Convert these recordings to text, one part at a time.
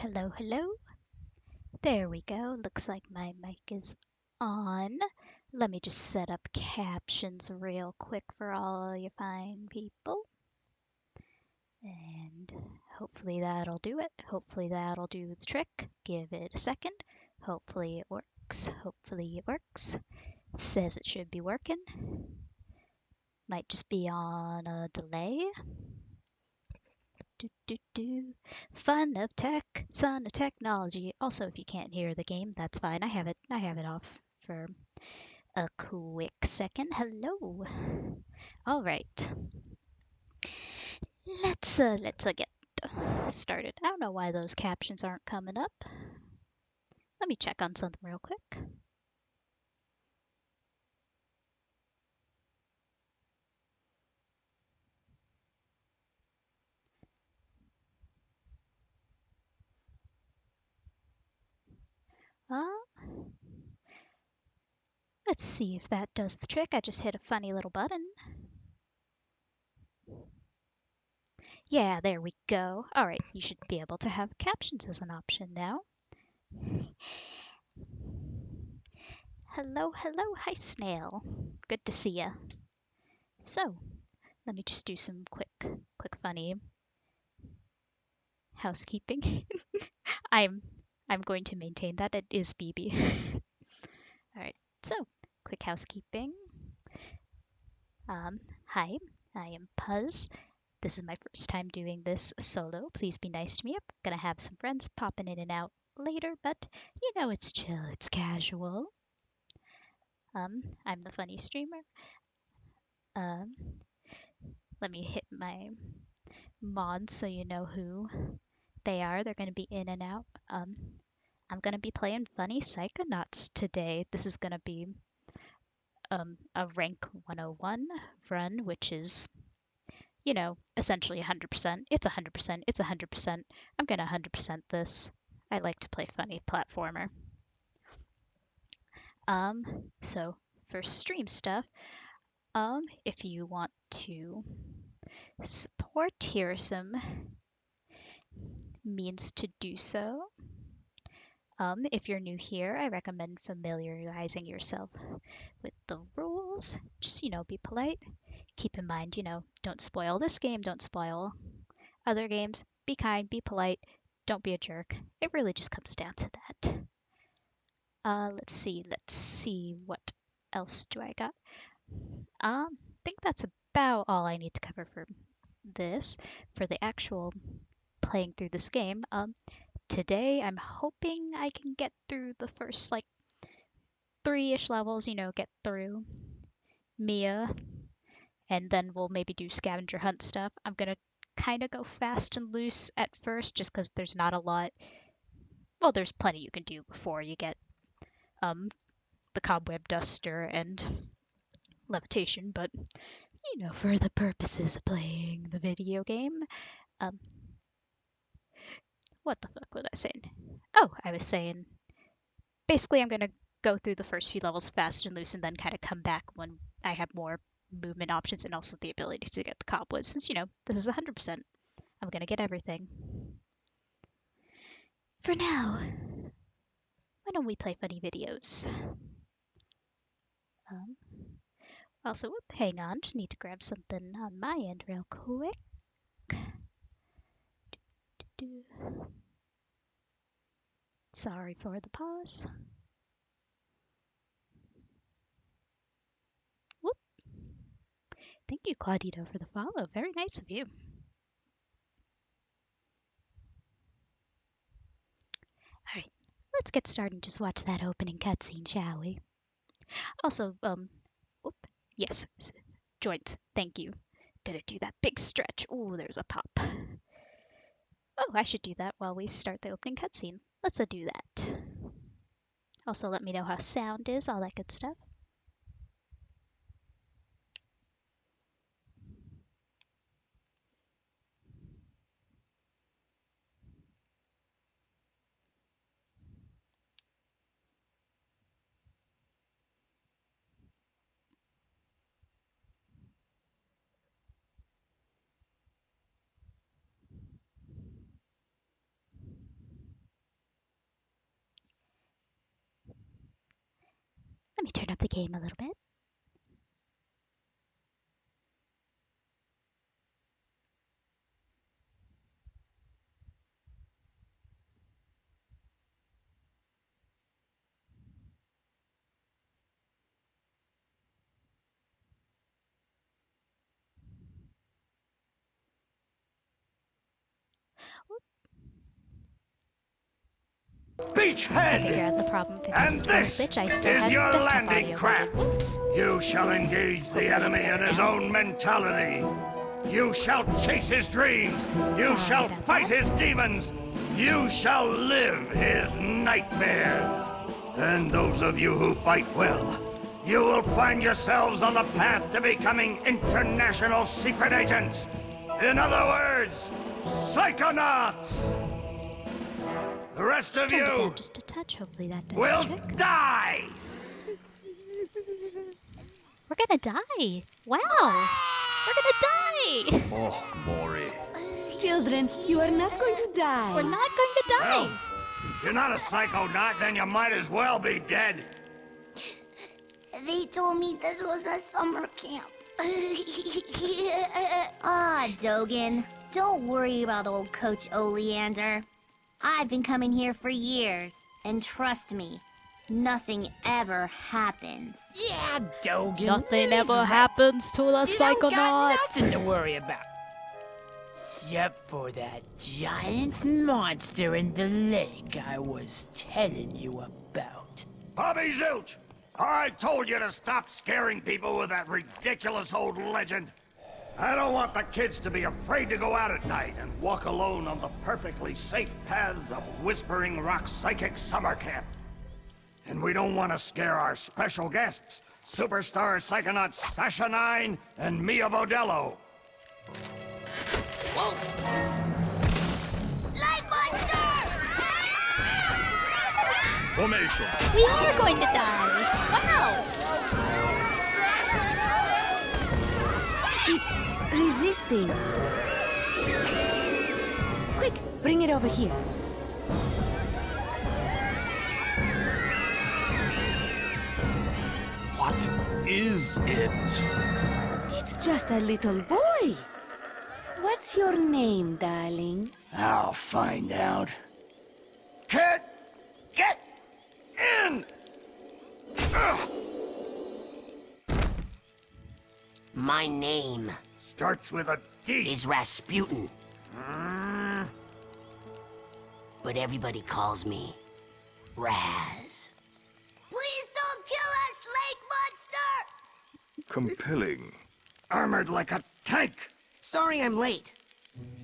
Hello, hello. There we go. Looks like my mic is on. Let me just set up captions real quick for all you fine people. And hopefully that'll do it. Hopefully that'll do the trick. Give it a second. Hopefully it works. Hopefully it works. Says it should be working. Might just be on a delay. Fun of tech, son of technology. Also, if you can't hear the game, that's fine. I have it off for a quick second. Hello. All right. Let's get started. I don't know why those captions aren't coming up. Let me check on something real quick. Uh, let's see if that does the trick. I just hit a funny little button. Yeah, there we go. All right, you should be able to have captions as an option now. Hello, hello, hi snail. Good to see ya. So, let me just do some quick funny housekeeping. I'm I'm going to maintain that it is BB. All right. So, quick housekeeping. Hi, I am Puzz. This is my first time doing this solo. Please be nice to me. I'm gonna have some friends popping in and out later, but you know it's chill, it's casual. I'm the funny streamer. Um, Let me hit my mods so you know who they are. They're gonna be in and out. I'm gonna be playing funny Psychonauts today. This is gonna be a rank 101 run, which is, you know, essentially 100%. It's 100%. It's 100%. I'm gonna 100% this. I like to play funny platformer. So for stream stuff, if you want to support, here are some means to do so. If you're new here, I recommend familiarizing yourself with the rules. Just, be polite. Keep in mind, don't spoil this game, don't spoil other games. Be kind, be polite, don't be a jerk. It really just comes down to that. Let's see, what else do I got? I think that's about all I need to cover for this. For the actual playing through this game, today I'm hoping I can get through the first like 3-ish levels, get through Mia, and then we'll maybe do scavenger hunt stuff. I'm gonna kind of go fast and loose at first just because there's not a lot. Well, there's plenty you can do before you get the cobweb duster and levitation, but for the purposes of playing the video game, um, what the fuck was I saying? Oh, I was saying basically I'm gonna go through the first few levels fast and loose and then kind of come back when I have more movement options and also the ability to get the cobwebs since this is 100%. I'm gonna get everything. For now, why don't we play funny videos? Um, Also, hang on, just need to grab something on my end real quick. Sorry for the pause. Whoop. Thank you, Claudito, for the follow. Very nice of you. All right, let's get started and just watch that opening cutscene, shall we? Also, yes, joints. Thank you. Gonna do that big stretch. Ooh, there's a pop. Oh, I should do that while we start the opening cutscene. Let's do that. Also, let me know how sound is, all that good stuff. Let me turn up the game a little bit. Beachhead! I figure out the problem because And with this Bitch, I still is have your desktop landing audio craft. muted. Whoops. You shall engage the enemy in his own mentality. You shall chase his dreams. You Sorry shall about fight that. his demons. You shall live his nightmares. And those of you who fight well, you will find yourselves on the path to becoming international secret agents. In other words, Psychonauts. The rest of Turn it you down just a touch. Hopefully that does will the trick. die. We're gonna die. Wow. We're gonna die. Oh, Maury. Children, you are not going to die. We're not going to die. Well, if you're not a psychonaut, then you might as well be dead. They told me this was a summer camp. Ah, Dogen. Don't worry about old Coach Oleander. I've been coming here for years, and trust me, nothing ever happens. Yeah, Dogen. Nothing he's ever right. happens to the You don't got Psychonauts. nothing to worry about. Except for that giant monster in the lake I was telling you about. Bobby Zilch, I told you to stop scaring people with that ridiculous old legend. I don't want the kids to be afraid to go out at night and walk alone on the perfectly safe paths of Whispering Rock Psychic Summer Camp. And we don't want to scare our special guests, superstar psychonauts Sasha 9 and Mia Vodello. Light monster! Formation. We are going to die. Wow. It's resisting. Quick, bring it over here. What is it? It's just a little boy. What's your name, darling? I'll find out. Kid, get in! Ugh. My name Starts with a D. is Rasputin, but everybody calls me Raz. Please don't kill us, lake monster! Compelling. Armored like a tank. Sorry I'm late.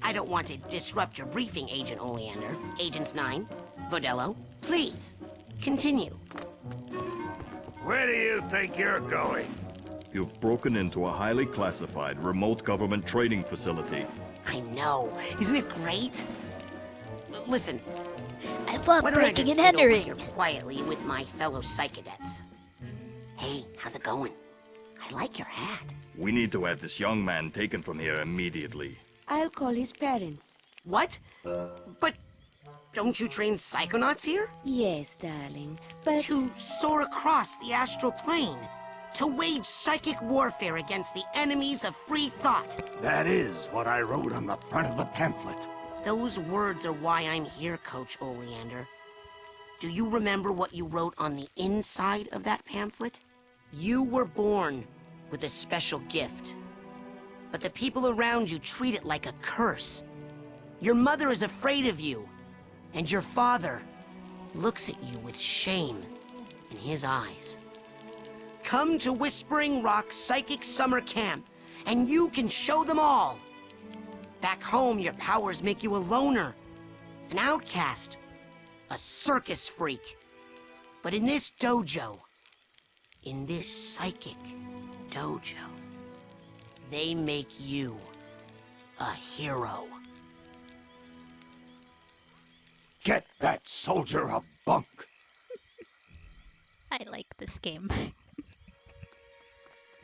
I don't want to disrupt your briefing, Agent Oleander. Agents 9, Vodello, please, continue. Where do you think you're going? You've broken into a highly classified remote government training facility. I know. Isn't it great? Listen, I love why don't I breaking just and sit over entering. here quietly with my fellow psychadets? Hey, how's it going? I like your hat. We need to have this young man taken from here immediately. I'll call his parents. What? But don't you train psychonauts here? Yes, darling, but... To soar across the astral plane. To wage psychic warfare against the enemies of free thought. That is what I wrote on the front of the pamphlet. Those words are why I'm here, Coach Oleander. Do you remember what you wrote on the inside of that pamphlet? You were born with a special gift. But the people around you treat it like a curse. Your mother is afraid of you. And your father looks at you with shame in his eyes. Come to Whispering Rock Psychic Summer Camp, and you can show them all. Back home, your powers make you a loner, an outcast, a circus freak. But in this dojo, in this psychic dojo, they make you a hero. Get that soldier a bunk. I like this game.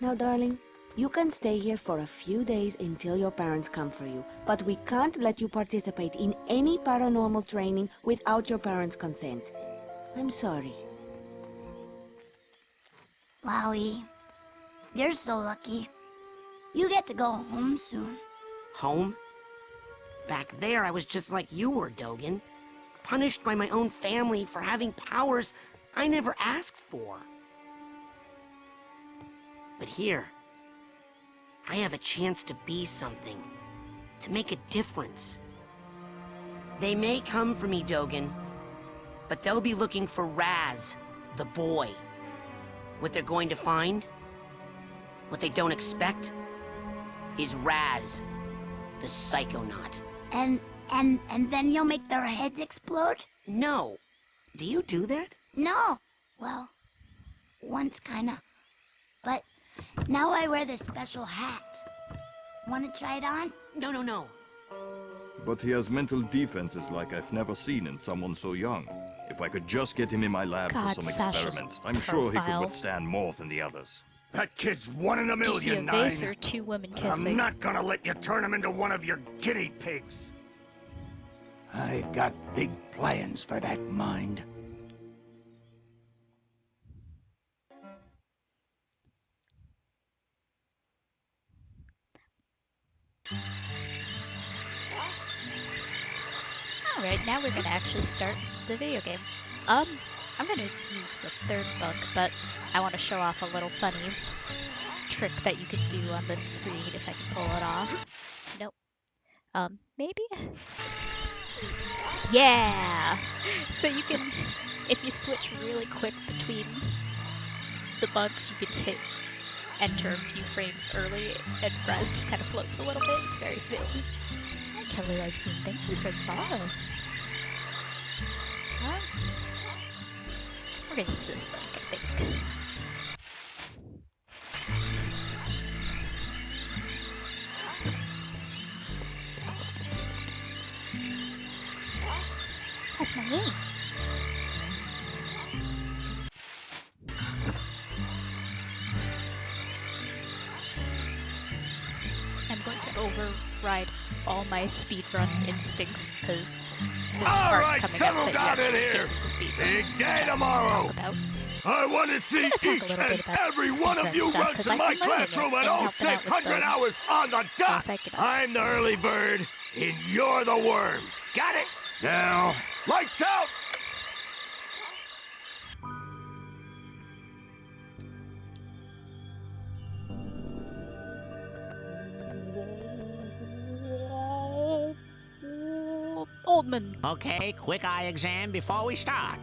Now, darling, you can stay here for a few days until your parents come for you, but we can't let you participate in any paranormal training without your parents' consent. I'm sorry. Wowie. You're so lucky. You get to go home soon. Home? Back there, I was just like you were, Dogen. Punished by my own family for having powers I never asked for. But here, I have a chance to be something. To make a difference. They may come for me, Dogen. But they'll be looking for Raz, the boy. What they're going to find, what they don't expect, is Raz, the Psychonaut. And then you'll make their heads explode? No. Do you do that? No. Well, once kinda. But now I wear this special hat. Wanna try it on? No. But he has mental defenses like I've never seen in someone so young. If I could just get him in my lab God, for some Sasha's experiments, I'm sure he could profile. withstand more than the others. That kid's one in a Do you see a million, vase Nine. or two women I'm kissing? not gonna let you turn him into one of your guinea pigs. I've got big plans for that mind. Alright, now we're gonna actually start the video game. I'm gonna use the third bug, but I want to show off a little funny trick that you can do on this screen if I can pull it off. Nope. Maybe? Yeah! So you can, if you switch really quick between the bugs, you can hit enter a few frames early, and Raz just kind of floats a little bit. It's very fitting. Hi, Kelly Lesbian. Thank you for the follow. We're gonna use this bug, I think. That's my name. I'm going to override all my speedrun instincts because there's a All part right, coming settle up that down you in actually here. skip the speedrun. Big day which I tomorrow. Talk about. I want to see gonna talk a each little and bit about every one of speedrun you stuff, run 'cause to I've my been learning it classroom at and helping out with 0600 the hours on the dot. Psychonauts. I'm the early bird, and you're the worms. Got it? Now, lights out! Oldman. Okay, quick eye exam before we start.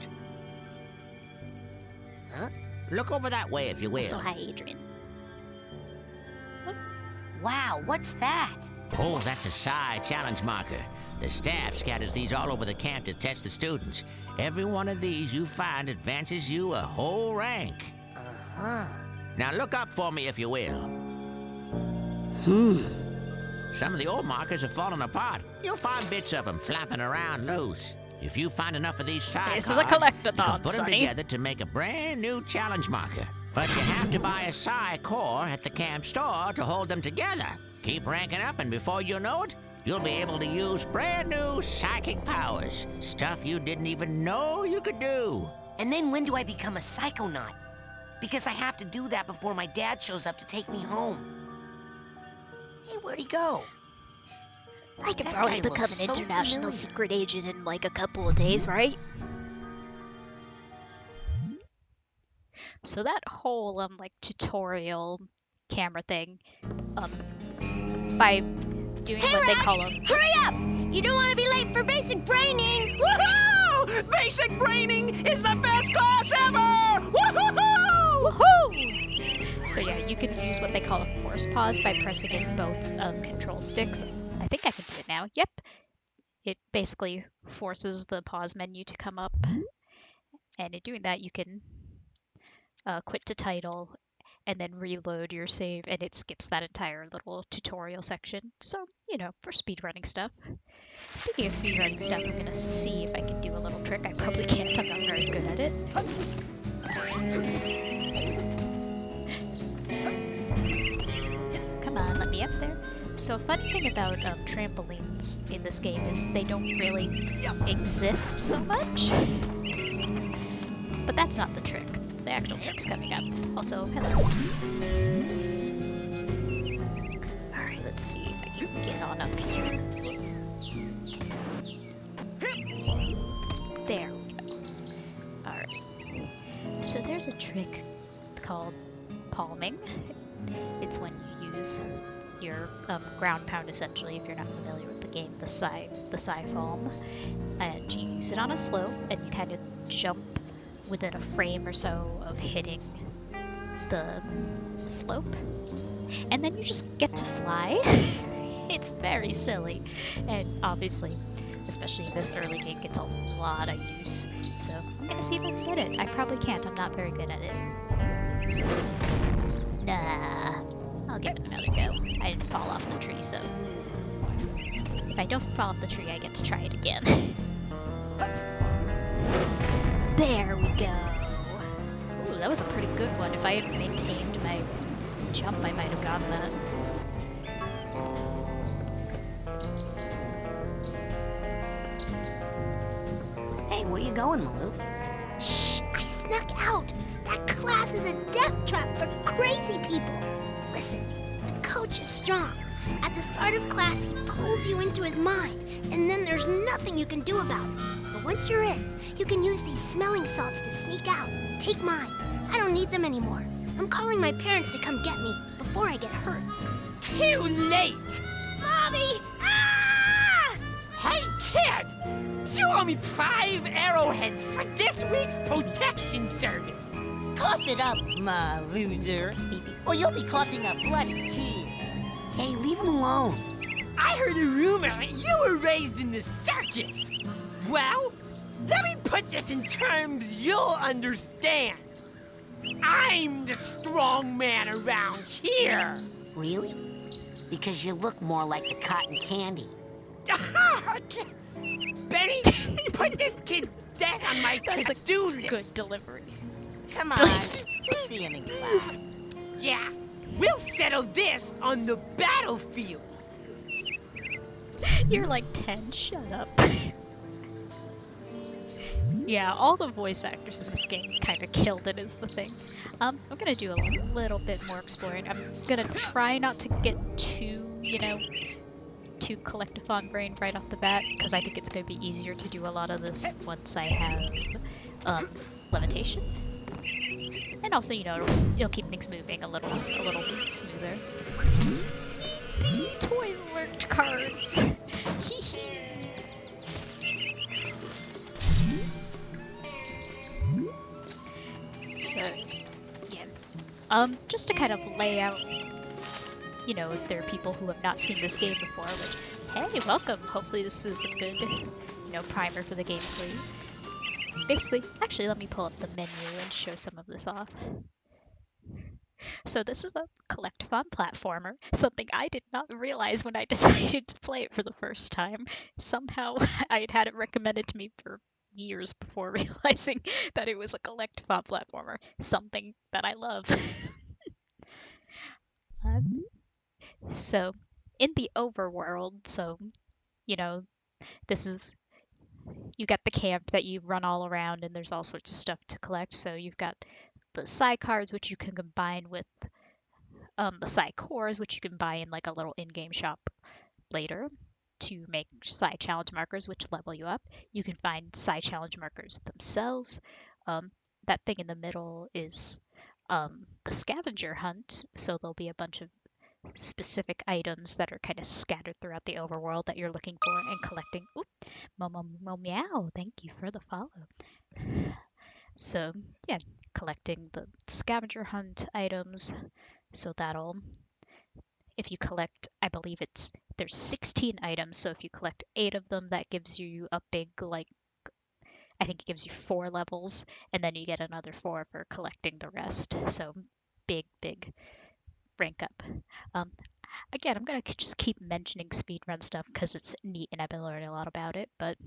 Huh? Look over that way if you will. So hi, Adrian. Wow, what's that? Oh, that's a psi challenge marker. The staff scatters these all over the camp to test the students. Every one of these you find advances you a whole rank. Uh-huh. Now look up for me if you will. Some of the old markers have fallen apart. You'll find bits of them flapping around loose. If you find enough of these psi This is a cards, you collectathon, can put them Sonny. together to make a brand new challenge marker. But you have to buy a psi core at the camp store to hold them together. Keep ranking up, and before you know it, you'll be able to use brand new psychic powers. Stuff you didn't even know you could do. And then when do I become a psychonaut? Because I have to do that before my dad shows up to take me home. Hey, where'd he go? I could That probably guy become looks an so international familiar. secret agent in like a couple of days, right? So that whole like tutorial camera thing, by doing what they call them. Hurry up! You don't want to be late for basic braining! Woohoo! Basic braining is the best class ever! Woohoo! Woohoo! So yeah, you can use what they call a force pause by pressing in both control sticks. I think I can do it now. Yep. It basically forces the pause menu to come up. And in doing that, you can quit to title and then reload your save, and it skips that entire little tutorial section. So, you know, for speedrunning stuff. Speaking of speedrunning stuff, I'm gonna see if I can do a little trick. I probably can't, I'm not very good at it. Come on, let me up there. So a funny thing about trampolines in this game is they don't really exist so much. But that's not the trick. They actual tricks coming up. Also, hello. Alright, let's see if I can get on up here. There we go. Alright. So there's a trick called palming. It's when you use your ground pound, essentially, if you're not familiar with the game, the Psy palm. And you use it on a slope, and you kind of jump within a frame or so of hitting the slope. And then you just get to fly. It's very silly. And obviously, especially in this early game, gets a lot of use. So I'm gonna see if I can get it. I probably can't. I'm not very good at it. Nah. I'll give it another go. I didn't fall off the tree, so... If I don't fall off the tree, I get to try it again. There we go! Ooh, that was a pretty good one. If I had maintained my jump, I might have gotten that. Hey, where you going, Maloof? Shh! I snuck out! That class is a death trap for crazy people! Listen, the coach is strong. At the start of class, he pulls you into his mind, and then there's nothing you can do about it. But once you're in, you can use these smelling salts to sneak out. Take mine. I don't need them anymore. I'm calling my parents to come get me before I get hurt. Too late! Mommy! Ah! Hey, kid! You owe me 5 arrowheads for this week's protection service. Cough it up, my loser, or you'll be coughing a bloody tear. Hey, leave him alone. I heard a rumor that you were raised in the circus. Well, let me put this in terms you'll understand. I'm the strong man around here. Really? Because you look more like the cotton candy. Benny, put this kid's death on my That's to-do a list. good delivery. Come on, we'll see him in class. Yeah, we'll settle this on the battlefield. You're like 10, shut up. Yeah, all the voice actors in this game kind of killed it is the thing. I'm gonna do a little bit more exploring. I'm gonna try not to get too, too collectathon brain right off the bat, because I think it's gonna be easier to do a lot of this once I have levitation. And also, it'll keep things moving a little smoother. Toy alert cards! So, yeah. Just to kind of lay out, if there are people who have not seen this game before, which, hey, welcome! Hopefully this is a good, primer for the game for you. Basically, actually, let me pull up the menu and show some of this off. So this is a collectathon platformer, something I did not realize when I decided to play it for the first time. Somehow, I had it recommended to me for years before realizing that it was a collectathon platformer, something that I love. So, in the overworld, this is, you got the camp that you run all around, and there's all sorts of stuff to collect. So you've got the Psy cards, which you can combine with the Psy cores, which you can buy in like a little in-game shop later to make Psy challenge markers, which level you up. You can find Psy challenge markers themselves. That thing in the middle is the scavenger hunt, so there'll be a bunch of specific items that are kind of scattered throughout the overworld that you're looking for and collecting. Oop, meow, thank you for the follow. So, yeah, collecting the scavenger hunt items. So if you collect, I believe there's 16 items, so if you collect 8 of them, that gives you a big, I think it gives you 4 levels, and then you get another 4 for collecting the rest. So, big rank up. Again, I'm going to just keep mentioning speedrun stuff because it's neat and I've been learning a lot about it, but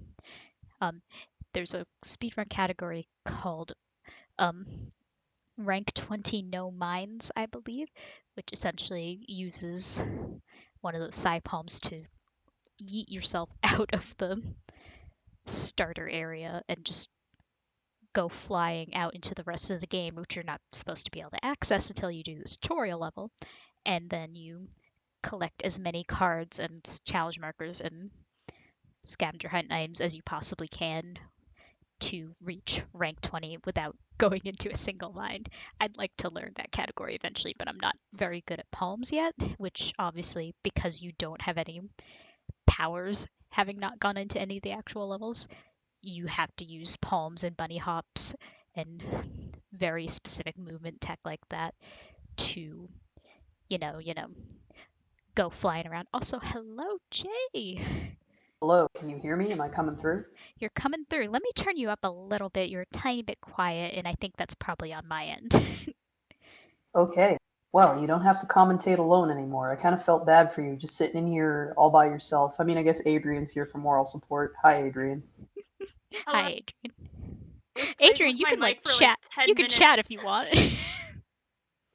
there's a speedrun category called rank 20 no mines, I believe, which essentially uses one of those Psy palms to yeet yourself out of the starter area and just go flying out into the rest of the game, which you're not supposed to be able to access until you do the tutorial level. And then you collect as many cards and challenge markers and scavenger hunt items as you possibly can to reach rank 20 without going into a single mine. I'd like to learn that category eventually, but I'm not very good at palms yet, which obviously, because you don't have any powers, having not gone into any of the actual levels, you have to use palms and bunny hops and very specific movement tech like that to, go flying around. Also, hello, Jay. Hello, can you hear me? Am I coming through? You're coming through. Let me turn you up a little bit. You're a tiny bit quiet, and I think that's probably on my end. Okay. Well, you don't have to commentate alone anymore. I kind of felt bad for you just sitting in here all by yourself. I mean, I guess Adrian's here for moral support. Hi, Adrian. Hi, Adrian. I was playing Adrian, with you my can mic like for chat. like 10 You can minutes. chat if you want.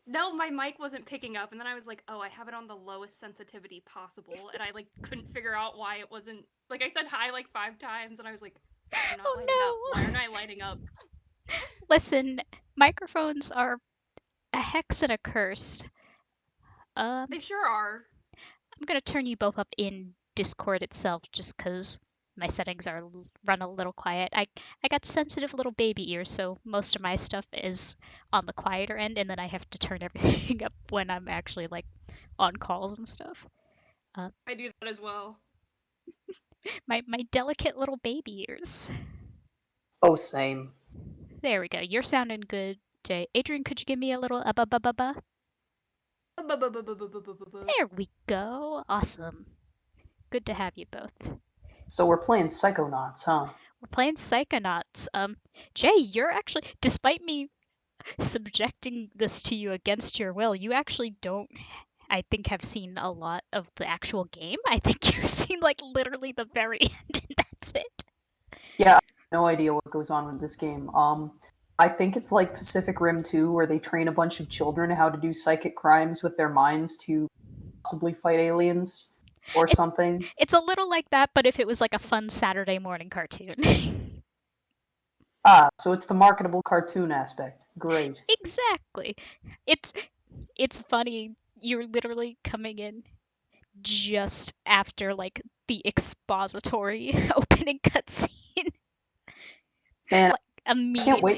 No, my mic wasn't picking up, and then I was like, oh, I have it on the lowest sensitivity possible, and I like couldn't figure out why it wasn't. Like I said hi like 5 times, and I was like, I'm not lighting up. Why aren't I lighting up? Listen, microphones are a hex and a curse. They sure are. I'm gonna turn you both up in Discord itself, just because my settings are run a little quiet. I got sensitive little baby ears, so most of my stuff is on the quieter end, and then I have to turn everything up when I'm actually like on calls and stuff. I do that as well. My delicate little baby ears. Oh, same. There we go. You're sounding good, Jay. Adrian, could you give me a little ba? There we go. Awesome. Good to have you both. So we're playing Psychonauts, huh? We're playing Psychonauts. Jay, you're actually, despite me subjecting this to you against your will, you actually don't, I think, have seen a lot of the actual game. I think you've seen like literally the very end, and that's it. Yeah, I have no idea what goes on with this game. I think it's like Pacific Rim 2, where they train a bunch of children how to do psychic crimes with their minds to possibly fight aliens or something. It's a little like that, but if it was like a fun Saturday morning cartoon. Ah, so it's the marketable cartoon aspect. Great. Exactly. It's funny. You're literally coming in just after like the expository opening cutscene. Man, Like, I immediately.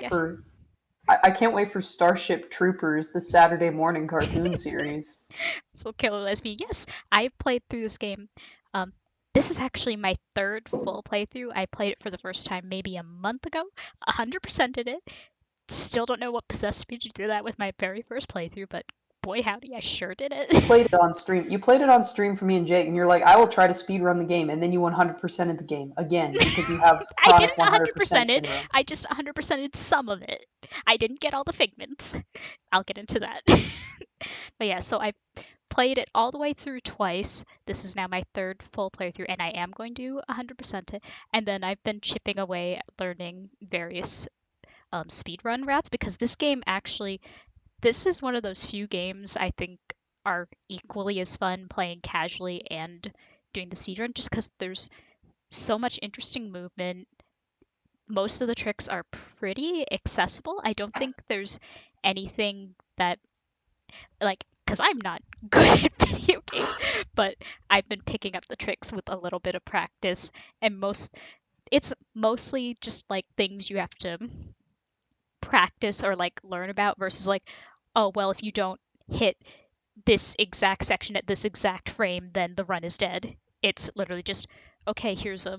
can't wait for Starship Troopers, the Saturday morning cartoon series. So Killer Lesbian, yes, I've played through this game. This is actually my 3rd full playthrough. I played it for the first time maybe a month ago. 100%ed it. Still don't know what possessed me to do that with my very first playthrough, but boy howdy, I sure did it. You played it on stream. You played it on stream for me and Jake, and you're like, I will try to speedrun the game, and then you 100%ed the game again because you have I chronic didn't 100% 100% it. syndrome. I just 100%ed some of it. I didn't get all the figments. I'll get into that. But yeah, so I played it all the way through twice. This is now my 3rd full playthrough, and I am going to 100% it. And then I've been chipping away at learning various speedrun routes, because this game actually, this is one of those few games I think are equally as fun playing casually and doing the speedrun, just because there's so much interesting movement. Most of the tricks are pretty accessible. I don't think there's anything that, like, because I'm not good at video games, but I've been picking up the tricks with a little bit of practice, and it's mostly just like things you have to practice or like learn about, versus like, oh well, if you don't hit this exact section at this exact frame, then the run is dead. It's literally just, okay, here's a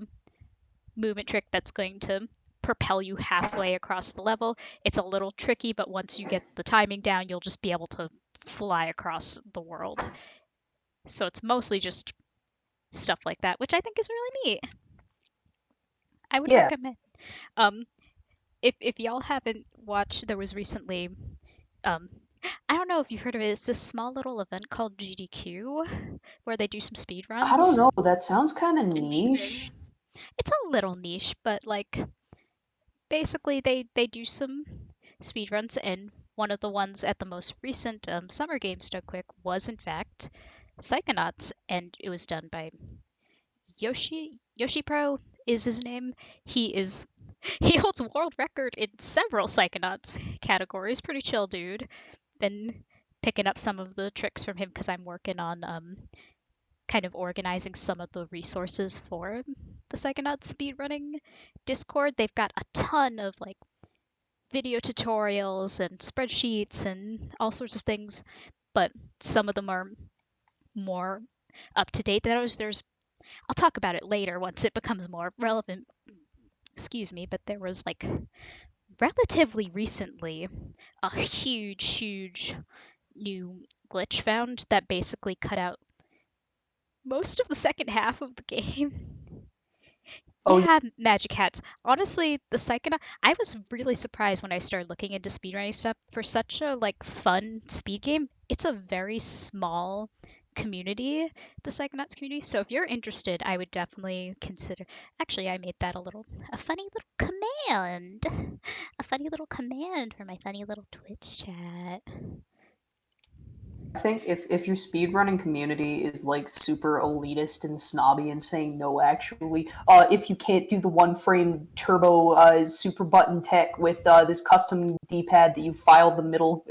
movement trick that's going to propel you halfway across the level. It's a little tricky, but once you get the timing down, you'll just be able to fly across the world. So it's mostly just stuff like that, which I think is really neat. I would recommend. If y'all haven't watched, there was recently, I don't know if you've heard of it. It's this small little event called GDQ where they do some speed runs. I don't know. That sounds kind of niche. It's a little niche, but like basically they do some speed runs, and one of the ones at the most recent Summer Games Done Quick was in fact Psychonauts, and it was done by Yoshi Pro is his name. He is He holds world record in several Psychonauts categories. Pretty chill dude. Been picking up some of the tricks from him because I'm working on kind of organizing some of the resources for the Psychonauts speedrunning Discord. They've got a ton of like video tutorials and spreadsheets and all sorts of things, but some of them are more up to date than others. I'll talk about it later once it becomes more relevant. Excuse me, but there was like relatively recently a huge new glitch found that basically cut out most of the second half of the game. Oh, Yeah, Magic Hats. Honestly, the Psychonaut, I was really surprised when I started looking into speedrunning stuff for such a like fun speed game. It's a very small community, the Psychonauts community. So if you're interested, I would definitely consider. Actually, I made that a funny little command. A funny little command for my funny little Twitch chat. I think if your speedrunning community is like super elitist and snobby and saying no, actually, if you can't do the one frame turbo super button tech with this custom D-pad that you filed the middle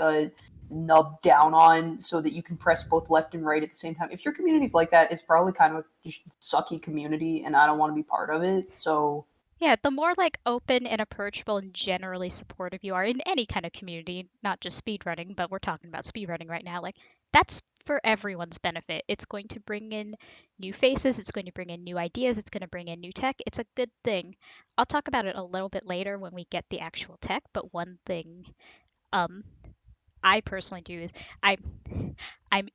nub down on so that you can press both left and right at the same time. If your community's like that, it's probably kind of a sucky community, and I don't want to be part of it. So Yeah, the more like open and approachable and generally supportive you are in any kind of community, not just speedrunning, but we're talking about speedrunning right now, like that's for everyone's benefit. It's going to bring in new faces, it's going to bring in new ideas, it's going to bring in new tech. It's a good thing. I'll talk about it a little bit later when we get the actual tech, but one thing um I personally do is I'm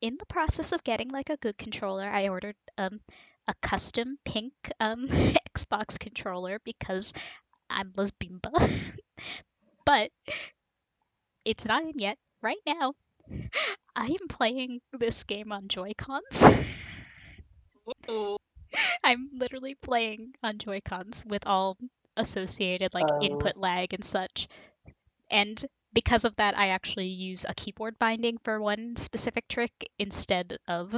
in the process of getting like a good controller. I ordered a custom pink Xbox controller because I'm lesbimba. But it's not in yet. Right now, I am playing this game on Joy-Cons. Oh, I'm literally playing on Joy-Cons with all associated like input lag and such. And because of that, I actually use a keyboard binding for one specific trick instead of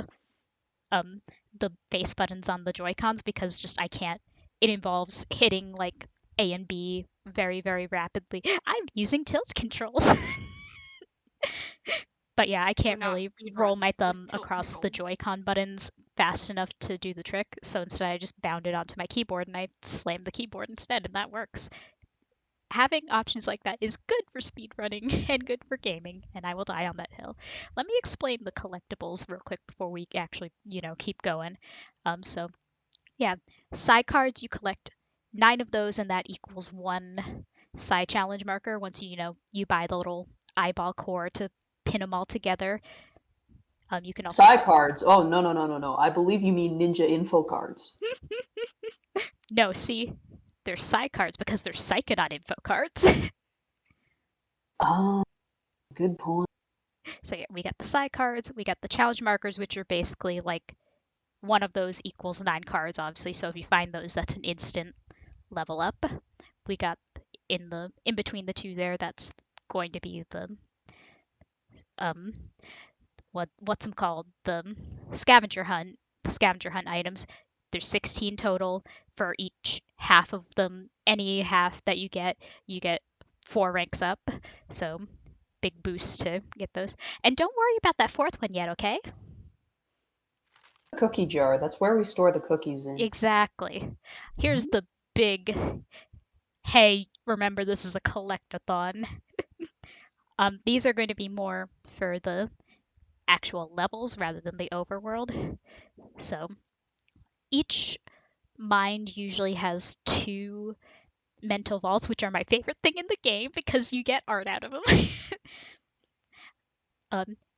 um, the face buttons on the Joy-Cons because just I can't. It involves hitting like A and B very rapidly. I'm using tilt controls. But yeah, I do can't not really roll speedrun my with thumb tilt across the controls. Joy-Con buttons fast enough to do the trick. So instead, I just bound it onto my keyboard and I slam the keyboard instead, and that works. Having options like that is good for speedrunning and good for gaming, and I will die on that hill. Let me explain the collectibles real quick before we actually, keep going. So yeah, Psy cards, you collect 9 of those, and that equals 1 Psy challenge marker once you buy the little eyeball core to pin them all together. You can also Psy cards. Oh no! I believe you mean ninja info cards. No, see, they're Psy cards because they're Psychonaut info cards. Oh, good point. So yeah, we got the Psy cards, we got the challenge markers, which are basically like one of those equals 9 cards, obviously. So if you find those, that's an instant level up. We got in between the two there, that's going to be the um what's them called, the scavenger hunt items. There's 16 total for each half of them. Any half that you get 4 ranks up. So big boost to get those. And don't worry about that fourth one yet, okay? Cookie jar. That's where we store the cookies in. Exactly. Here's the big, hey, remember this is a collectathon. These are going to be more for the actual levels rather than the overworld. So each mind usually has 2 mental vaults, which are my favorite thing in the game because you get art out of them.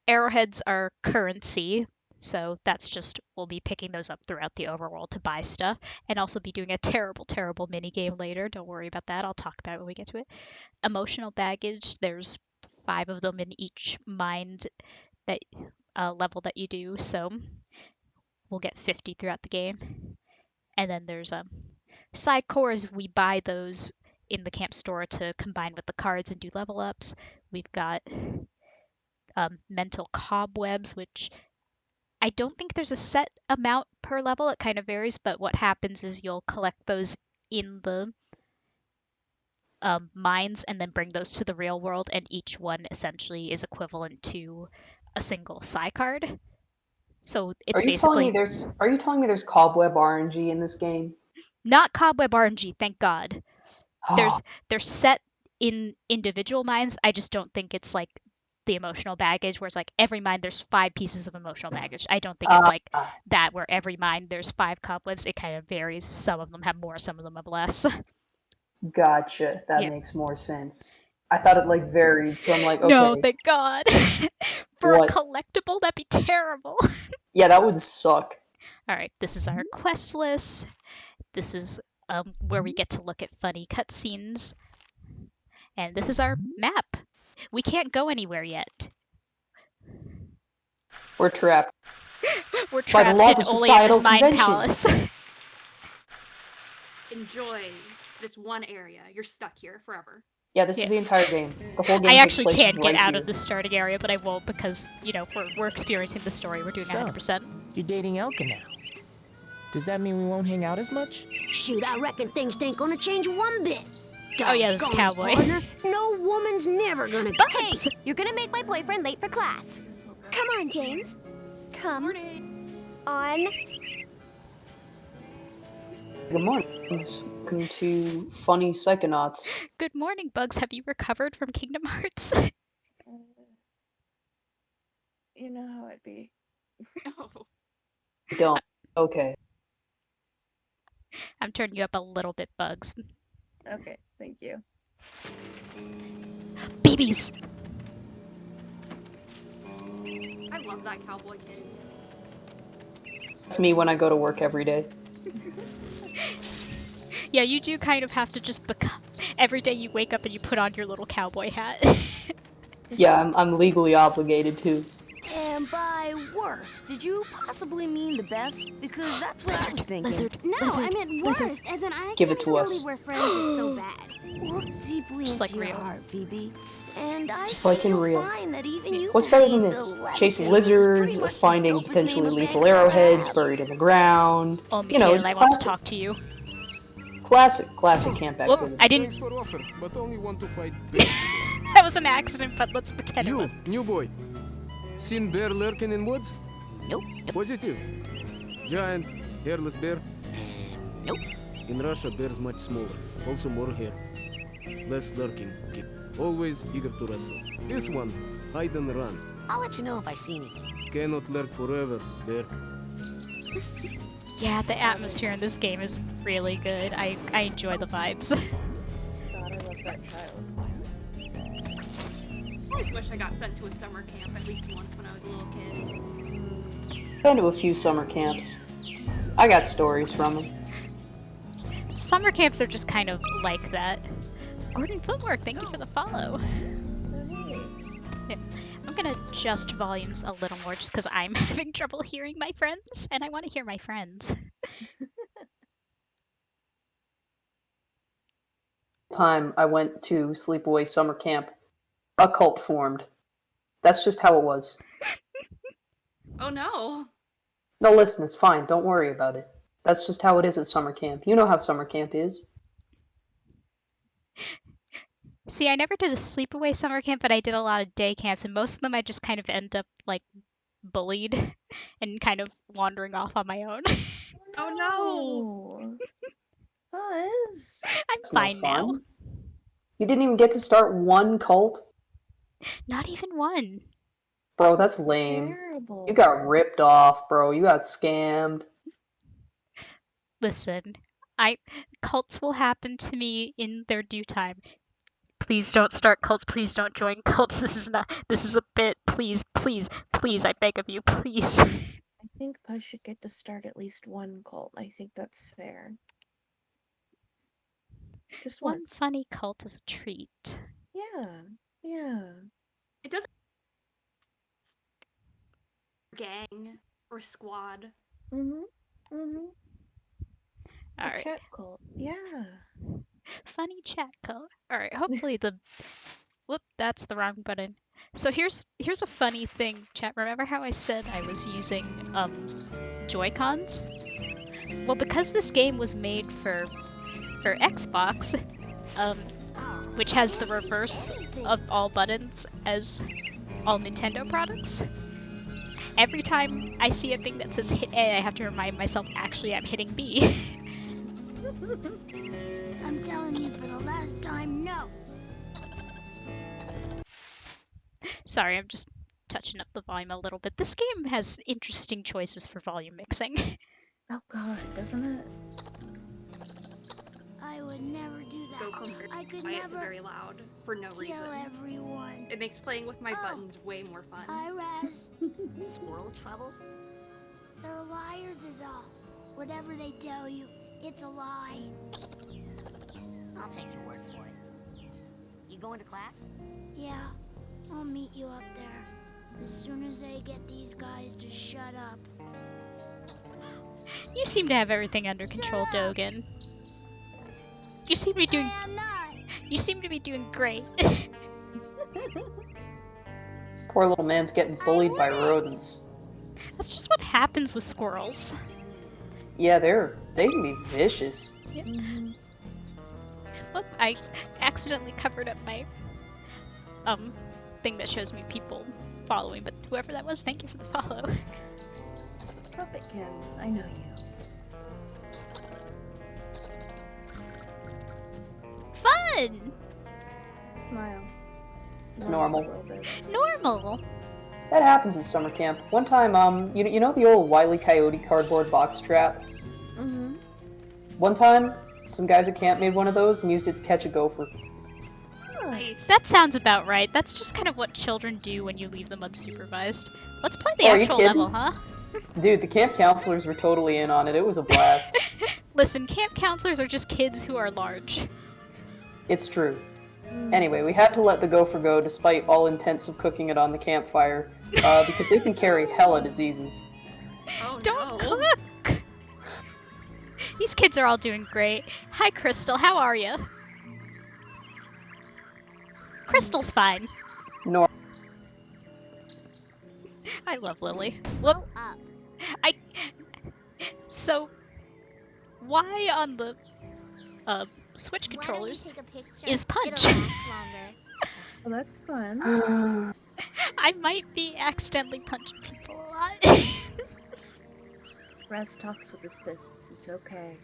Arrowheads are currency, so that's just we'll be picking those up throughout the overworld to buy stuff, and also be doing a terrible mini game later. Don't worry about that. I'll talk about it when we get to it. Emotional baggage. There's 5 of them in each mind that level that you do, so we'll get 50 throughout the game. And then there's side cores. We buy those in the camp store to combine with the cards and do level ups. We've got mental cobwebs, which I don't think there's a set amount per level. It kind of varies, but what happens is you'll collect those in the minds and then bring those to the real world, and each one essentially is equivalent to a single Psy card. So it's basically Are you telling me there's cobweb RNG in this game? not cobweb RNG, thank God. They're set in individual minds. I just don't think it's like the emotional baggage where it's like every mind there's 5 pieces of emotional baggage. I don't think it's like that where every mind there's 5 cobwebs. It kind of varies. Some of them have more, some of them have less. Gotcha. That makes more sense. I thought it like varied, so I'm like, okay. No, thank God. For a collectible, that'd be terrible. Yeah, that would suck. All right, this is our quest list. This is where we get to look at funny cutscenes. And this is our map. We can't go anywhere yet. We're trapped. We're trapped by the laws in of societal Mind convention. Palace. Enjoy this one area. You're stuck here forever. Yeah, this is the entire game. The whole game. I takes actually place can right get out here. of the starting area, but I won't because, you know, we're experiencing the story. We're doing 100%. You're dating Elka now. Does that mean we won't hang out as much? Shoot, I reckon things ain't gonna change one bit. Oh yeah, there's a Doggone it, cowboy. partner. No woman's never gonna. Hey, you're gonna make my boyfriend late for class. Come on, James. Come on. Good morning. Welcome to Funny Psychonauts. Good morning, Bugs. Have you recovered from Kingdom Hearts? You know how it be. Don't. Okay. I'm turning you up a little bit, Bugs. Okay, thank you. BBs! I love that cowboy kid. It's me when I go to work every day. Yeah, you do kind of have to just become... Every day you wake up and you put on your little cowboy hat. Yeah, I'm legally obligated to. And by worst, did you possibly mean the best? Because that's what I was thinking. No, I meant worst, as in I Give it can't to even us. believe we're friends, it's so bad. Look deeply Just into like your real. heart, Phoebe. And I Just like in you'll real. find that even you What's better than believe this? the Chasing Leviathan is lizards, pretty much the finding dopest potentially name a lethal band could arrowheads have. buried in the ground. Oh, You know, Mikael, just I want to classic, talk to you. classic campback. I didn't... Thanks for offer, but only want to fight bear. That was an accident, but let's pretend it was. New boy. Seen bear lurking in woods? Nope. Positive. Giant, hairless bear? Nope. In Russia, bears much smaller. Also more hair. Less lurking. Okay. Always eager to wrestle. This one, hide and run. I'll let you know if I see anything. Cannot lurk forever, bear. Yeah, the atmosphere in this game is really good. I enjoy the vibes. God, I love that child. I always wish I got sent to a summer camp at least once when I was a little kid. Been to a few summer camps. I got stories from them. Summer camps are just kind of like that. Gordon Footwork, thank you for the follow. Yeah. I'm gonna adjust volumes a little more just because I'm having trouble hearing my friends, and I want to hear my friends. Time I went to sleepaway summer camp, a cult formed. That's just how it was. Oh no. No, listen, it's fine. Don't worry about it. That's just how it is at summer camp. You know how summer camp is. See, I never did a sleepaway summer camp, but I did a lot of day camps, and most of them I just kind of end up, like, bullied and kind of wandering off on my own. Oh no! Puzz! I'm It's no fine now. fun. You didn't even get to start one cult? Not even one. Bro, that's lame. Terrible. You got ripped off, bro. You got scammed. Listen, cults will happen to me in their due time. Please don't start cults. Please don't join cults. This is a bit. Please, please, please, I beg of you, please. I think Puzz should get to start at least one cult. I think that's fair. Just One funny cult is a treat. Yeah. It doesn't gang or squad. All right. Chat cult. Yeah. Funny chat cult. All right. Hopefully whoop, that's the wrong button. So here's a funny thing, chat. Remember how I said I was using Joy-Cons? Well, because this game was made for Xbox, which has the reverse of all buttons as all Nintendo products. Every time I see a thing that says hit A, I have to remind myself, actually, I'm hitting B. I'm telling you for the last time, no. Sorry, I'm just touching up the volume a little bit. This game has interesting choices for volume mixing. Oh god, doesn't it? I would never do that. Go from very I could quiet to never very loud for no kill reason. everyone. It makes playing with my buttons way more fun. Hi, Raz. Squirrel trouble? They're liars is all. Whatever they tell you, it's a lie. I'll take your word for it. You going to class? Yeah, I'll meet you up there. As soon as I get these guys to shut up. You seem to have everything under control, Dogen. You seem to be doing. I'm not. You seem to be doing great. Poor little man's getting bullied by rodents. That's just what happens with squirrels. Yeah, they can be vicious. Yeah. Well, I accidentally covered up my thing that shows me people following, but whoever that was, thank you for the follow. Puppetkin, I know you. Fun! Smile. It's normal. Normal. That happens in summer camp. One time, you know the old Wile E. Coyote cardboard box trap? Mm-hmm. One time, some guys at camp made one of those and used it to catch a gopher. Nice. That sounds about right. That's just kind of what children do when you leave them unsupervised. Let's play the Oh, are you actual kidding? level, huh? Dude, the camp counselors were totally in on it. It was a blast. Listen, camp counselors are just kids who are large. It's true. Anyway, we had to let the gopher go despite all intents of cooking it on the campfire, because they can carry hella diseases. Oh, Don't no. cook! These kids are all doing great. Hi, Crystal. How are you? Crystal's fine. Nor I love Lily. Whoop. So, why on the Switch controllers is punch? Well, that's fun. I might be accidentally punching people a lot. Raz talks with his fists. It's okay.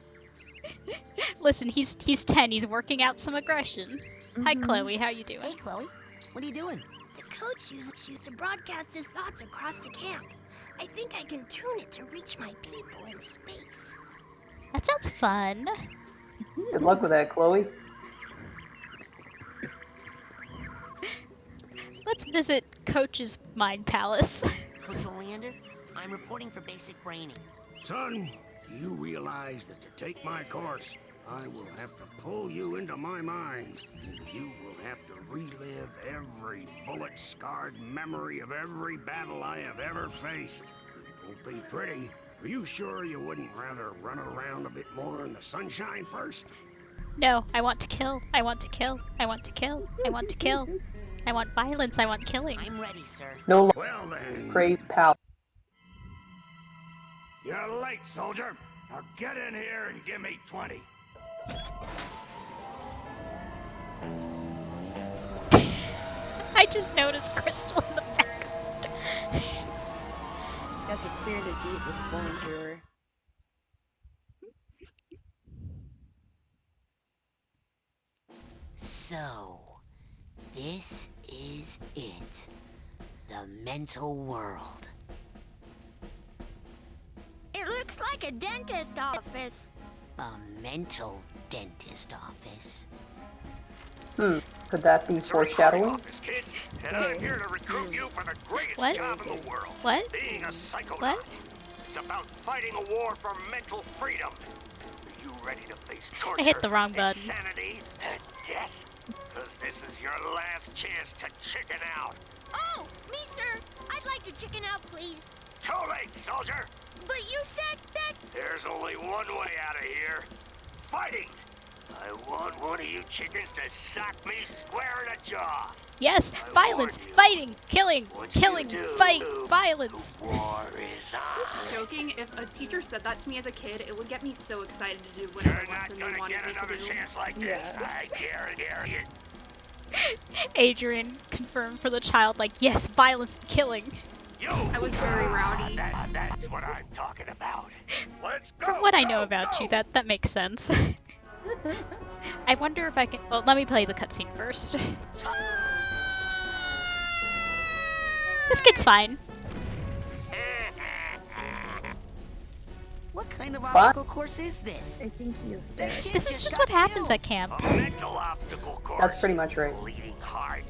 Listen, he's 10. He's working out some aggression. Hi, Chloe. How you doing? Hey, Chloe. What are you doing? The coach uses you to broadcast his thoughts across the camp. I think I can tune it to reach my people in space. That sounds fun. Good luck with that, Chloe. Let's visit Coach's Mind Palace. Coach Oleander, I'm reporting for basic braining. Son, you realize that to take my course, I will have to pull you into my mind. You will have to relive every bullet-scarred memory of every battle I have ever faced. It won't be pretty. Are you sure you wouldn't rather run around a bit more in the sunshine first? No, I want to kill. I want to kill. I want to kill. I want to kill. I want violence. I want killing. I'm ready, sir. No Well then. great pal. You're late, soldier. Now get in here and give me 20. I just noticed Crystal in the background. Got the spirit of Jesus flowing through her. So, this is it. The mental world. It looks like a dentist office. A mental dentist office. Could that be foreshadowing? Kids, and I'm here to recruit you for the greatest What? job in the world. What? Being a psychonaut. What? It's about fighting a war for mental freedom. Are you ready to face torture? I hit the wrong button. Insanity and death? Because this is your last chance to chicken out. Oh, me, sir. I'd like to chicken out, please. Too late, soldier. But you said that... There's only one way out of here. Fighting. I want one of you chickens to sock me square in the jaw. Yes, I violence, warn you. fighting, killing, What you killing, do, fight, Luke, violence. The war is on. Joking, if a teacher said that to me as a kid, it would get me so excited to do whatever You're not lesson they gonna wanted get me to another do. chance like this. I guarantee it. Adrian confirmed for the child, like, yes, violence and killing. I was very rowdy. That's what I'm talking about. Let's go. From what I know about you, that makes sense. I wonder if I can. Well, let me play the cutscene first. This kid's fine. What kind of obstacle course is this? I think he is dead. This is just what happens at camp. A mental obstacle course. That's pretty much right. Bleeding heart.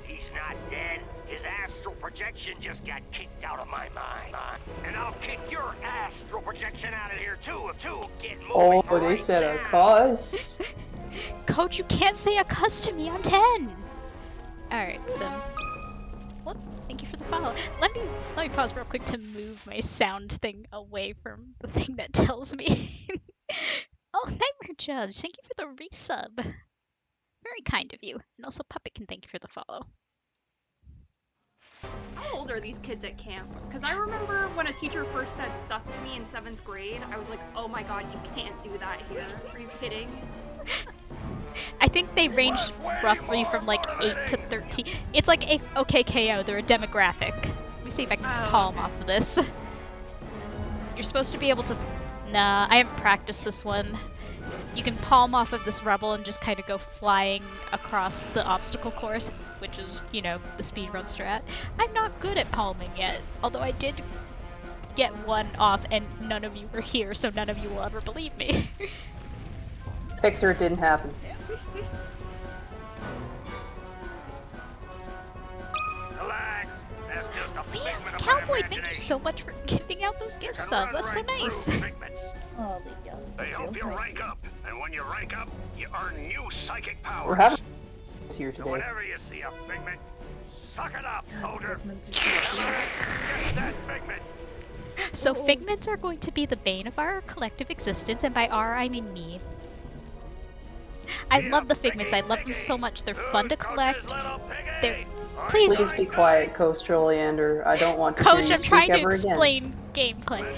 He's not dead. His astral projection just got kicked out of my mind. And I'll kick your astral projection out of here too if two get moving. Oh, they said a cuss. Coach, you can't say a cuss to me. I'm 10. Alright, so. Whoop, thank you for the follow. Let me pause real quick to move my sound thing away from the thing that tells me. Oh, Nightmare Judge, thank you for the resub. Very kind of you. And also Puppet can thank you for the follow. How old are these kids at camp? Because I remember when a teacher first said suck to me in 7th grade, I was like, oh my god, you can't do that here. Are you kidding? I think they range roughly from like 8 to 13. It's like OKKO, they're a demographic. Let me see if I can palm off of this. You're supposed to be able to... Nah, I haven't practiced this one. You can palm off of this rubble and just kind of go flying across the obstacle course, which is, you know, the speedrun strat. I'm not good at palming yet, although I did get one off and none of you were here, so none of you will ever believe me. Pixar, it didn't happen. Relax. That's just a Leon, figment of my Cowboy, thank you imagination. so much for giving out those gift subs. That's so nice. Oh, Leon. They help you rank up, and when you rank up, you earn new psychic powers. We're having this here So today. whenever you see a figment, suck it up, soldier. Figments are so Get that figment. So figments are going to be the bane of our collective existence, and by our, I mean me. I love the figments. I love them so much. They're fun to collect. They're... Please be quiet, Coach Oleander. I don't want to hear Coach, you I'm speak trying to ever again. explain gameplay.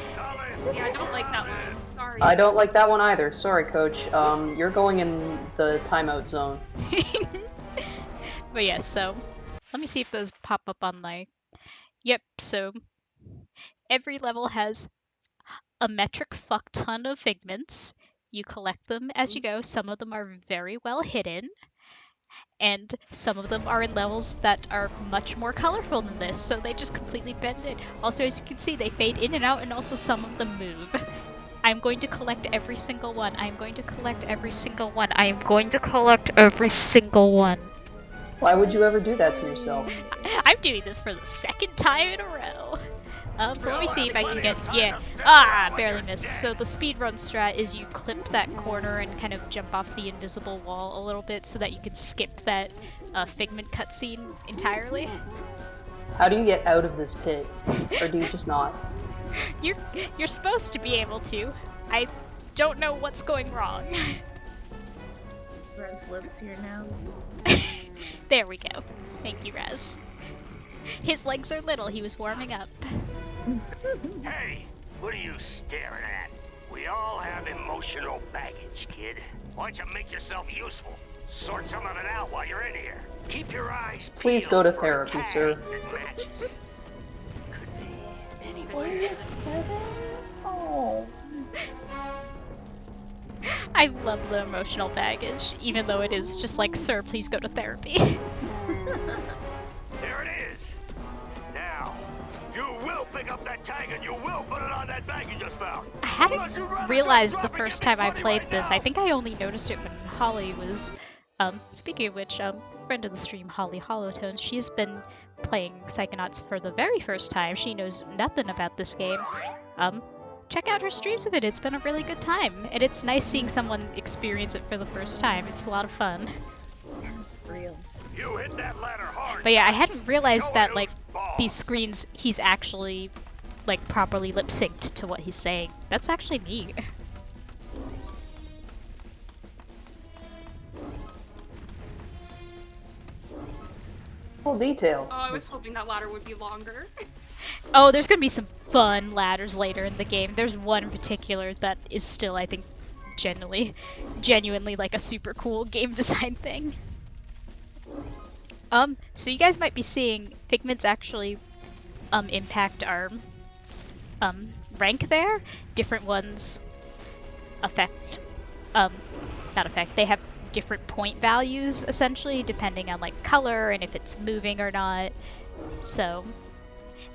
Yeah, I don't like that one. Sorry. I don't like that one either. Sorry, Coach. You're going in the timeout zone. But yes, so let me see if those pop up on like. Yep. So every level has a metric fuck ton of figments. You collect them as you go. Some of them are very well hidden, and some of them are in levels that are much more colorful than this, so they just completely bend it. Also, as you can see, they fade in and out, and also some of them move. I'm going to collect every single one. I'm going to collect every single one. I am going to collect every single one. Why would you ever do that to yourself? I'm doing this for the 2nd time in a row. So let me see if I can get, yeah, barely missed. So the speedrun strat is you clip that corner and kind of jump off the invisible wall a little bit so that you can skip that figment cutscene entirely. How do you get out of this pit? Or do you just not? You're supposed to be able to. I don't know what's going wrong. Rose lives here now. There we go. Thank you, Raz. His legs are little. He was warming up. Hey, what are you staring at? We all have emotional baggage, kid. Why don't you make yourself useful? Sort some of it out while you're in here. Keep your eyes Please go to therapy, sir. Oh. I love the emotional baggage, even though it is just like, sir, please go to therapy. There it is. Now, you will pick up that tag and you will put it on that bag you just found. I hadn't realized the first time I played this. I think I only noticed it when Holly was, speaking of which, friend of the stream, Holly Hollowtones, she's been playing Psychonauts for the very first time. She knows nothing about this game. Check out her streams of it. It's been a really good time, and it's nice seeing someone experience it for the first time. It's a lot of fun. Real. You hit that ladder hard. But yeah, I hadn't realized that, like, these screens, he's actually, like, properly lip-synced to what he's saying. That's actually neat. Full detail. Oh, I was hoping that ladder would be longer. Oh, there's gonna be some fun ladders later in the game. There's one in particular that is still, I think, genuinely like a super cool game design thing. So you guys might be seeing Figments actually impact our rank there. Different ones affect not affect. They have different point values essentially depending on like color and if it's moving or not. So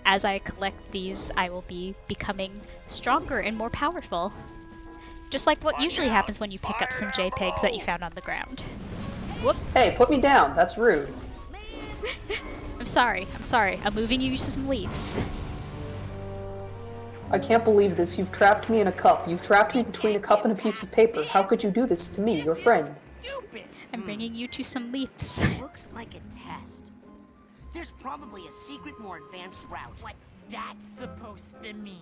as I collect these, I will be becoming stronger and more powerful. Just like what usually happens when you pick up some JPEGs that you found on the ground. Whoop. Hey, put me down. That's rude. I'm sorry. I'm moving you to some leaves. I can't believe this. You've trapped me in a cup. You've trapped me between a cup and a piece of paper. How could you do this to me, your friend? I'm bringing you to some leaves. Looks like a test. There's probably a secret, more advanced route. What's that supposed to mean?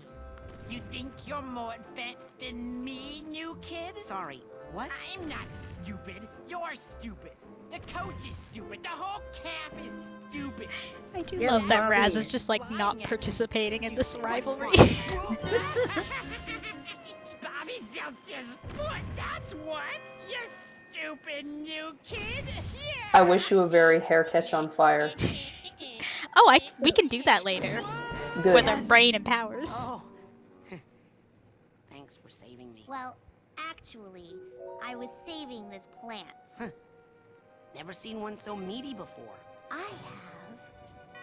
You think you're more advanced than me, new kid? Sorry, what? I'm not stupid. You're stupid. The coach is stupid. The whole camp is stupid. I do love that Raz is just like not participating in this rivalry. Bobby Zeltz's foot, that's what? You stupid new kid. Yeah. I wish you a very hair catch on fire. Oh, we can do that later. Good. With our brain and powers. Oh. Thanks for saving me. Well, actually, I was saving this plant. Huh. Never seen one so meaty before. I have.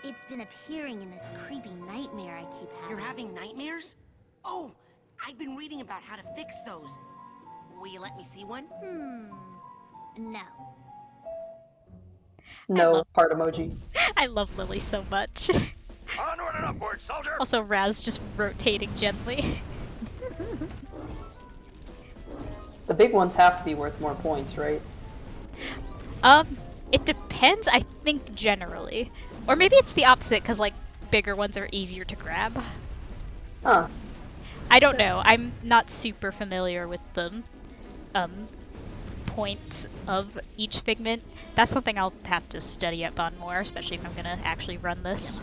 It's been appearing in this creepy nightmare I keep having. You're having nightmares? Oh, I've been reading about how to fix those. Will you let me see one? No. No, heart emoji. I love Lily so much. Onward and upward, soldier! Also, Raz just rotating gently. The big ones have to be worth more points, right? It depends, I think, generally. Or maybe it's the opposite, because, like, bigger ones are easier to grab. Huh. I don't know. I'm not super familiar with the, points of each figment. That's something I'll have to study up on more, especially if I'm gonna actually run this.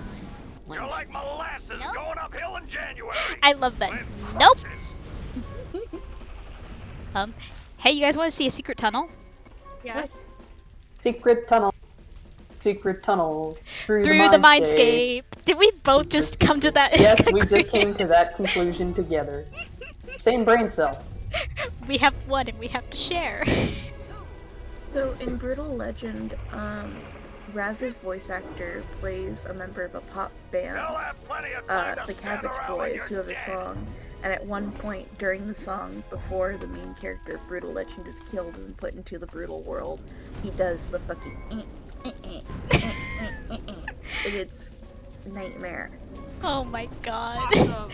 You're like molasses going uphill in January. I love that. Nope! Hey, you guys want to see a secret tunnel? Yes. Secret tunnel. Secret tunnel. Through the mindscape. Did we both just come to that? Yes, we just came to that conclusion together. Same brain cell. We have one and we have to share. So in Brutal Legend, Raz's voice actor plays a member of a pop band, the Cabbage Boys, who have a song. And at one point during the song, before the main character, Brutal Legend, is killed and put into the brutal world, he does the fucking and it's nightmare. Oh my god. Awesome.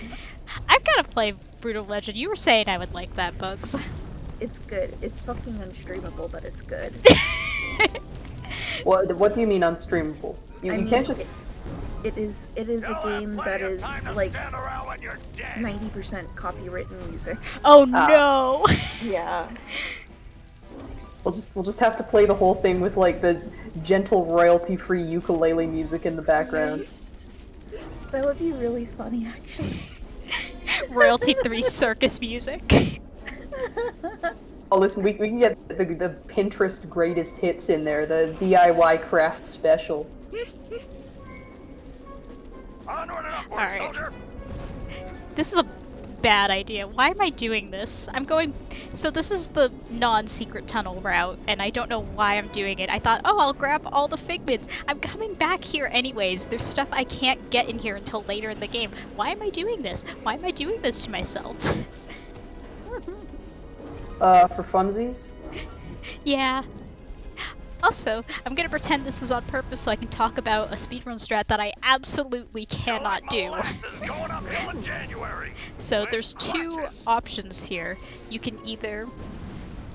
I've got to play Brutal Legend. You were saying I would like that, Bugs. It's good. It's fucking unstreamable, but it's good. What do you mean unstreamable? You can't just... It is a game that is like 90% copywritten music. Oh no! Yeah. We'll just have to play the whole thing with like the gentle royalty-free ukulele music in the background. That would be really funny, actually. Royalty-free circus music. Oh, listen, we can get the Pinterest greatest hits in there, the DIY craft special. Onward and upward, Alright. soldier! This is a bad idea. Why am I doing this? So this is the non-secret tunnel route, and I don't know why I'm doing it. I thought, oh, I'll grab all the figments. I'm coming back here anyways. There's stuff I can't get in here until later in the game. Why am I doing this? Why am I doing this to myself? For funsies? Yeah. Also, I'm gonna pretend this was on purpose so I can talk about a speedrun strat that I absolutely cannot do. So there's two options here. You can either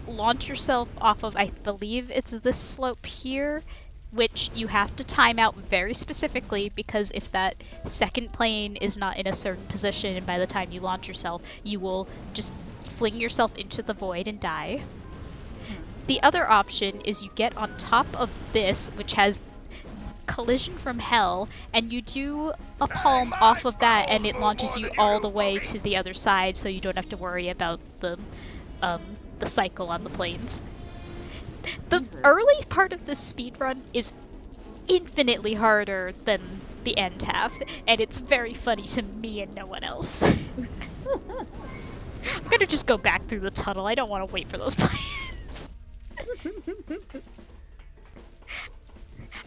launch yourself off of, I believe it's this slope here, which you have to time out very specifically, because if that second plane is not in a certain position and by the time you launch yourself, you will just fling yourself into the void and die. The other option is you get on top of this, which has collision from hell, and you do a palm off of that and it launches you all the way to the other side, so you don't have to worry about the cycle on the planes. The early part of this speedrun is infinitely harder than the end half, and it's very funny to me and no one else. I'm gonna just go back through the tunnel. I don't want to wait for those plans.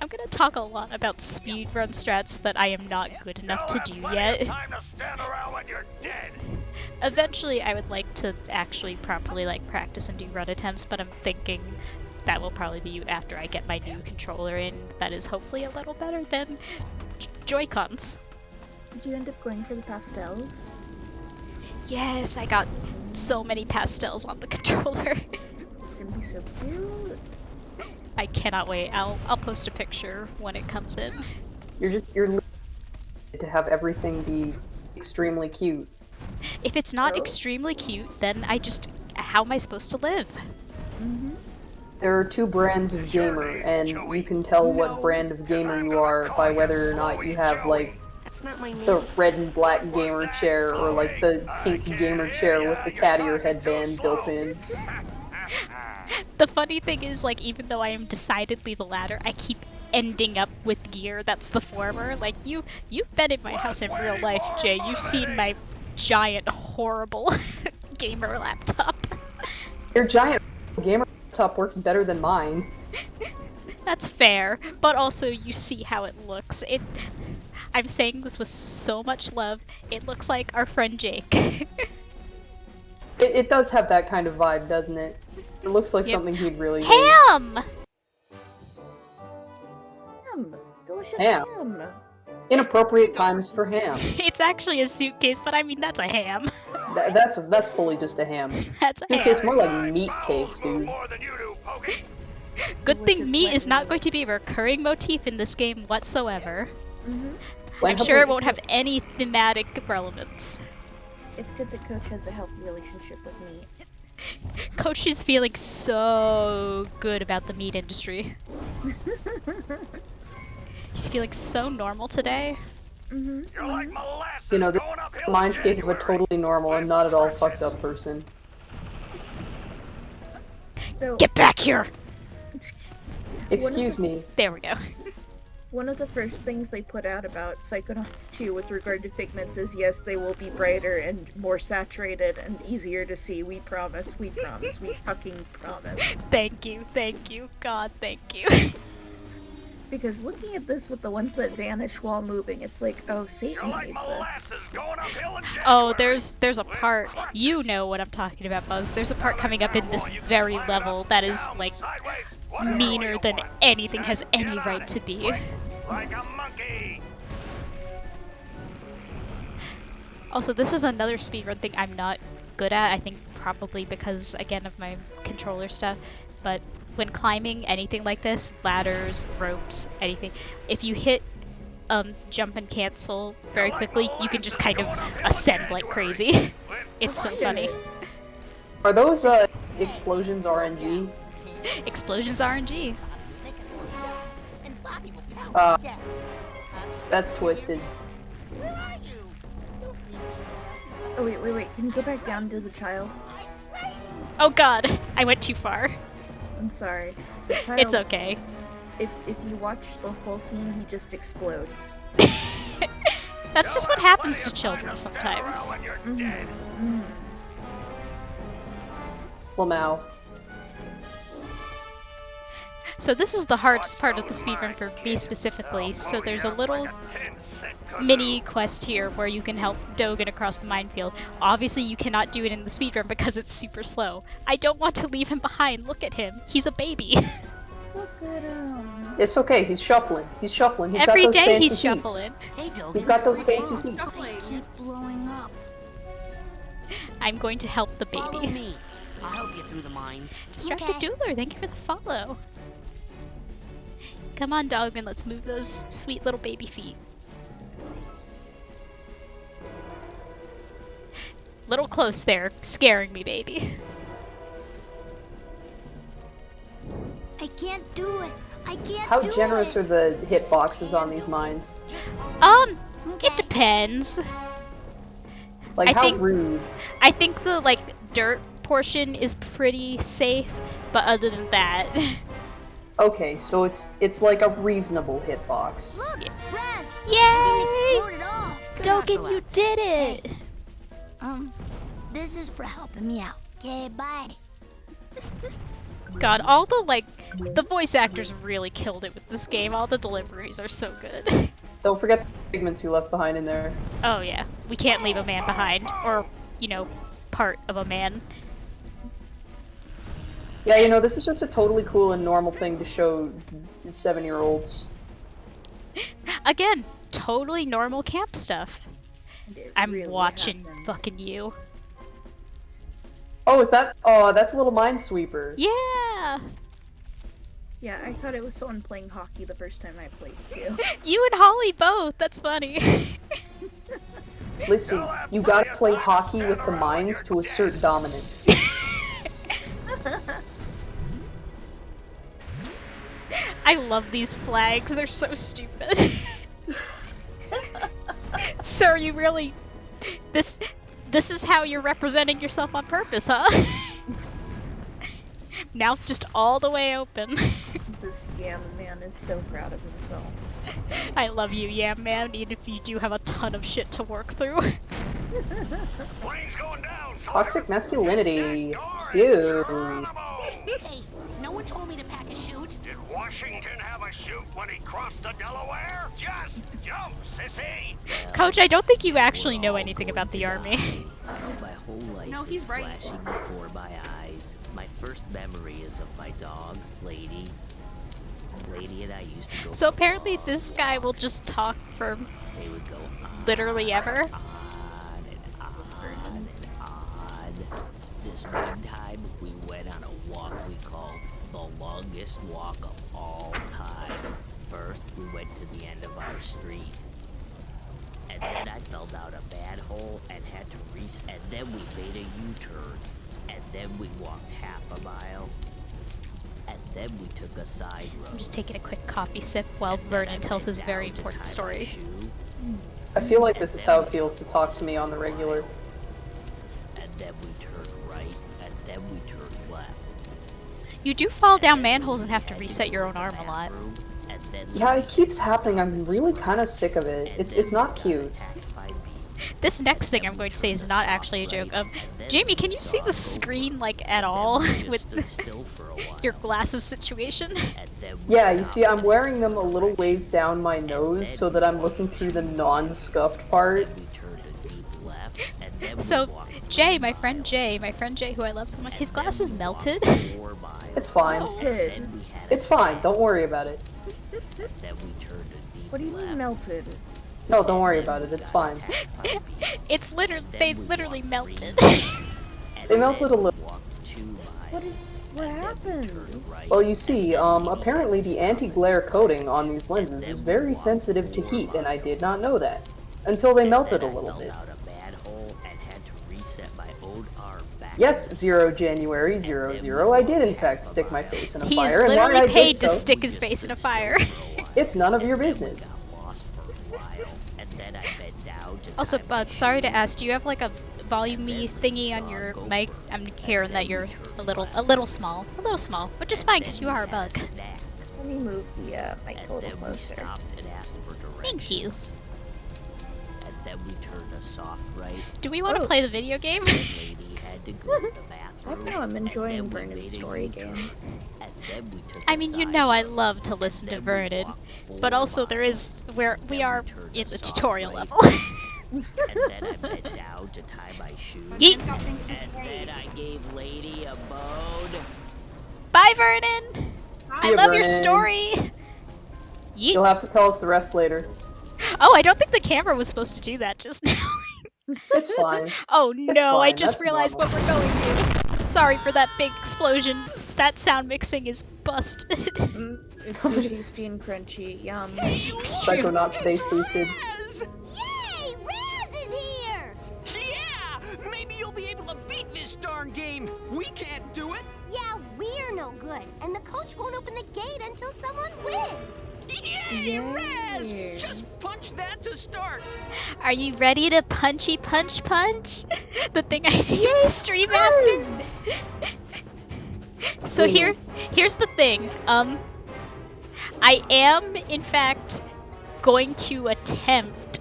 I'm gonna talk a lot about speedrun strats that I am not good enough to do yet. Eventually, I would like to actually properly practice and do run attempts, but I'm thinking that will probably be after I get my new controller in. That is hopefully a little better than Joy-Cons. Did you end up going for the pastels? Yes, I got so many pastels on the controller. It's gonna be so cute. I cannot wait. I'll post a picture when it comes in. You're to have everything be extremely cute. If it's not extremely cute, then how am I supposed to live? There are two brands of gamer, and you can tell what brand of gamer you are by whether or not you have, the red and black gamer chair, or, the pink gamer chair with the cat ear headband built in. The funny thing is, even though I am decidedly the latter, I keep ending up with gear that's the former. You've been in my house in real life, Jay. You've seen my giant, horrible gamer laptop. Your giant gamer laptop works better than mine. That's fair, but also you see how it looks. I'm saying this with so much love. It looks like our friend Jake. It does have that kind of vibe, doesn't it? It looks like something he'd really do. Ham! Ham! Delicious ham! Inappropriate times for ham. It's actually a suitcase, but I mean, that's a ham. That's fully just a ham. That's a suitcase, ham. More like meat case, dude. Good thing meat is not going to be a recurring motif in this game whatsoever. I'm sure it won't have any thematic relevance. It's good that Coach has a healthy relationship with meat. Coach is feeling so good about the meat industry. He's feeling so normal today. You know, the mindscape of a totally normal and not at all fucked up person. So, get back here! Excuse me. There we go. One of the first things they put out about Psychonauts 2 with regard to figments is, yes, they will be brighter and more saturated and easier to see. We promise, we promise, we fucking promise. Thank you, God, thank you. Because looking at this with the ones that vanish while moving, it's like, oh, Satan made this. Oh, there's a part, you know what I'm talking about, Puzz. There's a part coming up in this very level that is, meaner than anything has any right to be. Like a monkey. Also, this is another speedrun thing I'm not good at, I think probably because, again, of my controller stuff, but when climbing anything like this, ladders, ropes, anything, if you hit jump and cancel very quickly, you can just kind of ascend like crazy. It's so funny. Are those explosions RNG? Explosions RNG. That's twisted. Oh, wait. Can you go back down to the child? Oh god, I went too far. I'm sorry. The child, it's okay. If you watch the whole scene, he just explodes. That's just what happens to children sometimes. Lamau. So this is the hardest part of the speedrun for me specifically, so there's a little mini quest here where you can help Dogen across the minefield. Obviously you cannot do it in the speedrun because it's super slow. I don't want to leave him behind, look at him, he's a baby. Look at him. It's okay, he's shuffling. He's got those Every day fancy he's feet. shuffling. Hey, Dogen. He's got those fancy feet. Keep blowing up. I'm going to help the Follow baby. me. I'll help you through the mines. Distracted Doodler, thank you for the follow. Come on, Dogen, let's move those sweet little baby feet. Little close there, scaring me, baby. I can't do it. I can't How do generous it. are the hitboxes on these mines? It depends. How rude. I think the, dirt portion is pretty safe, but other than that... Okay, so it's like a reasonable hitbox. Look, Raz! Yay! I didn't explode at all. Good Dogen, hustle you out did there. it! Hey, this is for helping me out. Okay, bye. God, all the voice actors really killed it with this game. All the deliveries are so good. Don't forget the segments you left behind in there. Oh yeah, we can't leave a man behind, or, you know, part of a man. Yeah, you know, this is just a totally cool and normal thing to show 7-year-olds. Again, totally normal camp stuff. I'm really watching happened. fucking you. Oh, is that? Oh, that's a little Minesweeper. Yeah! Yeah, I thought it was someone playing hockey the first time I played too. You and Holly both, that's funny. Listen, you gotta play hockey with the mines to assert dominance. I love these flags, they're so stupid. Sir, you really... This is how you're representing yourself on purpose, huh? Now just all the way open. This Yam Man is so proud of himself. I love you, Yam Man, even if you do have a ton of shit to work through. Toxic masculinity. Cute. Hey, no one told me to pack a chute. Did Washington have a chute when he crossed the Delaware? Just jump, sissy! Coach, I don't think you actually know anything about the army. My whole life No, he's is right. flashing before my eyes. My first memory is of my dog, Lady. Lady and I used to go. So apparently this guy will just talk for They would go literally ever. on and on and on. This one time we went on a walk we called the longest walk of all time. First, we went to the end of our street. And then I fell down a manhole and had to and then we made a U-turn. And then we walked half a mile. And then we took a side road. I'm just taking a quick coffee sip while Vernon tells his very important story. I feel like this is how it feels to talk to me on the regular. And then we turned right, and then we turned left. You do fall down manholes and have to reset your own arm a lot. Yeah, it keeps happening. I'm really kind of sick of it. It's not cute. This next thing I'm going to say is not actually a joke. Jamie, can you see the screen, like, at all with your glasses situation? Yeah, you see, I'm wearing them a little ways down my nose so that I'm looking through the non-scuffed part. So, Jay, my friend Jay, who I love so much, his glasses melted. It's fine. It's fine, don't worry about it. What do you mean melted? No, don't worry about it, it's fine. It's they literally melted. They melted a little. What happened? Well, you see, apparently the anti-glare coating on these lenses is very sensitive to heat, and I did not know that. Until they melted a little bit. Yes, 0 January 00, I did in fact stick my face in a fire, and why I literally paid did to so, stick his face in a fire. it's none of your business. Also, Bug, sorry to ask, do you have like a volume-y thingy on your mic? I'm hearing that you're a little small, which is fine because you are a bug. Let me move the mic a little closer. Thank you. And then we turned a soft right. Do we want to play the video game? I don't know, I'm enjoying Vernon's story game. I mean, you know I love to listen to Vernon, but also we are in the tutorial level. And then I bent down to tie my shoes. Yeet. And then I gave Lady a bone. Bye, Vernon! See I ya, love your Vernon. story! Yeet. You'll have to tell us the rest later. Oh, I don't think the camera was supposed to do that just now. It's fine. Oh It's no, I fine, just that's realized normal. what we're going through. Sorry for that big explosion. That sound mixing is busted. It's so tasty and crunchy, yum. Psychonauts base boosted. Yay! Raz is here! Yeah! Maybe you'll be able to beat this darn game. We can't do it. Yeah, we're no good, and the coach won't open the gate until someone wins. Yay, Raz! Just punch that to start. Are you ready to punchy punch? The thing I named stream after? So here's the thing. I am, in fact, going to attempt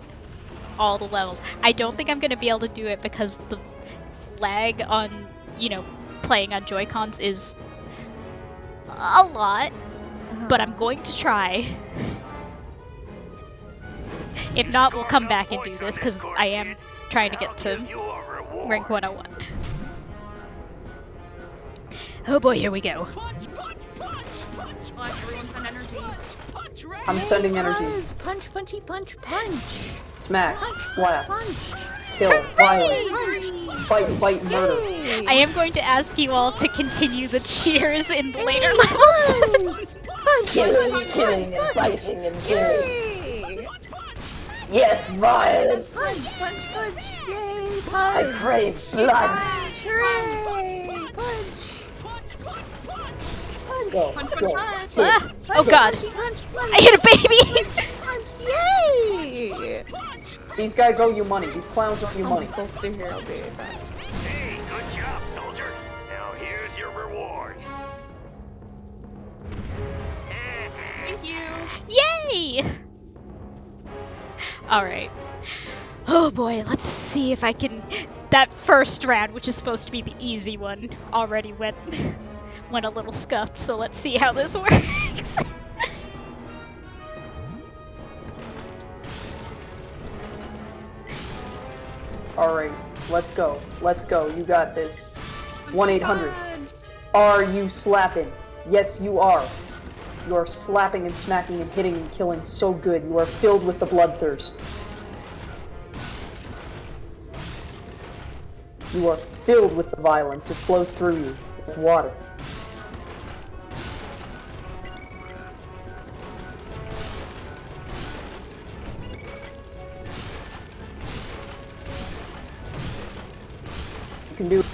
all the levels. I don't think I'm going to be able to do it because the lag on, playing on Joy-Cons is a lot, but I'm going to try. If not, we'll come back and do this because I am trying to get to rank 101. Oh boy, here we go. Everyone send energy. I'm sending energy. Punch, punchy, punch, punch. Smack, slap, Punch. kill, violence, bite, murder. I am going to ask you all to continue the cheers in the later levels. Killing, and biting and killing. Yes, violence. Punch. Yay, punch. I crave blood. Hooray, punch. Go. Ah, oh god. I hit a baby! Yay! These guys owe you money. These clowns owe you money. Folks are here. I'll be right back. Hey, good job, soldier. Now here's your reward. Thank you. Yay! Alright. Oh boy, let's see if I can... That first round, which is supposed to be the easy one, already went a little scuffed, so let's see how this works. Alright, let's go. You got this. 1-800. Are you slapping? Yes, you are. You are slapping and smacking and hitting and killing so good. You are filled with the bloodthirst. You are filled with the violence. It flows through you like water. You can do it.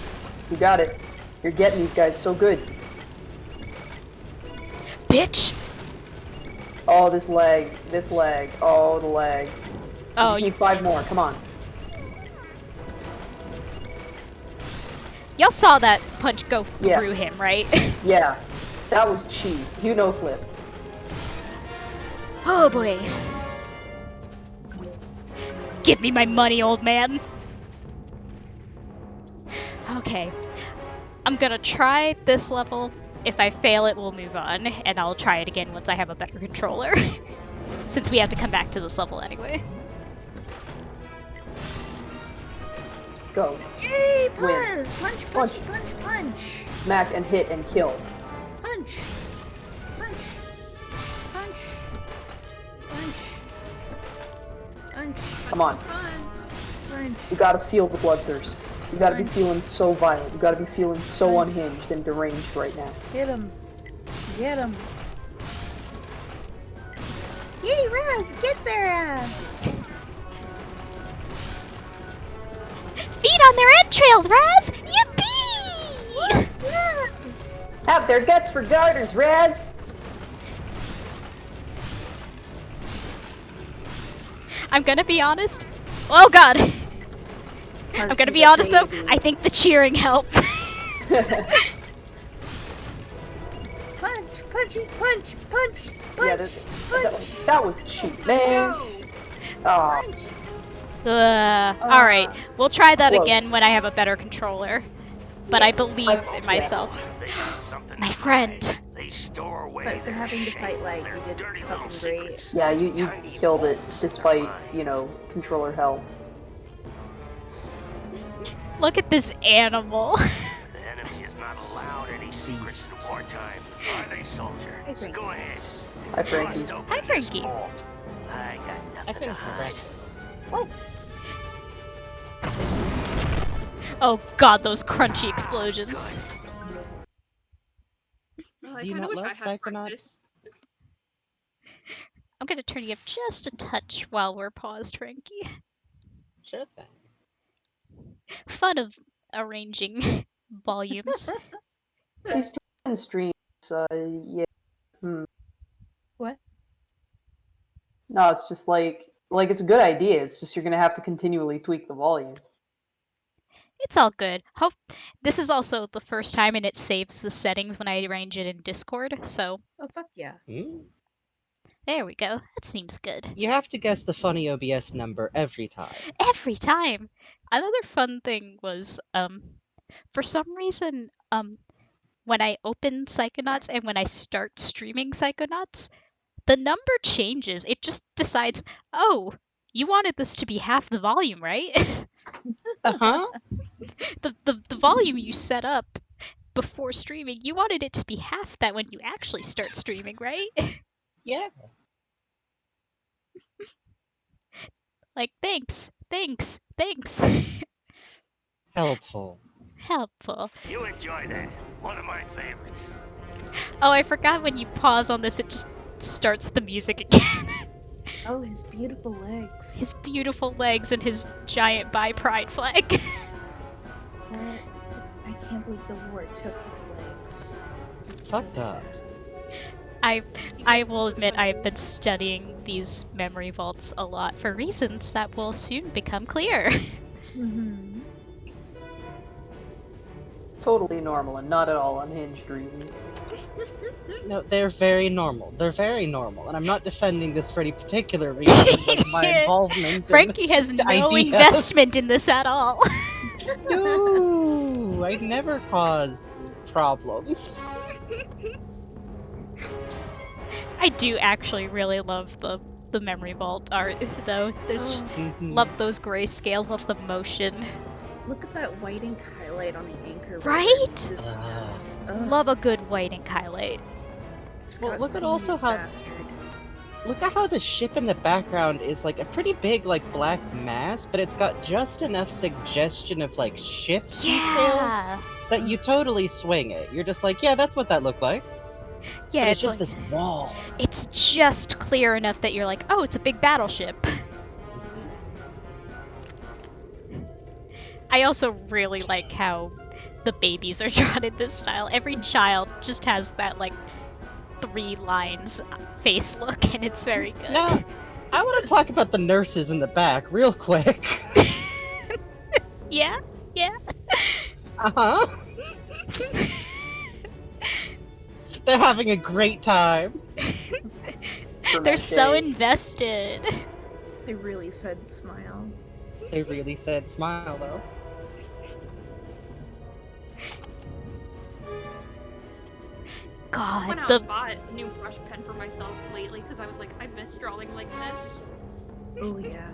You got it. You're getting these guys so good. Bitch! Oh, this lag. Oh, the lag. Oh, You just need 5 more. Come on. Y'all saw that punch go through him, right? Yeah. That was cheap. You know clip. Oh boy. Give me my money, old man. Okay. I'm gonna try this level. If I fail it, we'll move on, and I'll try it again once I have a better controller. Since we have to come back to this level anyway. Go. Yay, Win. Punch. Smack and hit and kill. Punch. Come on. You gotta feel the bloodthirst. You gotta be feeling so violent. You gotta be feeling so unhinged and deranged right now. Hit him. Get him. Yay, Raz, get their ass. Feed on their entrails, Raz! Yippee! Yes. Have their guts for garters, Raz. I'm gonna be honest. Oh god! I'm gonna be honest though, I think the cheering helped. Punch. Yeah, that was cheap, man. Oh. Alright, we'll try that Close. again when I have a better controller. But I believe in myself. My friend. But for having to fight lag, you did fucking great. Yeah, you killed it despite, controller hell. Look at this animal. The enemy is not allowed any secrets in wartime, are they, soldier? Go ahead. Hi, Frankie. Hi, Frankie. I got nothing to hide. What? Oh god, those crunchy explosions. Well, I Do you kinda not wish I love had Psychonauts? breakfast. I'm gonna turn you up just a touch while we're paused, Frankie. Sure thing. Fun of arranging volumes. These Dragon streams, yeah. What? No, it's just like it's a good idea. It's just you're gonna have to continually tweak the volume. It's all good. This is also the first time and it saves the settings when I arrange it in Discord, so... Oh, fuck yeah. There we go. That seems good. You have to guess the funny OBS number every time. Every time. Another fun thing was, for some reason, when I open Psychonauts and when I start streaming Psychonauts, the number changes. It just decides, oh, you wanted this to be half the volume, right? Uh-huh. The volume you set up before streaming, you wanted it to be half that when you actually start streaming, right? Yeah. Like, thanks. Helpful. Helpful. You enjoy that. One of my favorites. Oh, I forgot when you pause on this, it just starts the music again. Oh, his beautiful legs. His beautiful legs and his giant bi pride flag. I can't believe the war took his legs. It's Fucked so up. sad. I will admit I've been studying these memory vaults a lot for reasons that will soon become clear. Totally normal and not at all unhinged reasons. No, they're very normal. They're very normal, and I'm not defending this for any particular reason, like my involvement. Frankie has no investment in this at all. No, I never caused problems. I do actually really love the memory vault art, though. There's just love those grayscales, love the motion. Look at that white ink highlight on the anchor. Right? Love a good white ink highlight. Well, look at also how. Look at how the ship in the background is like a pretty big, like, black mass, but it's got just enough suggestion of, like, ship details that you totally swing it. You're just like, yeah, that's what that looked like. Yeah, but it's just like, this wall. It's just clear enough that you're like, oh, it's a big battleship. I also really like how the babies are drawn in this style. Every child just has that, like, 3 lines face look, and it's very good. Now, I want to talk about the nurses in the back real quick. Yeah? Uh-huh. They're having a great time. They're so invested. They really said smile. They really said smile, though. God, I went out and bought a new brush pen for myself lately because I was like, I miss drawing like this. Oh yeah.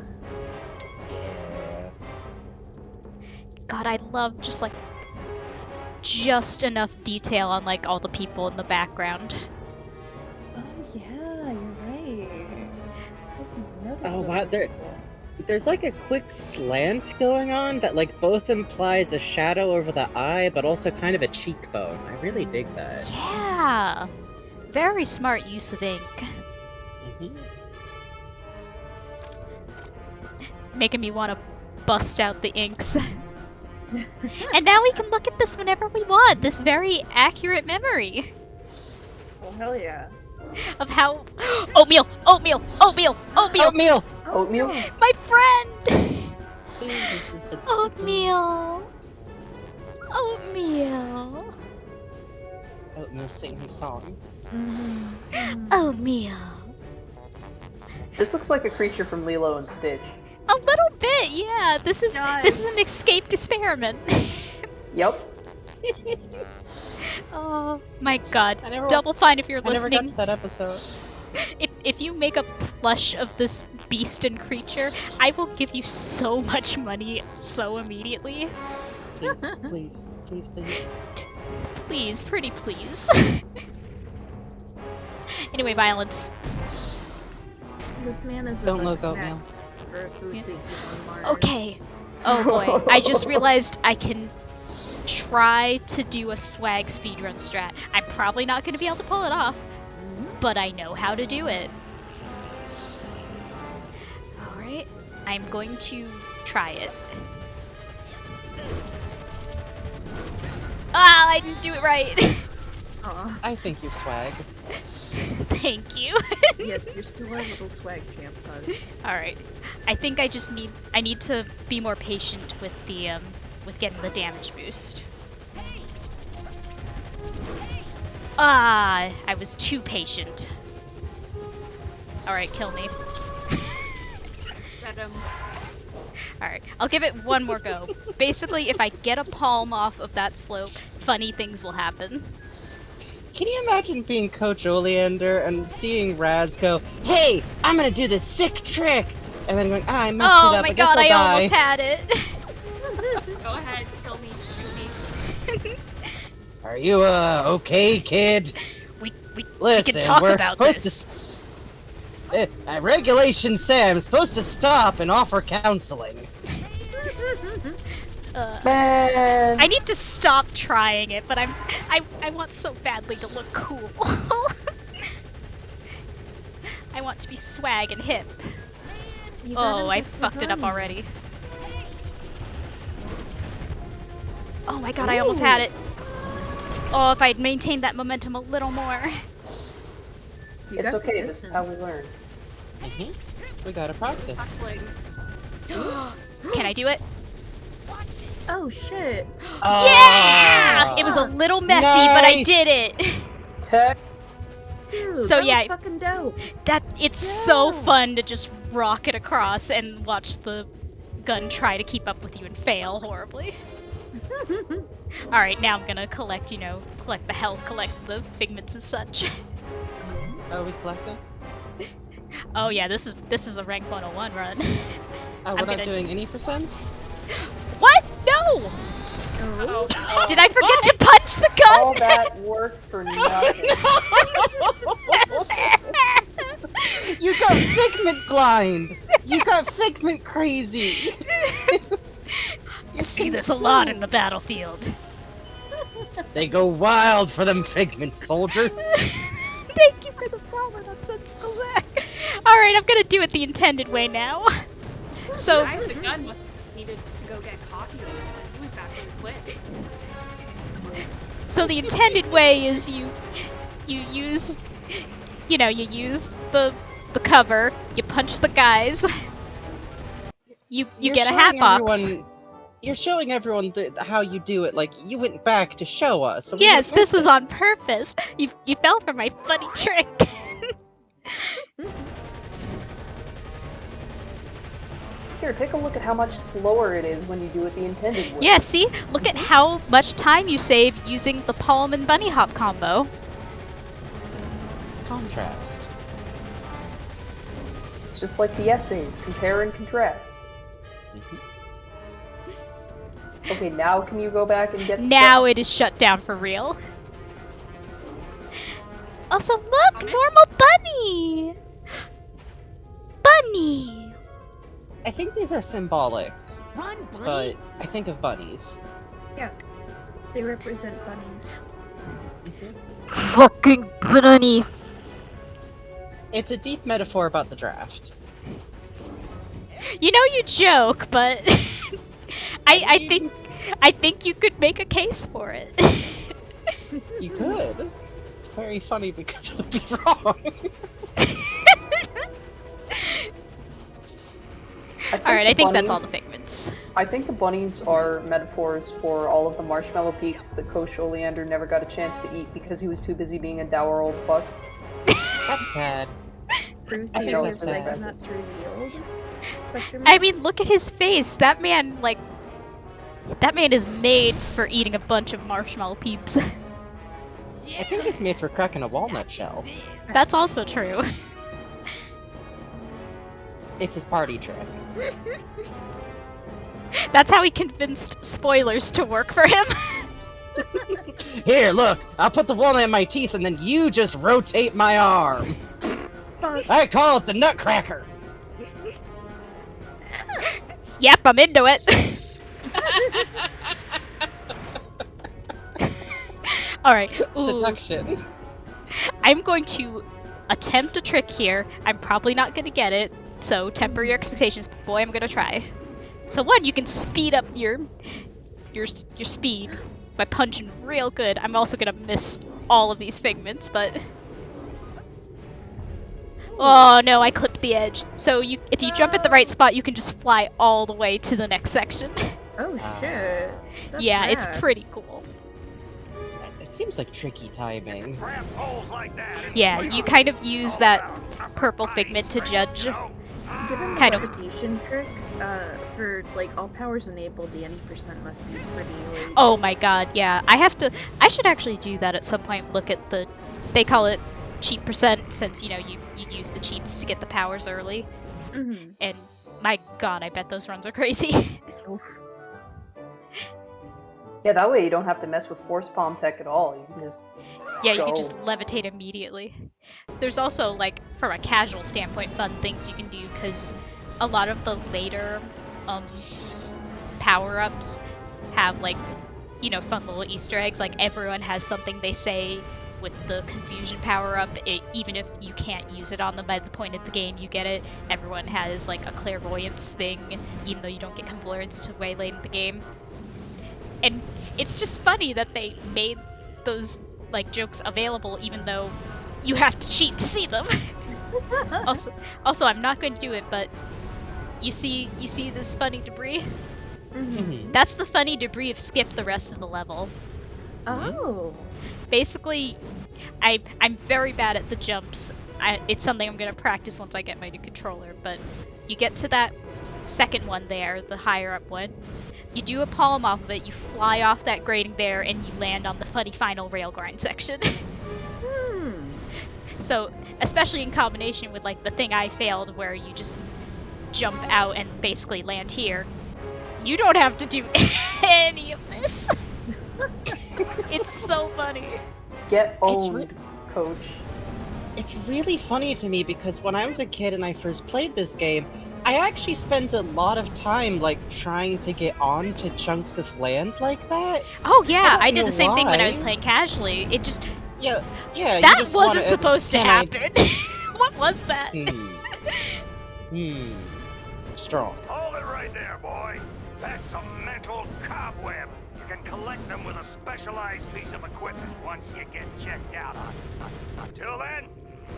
God, I love just like enough detail on like all the people in the background. Oh yeah, you're right. Oh wow, there's like a quick slant going on that like both implies a shadow over the eye, but also kind of a cheekbone. I really dig that. Yeah, very smart use of ink. Making me want to bust out the inks. And now we can look at this whenever we want. This very accurate memory. Well, hell yeah. Of how oatmeal. Oatmeal. My friend. Oatmeal. Oatmeal sing his song. Oatmeal. This looks like a creature from Lilo and Stitch. A little bit, yeah. This is an escaped experiment. Yep. Oh my god. Double Fine if you're listening. I never got to that episode. If you make a plush of this beast and creature, I will give you so much money so immediately. Please. Please, pretty please. Anyway, violence. This man is Don't look oatmeal. Okay. Oh boy. I just realized I can try to do a swag speedrun strat. I'm probably not going to be able to pull it off, but I know how to do it. Alright. I'm going to try it. Ah, I didn't do it right. I think you're swag. Thank you. Yes, you're still a little swag champ, Puzz. Alright. I think I just need to be more patient with the with getting the damage boost. Ah, I was too patient. Alright, kill me. Got him. Alright, I'll give it one more go. Basically, if I get a palm off of that slope, funny things will happen. Can you imagine being Coach Oleander and seeing Raz go, "Hey, I'm gonna do this sick trick," and then going, "Ah, I messed it up. Oh my I guess god, I'll I die." almost had it. Go ahead, kill me, shoot me. Are you okay, kid? We Listen, can talk we're about supposed this. Regulation Sam's supposed to stop and offer counseling. Man. I need to stop trying it, but I want so badly to look cool. I want to be swag and hip. Oh, I fucked it up already. Oh my god, I almost had it. Oh, if I'd maintained that momentum a little more. It's okay, this is how we learn. We gotta practice. Can I do it? Oh shit. Yeah! It was a little messy, but I Nice! did it. Dude, So that yeah, was fucking dope. it's so fun to just rocket across and watch the gun try to keep up with you and fail horribly. Alright, now I'm gonna collect, collect the health, collect the figments and such. Oh, we collected? Oh yeah, this is a rank 101 run. Oh, we're not doing any percent? What? No! Did I forget to punch the gun? All that work for nothing. You got figment blind! You got figment crazy! You see this a lot in the battlefield. They go wild for them figment soldiers. Thank you for the follow, nonsensical Zach. Alright, I'm gonna do it the intended way now. So I the gun must have needed to go get coffee or something. He was back when we quit. So the intended way is you use the cover, you punch the guys, you get a hat box. You're showing everyone how you do it. Like, you went back to show us. So Yes, this is on purpose. You fell for my funny trick. Here, take a look at how much slower it is when you do it the intended way. Yeah, see? Look at how much time you save using the palm and bunny hop combo. Contrast. It's just like the essays, compare and contrast. Okay, now can you go back and get the Now it is shut down for real. Also, look! Normal bunny! Bunny! I think these are symbolic. Run, bunny! But I think of bunnies. Yeah. They represent bunnies. Fucking bunny! It's a deep metaphor about the draft. You know you joke, but I think you could make a case for it. You could. It's very funny because it would be wrong. Alright, I think that's all the figments. I think the bunnies are metaphors for all of the marshmallow peeps that Coach Oleander never got a chance to eat because he was too busy being a dour old fuck. That's sad. Proof I that know his it's really bad. Psychonauts revealed? I mean, look at his face. That man is made for eating a bunch of marshmallow peeps. I think it's made for cracking a walnut shell. That's also true. It's his party trick. That's how he convinced spoilers to work for him. Here, look! I'll put the walnut in my teeth and then you just rotate my arm! I call it the Nutcracker! Yep, I'm into it. Alright. Seduction. I'm going to attempt a trick here. I'm probably not going to get it, so temper your expectations, but boy, I'm going to try. So one, you can speed up your speed by punching real good. I'm also going to miss all of these figments, but... Oh no, I clipped the edge. So if you jump at the right spot, you can just fly all the way to the next section. Oh shit. That's yeah, rad. it's pretty cool. It's Seems like tricky timing. Yeah, you kind of use that purple pigment to judge. Given the Kind of. levitation trick, for like all powers enabled, the any percent must be pretty like... Oh my god, yeah. I should actually do that at some point. Look at the, they call it cheat percent, since, you know, you use the cheats to get the powers early. Mm-hmm. And my god, I bet those runs are crazy. Yeah, that way you don't have to mess with force palm tech at all. You can just Yeah, you go. can just levitate immediately. There's also, like, from a casual standpoint, fun things you can do, because a lot of the later power-ups have, like, you know, fun little Easter eggs. Like, everyone has something they say with the confusion power-up, even if you can't use it on them by the point of the game you get it. Everyone has, like, a clairvoyance thing, even though you don't get clairvoyance till way late in the game. And it's just funny that they made those, like, jokes available even though you have to cheat to see them. also, I'm not going to do it, but you see this funny debris? Mm-hmm. That's the funny debris of skip the rest of the level. Oh. Basically, I'm very bad at the jumps. It's something I'm going to practice once I get my new controller, but you get to that second one there, the higher up one. You do a palm off of it, you fly off that grating there, and you land on the funny final rail grind section. So, especially in combination with, like, the thing I failed where you just jump out and basically land here, you don't have to do any of this. It's so funny. Get owned, Coach. It's really funny to me because when I was a kid and I first played this game, I actually spent a lot of time, like, trying to get onto chunks of land like that. Oh yeah, I don't did know the same thing when I was why. playing casually. It just... Yeah, you that just wasn't wanna- supposed to can I- happen. What was that? Strong. Hold it right there, boy. That's a mental cobweb. You can collect them with a specialized piece of equipment once you get checked out on. Until then,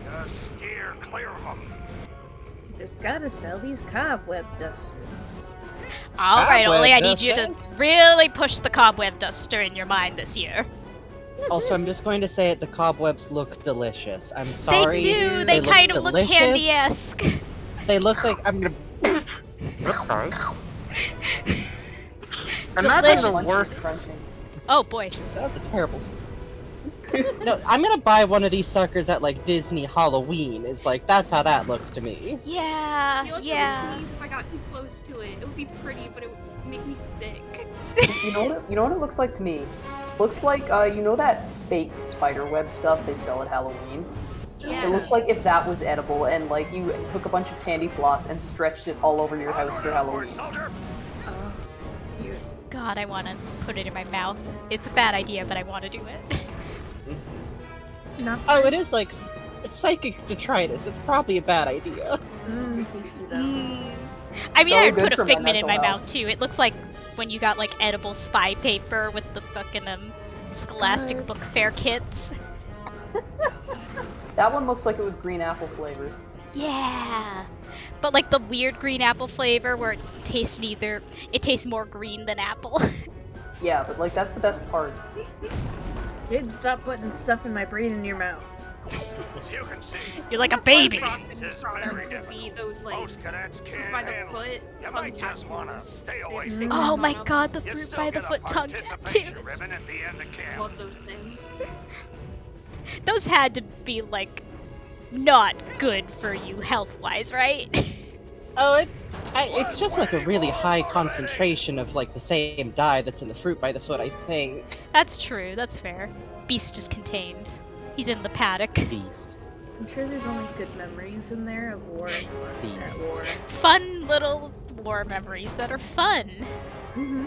just steer clear of them. Just gotta sell these cobweb dusters. Alright, Cobweb Oli, I need you to dusters? really push the cobweb duster in your mind this year. Also, I'm just going to say it, the cobwebs look delicious. I'm sorry. They do, they look kind of look delicious. candy-esque. They look like I'm gonna... Sorry. Delicious. the worst. Oh boy. That was a terrible... No, I'm gonna buy one of these suckers at, like, Disney Halloween. Is like, that's how that looks to me. Yeah, I feel like yeah. if I got too close to it, it would be pretty, but it would make me sick. You know what it looks like to me? Looks like, you know that fake spiderweb stuff they sell at Halloween? Yeah. It looks like if that was edible and, like, you took a bunch of candy floss and stretched it all over your house for Halloween. God, I want to put it in my mouth. It's a bad idea, but I want to do it. Oh, it is like... It's psychic detritus. It's probably a bad idea. Tasty though. I mean, So I would good put for a my figment in my mental mouth too. It looks like when you got like edible spy paper with the fucking Scholastic Book Fair kits. That one looks like it was green apple flavored. Yeah, but like the weird green apple flavor where it tastes it tastes more green than apple. Yeah, but, like, that's the best part. Kids, stop putting stuff in my brain in your mouth. You can see. You're like a baby. Frosting products would be those like fruit by the foot tongue tattoos. Oh my god, the fruit by the foot tongue tattoos. Love those things. Those had to be like not good for you health-wise, right? Oh, it's just like a really high concentration of like the same dye that's in the fruit by the foot, I think. That's true, that's fair. Beast is contained. He's in the paddock. Beast. I'm sure there's only good memories in there of war and fun at war. Fun little war memories that are fun.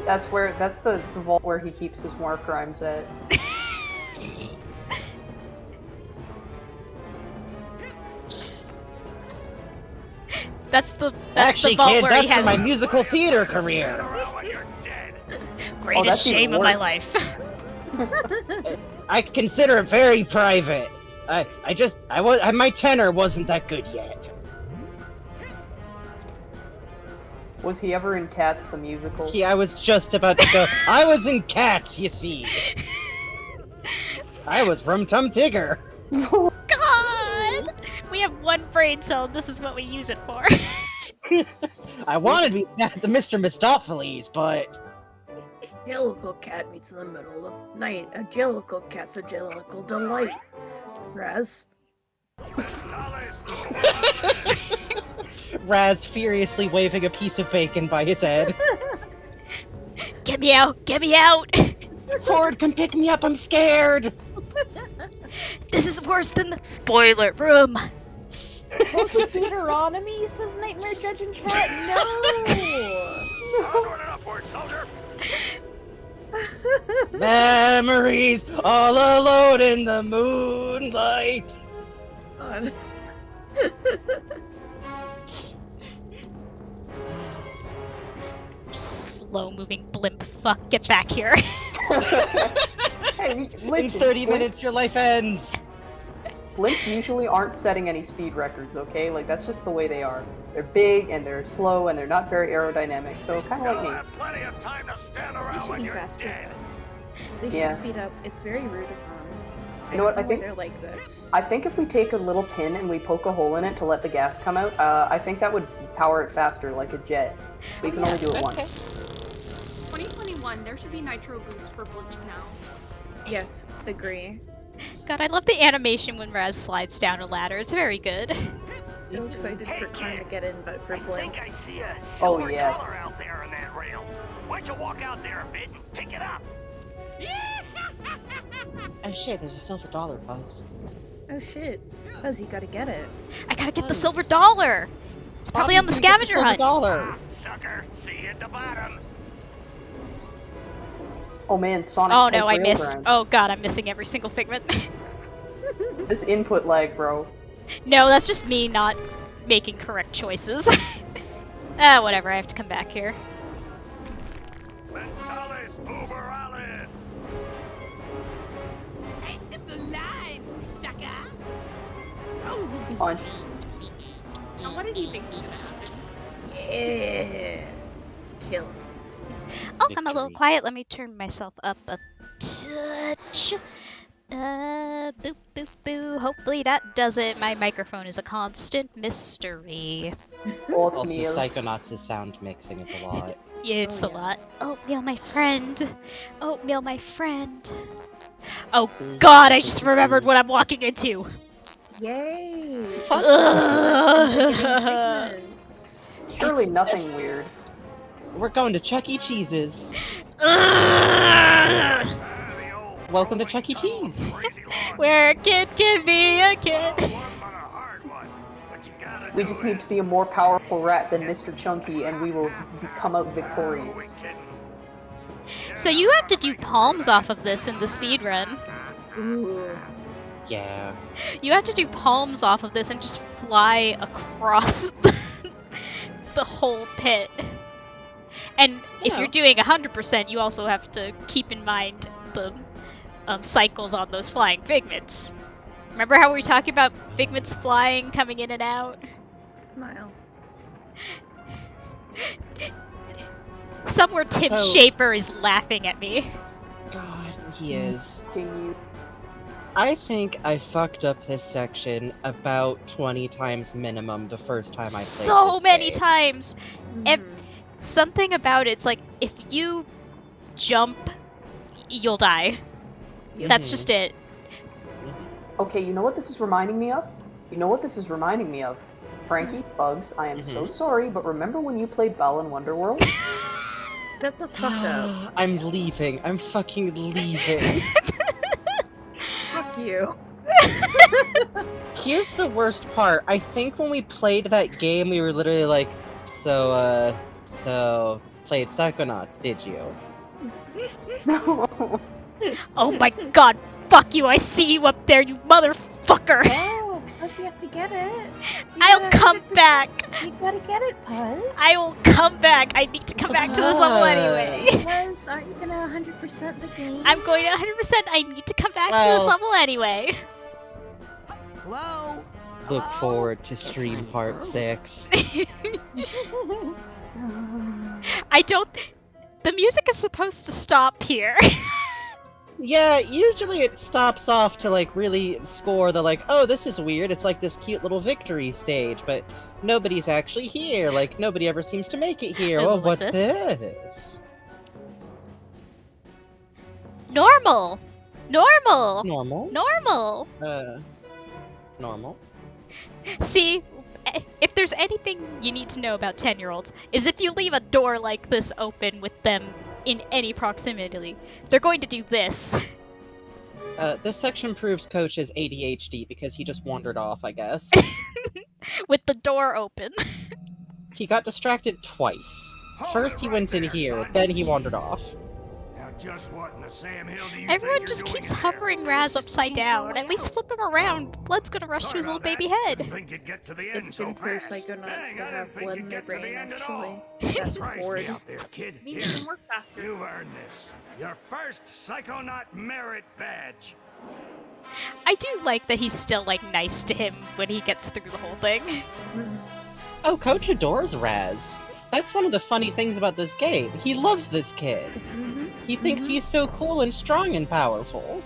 That's the vault where he keeps his war crimes at. That's the Actually, vault kid, where that's he for has my musical theater career. greatest that's even shame of my worse. life. I consider it very private. My tenor wasn't that good yet. Was he ever in Cats the musical? Yeah, I was just about to go. I was in Cats, you see. I was Rum Tum Tigger. God! We have one brain cell, and this is what we use it for. I wanted to be the Mr. Mistopheles, but... Jellicle cat meets in the middle of night. A jellicle cat's a jellicle delight. Raz. Raz furiously waving a piece of bacon by his head. Get me out! Get me out! Ford, come pick me up, I'm scared! This is worse than the spoiler room! Deuteronomy, says Nightmare Judge in chat. No! Memories all alone in the moonlight. God. Slow-moving blimp fuck, get back here. Hey, listen, in 30 minutes, your life ends. Blimps usually aren't setting any speed records, okay? Like, that's just the way they are. They're big, and they're slow, and they're not very aerodynamic, so kind of like me. Plenty of time to stand around They should when be you're faster. dead. They should Yeah. speed up. It's very rude of them. You know what, I why think- they're like this. I think if we take a little pin and we poke a hole in it to let the gas come out, I think that would power it faster, like a jet. But you can only do it once. 2021, there should be nitro boost for blimps now. Yes, agree. God, I love the animation when Raz slides down a ladder. It's very good. So excited for Karn to get in, but for blimps. Oh, yes. Out there on that rail. Why don't you walk out there a bit and pick it up? Oh shit, there's a silver dollar, Puzz. Oh shit. Puzz, you gotta get it. I gotta get the silver dollar! It's probably on the scavenger hunt. Dollar. Sucker, see you at the bottom. Oh man, Sonic Oh Type no, I Rail missed. Grind. Oh god, I'm missing every single figment. This input lag, bro. No, that's just me not making correct choices. Ah, whatever, I have to come back here. Mentales uberalis. End of the line, sucker! Punch. Now, what did you think should have happened? Yeah. Kill. Oh, I'm a little quiet. Let me turn myself up a touch. Boop, boop, boo. Hopefully that does it. My microphone is a constant mystery. Also, Psychonauts' sound mixing is a lot. Yeah, it's a lot. Oatmeal, my friend. Oatmeal, my friend. Oh god, I just remembered what I'm walking into. Yay! Surely nothing weird. We're going to Chuck E. Cheese's. Welcome to Chuck E. Cheese. Where a kid can be a kid. We just need to be a more powerful rat than Mr. Chunky, and we will come out victorious. So you have to do palms off of this in the speedrun. Ooh. Yeah. You have to do palms off of this and just fly across the whole pit. And if you're doing 100%, you also have to keep in mind the cycles on those flying figments. Remember how we were talking about figments flying, coming in and out? Smile. Somewhere Tim Shaper is laughing at me. God, he is. Can you... I think I fucked up this section about 20 times minimum the first time I played So this many game. times! Something about it's like, if you jump, you'll die. That's just it. Okay, you know what this is reminding me of? You know what this is reminding me of? Frankie, Bugs, I am so sorry, but remember when you played Belle in Wonderworld? Shut the fuck up. I'm leaving. I'm fucking leaving. Fuck you. Here's the worst part. I think when we played that game, we were literally like, so played Psychonauts, did you? No. Oh my god, fuck you, I see you up there, you motherfucker! Oh, Puzz, you have to get it. I'll come back! You gotta get it, Puzz. I will come back! I need to come back to this level anyway! Puzz, aren't you gonna 100% the game? I'm going to 100%, I need to come back to this level anyway! Hello? Look forward to stream part 6. I don't... The music is supposed to stop here. Yeah, usually it stops off to like really score the like, oh, this is weird, it's like this cute little victory stage, but nobody's actually here, like nobody ever seems to make it here. Ooh, Oh, what's what's this? Normal! Normal! Normal? Normal! Normal? See, if there's anything you need to know about 10-year-olds, is if you leave a door like this open with them in any proximity, they're going to do this. This section proves Coach is ADHD because he just wandered off, I guess. With the door open. He got distracted twice. First he went in here, then he wandered off. Now just what in the Sam Hill do you Everyone just keeps hovering Raz upside down. At least flip him around. Blood's gonna rush to his little baby head. It's been for Psychonauts to have blood in their brain, actually. That's forward. You've earned this. Your first Psychonaut merit badge. I do like that he's still, like, nice to him when he gets through the whole thing. Oh, Coach adores Raz. That's one of the funny things about this game. He loves this kid. He thinks he's so cool and strong and powerful.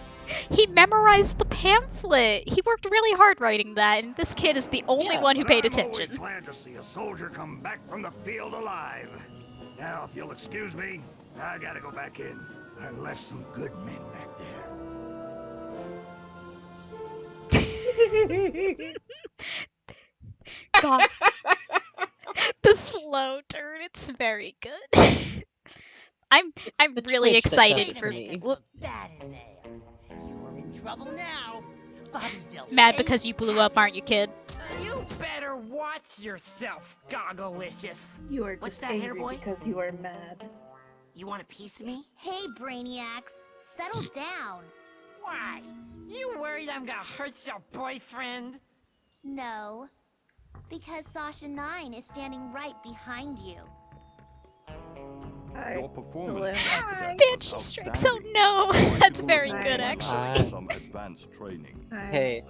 He memorized the pamphlet. He worked really hard writing that, and this kid is the only one who paid attention. I'm always glad to see a soldier come back from the field alive. Now, if you'll excuse me, I gotta go back in. I left some good men back there. God. The slow turn, it's very good. I'm really excited for That in there. You are in trouble now. Bobby Zilch. Mad because you blew up, aren't you, kid? You better watch yourself, Gogglelicious. You are What's just that, angry hair boy? because you are mad. You want a piece of me? Hey, Brainiacs, settle down. Why? You worried I'm gonna hurt your boyfriend? No, because Sasha 9 is standing right behind you. Your performance Banshee strikes. Oh no, that's very good actually. Some advanced training. Hey.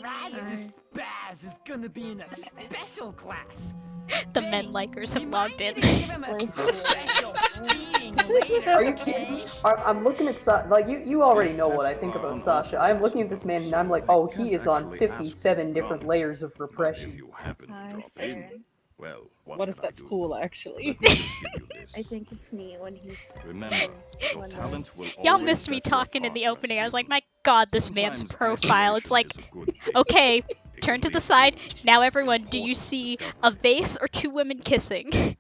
Raz's spaz is gonna be in a special class. The men likers have logged in. Are you kidding? I'm looking at like you already know what I think about Sasha. I'm looking at this man and I'm like, oh, he is on 57 different layers of repression. Well, what if that's cool, actually? I think it's neat when he's... Remember, your talent will Y'all missed me talking in the opening. I was like, my god, this man's profile. It's like, okay, turn to the side. Now everyone, do you see a vase or two women kissing?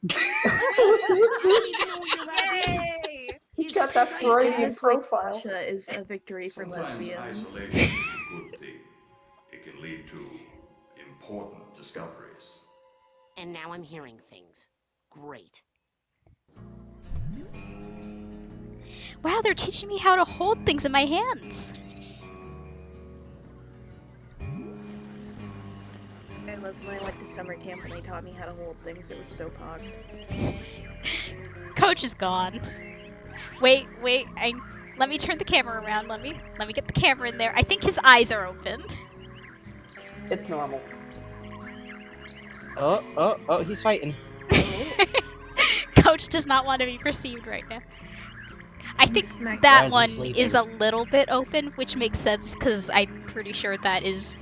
He's got that Freudian profile. Sasha is a victory for lesbians. Isolation is a good thing. It can lead to important discoveries. And now I'm hearing things. Great. Wow, they're teaching me how to hold things in my hands. I loved when I went to summer camp and they taught me how to hold things. It was so pog. Coach is gone. Wait, let me turn the camera around. Let me get the camera in there. I think his eyes are open. It's normal. Oh, he's fighting. Coach does not want to be perceived right now. I think that one is a little bit open, which makes sense because I'm pretty sure that is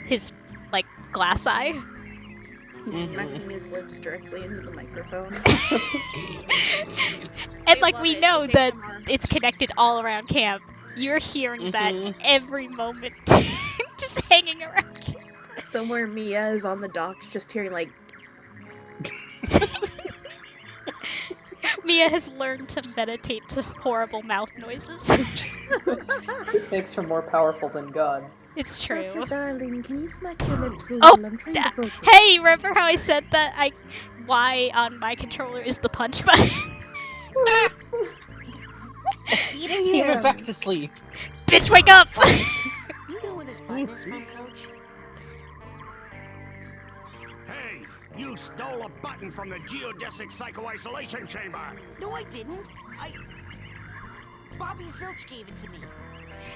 his, like, glass eye. He's smacking his lips directly into the microphone. And, like, we know that it's connected all around camp. You're hearing that every moment. Just hanging around camp. Somewhere Mia is on the docks just hearing, like... Mia has learned to meditate to horrible mouth noises. This makes her more powerful than God. It's true. Sasha, darling, can you smack your lips a Oh, little? I'm trying to focus. Hey, remember how I said that Y on my controller is the punch button? He went back to sleep. Bitch, wake up! You know where this button is from, Coach? Hey, you stole a button from the geodesic psycho-isolation chamber. No, I didn't. Bobby Zilch gave it to me.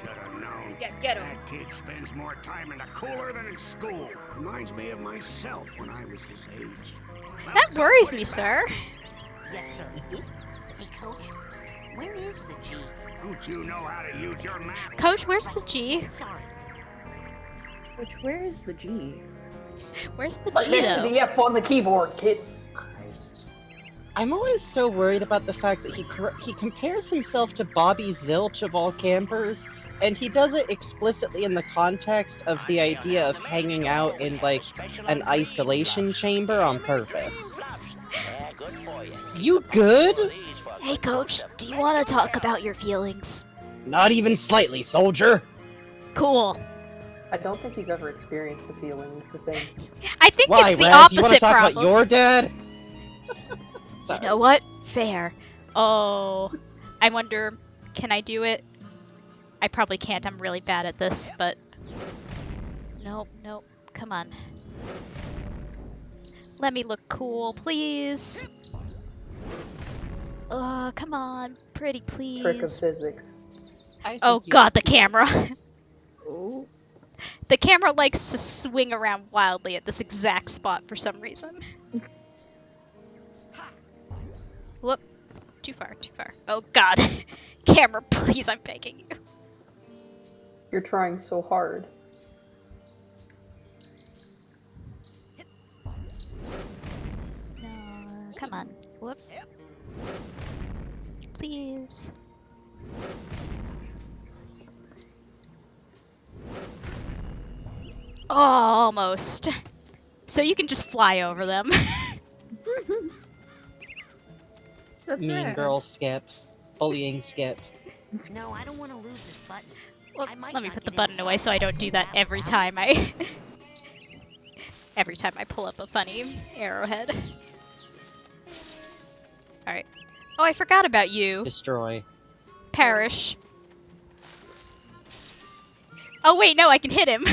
Should have known. Yeah, get him. That kid spends more time in the cooler than in school. Reminds me of myself when I was his age. That worries me, sir. Yes, sir. Hey, Coach. Where is the G? Don't you know how to use your map? Coach, where's the G? Sorry. Which, where is the G? Where's the Right G, next to though? the F on the keyboard, kid. Christ. I'm always so worried about the fact that he compares himself to Bobby Zilch of all campers, and he does it explicitly in the context of the idea of hanging out in, like, an isolation chamber on purpose. You good? Hey, Coach, do you want to talk about your feelings? Not even slightly, soldier. Cool. I don't think he's ever experienced a feeling, is the thing. I think Why, it's the Raz, opposite you want to talk problem. about your dad? You know what? Fair. Oh, I wonder, can I do it? I probably can't. I'm really bad at this, but... Nope, nope. Come on. Let me look cool, please. Come on. Pretty, please. Trick of physics. Oh god, the camera. Oh. The camera likes to swing around wildly at this exact spot for some reason. Whoop. Too far, too far. Oh god. Camera, please, I'm begging you. You're trying so hard. No, come on. Whoop. Please. Oh, almost. So you can just fly over them. That's Mean right. girl skip. Bullying skip. No, I don't want to lose this button. Well, let me put the button away so I don't do that every time I... every time I pull up a funny arrowhead. Alright. Oh, I forgot about you. Destroy. Perish. Oh wait, no, I can hit him.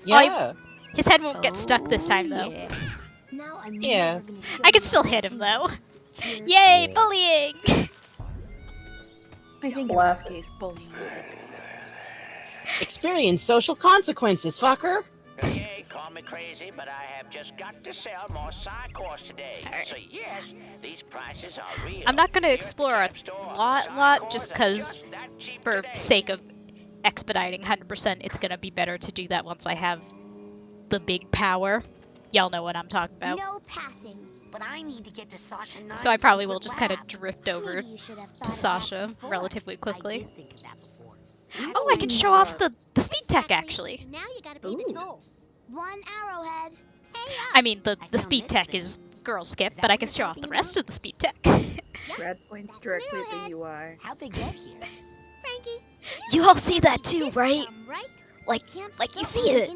Yeah. His head won't get stuck this time, though. Yeah. I can still hit him, though. Yay, bullying! I think in this Blast. case, bullying is okay. Experience social consequences, fucker. Okay, call me crazy, but I have just got to sell more Psychonauts today. So yes, these prices are real. I'm not going to explore a lot, just because, for sake of expediting 100%, it's going to be better to do that once I have the big power. Y'all know what I'm talking about. No passing. But I need to get to Sasha 9. So I probably will just kind of drift over to Sasha relatively quickly. Oh, I can show off the speed tech, actually. Now you gotta pay the toll. 1 arrowhead. I mean, the speed tech is girl skip, but I can show off the rest of the speed tech. Red points directly at the UI. How'd they get here? Frankie, You all see that too, right? Like you see it.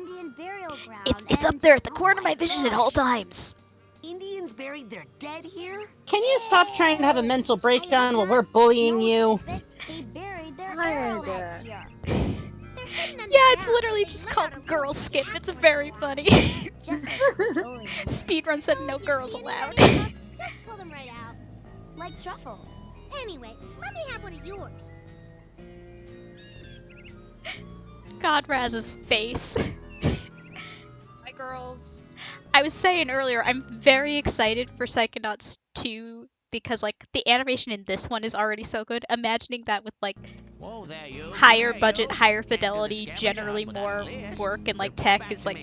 It's up there at the corner of my vision at all times. Indians buried their dead here? Can you stop trying to have a mental breakdown while we're bullying you? they buried their Hi, arrowheads here. Yeah, it's literally just called girl skip. It's very funny. Speedrun said no girls allowed. Just pull them right out. Like truffles. Anyway, let me have one of yours. God, Raz's face. Hi, girls. I was saying earlier, I'm very excited for Psychonauts 2 because, like, the animation in this one is already so good. Imagining that with, like, higher budget, higher fidelity, generally more work and, like, tech is, like,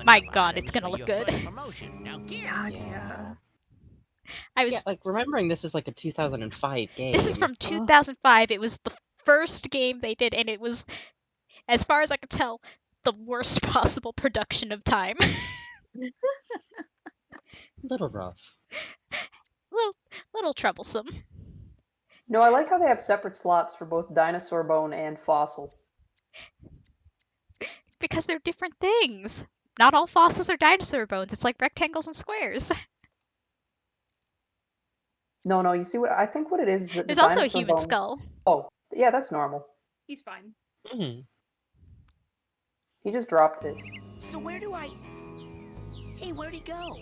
my god, it's gonna look good. God, yeah. I was like, remembering this is like a 2005 game. This is from 2005. It was the first game they did, and it was, as far as I could tell, the worst possible production of time. Little rough. Little troublesome. No, I like how they have separate slots for both dinosaur bone and fossil. Because they're different things. Not all fossils are dinosaur bones. It's like rectangles and squares. No, you see what I think what it is that There's the also a dinosaur human bone... skull. Oh, yeah, that's normal. He's fine. He just dropped it. So where do I... Hey, where'd he go?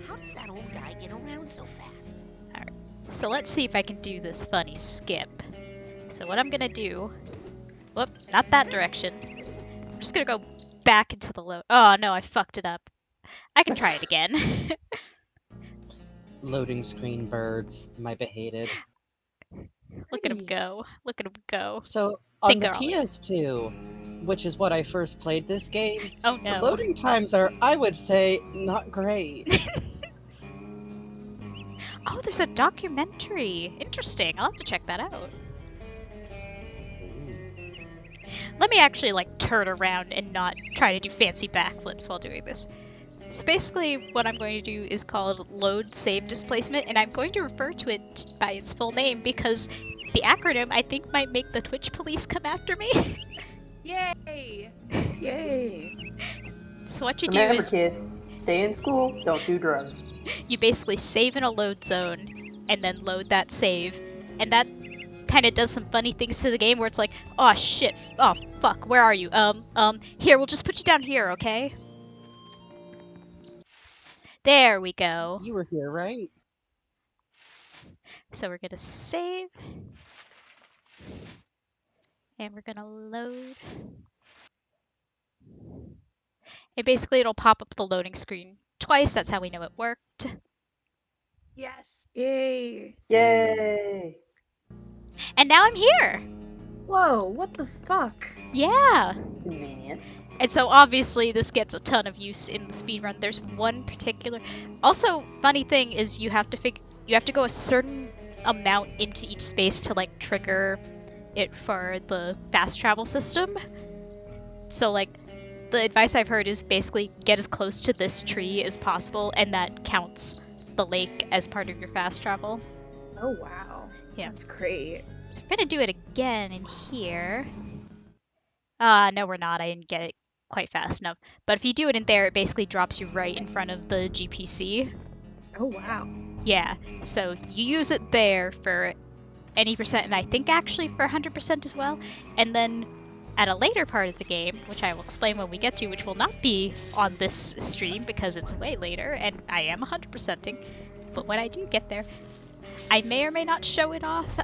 How does that old guy get around so fast? Alright, so let's see if I can do this funny skip. So what I'm gonna do... Whoop, not that direction. I'm just gonna go back into the low... Oh no, I fucked it up. I can try it again. loading screen birds, my behated. Look at him go. Look at him go. So, on Think the they're all in. PS2, which is what I first played this game, Oh the no. loading times are, I would say, not great. Oh, there's a documentary. Interesting. I'll have to check that out. Let me actually like turn around and not try to do fancy backflips while doing this. So basically what I'm going to do is called load save displacement, and I'm going to refer to it by its full name because the acronym I think might make the Twitch police come after me. Yay! Yay! So what you Remember, do is kids, stay in school, don't do drugs. you basically save in a load zone and then load that save, and that kind of does some funny things to the game where it's like, oh shit, oh fuck, where are you? Here, we'll just put you down here, okay? There we go. You were here, right? So we're gonna save, and we're gonna load. And basically it'll pop up the loading screen twice, that's how we know it worked. Yes. Yay! Yay! And now I'm here! Whoa, what the fuck? Yeah! Convenient. And so obviously this gets a ton of use in the speedrun. There's one particular... Also, funny thing is you have to go a certain amount into each space to like trigger it for the fast travel system. So like, the advice I've heard is basically get as close to this tree as possible, and that counts the lake as part of your fast travel. Oh wow. Yeah. That's great. So we're gonna do it again in here. No we're not, I didn't get it quite fast enough. But if you do it in there, it basically drops you right in front of the GPC. Oh wow. Yeah, so you use it there for any percent, and I think actually for 100% as well. And then at a later part of the game, which I will explain when we get to, which will not be on this stream because it's way later, and I am 100%ing, but when I do get there, I may or may not show it off.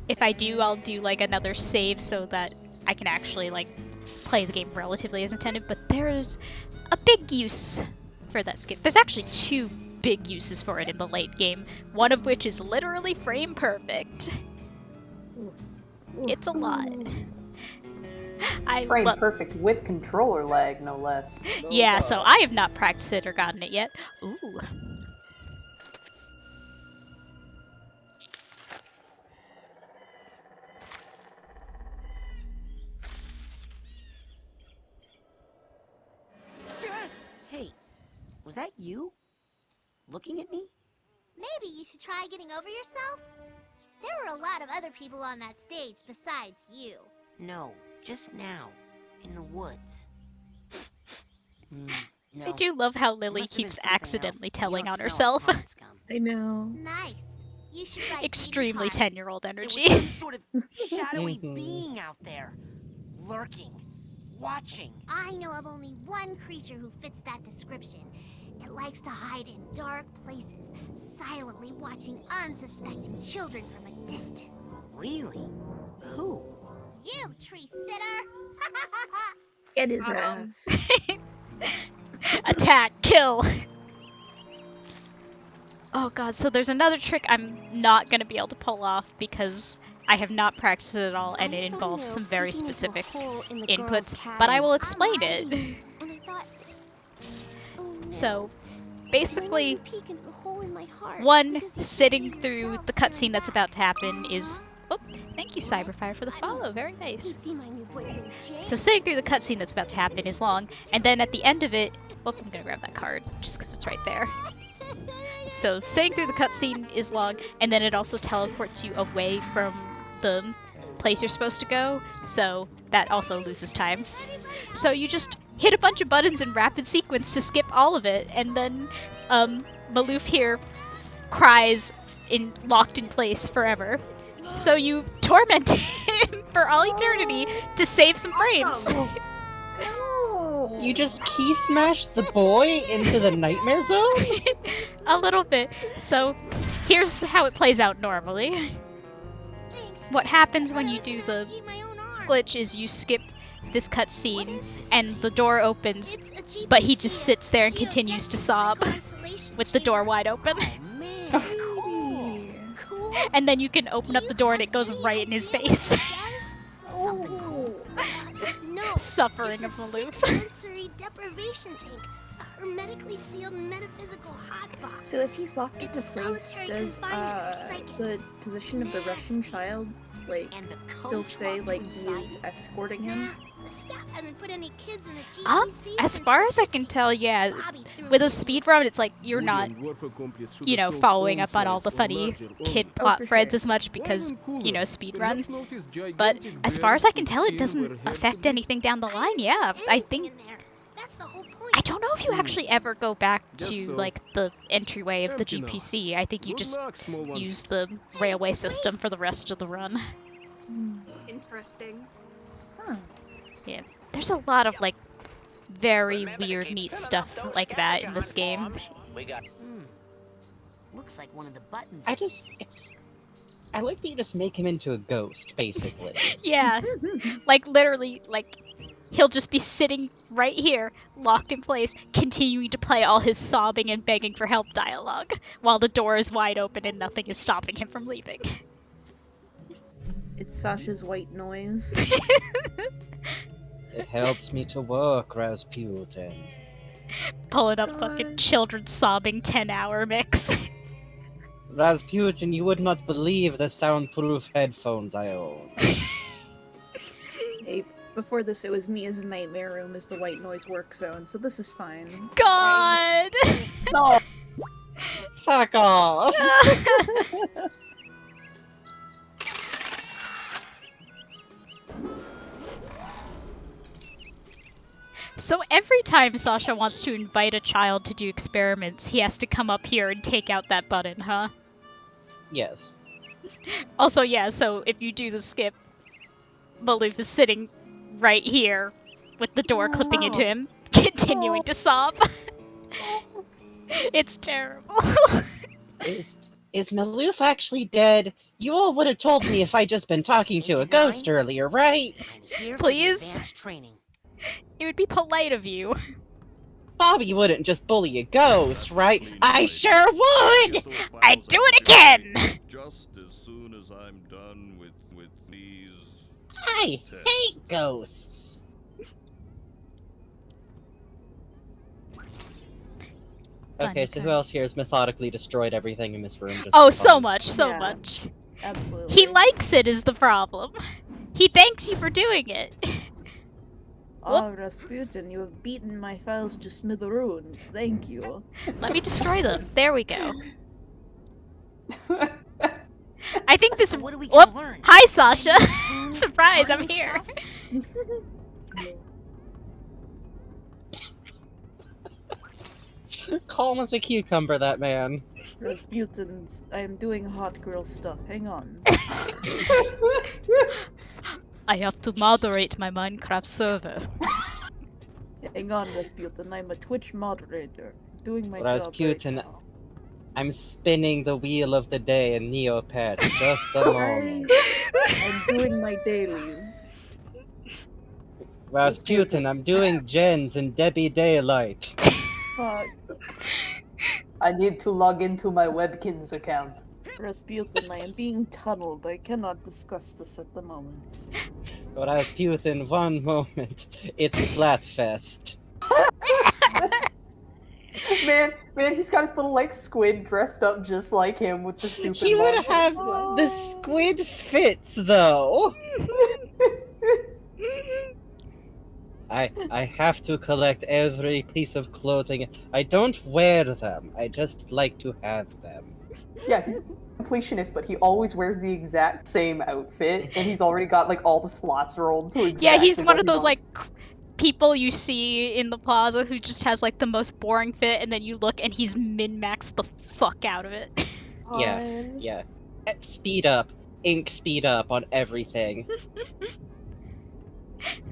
If I do, I'll do like another save so that I can actually like play the game relatively as intended, but there's a big use for that skip. There's actually two big uses for it in the late game, one of which is literally frame perfect. It's a lot. Frame perfect with controller lag, no less. Yeah, so I have not practiced it or gotten it yet. Ooh. Hey, was that you? Looking at me? Maybe you should try getting over yourself? There were a lot of other people on that stage besides you. No, just now, in the woods. No. I do love how Lily keeps accidentally telling on herself. I know. Nice. You should write Extremely baby 10-year-old There energy. was some sort of shadowy being out there, lurking, watching. I know of only one creature who fits that description. It likes to hide in dark places, silently watching unsuspecting children from a distance. Really? Who? You, tree sitter! Get his ass. Attack, kill. Oh god, so there's another trick I'm not going to be able to pull off because I have not practiced it at all and it involves some very specific inputs, but I will explain it. So, basically, one, sitting through the cutscene that's about to happen is... Oh, thank you, Cyberfire, for the follow. Very nice. So sitting through the cutscene that's about to happen is long, and then at the end of it... Oh, I'm gonna grab that card, just because it's right there. So sitting through the cutscene is long, and then it also teleports you away from the place you're supposed to go, so that also loses time. So you just hit a bunch of buttons in rapid sequence to skip all of it, and then Maloof here cries locked in place forever. So you torment him for all eternity to save some frames. You just key smashed the boy into the nightmare zone? A little bit. So here's how it plays out normally. What happens when you do the glitch is you skip this cutscene and the door opens, but he just sits there and continues to sob with the door wide open. And then you can open up the door and it goes right in his face. Suffering of Maloof. Sensory deprivation tank. A hermetically sealed metaphysical hotbox. So if he's locked into place, does the position of the Russian child like still stay like he is escorting him? The staff hasn't put any kids in a GPC As far as I can tell, yeah. With a speedrun, it's like you're not, following up on all the funny kid plot threads as much because, speedrun. But as far as I can tell, it doesn't affect anything down the line, yeah. I think... I don't know if you actually ever go back to, like, the entryway of the GPC. I think you just use the railway system for the rest of the run. Interesting. Yeah, there's a lot of, like, very weird, neat stuff like that in this game. Looks like one of the buttons. I like that you just make him into a ghost, basically. Yeah, like, literally, like, he'll just be sitting right here, locked in place, continuing to play all his sobbing and begging for help dialogue, while the door is wide open and nothing is stopping him from leaving. It's Sasha's white noise. It helps me to work, Rasputin. Pulling up fucking children sobbing 10-hour mix. Rasputin, you would not believe the soundproof headphones I own. Hey, before this, it was Mia's nightmare room as the white noise work zone, so this is fine. God! No! Fuck off! So every time Sasha wants to invite a child to do experiments, he has to come up here and take out that button, huh? Yes. Also, yeah, so if you do the skip, Maloof is sitting right here with the door clipping into him, continuing to sob. It's terrible. Is Maloof actually dead? You all would have told me if I'd just been talking to a ghost earlier, right? Please? It would be polite of you. Bobby wouldn't just bully a ghost, right? I sure would! I'd do it again! Just as soon as I'm done with these... I hate ghosts! Okay, so who else here has methodically destroyed everything in this room? Just oh, so much, so much. Absolutely. He likes it is the problem. He thanks you for doing it. Oh, Rasputin, you have beaten my files to smithereens. Thank you. Let me destroy them. There we go. I think this. So what are we gonna learn? Hi, Sasha. Surprise, I'm here. Calm as a cucumber, that man. Rasputin, I am doing hot girl stuff. Hang on. I have to moderate my Minecraft server. Hang on, Rasputin. I'm a Twitch moderator. Doing my Rasputin, job right now. I'm spinning the wheel of the day in Neopets. Just a moment. I'm doing my dailies. Rasputin, I'm doing Gens in Debbie Daylight. Fuck. I need to log into my Webkins account. Rasputin, I am being tunneled. I cannot discuss this at the moment. Rasputin, one moment. It's Splatfest. Man, he's got his little, like, squid dressed up just like him with the stupid He would logo. have... The squid fits, though. I have to collect every piece of clothing. I don't wear them. I just like to have them. Yeah, he's a completionist, but he always wears the exact same outfit, and he's already got, like, all the slots rolled to exactly Yeah, he's what one of he those, wants. like, people you see in the plaza who just has, like, the most boring fit, and then you look and he's min-maxed the fuck out of it. Yeah. Speed up. Ink speed up on everything.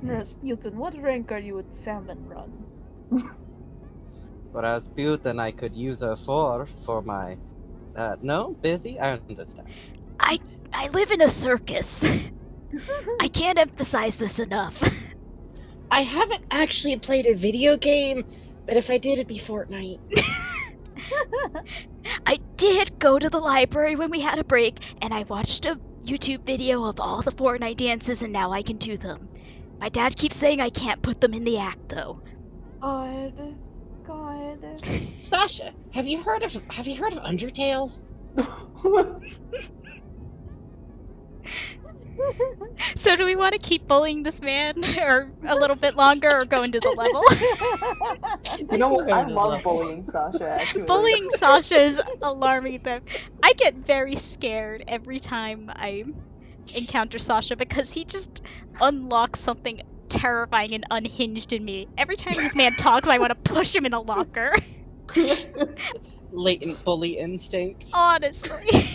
Rasputin, what rank are you at Salmon Run? Rasputin, I could use a 4 for my... no? Busy? I understand. I live in a circus. I can't emphasize this enough. I haven't actually played a video game, but if I did, it'd be Fortnite. did go to the library when we had a break, and I watched a YouTube video of all the Fortnite dances, and now I can do them. My dad keeps saying I can't put them in the act, though. God. Sasha, have you heard of Undertale? So do we want to keep bullying this man or a little bit longer or go into the level? You know what? I love bullying Sasha, actually. Bullying Sasha is alarming them. I get very scared every time I encounter Sasha because he just unlocks something terrifying and unhinged in me. Every time this man talks, I want to push him in a locker. Latent bully instincts. Honestly.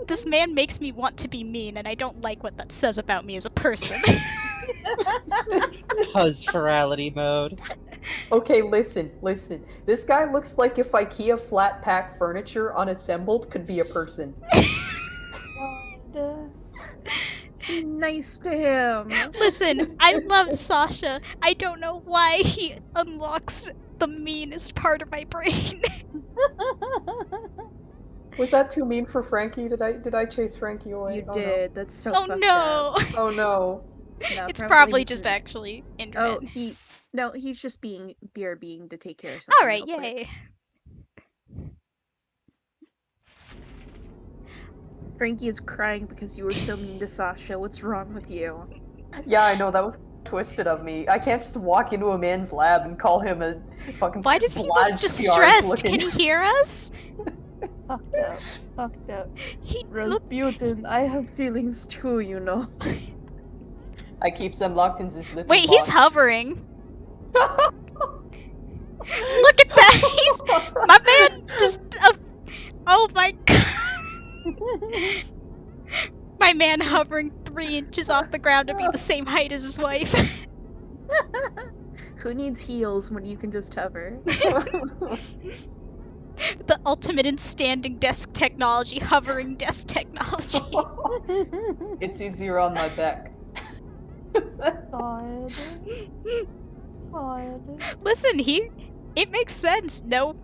This man makes me want to be mean, and I don't like what that says about me as a person. Puzz ferality mode. Okay, listen. This guy looks like if IKEA flat pack furniture unassembled could be a person. Be nice to him. Listen, I love Sasha. I don't know why he unlocks the meanest part of my brain. Was that too mean for Frankie? Did I chase Frankie away? You did. No. That's so Oh fucked no. up. Oh no. No, It's probably just actually internet. Oh, he's just being BRBing to take care of something. Alright, real quick. yay. Frankie is crying because you were so mean to Sasha. What's wrong with you? Yeah, I know, that was twisted of me. I can't just walk into a man's lab and call him a fucking Why does he look distressed? Can he hear us? Fucked up. Rasputin, I have feelings too, you know. I keep them locked in this little Wait, box. he's hovering. Look at that! He's... My man just... oh my god. My man hovering 3 inches off the ground to be the same height as his wife. Who needs heels when you can just hover? The ultimate in standing desk technology, hovering desk technology. It's easier on my back. God. Listen, it makes sense. No,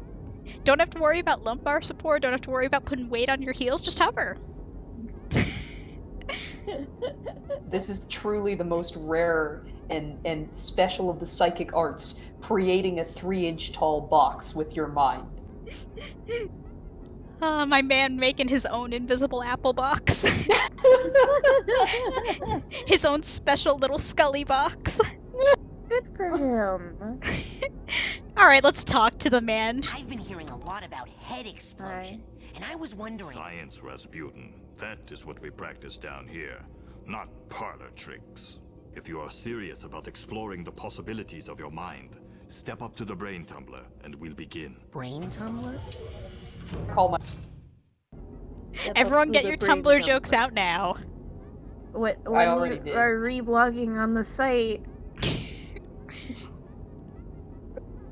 don't have to worry about lumbar support, don't have to worry about putting weight on your heels, just hover. This is truly the most rare and special of the psychic arts, creating a 3-inch tall box with your mind. My man making his own invisible apple box. His own special little Scully box. Good for him. Alright, let's talk to the man. I've been hearing a lot about head explosion, and I was wondering... Science, Rasputin. That is what we practice down here, not parlor tricks. If you are serious about exploring the possibilities of your mind, step up to the brain tumbler and we'll begin. Brain tumbler? Call my... Everyone get your Tumblr jokes out now. When I already you did. are reblogging on the site,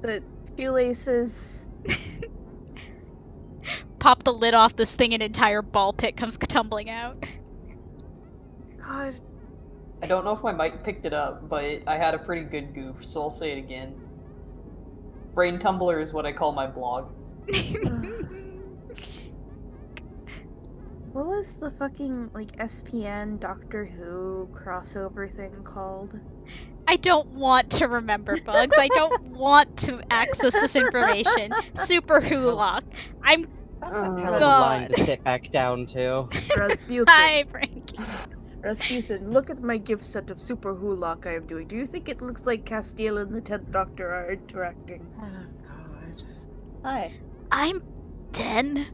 the shoelaces. Pop the lid off this thing, an entire ball pit comes tumbling out. God. I don't know if my mic picked it up, but I had a pretty good goof, so I'll say it again. Brain Tumbler is what I call my blog. What was the fucking, like, SPN Doctor Who crossover thing called? I don't want to remember, Bugs. I don't want to access this information. Super Hulock. I'm... That's a hell of a line to sit back down to. Rasputin. Hi, Frankie. Rasputin, look at my gift set of Super Hulock I am doing. Do you think it looks like Castiel and the 10th Doctor are interacting? Oh, God. Hi. I'm 10.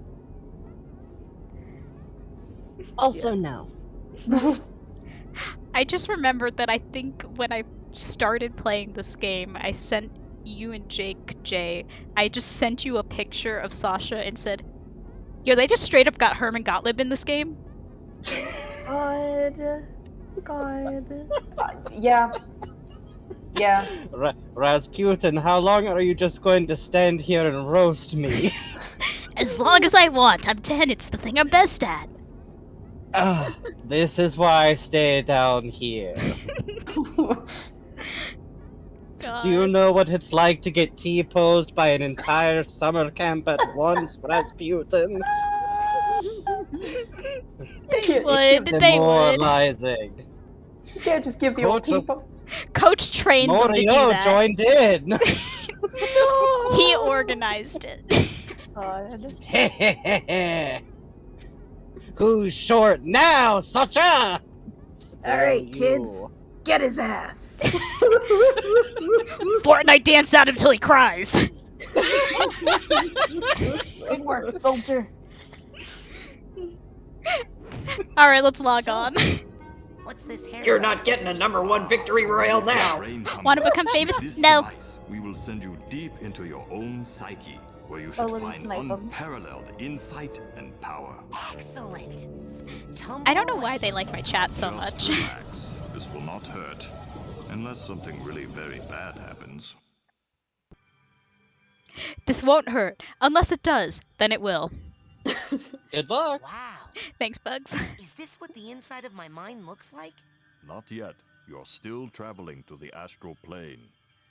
Also, no. I just remembered that I think when I started playing this game, I sent you and Jake J. I just sent you a picture of Sasha and said, yo, they just straight up got Herman Gottlieb in this game? God. Yeah. Yeah. Rasputin, how long are you just going to stand here and roast me? As long as I want. I'm 10. It's the thing I'm best at. This is why I stay down here. God. Do you know what it's like to get T-posed by an entire summer camp at once, Rasputin? They would. Demoralizing. You can't just give the old T-pose. Coach trained them to do Morio that. joined in. No! He organized it. Who's short now, Sasha? Alright, kids. Get his ass. Fortnite dance out until he cries. Good work, soldier. Alright, let's log on. What's this hair? You're not getting a #1 victory royale now. Want to become famous? This No. device, we will send you deep into your own psyche, where you should find unparalleled insight and power. Excellent. I don't know why they like my chat so much. Just relax. This will not hurt, unless something really very bad happens. This won't hurt. Unless it does, then it will. Good luck. Wow. Thanks, Bugs. Is this what the inside of my mind looks like? Not yet. You're still traveling to the astral plane.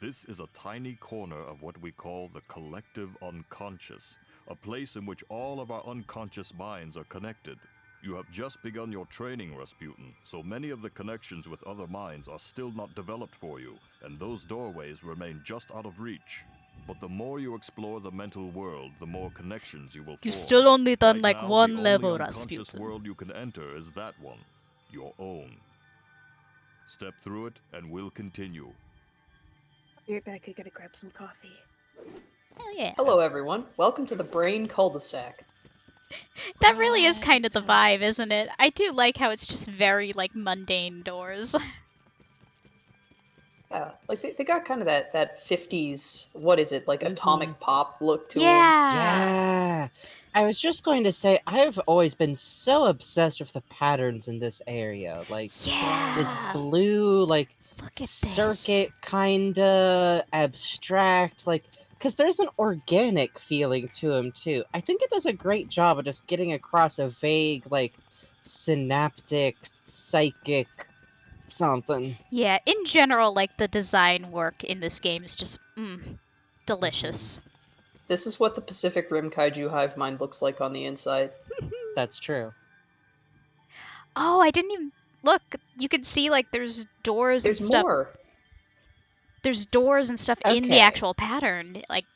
This is a tiny corner of what we call the collective unconscious, a place in which all of our unconscious minds are connected. You have just begun your training, Rasputin, so many of the connections with other minds are still not developed for you, and those doorways remain just out of reach. But the more you explore the mental world, the more connections you will form. You've still only done Right like now, one the level, only unconscious Rasputin. world you can enter is that one, your own. Step through it, and we'll continue. Be right back, I gotta grab some coffee. Hell yeah. Hello, everyone. Welcome to the Brain Cul-de-sac. That really is kind of the vibe, isn't it? I do like how it's just very, like, mundane doors. Yeah, like they got kind of that 50s, what is it, like atomic pop look to them. Yeah. I was just going to say, I've always been so obsessed with the patterns in this area. Like, this blue, like, circuit kinda abstract, like, because there's an organic feeling to him, too. I think it does a great job of just getting across a vague, like, synaptic, psychic something. Yeah, in general, like, the design work in this game is just, delicious. This is what the Pacific Rim Kaiju hive mind looks like on the inside. That's true. Oh, I didn't even... Look, you can see, like, there's doors and stuff. More. There's doors and stuff in the actual pattern. Like,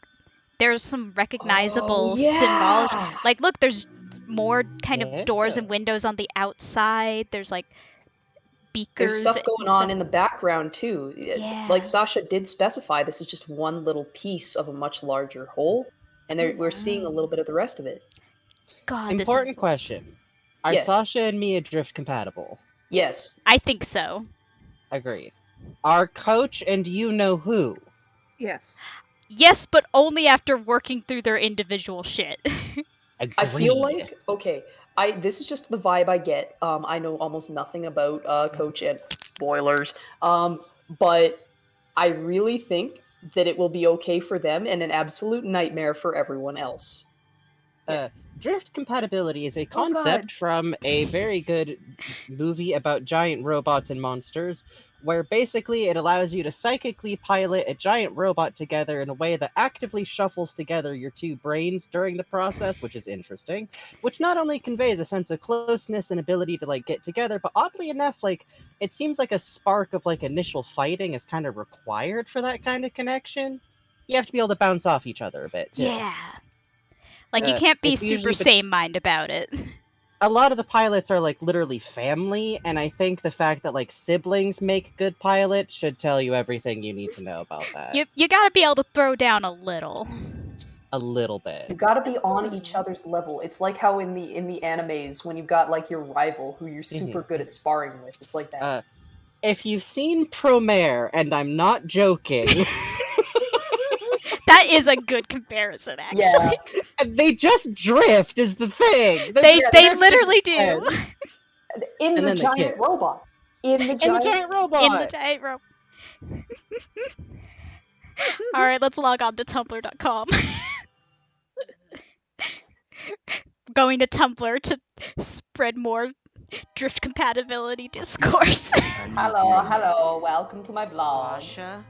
there's some recognizable symbology. Like, look, there's more kind of doors and windows on the outside. There's, like, beakers. There's stuff going on in the background, too. Yeah. Like Sasha did specify, this is just one little piece of a much larger whole, and we're seeing a little bit of the rest of it. God, Important question. Are Sasha and Mia drift compatible? Yes. I think so. Agreed. Are Coach and you know who? Yes. Yes, but only after working through their individual shit. I feel like, okay, this is just the vibe I get. I know almost nothing about Coach and spoilers, but I really think that it will be okay for them and an absolute nightmare for everyone else. Drift compatibility is a concept from a very good movie about giant robots and monsters, where basically it allows you to psychically pilot a giant robot together in a way that actively shuffles together your two brains during the process, which is interesting, which not only conveys a sense of closeness and ability to like get together, but oddly enough, like it seems like a spark of like initial fighting is kind of required for that kind of connection. You have to be able to bounce off each other a bit, too. Yeah. Like, you can't be super same-mind about it. A lot of the pilots are, like, literally family, and I think the fact that, like, siblings make good pilots should tell you everything you need to know about that. You gotta be able to throw down a little. A little bit. You gotta be on each other's level. It's like how in the animes, when you've got, like, your rival who you're super good at sparring with. It's like that. If you've seen Promare, and I'm not joking... That is a good comparison, actually. Yeah. They just drift is the thing. They literally do. In the giant robot. In the giant robot. In the giant robot. Alright, let's log on to tumblr.com. Going to Tumblr to spread more drift compatibility discourse. Hello, welcome to my blog. Sasha?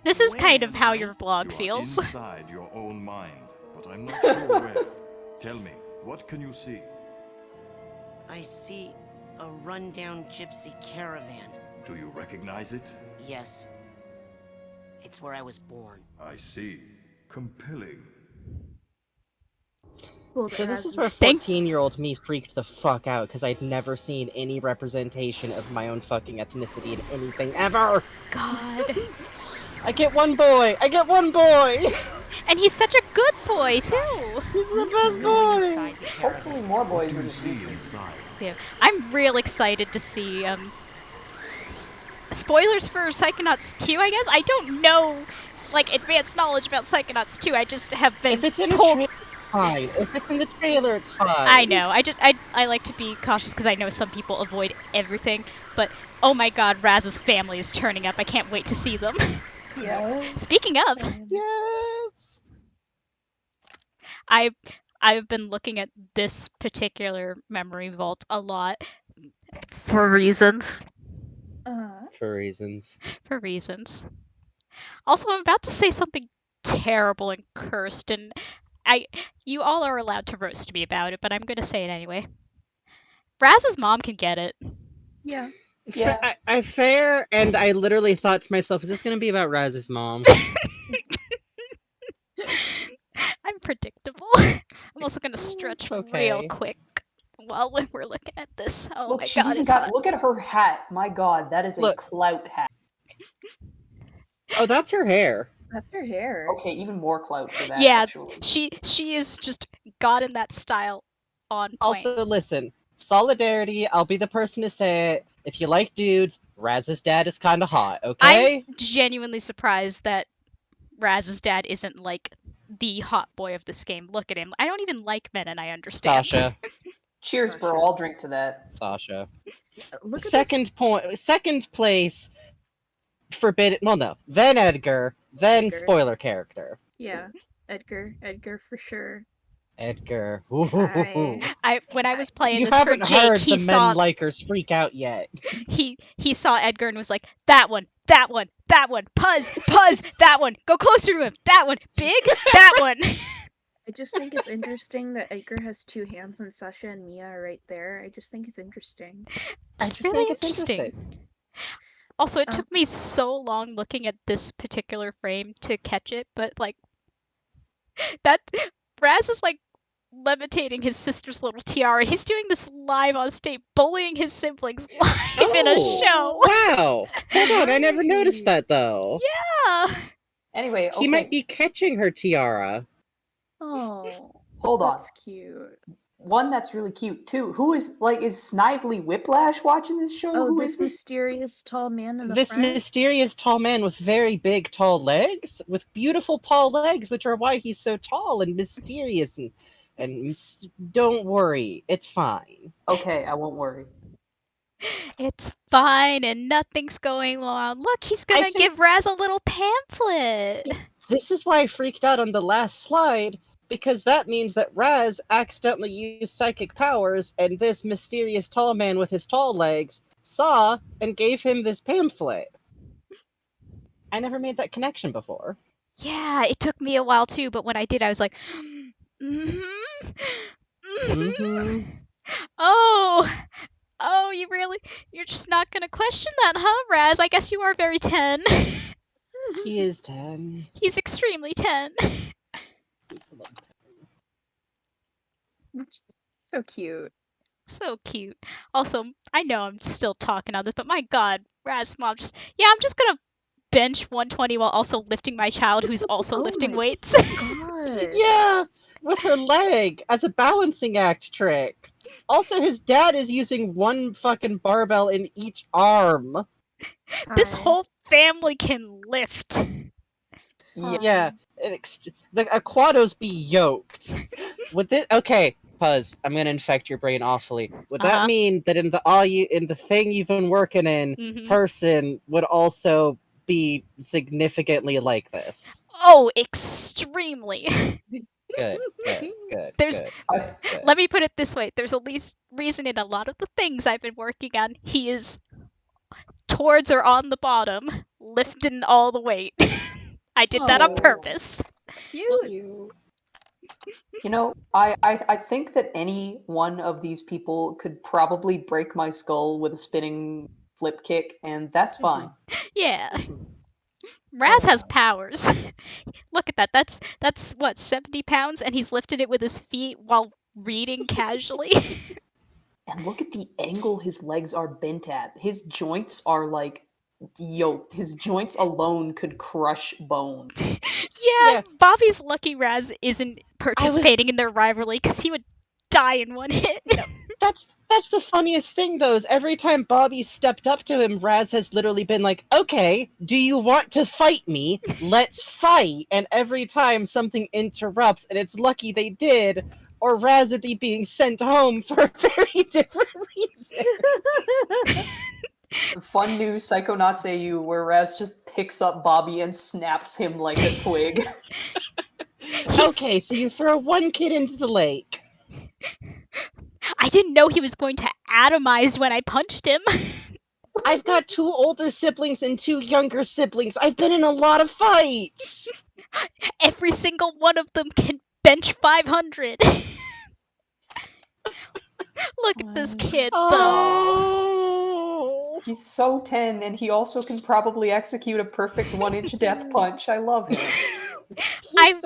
This is kind Where of am how I? your blog You are feels. inside your own mind, but I'm not sure where. Tell me, what can you see? I see a rundown gypsy caravan. Do you recognize it? Yes. It's where I was born. I see. Compelling. Cool, So it this has is where 14-year-old me freaked the fuck out because I'd never seen any representation of my own fucking ethnicity in anything ever. God. I get one boy. I get one boy. And he's such a good boy too. He's the best boy. Hopefully more boys in the See future. inside. Yeah, I'm real excited to see. Spoilers for Psychonauts 2, I guess. I don't know, like, advanced knowledge about Psychonauts 2. I just have been If it's in pulled. the trailer, it's fine. If it's in the trailer, it's fine. I know. I like to be cautious because I know some people avoid everything. But oh my God, Raz's family is turning up. I can't wait to see them. Yeah. Speaking of, Yes. I've been looking at this particular memory vault a lot for reasons. For reasons. For reasons. Also, I'm about to say something terrible and cursed, and you all are allowed to roast me about it, but I'm gonna say it anyway. Raz's mom can get it. Yeah. Yeah. I fair, and I literally thought to myself, is this going to be about Raz's mom? I'm predictable. I'm also gonna stretch real quick while we're looking at this. Oh Look, my she's God, even it's got. hot. Look at her hat. My God, that is a clout hat. Oh, that's her hair. That's her hair. Okay, even more clout for that. Yeah, actually. she is just gotten that style on point. Also, listen, solidarity, I'll be the person to say it. If you like dudes, Raz's dad is kind of hot, okay? I'm genuinely surprised that Raz's dad isn't like the hot boy of this game. Look at him. I don't even like men, and I understand. Sasha. Cheers, bro. I'll drink to that. Sasha. Look at Second place, forbidden. Well, no. Then Edgar. Then Edgar. spoiler character. Yeah, Edgar for sure. Edgar. When I was playing You this for haven't Jake, heard he the saw men likers freak out yet. he saw Edgar and was like, that one, Puzz, that one, go closer to him, that one, big, that one. I just think it's interesting that Edgar has two hands and Sasha and Mia are right there. I just think it's interesting. Just really interesting. Also, it took me so long looking at this particular frame to catch it, but like that Raz is like levitating his sister's little tiara. He's doing this live on stage, bullying his siblings live in a show. Wow. Hold on, I never noticed that though. Yeah. Anyway, okay. He might be catching her tiara. Oh. Hold on. That's cute. One that's really cute too. Who is Snively Whiplash watching this show? Oh, Who this is this? mysterious tall man in the This front? mysterious tall man with very big tall legs, with beautiful tall legs, which are why he's so tall and mysterious and don't worry, it's fine. Okay, I won't worry. It's fine and nothing's going on. Look, he's gonna give Raz a little pamphlet. This is why I freaked out on the last slide, because that means that Raz accidentally used psychic powers, and this mysterious tall man with his tall legs saw and gave him this pamphlet. I never made that connection before. Yeah, it took me a while too, but when I did, I was like, Oh, you're just not gonna question that, huh, Raz? I guess you are very 10. He is 10. He's extremely 10. He's a little 10. So cute. So cute. Also, I know I'm still talking on this, but my God, Raz's mom I'm just gonna bench 120 while also lifting my child who's also lifting weights. God. Yeah, with her leg as a balancing act trick. Also, his dad is using one fucking barbell in each arm. This whole family can lift. Yeah, the Aquados be yoked. Would this? Okay, Puzz, I'm gonna infect your brain awfully. Would that mean that in the thing you've been working in, person would also be significantly like this? Oh, extremely. Good. Let me put it this way. There's at least reason in a lot of the things I've been working on. He is towards or on the bottom, lifting all the weight. I did that on purpose. Cute. You know, I think that any one of these people could probably break my skull with a spinning flip kick, and that's fine. Yeah. Raz has powers. Look at that. That's what, 70 pounds, and he's lifted it with his feet while reading casually. And look at the angle his legs are bent at. His joints are like yoked. His joints alone could crush bone. Yeah, Bobby's lucky Raz isn't participating in their rivalry because he would die in one hit. That's the funniest thing, though, is every time Bobby stepped up to him, Raz has literally been like, okay, do you want to fight me? Let's fight! And every time something interrupts, and it's lucky they did, or Raz would be being sent home for a very different reason. Fun new Psychonauts AU where Raz just picks up Bobby and snaps him like a twig. Okay, so you throw one kid into the lake. I didn't know he was going to atomize when I punched him. I've got 2 older siblings and 2 younger siblings. I've been in a lot of fights. Every single one of them can bench 500. Look at this kid, though. He's so 10, and he also can probably execute a perfect 1-inch death punch. I love him. I've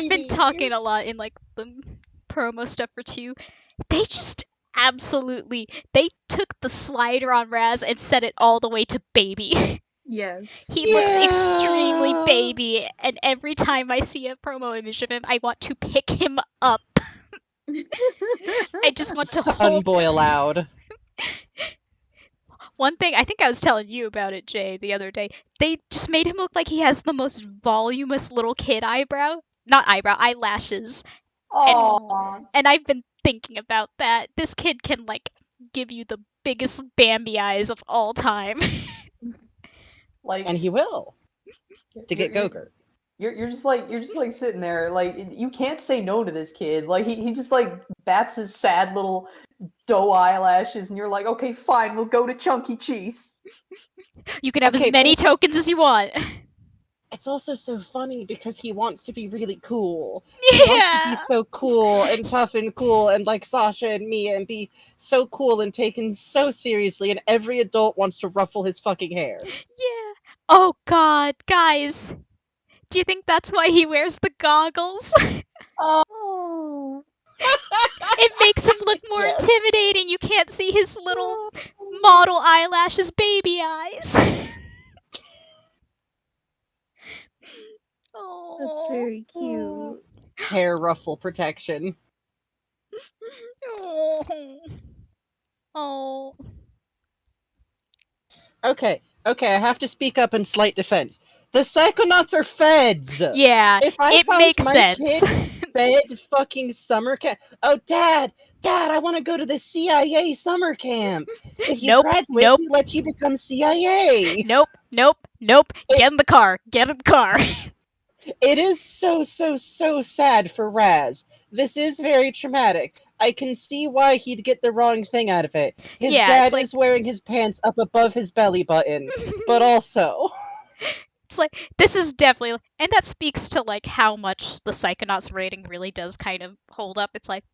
been talking a lot in like the promo stuff for 2. They just they took the slider on Raz and set it all the way to baby. Yes. He looks extremely baby, and every time I see a promo image of him, I want to pick him up. I just want to hold boy allowed. One thing, I think I was telling you about it, Jay, the other day. They just made him look like he has the most voluminous little kid eyelashes. And I've been thinking about that. This kid can like give you the biggest Bambi eyes of all time. And he will. To get Gogurt. You're just like sitting there, like, you can't say no to this kid. Like he just like bats his sad little doe eyelashes, and you're like, okay, fine, we'll go to Chunky Cheese. You can have as many tokens as you want. It's also so funny because he wants to be really cool. Yeah. He wants to be so cool and tough and cool and like Sasha and me and be so cool and taken so seriously, and every adult wants to ruffle his fucking hair. Yeah. Oh god, guys. Do you think that's why he wears the goggles? Oh. It makes him look more intimidating. You can't see his little model eyelashes, baby eyes. That's very cute. Hair ruffle protection. Oh. Okay, I have to speak up in slight defense. The Psychonauts are feds! Yeah, if I it found makes my sense. Kid fed fucking summer camp. Oh, Dad, I want to go to the CIA summer camp. If you graduate, we let you become CIA. Nope. Get in the car. It is so sad for Raz. This is very traumatic. I can see why he'd get the wrong thing out of it. His dad is wearing his pants up above his belly button, but also... It's like, this is definitely... And that speaks to, like, how much the Psychonauts rating really does kind of hold up. It's like,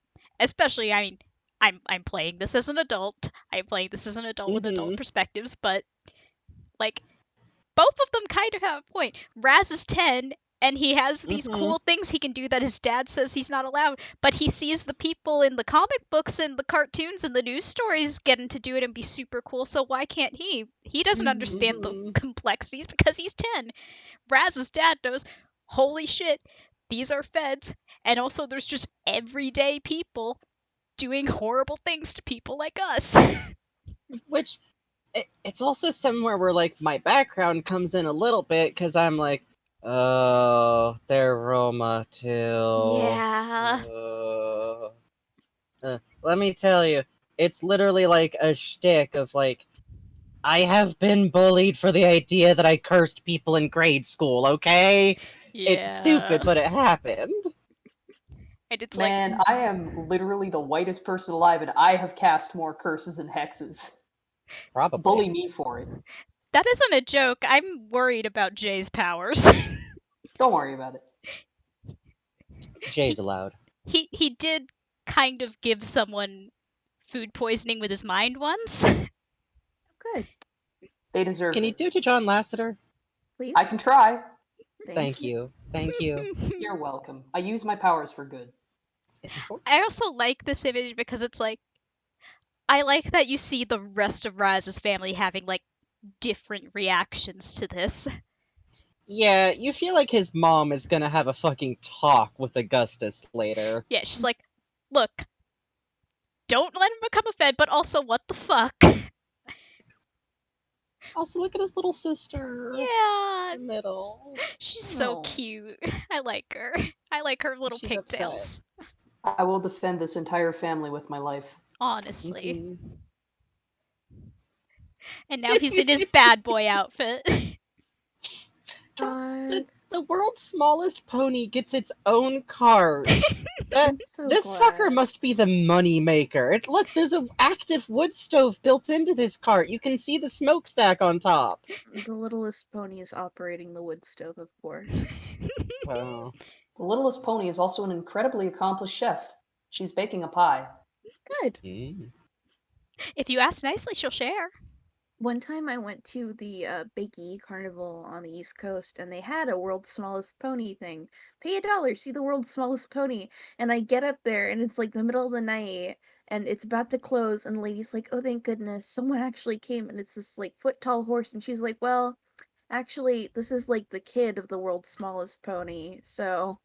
especially, I mean, I'm playing this as an adult. I'm playing this as an adult with adult perspectives, but, like, both of them kind of have a point. Raz is 10, and he has these cool things he can do that his dad says he's not allowed, but he sees the people in the comic books and the cartoons and the news stories getting to do it and be super cool, so why can't he? He doesn't understand the complexities because he's 10. Raz's dad knows, holy shit, these are feds, and also there's just everyday people doing horrible things to people like us. Which, it's also somewhere where, like, my background comes in a little bit, because I'm like, oh, they're Roma too. Yeah. Let me tell you, it's literally like a shtick of like, I have been bullied for the idea that I cursed people in grade school, okay? Yeah. It's stupid, but it happened. And it's Man, I am literally the whitest person alive, and I have cast more curses and hexes. Probably. Bully me for it. That isn't a joke. I'm worried about Jay's powers. Don't worry about it. Jay's allowed. He did kind of give someone food poisoning with his mind once. Good. They deserve Can you it. do it to John Lasseter? Please. I can try. Thank you. Thank you. You're welcome. I use my powers for good. I also like this image because it's like, I like that you see the rest of Raz's family having like different reactions to this. Yeah, you feel like his mom is gonna have a fucking talk with Augustus later. Yeah, she's like, look, don't let him become a Fed, but also what the fuck? Also, look at his little sister. Yeah. In the middle. She's so cute. I like her. I like her little She's pigtails. I will defend this entire family with my life. Honestly. And now he's in his bad boy outfit. The world's smallest pony gets its own card. This fucker must be the money maker. Look, there's an active wood stove built into this cart. You can see the smokestack on top. The littlest pony is operating the wood stove, of course. Wow. The littlest pony is also an incredibly accomplished chef. She's baking a pie. Good. If you ask nicely, she'll share. One time I went to the Bakey Carnival on the East Coast, and they had a world's smallest pony thing. Pay $1, see the world's smallest pony. And I get up there, and it's like the middle of the night, and it's about to close, and the lady's like, oh, thank goodness, someone actually came, and it's this like foot-tall horse, and she's like, well, actually, this is like the kid of the world's smallest pony, so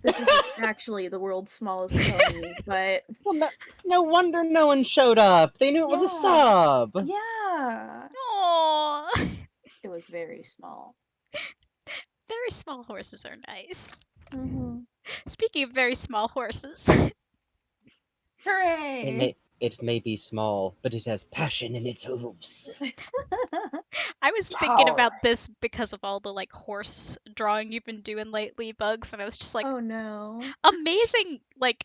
this isn't actually the world's smallest pony, but... Well, no wonder no one showed up. They knew it was a sub. Yeah. Aww. It was very small. Very small horses are nice. Mm-hmm. Speaking of very small horses. Hooray! It may be small, but it has passion in its hooves. I was thinking about this because of all the like horse drawing you've been doing lately, Bugs, and I was just like, oh no. Amazing, like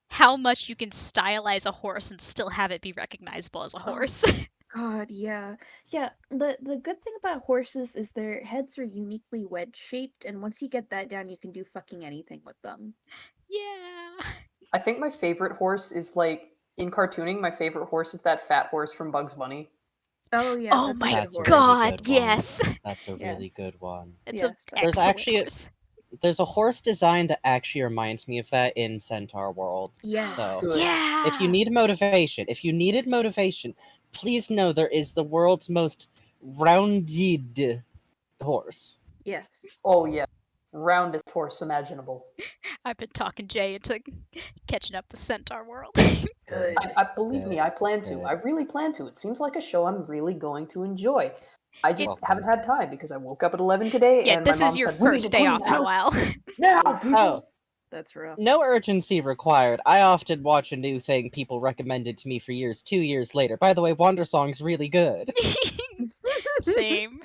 how much you can stylize a horse and still have it be recognizable as a horse. God, yeah. Yeah, the good thing about horses is their heads are uniquely wedge shaped, and once you get that down, you can do fucking anything with them. Yeah. I think my favorite horse is like in cartooning, my favorite horse is that fat horse from Bugs Bunny. Oh yeah. Oh my god, yes. That's a really good one. It's Yes, an excellent horse. There's a horse design that actually reminds me of that in Centaur World. Yes. So, yeah. if you needed motivation, please know there is the world's most rounded horse. Yes. Oh yeah. Roundest horse imaginable. I've been talking Jay into catching up with Centaur World. Good. I believe me, I plan to. I really plan to. It seems like a show I'm really going to enjoy. I just haven't had time because I woke up at 11 today and my mom said, this is your first day off in a while. Now, Oh, that's rough. no urgency required. I often watch a new thing people recommended to me for years, 2 years later. By the way, Wander Song's really good. Same.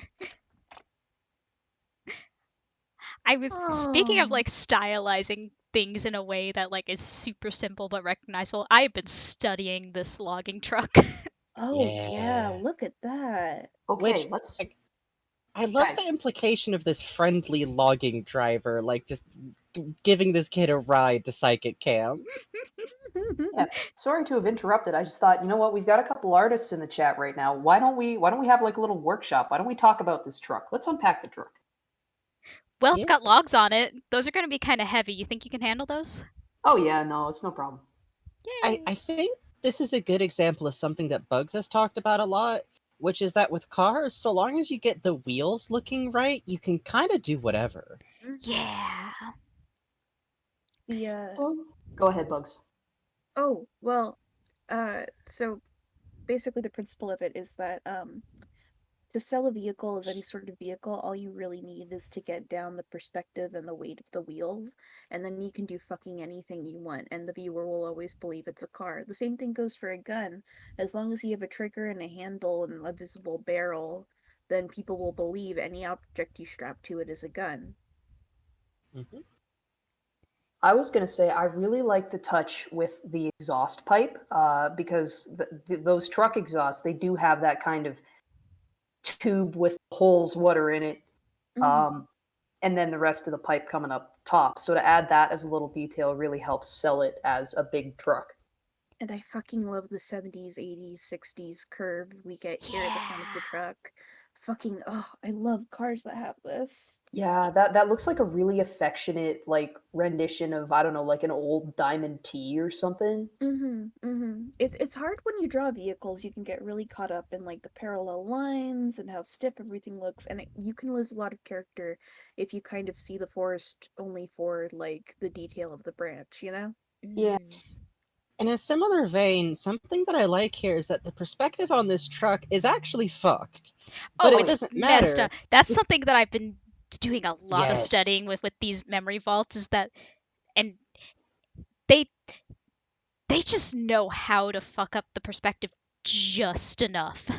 I was speaking of like stylizing things in a way that like is super simple but recognizable. I've been studying this logging truck. Oh yeah, look at that. Okay, I love the implication of this friendly logging driver, like just giving this kid a ride to psychic camp. Yeah, sorry to have interrupted. I just thought, you know what? We've got a couple artists in the chat right now. Why don't we have like a little workshop? Why don't we talk about this truck? Let's unpack the truck. Well, it's got logs on it. Those are going to be kind of heavy. You think you can handle those? Oh yeah, no, it's no problem. I think this is a good example of something that Bugs has talked about a lot, which is that with cars, so long as you get the wheels looking right, you can kind of do whatever. Yeah. Yeah. Go ahead, Bugs. Oh, well, so basically the principle of it is that to sell a vehicle of any sort of vehicle, all you really need is to get down the perspective and the weight of the wheels, and then you can do fucking anything you want, and the viewer will always believe it's a car. The same thing goes for a gun. As long as you have a trigger and a handle and a visible barrel, then people will believe any object you strap to it is a gun. Mm-hmm. I was going to say I really like the touch with the exhaust pipe because those truck exhausts, they do have that kind of tube with holes water in it, Mm. and then the rest of the pipe coming up top. So to add that as a little detail really helps sell it as a big truck. And I fucking love the 70s, 80s, 60s curve we get here at the front of the truck. Fucking, oh, I love cars that have this. Yeah, that looks like a really affectionate like rendition of, I don't know, like an old Diamond T or something. It's hard when you draw vehicles. You can get really caught up in like the parallel lines and how stiff everything looks, and you can lose a lot of character if you kind of see the forest only for like the detail of the branch, you know? Yeah. In a similar vein, something that I like here is that the perspective on this truck is actually fucked. But Oh, it it's doesn't messed matter. up. That's something that I've been doing a lot of Yes. studying with these memory vaults is that, and they just know how to fuck up the perspective just enough.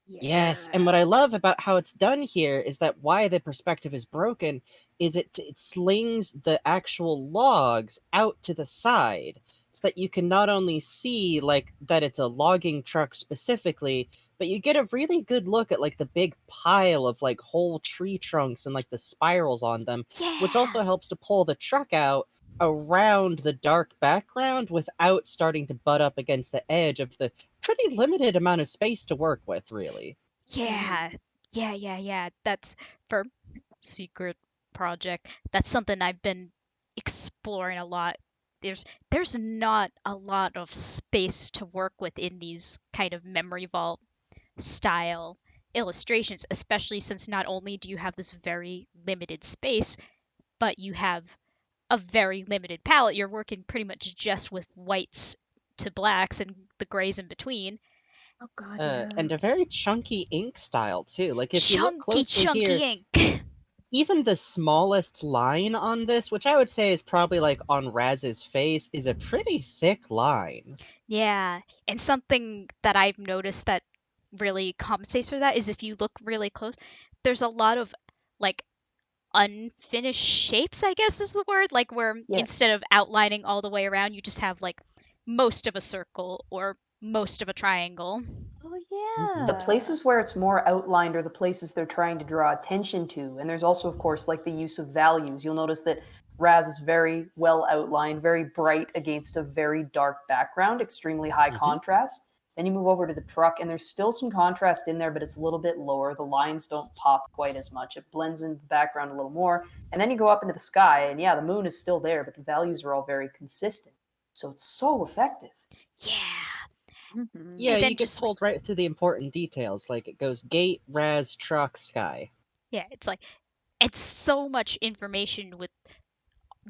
Yes, and what I love about how it's done here is that why the perspective is broken is it slings the actual logs out to the side so that you can not only see like that it's a logging truck specifically, but you get a really good look at like the big pile of like whole tree trunks and like the spirals on them, which also helps to pull the truck out around the dark background without starting to butt up against the edge of the pretty limited amount of space to work with, really. Yeah. That's for secret project. That's something I've been exploring a lot. There's not a lot of space to work with in these kind of memory vault style illustrations, especially since not only do you have this very limited space, but you have a very limited palette. You're working pretty much just with whites to blacks and the grays in between. Oh god, And a very chunky ink style too. Like if you look Chunky closely here, ink. even the smallest line on this, which I would say is probably like on Raz's face, is a pretty thick line. Yeah, and something that I've noticed that really compensates for that is if you look really close, there's a lot of like unfinished shapes, I guess is the word, like where instead of outlining all the way around, you just have like most of a circle or most of a triangle. Oh yeah. The places where it's more outlined are the places they're trying to draw attention to. And there's also, of course, like the use of values. You'll notice that Raz is very well outlined, very bright against a very dark background, extremely high contrast. Then you move over to the truck, and there's still some contrast in there, but it's a little bit lower. The lines don't pop quite as much. It blends into the background a little more. And then you go up into the sky, and yeah, the moon is still there, but the values are all very consistent. So it's so effective. Yeah, you get pulled right through the important details. Like it goes gate, Raz, truck, sky. Yeah, it's so much information with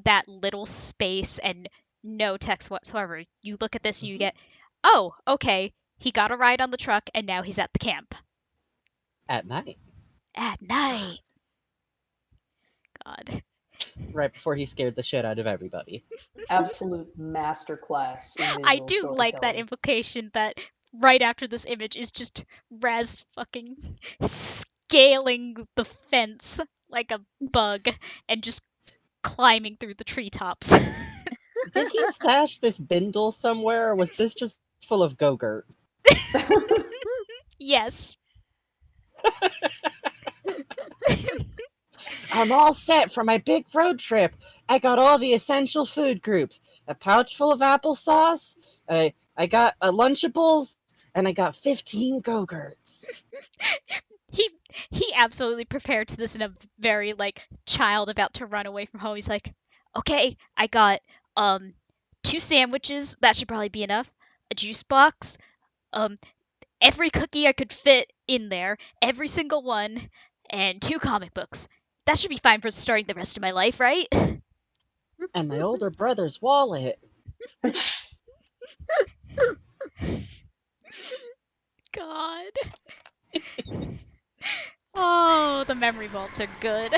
that little space and no text whatsoever. You look at this and you get, oh, okay, he got a ride on the truck and now he's at the camp. At night. At night. God. Right before he scared the shit out of everybody. Absolute masterclass. I do like that implication that right after this image is just Raz fucking scaling the fence like a bug and just climbing through the treetops. Did he stash this bindle somewhere, or was this just full of Go-Gurt? Yes. I'm all set for my big road trip. I got all the essential food groups. A pouch full of applesauce, I got a Lunchables, and I got 15 Go-Gurts. He absolutely prepared to this in a very like child about to run away from home. He's like, okay, I got 2 sandwiches, that should probably be enough, a juice box, every cookie I could fit in there, every single one, and 2 comic books. That should be fine for starting the rest of my life, right? And my older brother's wallet. God. Oh, the memory vaults are good.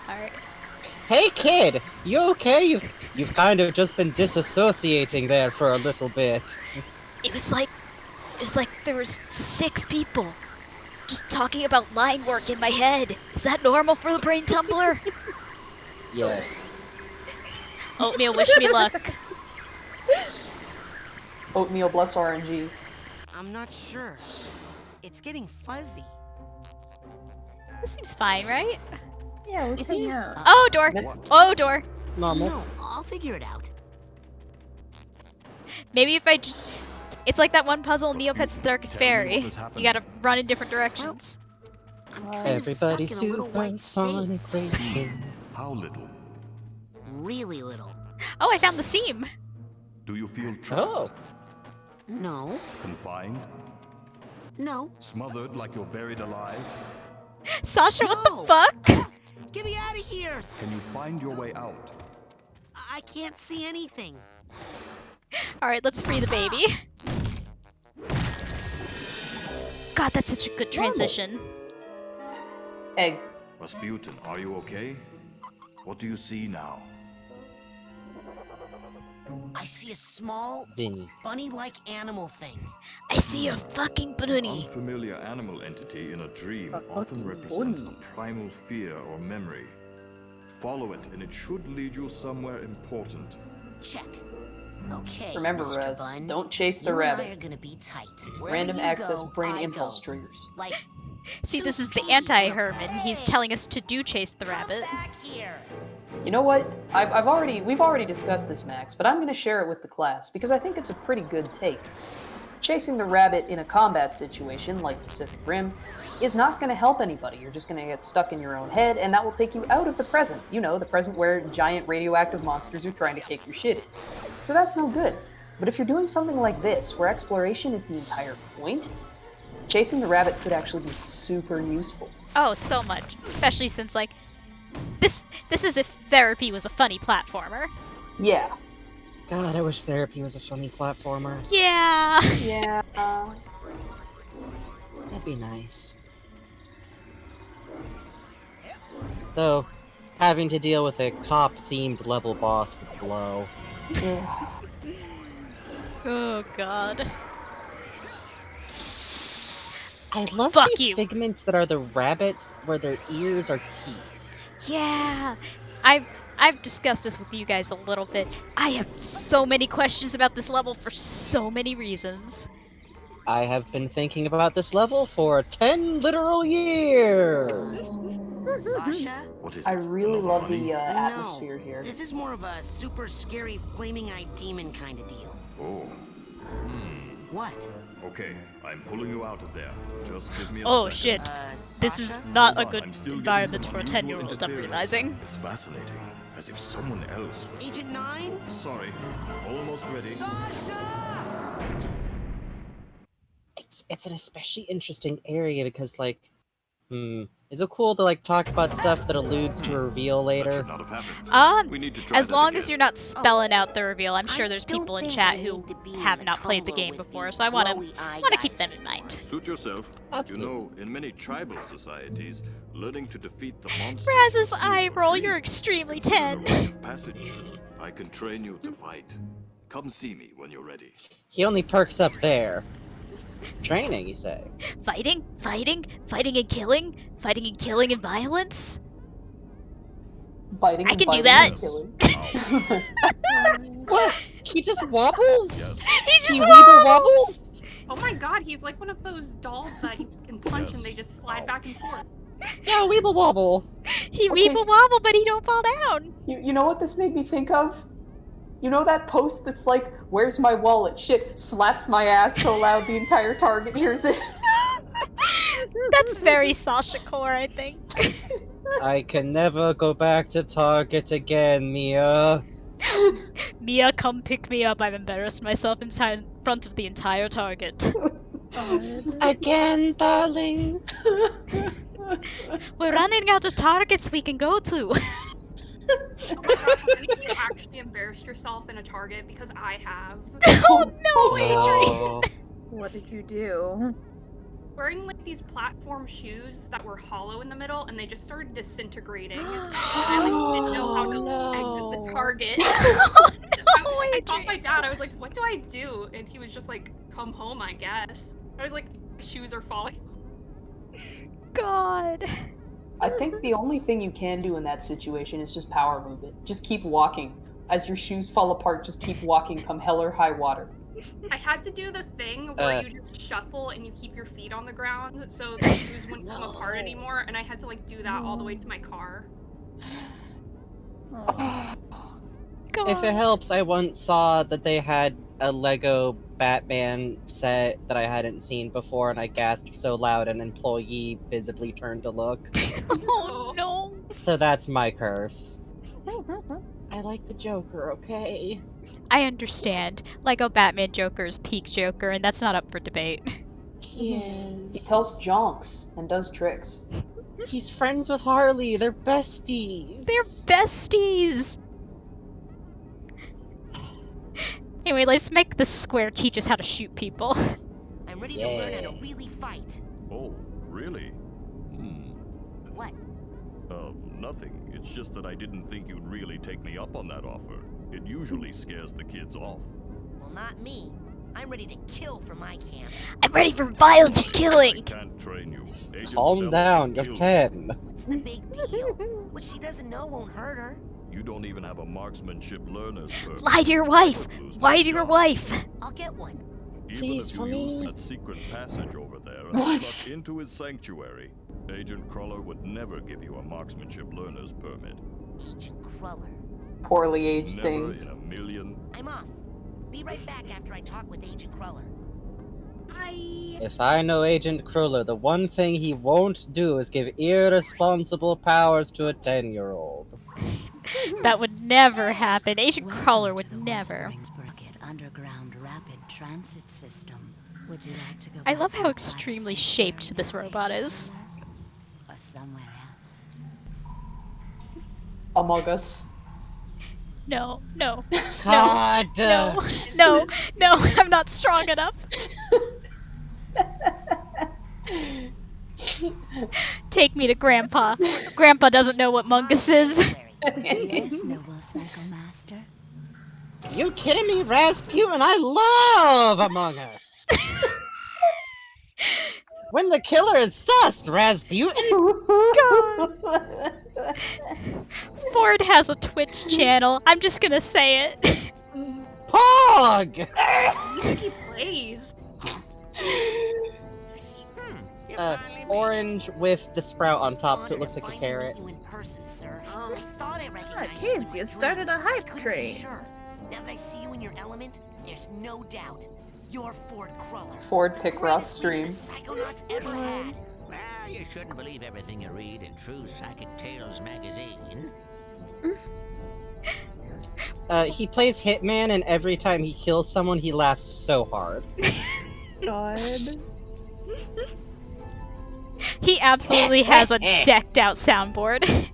Alright. Hey kid, you okay? You've kind of just been disassociating there for a little bit. It was like there was 6 people just talking about line work in my head. Is that normal for the brain tumbler? Yes. Oatmeal, wish me luck. Oatmeal bless RNG. I'm not sure. It's getting fuzzy. This seems fine, right? Yeah, let's hang out. Oh, door! Oh, door! No, I'll figure it out. Maybe if I just... It's like that one puzzle in Neopets the Darkest Fairy. You gotta run in different directions. Everybody's supersonic racing. How little? Really little. Oh, I found the seam! Do you feel trapped? Oh. No. Confined? No. Smothered like you're buried alive? Sasha, what the fuck? Get me out of here! Can you find your way out? I can't see anything. Alright, let's free the baby. God, that's such a good transition. Egg. Rasputin, are you okay? What do you see now? I see a small, Vinny. bunny-like animal thing. I see a fucking bunny. An unfamiliar animal entity in a dream often represents a primal fear or memory. Follow it, and it should lead you somewhere important. Check. Okay. Remember, Mr. Raz, Bun, don't chase the you and I rabbit. are gonna be tight. Wherever Random you access go, brain I impulse go. triggers. Like, See, this is the anti-Herman. He's telling us to do chase the rabbit. back here. You know what? We've already discussed this, Max, but I'm going to share it with the class because I think it's a pretty good take. Chasing the rabbit in a combat situation like Pacific Rim is not going to help anybody. You're just going to get stuck in your own head, and that will take you out of the present. You know, the present where giant radioactive monsters are trying to kick your shit in. So that's no good. But if you're doing something like this, where exploration is the entire point, chasing the rabbit could actually be super useful. Oh, so much. Especially since, like, this is if Therapy was a funny platformer. Yeah. God, I wish Therapy was a funny platformer. Yeah. Yeah. That'd be nice. Though, having to deal with a cop-themed level boss would blow. Oh, God. I love Fuck these you. figments that are the rabbits where their ears are teeth. Yeah. I've discussed this with you guys a little bit. I have so many questions about this level for so many reasons. I have been thinking about this level for 10 literal years! Sasha? What is I it? really Another love bunny? the atmosphere here. This is more of a super scary flaming-eyed demon kind of deal. Oh. What? Okay, I'm pulling you out of there. Just give me a Oh second. shit. This is not a good I'm still getting environment some for a unusual 10-year-old, I'm interference. realizing. It's fascinating, as if someone else were... Agent 9? Sorry, almost ready. It's an especially interesting area because, like, is it cool to, like, talk about stuff that alludes to a reveal later? As long as you're not spelling out the reveal, I'm sure there's people in chat who have not played the game before, so I want to keep them in mind. Suit yourself. You know, in many tribal societies, learning to defeat the monsters... Raz's eye roll, you're extremely 10. of passage. I can train you to fight. Come see me when you're ready. He only perks up there. Training, you say? Fighting and killing and violence. I can do that. What? He just wobbles? He just weeble wobbles? Oh my god, he's like one of those dolls that you can punch and they just slide back and forth. Yeah, weeble wobble. He weeble wobble, but he don't fall down. You know what this made me think of? You know that post that's like, "Where's my wallet?" Shit, slaps my ass so loud the entire target hears it. That's very Sasha Core, I think. I can never go back to Target again, Mia. Mia, come pick me up. I've embarrassed myself in front of the entire Target. Again, darling. We're running out of Targets we can go to. Oh my god, have you actually embarrassed yourself in a Target? Because I have. Oh no, Adrian! What did you do? Wearing like these platform shoes that were hollow in the middle, and they just started disintegrating. And I like didn't know how to exit the Target. I called my dad. I was like, "What do I do?" And he was just like, "Come home, I guess." I was like, "My shoes are falling." God. I think the only thing you can do in that situation is just power move it. Just keep walking. As your shoes fall apart, just keep walking, come hell or high water. I had to do the thing where you just shuffle and you keep your feet on the ground so the shoes wouldn't come apart anymore, and I had to like do that all the way to my car. If it helps, I once saw that they had a Lego Batman set that I hadn't seen before, and I gasped so loud an employee visibly turned to look. Oh no! So that's my curse. I like the Joker, okay? I understand. Lego Batman Joker is peak Joker, and that's not up for debate. Yes. He tells jonks and does tricks. He's friends with Harley. They're besties. They're besties! Anyway, let's make the square teach us how to shoot people. I'm ready to learn how to really fight. Oh, really? What? Nothing. It's just that I didn't think you'd really take me up on that offer. It usually scares the kids off. Well, not me. I'm ready to kill for my camp. I'm ready for violence and killing! I can't train you. Agent Calm down, you're 10. What's the big deal? What she doesn't know won't hurt her. You don't even have a marksmanship learner's permit. Lie to your wife! Lie to your wife! I'll get one. Even Please, if for you me. use that secret passage over there and snuck into his sanctuary, Agent Cruller would never give you a marksmanship learner's permit. Agent Cruller. Poorly aged Never things. in a million. I'm off. Be right back after I talk with Agent Cruller. If I know Agent Cruller, the one thing he won't do is give irresponsible powers to a 10-year-old. That would never happen. Agent Crawler would never. Underground rapid transit system. Would you like to go I back love to how your extremely shaped this robot is. or somewhere else? Among Us. No, no, God! no, no, no, I'm not strong enough. Take me to Grandpa. Grandpa doesn't know what Mungus is. Yes, noble Psychomaster. You kidding me, Rasputin? I love Among Us! When the killer is sus, Rasputin! God. Ford has a Twitch channel. I'm just gonna say it. Pog! He plays. Orange with the sprout on top, so it looks like a carrot. Kids, you started a hype train. Sure. Now that I see you in your element, there's no doubt. You're Ford Cruller. Ford pick Ross stream. Psychonauts ever had. Well, you shouldn't believe everything you read in True Psychic Tales magazine. He plays Hitman, and every time he kills someone, he laughs so hard. God. He absolutely has a decked out soundboard.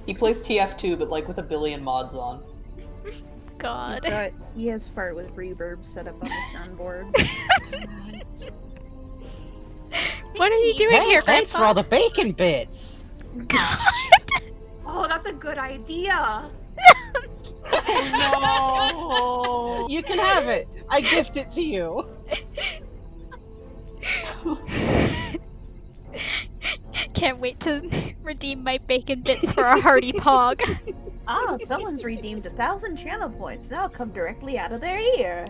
He plays TF2, but like with a billion mods on. God. He's got ES part with reverb set up on the soundboard. What are you doing here, Thanks Grandpa? for all the bacon bits! Oh, that's a good idea. Oh no! You can have it! I gift it to you! Can't wait to redeem my bacon bits for a hearty pog. Ah, someone's redeemed 1,000 channel points. Now come directly out of their ear.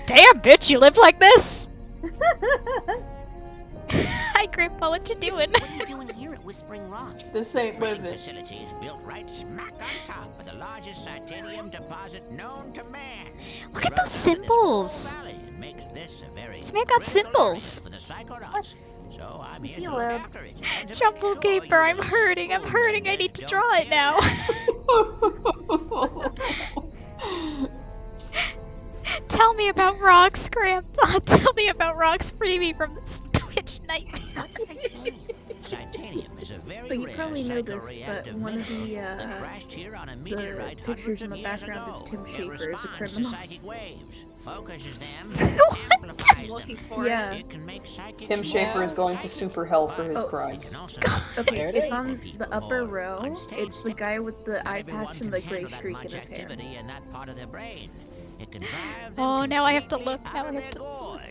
Damn, bitch, you live like this? Hi, Grandpa, what you doing? What are you doing here at Whispering Rock? This ain't living. Facilities built right smack on top of the largest titanium deposit known to man. Look at those symbols. This man got symbols. For the Psychonauts. So I'm here to You look live. after it. Jumble Gaper, I'm hurting, I need to draw it now. Tell me about Rock's, Grandpa. Tell me about Rock's freebie from this Twitch nightmare. Titanium is a very But you rare probably know this, but psychoreactive one of mineral that crashed here on a the meteorite pictures in the hundreds of years background is ago. Tim It Schafer as a responds to criminal. psychic waves, focuses them, amplifies them. Yeah. It can make psychics Tim Schafer is going to super hell for his Oh. crimes. Okay, There it it's is. on the upper row. It's the guy with the eye patch and the gray streak in his hair. activity in that part of their brain. It can drive them Oh, now I have to look. completely Now I out of have their to. gourd.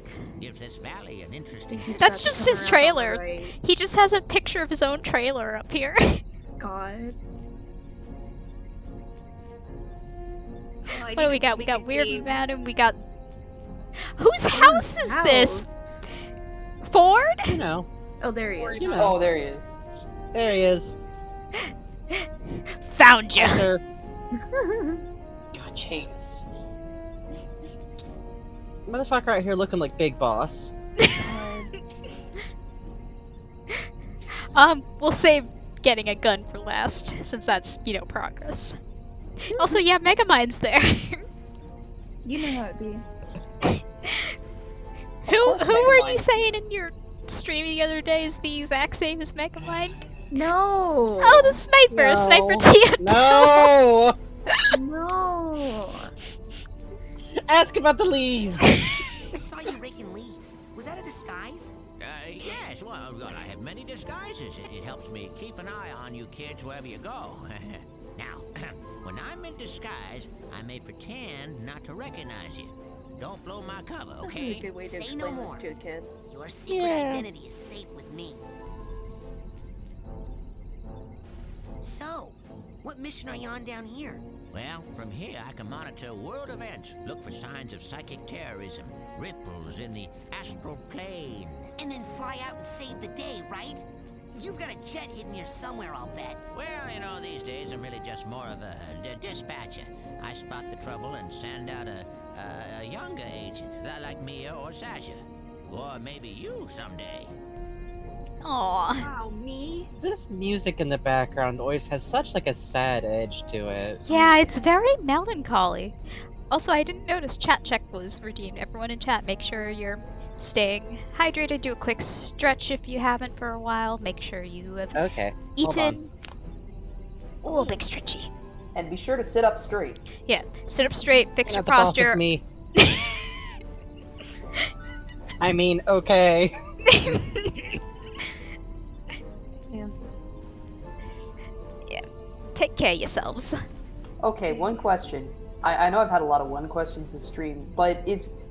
Gives this valley an interesting. He's That's about to just come his around on the trailer. right. He just has a picture of his own trailer up here. God. What do we got? We got Weird Madam. We got. Whose house is this? Ford? You know. Oh, there he is. You know. Oh, there he is. There he is. Found you. God, James. Motherfucker out here looking like Big Boss. We'll save getting a gun for last, since that's, progress. Also, yeah, Megamind's there. You know how it be. Who were you saying in your stream the other day is the exact same as Megamind? No! Oh, the sniper! No. Sniper Tia! No! No! Ask about the leaves! I saw you raking leaves. Was that a disguise? Yes, well, I have many disguises. It helps me keep an eye on you kids wherever you go. Now, when I'm in disguise, I may pretend not to recognize you. Don't blow my cover, okay? That's a good way to Say explain no this more. to a kid. Your secret identity is safe with me. So, what mission are you on down here? Well, from here I can monitor world events, look for signs of psychic terrorism, ripples in the astral plane. And then fly out and save the day, right? You've got a jet hidden here somewhere, I'll bet. Well, these days I'm really just more of a dispatcher. I spot the trouble and send out a younger agent, like Mia or Sasha. Or maybe you someday. Aww. Wow, me? This music in the background always has such a sad edge to it. Yeah, it's very melancholy. Also, I didn't notice chat check was redeemed. Everyone in chat, make sure you're staying hydrated. Do a quick stretch if you haven't for a while. Make sure you have eaten. Oh, big stretchy. And be sure to sit up straight. Yeah, sit up straight, fix your Not the boss posture. of me. I mean, okay. Yeah. Take care of yourselves. Okay, one question. I know I've had a lot of one questions this stream, but is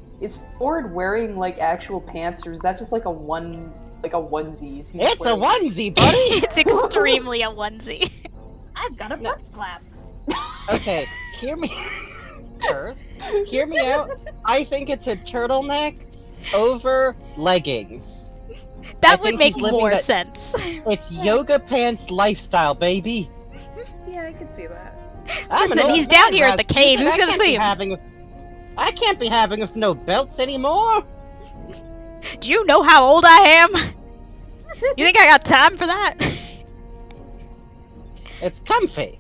Ford wearing actual pants, or is that just a onesie? It's a onesie, buddy! It's extremely a onesie. I've got a butt flap. Okay, hear me first. Hear me out. I think it's a turtleneck over leggings. That would make more sense. It's yoga pants lifestyle, baby. Yeah, I can see that. Listen, he's down here at the cave. Who's gonna see him? I can't be having with no belts anymore. Do you know how old I am? You think I got time for that? It's comfy.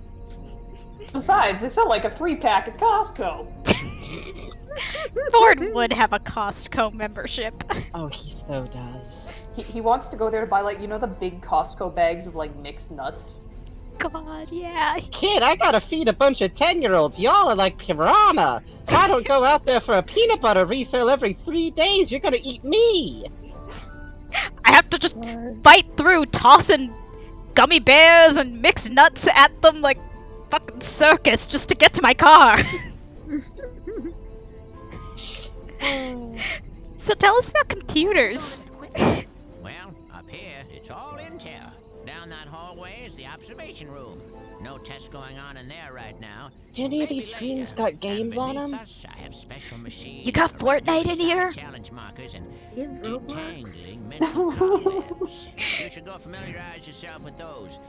Besides, they sell a 3-pack at Costco. Ford would have a Costco membership. Oh, he so does. He wants to go there to buy the big Costco bags of mixed nuts. God, yeah. Kid, I gotta feed a bunch of 10-year-olds. Y'all are like piranha. If I don't go out there for a peanut butter refill every 3 days, you're gonna eat me. I have to just bite through tossing gummy bears and mixed nuts at them like fucking circus just to get to my car. So tell us about computers. Well, up here, it's all intel. Down that hallway is the observation room. No tests going on in there right now. Do any of these screens got games on them? I have special machines. You got Fortnite in here? Challenge markers and Roblox? detangling mental problems. You should go familiarize yourself with those.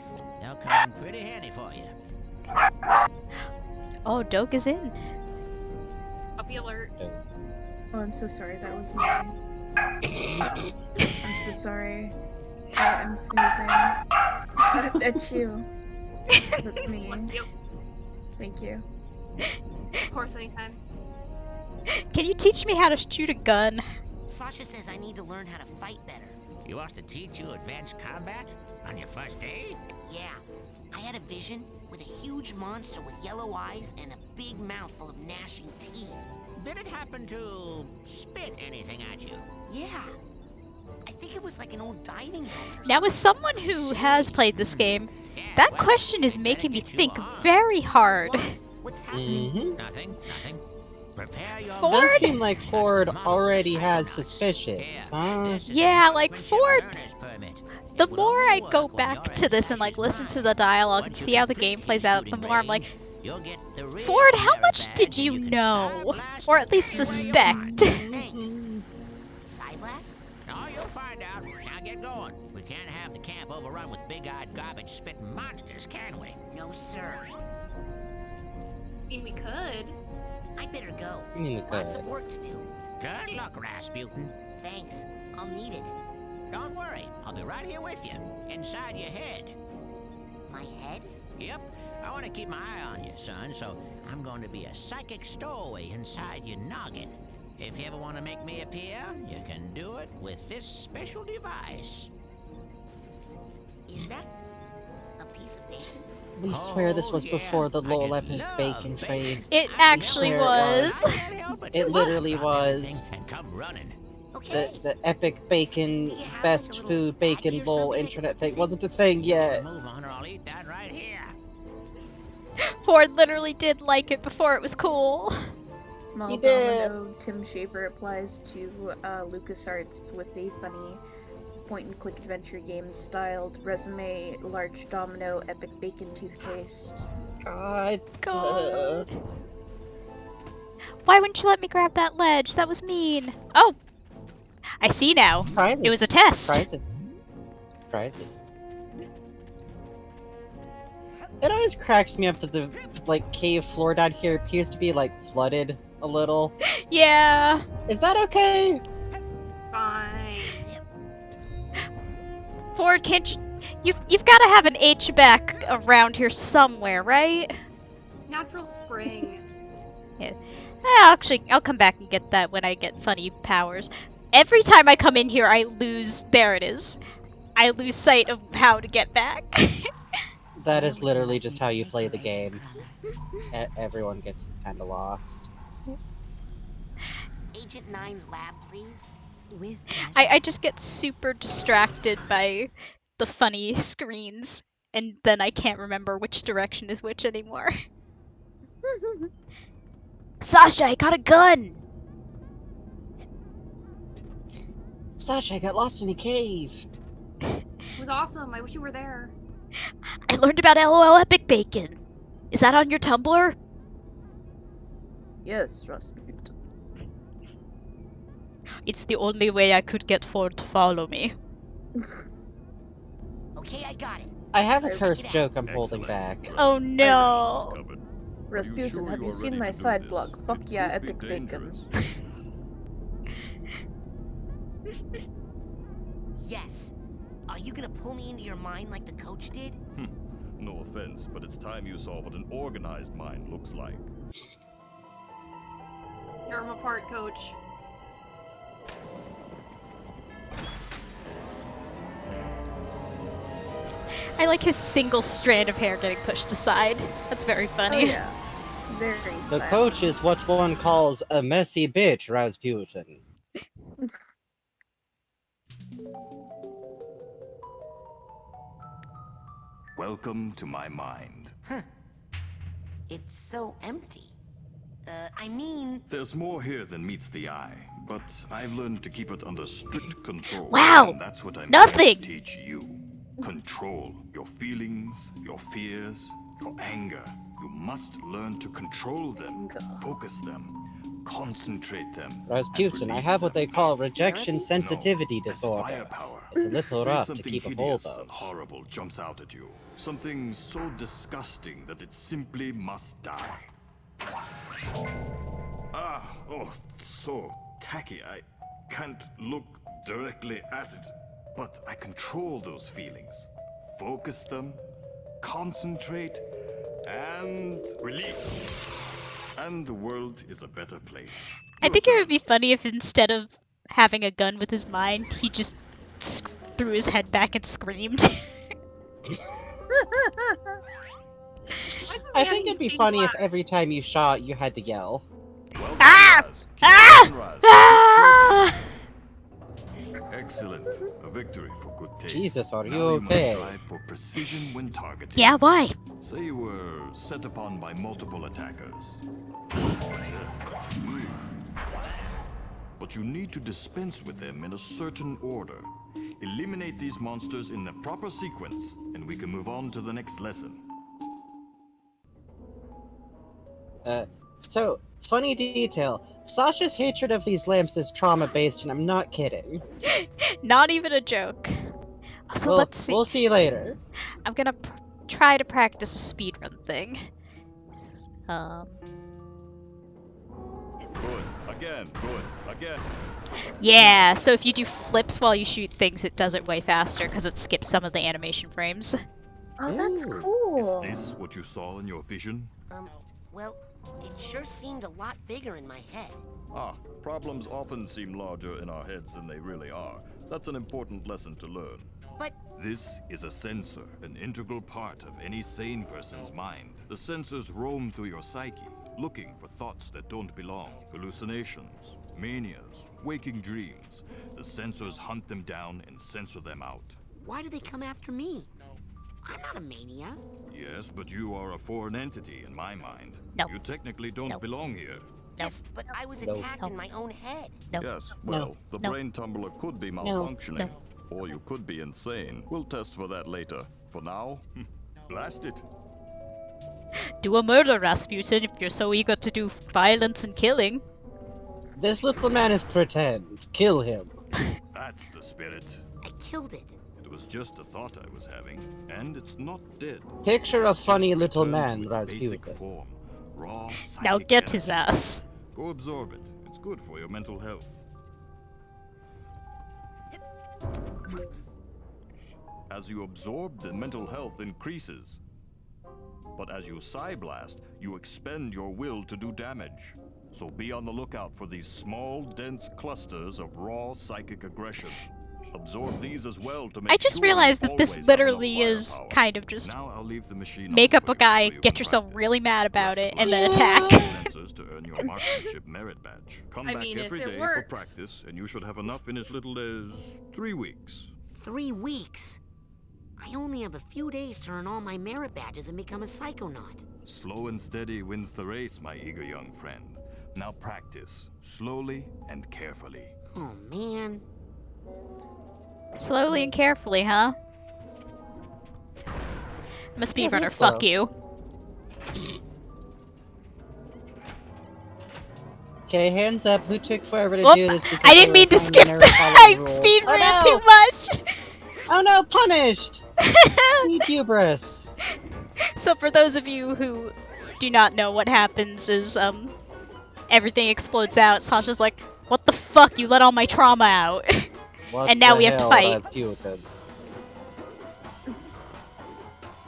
They'll come in pretty handy for you. Oh, Doke is in. Puppy alert. Oh, I'm so sorry. That was me. I'm so sorry. I'm sneezing. That's you. That's me. Thank you. Of course, anytime. Can you teach me how to shoot a gun? Sasha says I need to learn how to fight better. You want to teach you advanced combat on your first day? Yeah. I had a vision with a huge monster with yellow eyes and a big mouth full of gnashing teeth. Did it happen to spit anything at you? Yeah. I think it was like an old diving helmet. Now, as someone who has played this game, that question is making me think very hard. What's happening? Nothing. Prepare your Ford? It does seem like Ford already has suspicions, huh? Yeah, Ford. The more I go back to this and listen to the dialogue and see how the game plays out, the more I'm like, you'll get the real Ford, how merit much badge did and you can know? Psyblast Or at least anywhere you suspect? Thanks. Psyblast? Oh, you'll find out. Now get going. We can't have the camp overrun with big-eyed garbage-spitting monsters, can we? No, sir. I mean, we could. I'd better go. I mean, we Lots of could. work to do. Good luck, Rasputin. Thanks. I'll need it. Don't worry. I'll be right here with you, inside your head. My head? Yep. I want to keep my eye on you, son, so I'm going to be a psychic stowaway inside your noggin. If you ever want to make me appear, you can do it with this special device. Is that a piece of bacon? We swear this was yeah. before the I lol just epic love bacon bacon. phase. It We actually swear was. It literally was. And come running. The epic bacon, best food bacon lol internet thing wasn't a thing yet. Move on or I'll eat that right here. Ford literally did like it before it was cool. Small He did. Domino Tim Schafer applies to LucasArts with a funny point-and-click adventure game styled resume, large domino, epic bacon toothpaste. God. Why wouldn't you let me grab that ledge? That was mean. Oh, I see now. Prizes. It was a test. Prizes. It always cracks me up that the cave floor down here appears to be flooded a little. Yeah. Is that okay? Fine. Ford, can't you've got to have an HVAC around here somewhere, right? Natural spring. Yeah. Actually, I'll come back and get that when I get funny powers. Every time I come in here, I lose. There it is. I lose sight of how to get back. That is literally just how you play the game. Everyone gets kind of lost. Agent 9's lab, please. I just get super distracted by the funny screens, and then I can't remember which direction is which anymore. Sasha, I got a gun! Sasha, I got lost in a cave. It was awesome. I wish you were there. I learned about LOL Epic Bacon. Is that on your Tumblr? Yes, Rasputin. It's the only way I could get Ford to follow me. Okay, I got it. I have a cursed joke I'm holding back. Oh no! Rasputin, have you seen my side blog? Fuck yeah, epic bacon. Yes. Are you gonna pull me into your mind like the coach did? No offense, but it's time you saw what an organized mind looks like. Tear him apart, coach. I like his single strand of hair getting pushed aside. That's very funny. Oh, yeah. Very The coach is what one calls a messy bitch, Rasputin. Welcome to my mind. Huh. It's so empty. I mean... There's more here than meets the eye, but I've learned to keep it under strict control. Wow! And that's what I'm Nothing! going to teach you. Control your feelings, your fears, your anger. You must learn to control them, focus them, concentrate them. Rasputin, I have what they call rejection sensitivity disorder. Firepower. It's a little Say rough to something keep a hold hideous and of. horrible jumps out at you. Something so disgusting that it simply must die. So tacky. I can't look directly at it, but I control those feelings, focus them, concentrate, and release. And the world is a better place. I think it would be funny if instead of having a gun with his mind, he just threw his head back and screamed. I think it'd be funny if every time you shot, you had to yell. Ah! Ah! Ah! Excellent. A victory for good taste. Jesus, are you Now okay? must strive for precision when targeting. Yeah, why? Say you were set upon by multiple attackers. But you need to dispense with them in a certain order. Eliminate these monsters in the proper sequence, and we can move on to the next lesson. So, funny detail. Sasha's hatred of these lamps is trauma-based, and I'm not kidding. Not even a joke. So let's see. We'll see later. I'm gonna try to practice a speedrun thing. Good. Again. Good. Again. Yeah, so if you do flips while you shoot things, it does it way faster because it skips some of the animation frames. Oh, that's cool. Is this what you saw in your vision? Well, it sure seemed a lot bigger in my head. Problems often seem larger in our heads than they really are. That's an important lesson to learn. But this is a sensor, an integral part of any sane person's mind. The sensors roam through your psyche, looking for thoughts that don't belong, hallucinations, manias, waking dreams. The sensors hunt them down and censor them out. Why do they come after me? I'm not a mania. Yes, but you are a foreign entity in my mind. No. You technically don't belong here. Yes, but I was attacked in my own head. Yes, well, the brain tumbler could be malfunctioning. Or you could be insane. We'll test for that later. For now, blast it. Do a murder, Rasputin, if you're so eager to do violence and killing. This little man is pretend. Kill him. That's the spirit. I killed it. It was just a thought I was having, and it's not dead. Picture a funny little man, Rasputin. Rasputin. Raw Now get his ass. Go absorb it. It's good for your mental health. As you absorb, the mental health increases. But as you Psyblast, you expend your will to do damage. So be on the lookout for these small, dense clusters of raw psychic aggression. Absorb these as well to make I just realized that this literally is kind of just make up a guy, get yourself really mad about it, and then attack. Sensors to earn your marksmanship merit badge. Come back every day for practice, and you should have enough in as little as 3 weeks. 3 weeks? I only have a few days to earn all my merit badges and become a Psychonaut. Slow and steady wins the race, my eager young friend. Now practice, slowly and carefully. Oh, man. Slowly and carefully, huh? I'm a speedrunner, fuck you. Okay, hands up. Who took forever to Whoop. do this? I didn't mean to skip that. I speedran too much. Oh no, punished! Speed hubris. So for those of you who do not know, what happens is everything explodes out. Sasha's like, what the fuck? You let all my trauma out. And now we have to fight.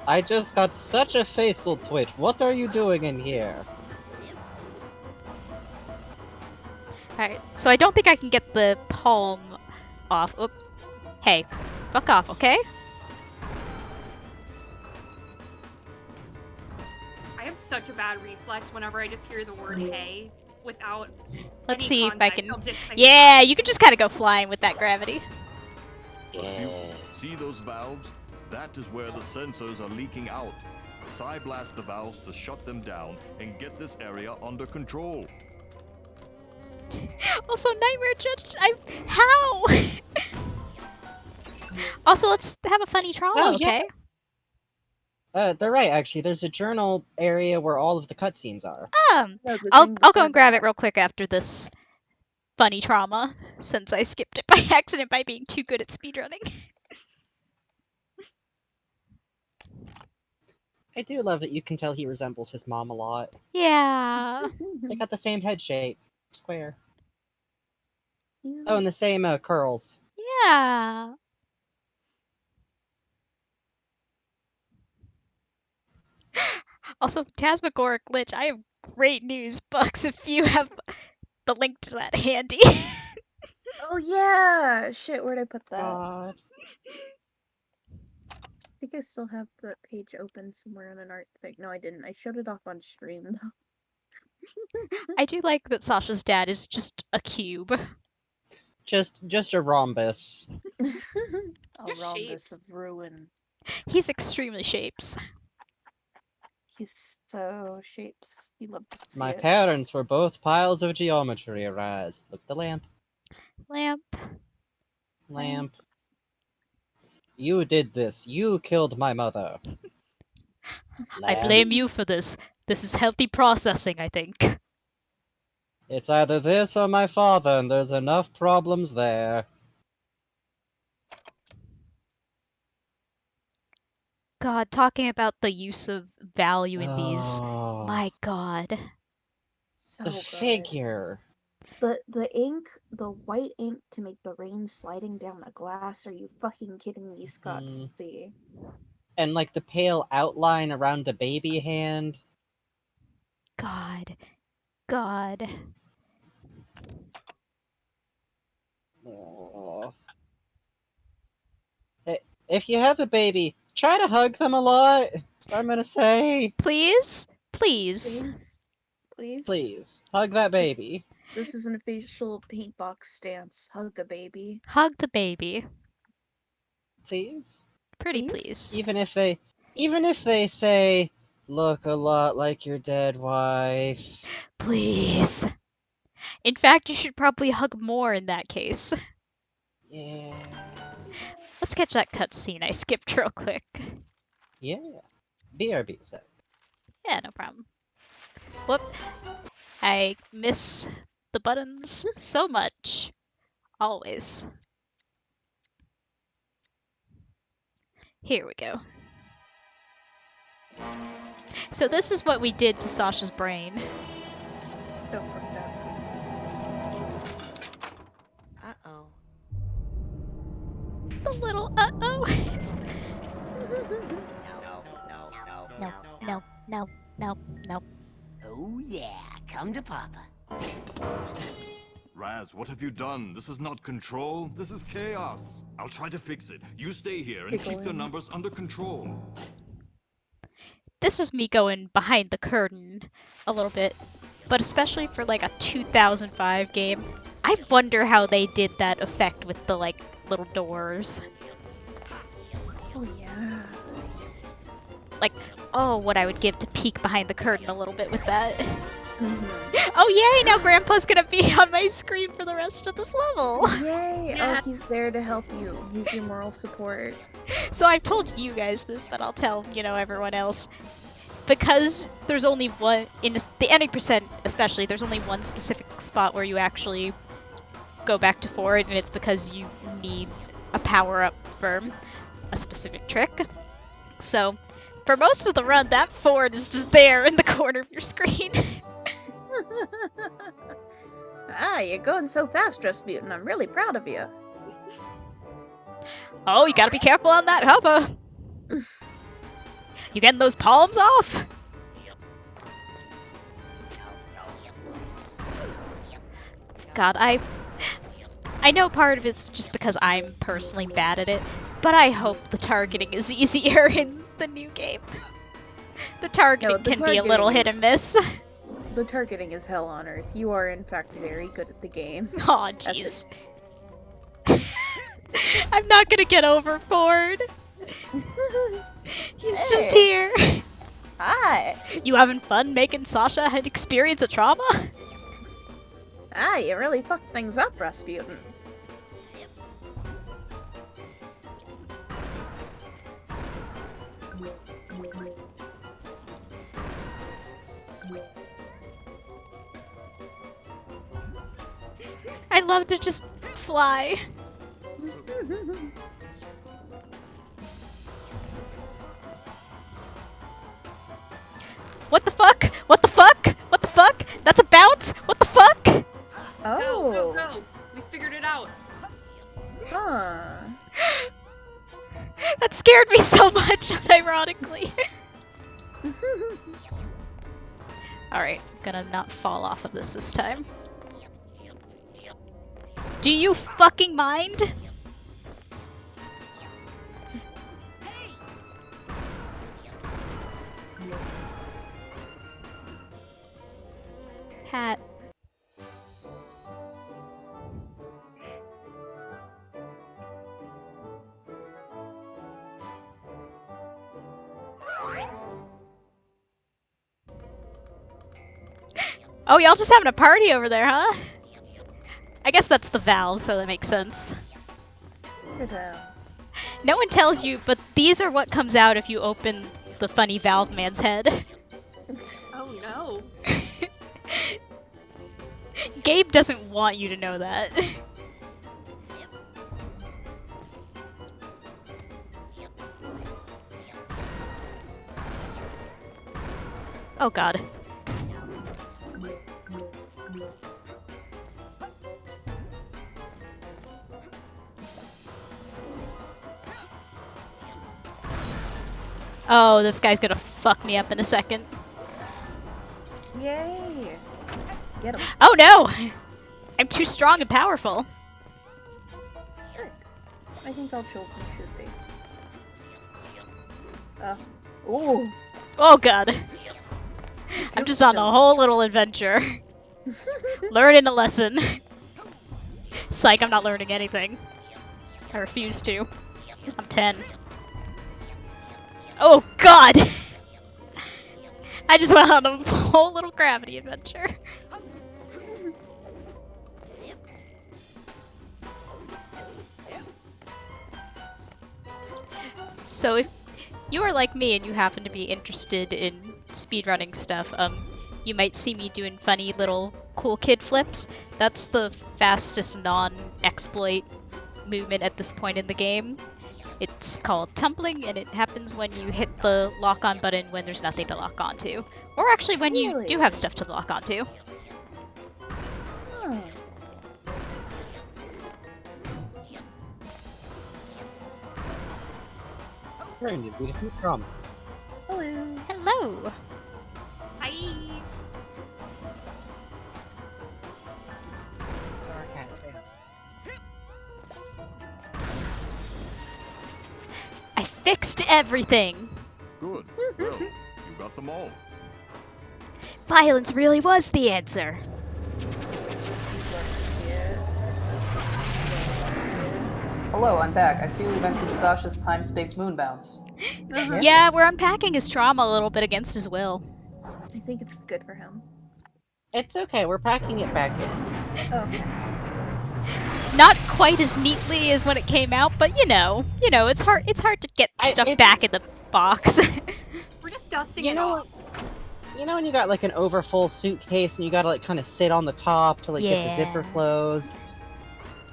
I just got such a facial twitch. What are you doing in here? Alright, so I don't think I can get the palm off. Oop. Hey, fuck off, okay? I have such a bad reflex whenever I just hear the word hey without Let's any see if I context. can... I'll just say Yeah, you can just kind of go flying with that gravity. See those valves? That is where the sensors are leaking out. Psyblast the valves to shut them down and get this area under control. Also, Nightmare Judge, how? Also, let's have a funny trauma, okay? They're right, actually. There's a journal area where all of the cutscenes are. I'll go and grab it real quick after this funny trauma, since I skipped it by accident by being too good at speedrunning. I do love that you can tell he resembles his mom a lot. Yeah. They got the same head shape. Square. Oh, and the same curls. Yeah. Also, Tasmagoric Lich, I have great news, Bucks, if you have the link to that handy. Oh yeah! Shit, where'd I put that? God. I think I still have the page open somewhere on an art thing. No, I didn't. I showed it off on stream, though. I do like that Sasha's dad is just a cube. Just a rhombus. A rhombus of ruin. He's extremely shapes. He's so shapes. You love to see My it. parents were both piles of geometry, arise. Look at the lamp. Lamp. Lamp. You did this. You killed my mother. I blame you for this. This is healthy processing, I think. It's either this or my father, and there's enough problems there. God, talking about the use of value in these. Oh. My God. So The good. figure. The ink, the white ink to make the rain sliding down the glass. Are you fucking kidding me, Scott? See. And like the pale outline around the baby hand. God. God. Oh. If you have a baby, try to hug them a lot. That's what I'm gonna say. Please? Please. Please? Please, hug that baby. This is an official paint box stance. Hug a baby. Hug the baby. Please? Pretty please. Even if they say, look a lot like your dead wife. Please. In fact, you should probably hug more in that case. Yeah. Let's catch that cutscene I skipped real quick. Yeah. BRB set. Yeah, no problem. Whoop. I miss the buttons so much. Always. Here we go. So this is what we did to Sasha's brain. Uh-oh. The little uh-oh. No. Oh yeah, come to Papa. Raz, what have you done? This is not control. This is chaos. I'll try to fix it. You stay here and keep the numbers under control. This is me going behind the curtain a little bit, but especially for like a 2005 game, I wonder how they did that effect with the like little doors. Oh yeah. Like, oh, what I would give to peek behind the curtain a little bit with that. Oh yay, now Grandpa's gonna be on my screen for the rest of this level! Yay! Yeah. Oh, he's there to help you. He's your moral support. So I've told you guys this, but I'll tell, everyone else. Because there's only one, in the 90% especially, there's only one specific spot where you actually go back to forward, and it's because you need a power-up for a specific trick. So, for most of the run, that forward is just there in the corner of your screen. Ah, you're going so fast, Rasputin. I'm really proud of you. Oh, you gotta be careful on that hover. You getting those palms off? God, I know part of it's just because I'm personally bad at it, but I hope the targeting is easier in the new game. The targeting can be a little hit and miss. The targeting is hell on earth. You are, in fact, very good at the game. Aw, jeez. I'm not gonna get over Ford. He's just here. Hi. You having fun making Sasha experience a trauma? Ah, you really fucked things up, Rasputin. I love to just fly. What the fuck? What the fuck? What the fuck? That's a bounce? What the fuck? Oh. Go. We figured it out. Huh. That scared me so much, unironically. Alright, gonna not fall off of this time. Do you fucking mind? Hat. Oh, y'all just having a party over there, huh? I guess that's the valve, so that makes sense. No one tells you, but these are what comes out if you open the funny valve man's head. Oh Gabe doesn't want you to know that. Oh god. Oh, this guy's gonna fuck me up in a second. Yay! Get him. Oh no! I'm too strong and powerful. Good. I think all children should be. Ooh. Oh god. I'm just on a whole little adventure. Learning a lesson. Psych, I'm not learning anything. I refuse to. I'm 10. Oh god! I just went on a whole little gravity adventure. So if you are like me and you happen to be interested in speedrunning stuff, you might see me doing funny little cool kid flips. That's the fastest non-exploit movement at this point in the game. It's called tumbling, and it happens when you hit the lock-on button when there's nothing to lock onto. Or actually when you do have stuff to lock onto. Hmm. Very new, beautiful drum. Hello. Hello. Hi. Sorry, I can't say that. I fixed everything! Good. Well, you got them all. Violence really was the answer. Hello, I'm back. I see we've entered Sasha's time-space moonbounds. Yeah, we're unpacking his trauma a little bit against his will. I think it's good for him. It's okay, we're packing it back in. Okay. Not quite as neatly as when it came out, but you know, it's hard to get stuff back in the box. We're just dusting You it know off. You know when you got like an overfull suitcase and you gotta like kind of sit on the top to like get the zipper closed?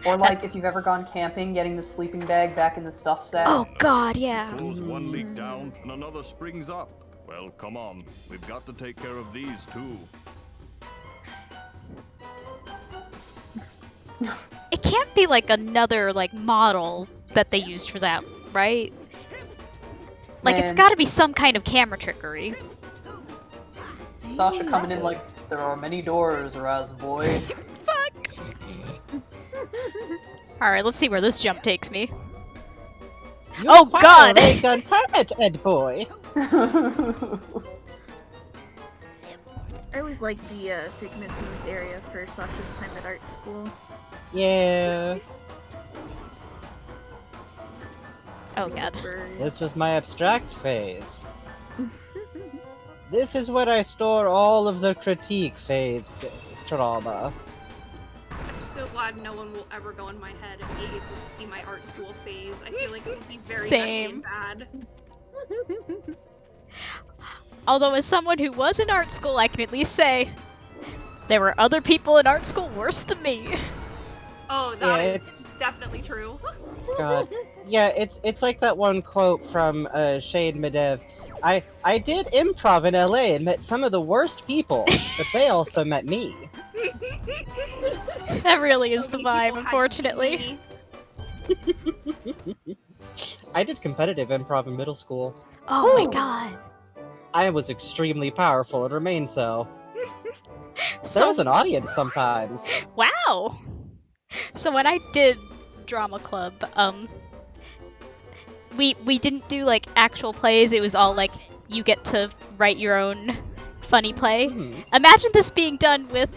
Or like if you've ever gone camping, getting the sleeping bag back in the stuff sack. Oh god, yeah. Suppose one leak down and another springs up. Well, come on. We've got to take care of these too. It can't be like another like model that they used for that, right? Like it's gotta be some kind of camera trickery. Sasha coming in like, there are many doors, Raz boy. Alright, let's see where this jump takes me. You oh acquire god! a ray gun permit, Ed boy! I always liked the Figment Scenes area for Sasha's time at art school. Yeah. Oh god. This was my abstract phase. This is where I store all of the critique phase trauma. I'm so glad no one will ever go in my head and be able to see my art school phase. I feel like it would be very messy and bad. Although as someone who was in art school, I can at least say there were other people in art school worse than me. Oh, that is definitely true. God. Yeah, it's like that one quote from Shade Medev. I did improv in LA and met some of the worst people, but they also met me. That really is the vibe, unfortunately. I did competitive improv in middle school. Oh my god. I was extremely powerful and remain so. So- There was an audience sometimes. Wow! So when I did drama club, we didn't do like actual plays, it was all like you get to write your own funny play. Imagine this being done with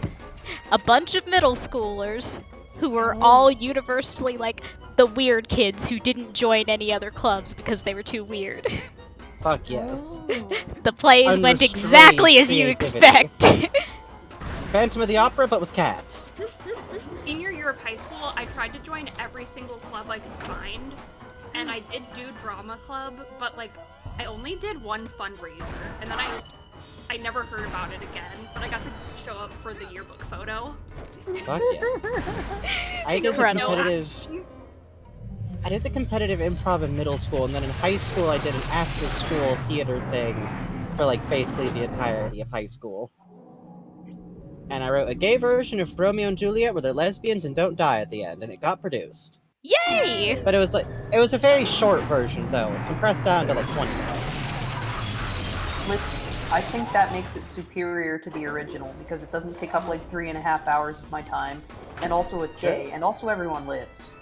a bunch of middle schoolers who were all universally like the weird kids who didn't join any other clubs because they were too weird. Fuck yes. The plays went exactly as you expect. Phantom of the Opera, but with cats. Senior year of high school, I tried to join every single club I could find, and I did do drama club, but like I only did one fundraiser, and then I never heard about it again, but I got to show up for the yearbook photo. Fuck yeah. I did the competitive. I did the competitive improv in middle school, and then in high school I did an after-school theater thing for like basically the entirety of high school. And I wrote a gay version of Romeo and Juliet where they're lesbians and don't die at the end, and it got produced. Yay! But it was a very short version though. It was compressed down to like 20 minutes. I think that makes it superior to the original because it doesn't take up like 3.5 hours of my time, and also it's gay, and also everyone lives.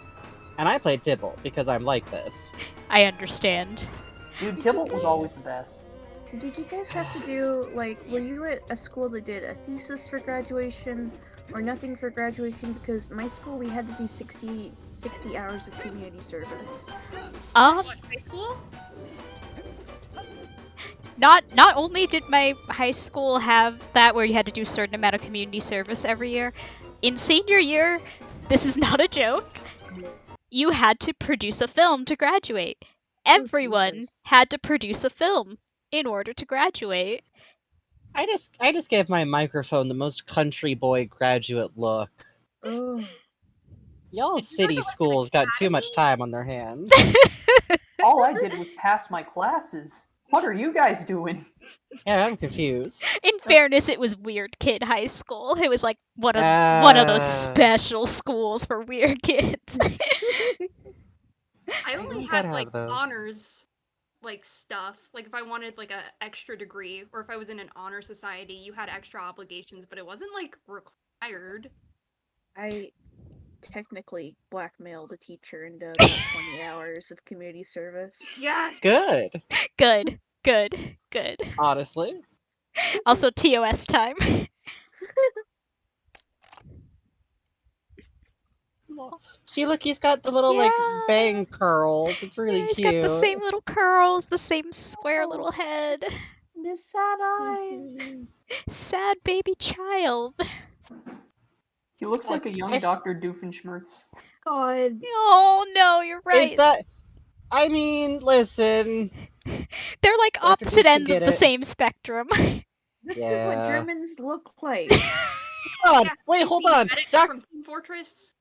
And I played Tybalt because I'm like this. I understand. Dude, Tybalt was always the best. Did you guys have to do, like, were you at a school that did a thesis for graduation or nothing for graduation? Because my school, we had to do 60 hours of community service. High school? Not only did my high school have that where you had to do a certain amount of community service every year, in senior year, this is not a joke, you had to produce a film to graduate. Everyone had to produce a film in order to graduate. I just gave my microphone the most country boy graduate look. Y'all city schools got too much time on their hands. All I did was pass my classes. What are you guys doing? Yeah, I'm confused. In fairness, it was Weird Kid High School. It was like one of those special schools for weird kids. I only had like honors like stuff. Like if I wanted like a extra degree or if I was in an honor society, you had extra obligations, but it wasn't like required. I technically blackmailed a teacher into about 20 hours of community service. Yes. Good. Good. Honestly. Also TOS time. See, look, he's got the little like bang curls. It's really He's cute. got the same little curls, the same square little head. The sad eyes. Sad baby child. He looks like a young Dr. Doofenshmirtz. God. Oh no, you're right. Is that? I mean, listen. They're like opposite ends of the same spectrum. This is what Germans look like. Hold on. Wait, hold on. From Team Fortress.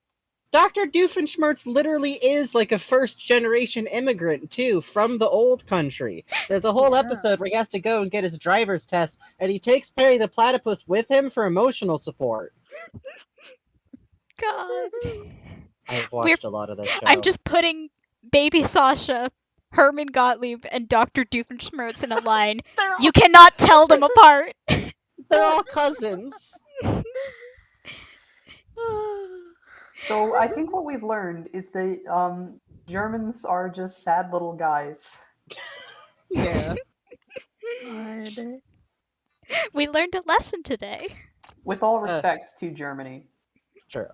Dr. Doofenshmirtz literally is like a first-generation immigrant, too, from the old country. There's a whole episode where he has to go and get his driver's test, and he takes Perry the Platypus with him for emotional support. God. I've watched a lot of that show. I'm just putting Baby Sasha, Herman Gottlieb, and Dr. Doofenshmirtz in a line. You cannot tell them apart. They're all cousins. So I think what we've learned is that Germans are just sad little guys. Yeah. God. We learned a lesson today. With all respect to Germany. True.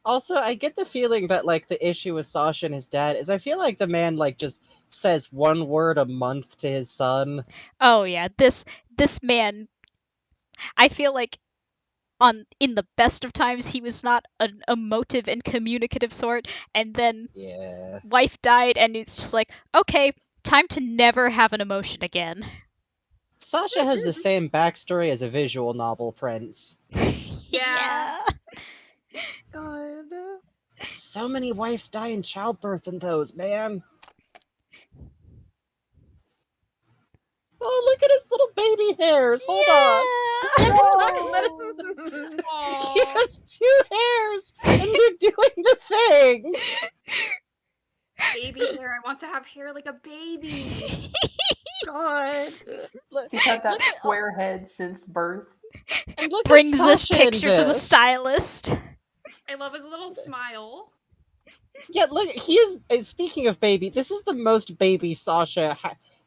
Also, I get the feeling that like the issue with Sasha and his dad is I feel like the man like just says one word a month to his son. Oh yeah, this man, I feel like in the best of times he was not an emotive and communicative sort, and then wife died and it's just like, okay, time to never have an emotion again. Sasha has the same backstory as a visual novel prince. Yeah. God. So many wives die in childbirth in those, man. Oh, look at his little baby hairs. Hold on. He has 2 hairs, and they're doing the thing. Baby hair. I want to have hair like a baby. God. He's had that square head since birth. And look Brings at this Sasha in picture to the stylist. I love his little smile. Yeah, look, he is. Speaking of baby, this is the most baby Sasha.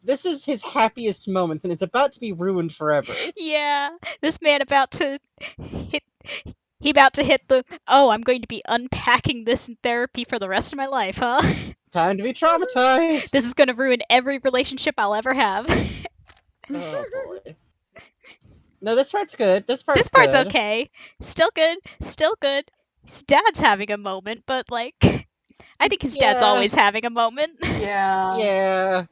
This is his happiest moment, and it's about to be ruined forever. Yeah, this man about to hit. He about to hit the. Oh, I'm going to be unpacking this in therapy for the rest of my life, huh? Time to be traumatized. This is going to ruin every relationship I'll ever have. Oh boy. No, this part's good. This part's good. Okay. Still good. His dad's having a moment, but like, I think his dad's always having a moment. Yeah. Yeah.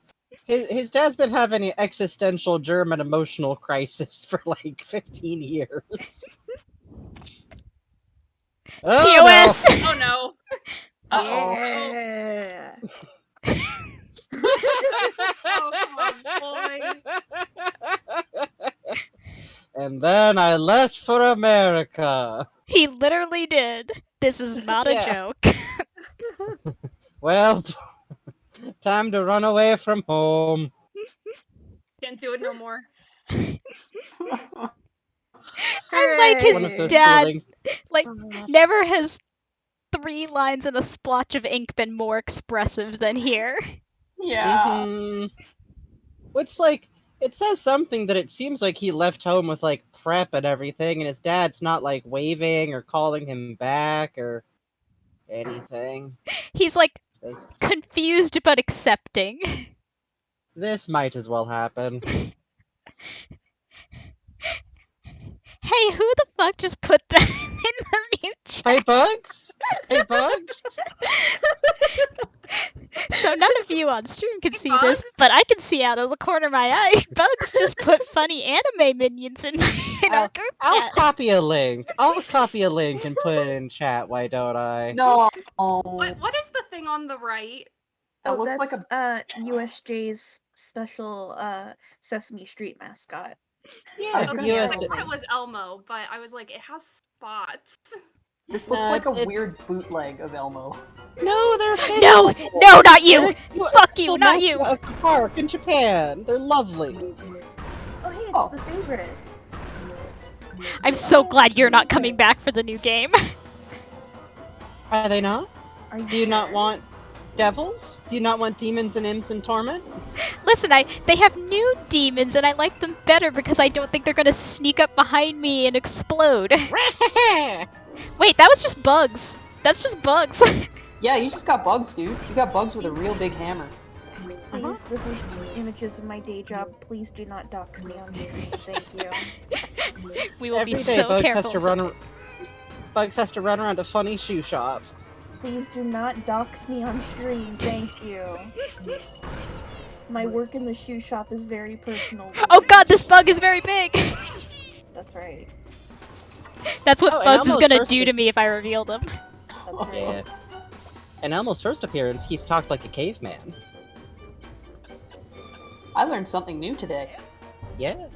His dad's been having an existential German emotional crisis for like 15 years. Oh, TOS! no. Oh no. Uh-oh. Yeah. Oh, come on, boy. And then I left for America. He literally did. This is not a Yeah. joke. Well, time to run away from home. Can't do it no more. I like his One of those dad. feelings. Like, never has 3 lines and a splotch of ink been more expressive than here. Yeah. Mhm. Which, like, it says something that it seems like he left home with, like, prep and everything, and his dad's not, like, waving or calling him back or anything. He's like confused but accepting. This might as well happen. Hey, who the fuck just put that in the mute chat? Hey, Bugs? Hey, Bugs? So none of you on stream can see this, but I can see out of the corner of my eye. Bugs just put funny anime minions in our group I'll chat. copy a link. I'll copy a link and put it in chat, why don't I? No. What is the thing on the right? That looks like USJ's special Sesame Street mascot. Yeah, Okay, US I thought it was Elmo, but I was like, it has spots. This looks No, like a it's- weird bootleg of Elmo. No, they're No, no, not you! They're Fuck you, the not you! mascot of the park in Japan. They're lovely. Oh, hey, it's the favorite. I'm so glad you're not coming back for the new game. Are they not? Do you not want devils? Do you not want demons and imps in torment? Listen, they have new demons and I like them better because I don't think they're gonna sneak up behind me and explode. Wait, that was just bugs. That's just bugs. Yeah, you just got bugs, dude. You got bugs with a real big hammer. Please, this is images of my day job. Please do not dox me on stream. Thank you. We will Every be day, so Bugs careful. Bugs has to run around a funny shoe shop. Please do not dox me on stream. Thank you. My work in the shoe shop is very personal. Oh god, this bug is very big! That's right. That's what Oh, and Bugs is Elmo's gonna first do to me if I reveal them. That's right. Yeah. In Elmo's first appearance, he's talked like a caveman. I learned something new today. Yeah.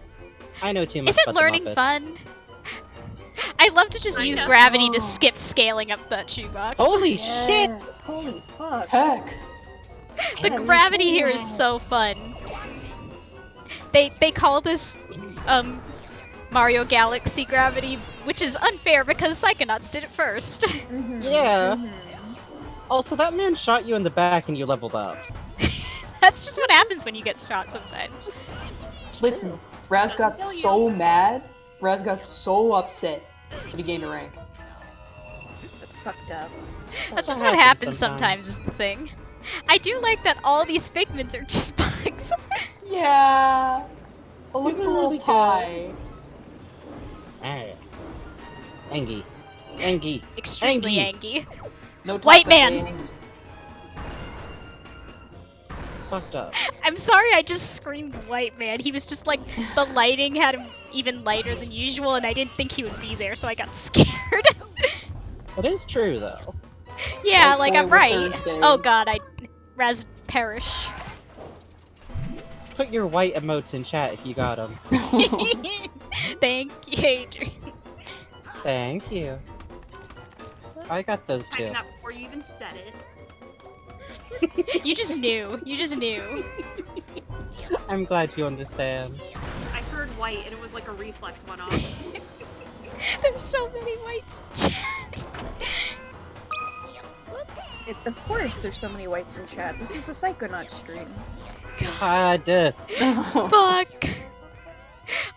I know too much Isn't about the learning Muppets. fun? I love to just use gravity to skip scaling up that shoebox. Holy shit! Yes, holy fuck. Heck. The gravity here is so fun. They call this Mario Galaxy gravity, which is unfair because Psychonauts did it first. Yeah. Also, that man shot you in the back and you leveled up. That's just what happens when you get shot sometimes. Listen, Raz got so mad. Raz got so upset when he gained a rank. That's fucked up. That's just That what happens happens sometimes is the thing. I do like that all these figments are just bugs. Yeah. Oh, look These at are the little really tie. Ah. Angie. Angie. Extremely Angie. No top White but man. Angie. Fucked up. I'm sorry I just screamed white man. He was just like, the lighting had him even lighter than usual and I didn't think he would be there, so I got scared. It is true, though. Yeah, Like like I'm Boy right. Thursday. Oh god, Raz perish. Put your white emotes in chat if you got them. Thank you, Adrian. Thank you. I got those too. Typing that before you even said it. You just knew. You just knew. I'm glad you understand. I heard white and it was like a reflex went off. There's so many whites in chat. Of course there's so many whites in chat. This is a Psychonauts stream. God. Fuck.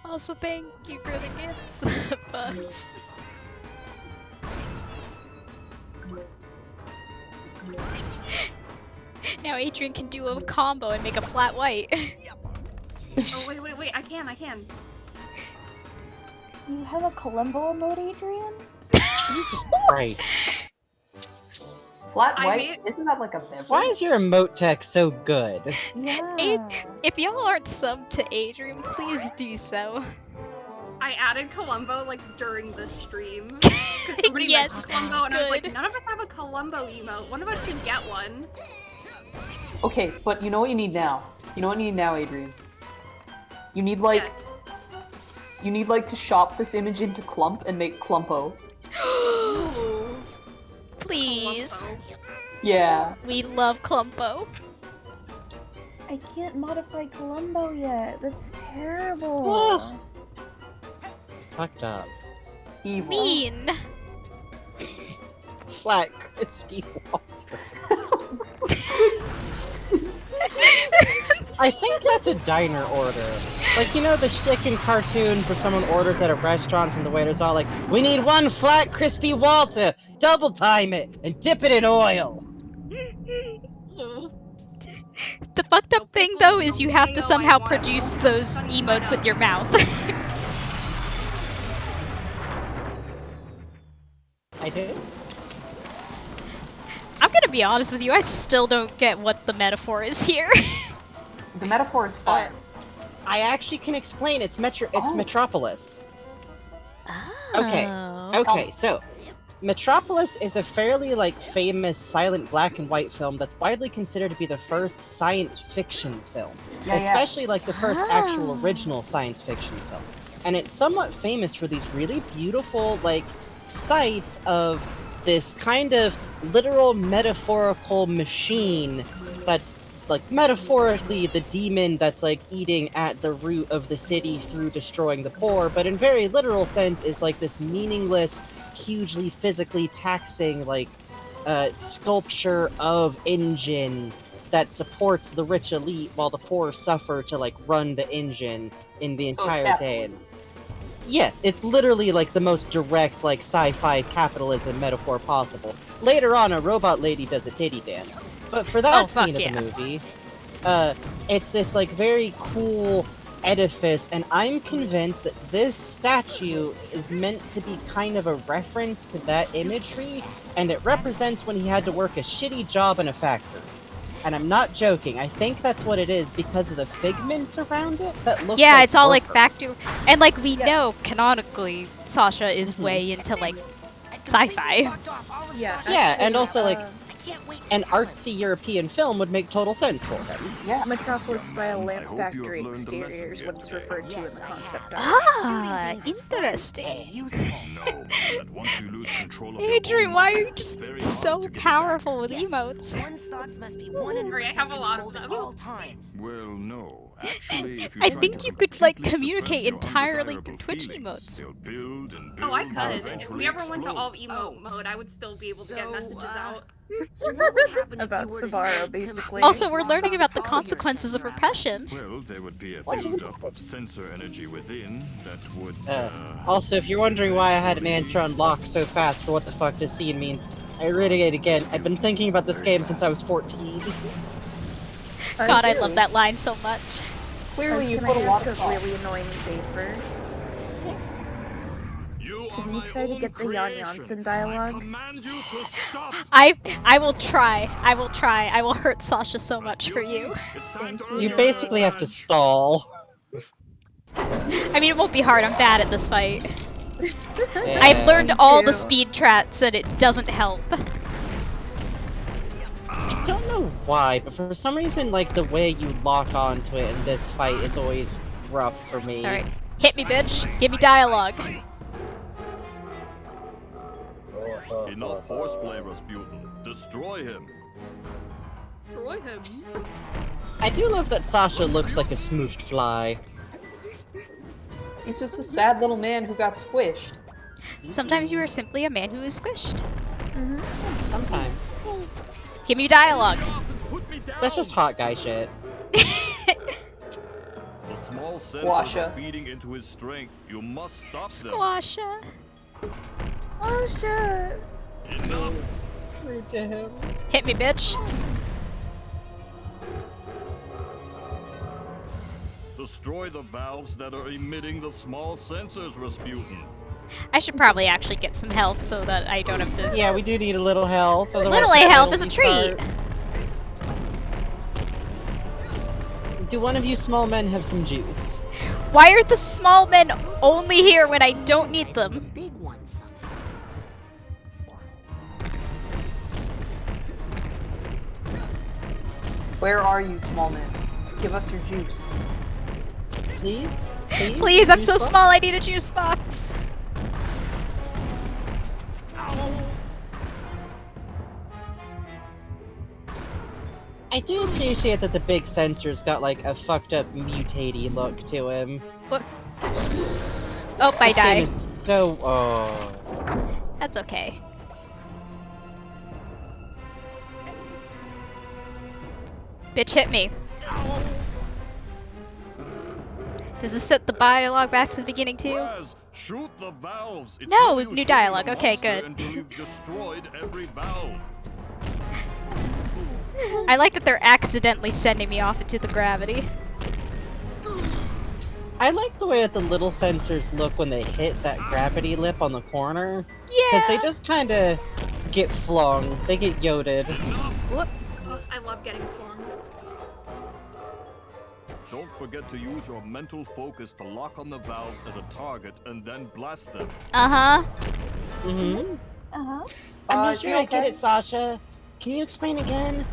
Also, thank you for the gifts, Bugs. Now Adrian can do a combo and make a flat white. Oh, wait, I can. You have a Columbo emote, Adrian? Jesus Christ. Flat white? Isn't that like a beverage? Why is your emote tech so good? If y'all aren't subbed to Adrian, please do so. I added Columbo like during the stream. Somebody Yes, mentioned Columbo, and I was like, good. none of us have a Columbo emote. One of us should get one. Okay, but you know what you need now? You know what you need now, Adrian? You need like... You need like to shop this image into Clump and make Clumpo. Please. Yeah. We love Clumpo. I can't modify Columbo yet. That's terrible. Fucked up. Evil. Mean. Flat crispy Walter. I think that's a diner order. Like, you know the shtick in cartoon for someone orders at a restaurant and the waiter's all like, "We need one flat crispy Walter! Double time it! And dip it in oil!" The fucked up thing, though, is you have to somehow produce those emotes with your mouth. I did? I'm gonna be honest with you, I still don't get what the metaphor is here. The metaphor is fire. I actually can explain. It's Metropolis. Oh. Okay, so Metropolis is a fairly like famous silent black and white film that's widely considered to be the first science fiction film. Especially like the first actual original science fiction film. And it's somewhat famous for these really beautiful like sights of this kind of literal metaphorical machine that's like metaphorically the demon that's like eating at the root of the city through destroying the poor, but in very literal sense is like this meaningless, hugely physically taxing like sculpture of engine that supports the rich elite while the poor suffer to like run the engine in the entire day. Yes, it's literally like the most direct like sci-fi capitalism metaphor possible. Later on, a robot lady does a titty dance. But for that scene of the movie, it's this like very cool edifice, and I'm convinced that this statue is meant to be kind of a reference to that imagery, and it represents when he had to work a shitty job in a factory. And I'm not joking, I think that's what it is because of the figments around it that look Yeah, like it's all like workers. factory, and like we know canonically, Sasha is way into like sci-fi. Yeah, and also like an artsy European film would make total sense for him. Yeah. Metropolis-style lamp factory exterior is what it's referred to in the concept art. Ah, interesting. Adrian, why are you just so powerful with emotes? One's thoughts must be one and I have a lot of them. all times. Well, no. Actually, if you I try think to you could like completely communicate suppress your entirely undesirable through Twitch feelings, emotes. they'll build and Oh, I build and could. If eventually we ever went to explode. all emote mode, I would still be able to get messages out. About Sabaro, basically. Also, we're learning about the consequences of repression. Well, there would be a buildup of sensor energy within that would. Also, if you're wondering why I had an answer on lock so fast for what the fuck this scene means, I read it again. I've been thinking about this game since I was 14. God, I love that line so much. Clearly, you Can put I a lot ask of a really annoying favor? Can you try to get the Jan Janssen dialogue? I will try. I will try. I will hurt Sasha so much for you. You basically have to stall. I mean, it won't be hard. I'm bad at this fight. Yeah. I've learned all the speed trats and it doesn't help. I don't know why, but for some reason, like, the way you lock onto it in this fight is always rough for me. Alright. Hit me, bitch. Give me dialogue. Enough horseplay, Rasputin. Destroy him. Destroy him. I do love that Sasha looks like a smooshed fly. He's just a sad little man who got squished. Sometimes you are simply a man who is squished. Sometimes. Give me dialogue. That's just hot guy shit. The small sensors Squasha. are feeding into his strength. You must stop them. Squasha. Oh shit! Enough. Hit me, bitch. Destroy the valves that are emitting the small sensors, Rasputin. I should probably actually get some health so that I don't have to... Yeah, we do need a little health. Little health is a treat! Do one of you small men have some juice? Why are the small men only here when I don't need them? Where are you, small man? Give us your juice. Please? Please, I'm so small, I need a juice box! I do appreciate that the big sensor's got like a fucked up mutatey look to him. What? Oh, I This game died. is so... Oh. That's okay. Bitch hit me. Does this set the dialogue back to the beginning too? Puzz, shoot the valves. It's No, use new dialogue. shooting a Okay, monster good. Until you've destroyed every valve. I like that they're accidentally sending me off into the gravity. I like the way that the little sensors look when they hit that gravity lip on the corner. Yeah! Because they just kind of get flung. They get yoded. Whoop. Oh, I love getting flung. Don't forget to use your mental focus to lock on the valves as a target and then blast them. Uh-huh. Mm-hmm. Uh-huh. I'm not is sure he I get okay? it, Sasha. Can you explain again?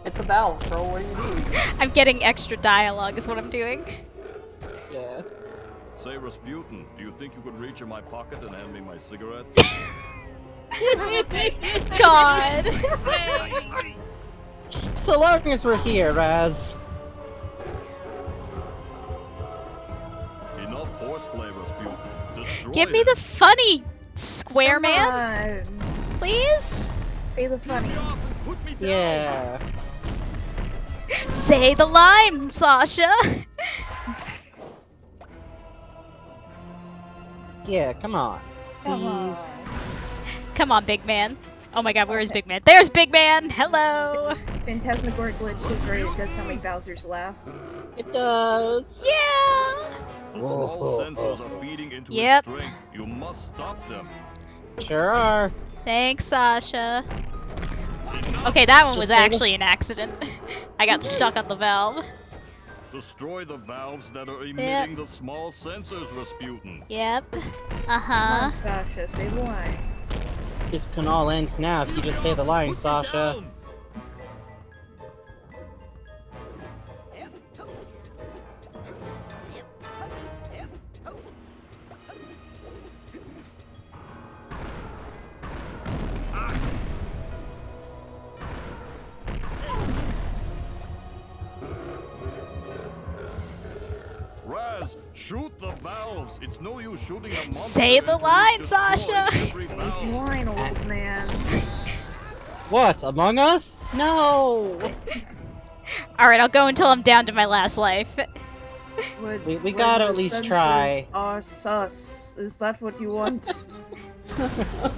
Hit the valve, bro. What are you doing? I'm getting extra dialogue is what I'm doing. Yeah. Say, Rasputin, do you think you could reach in my pocket and hand me my cigarettes? God. So long as we're here, Raz. Enough horseplay, Rasputin. Destroy Give me him. the funny, square Come man. on. Please? Say the funny. Yeah. Say the line, Sasha. Yeah, come on. Come Please. on. Come on, big man. Oh my god, where is Big Man? There's Big Man! Hello! Phantasmagoric glitch is right. It does sound like Bowser's laugh. It does. Yeah! The small sensors are feeding into Yep. his strength. You must stop them. Sure are. Thanks, Sasha. Okay, that one Just was say the- actually an accident. I got stuck on the valve. Destroy the valves that are emitting the small sensors, Rasputin. Yep. Come Uh-huh. on, Sasha, say the line. This can all end now if you just say the line, Sasha. Raz, shoot the valves. It's no use shooting a monster. Say the until line, you've destroyed Sasha. every valve. Line, old man. What? Among Us? No! Alright, I'll go until I'm down to my last life. We gotta at least try. Are sus. Is that what you want?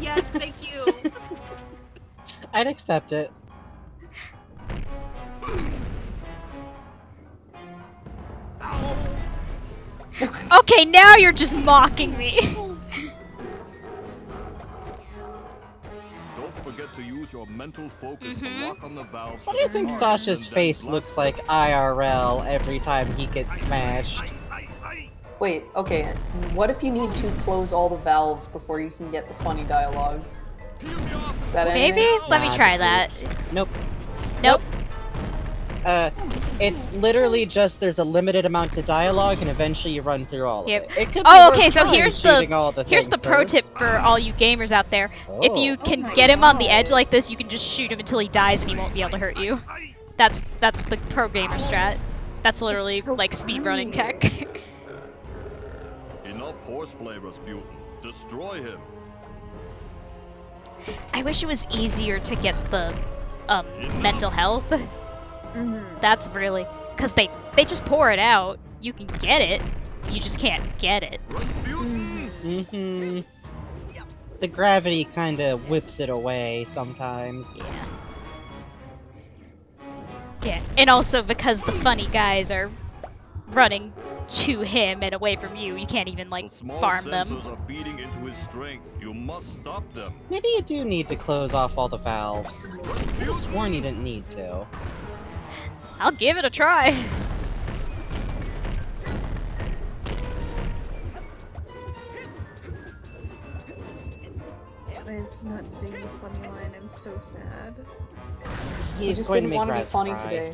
Yes, thank you. I'd accept it. Okay, now you're just mocking me. Don't forget to use your mental focus to lock on the valves. What do you think Sasha's face looks like IRL every time he gets smashed? Wait, okay. What if you need to close all the valves before you can get the funny dialogue? Is that Maybe? anything? Let me Nah, try just that. Nope. Nope. It's literally just there's a limited amount of dialogue and eventually you run through all of Yep. it. It could be Oh, worth okay, so trying here's shooting all the here's the things pro first. tip for all you gamers out there. If you Oh. can Oh my get him on the edge God. like this, you can just shoot him until he dies and he won't be able to hurt you. That's the pro gamer strat. That's literally so like speedrunning funny. tech. Enough horseplay, Rasputin. Destroy him. I wish it was easier to get the mental health. Mhm. That's really because they just pour it out. You can get it, you just can't get it. Mm-hmm. The gravity kind of whips it away sometimes. Yeah. Yeah, and also because the funny guys are running to him and away from you. You can't even, like, Small farm them. sensors are feeding into his strength. You must stop them. Maybe you do need to close off all the valves. I was sworn you didn't need to. I'll give it a try. Why is he not seeing the funny line? I'm so sad. He just didn't want to be funny today.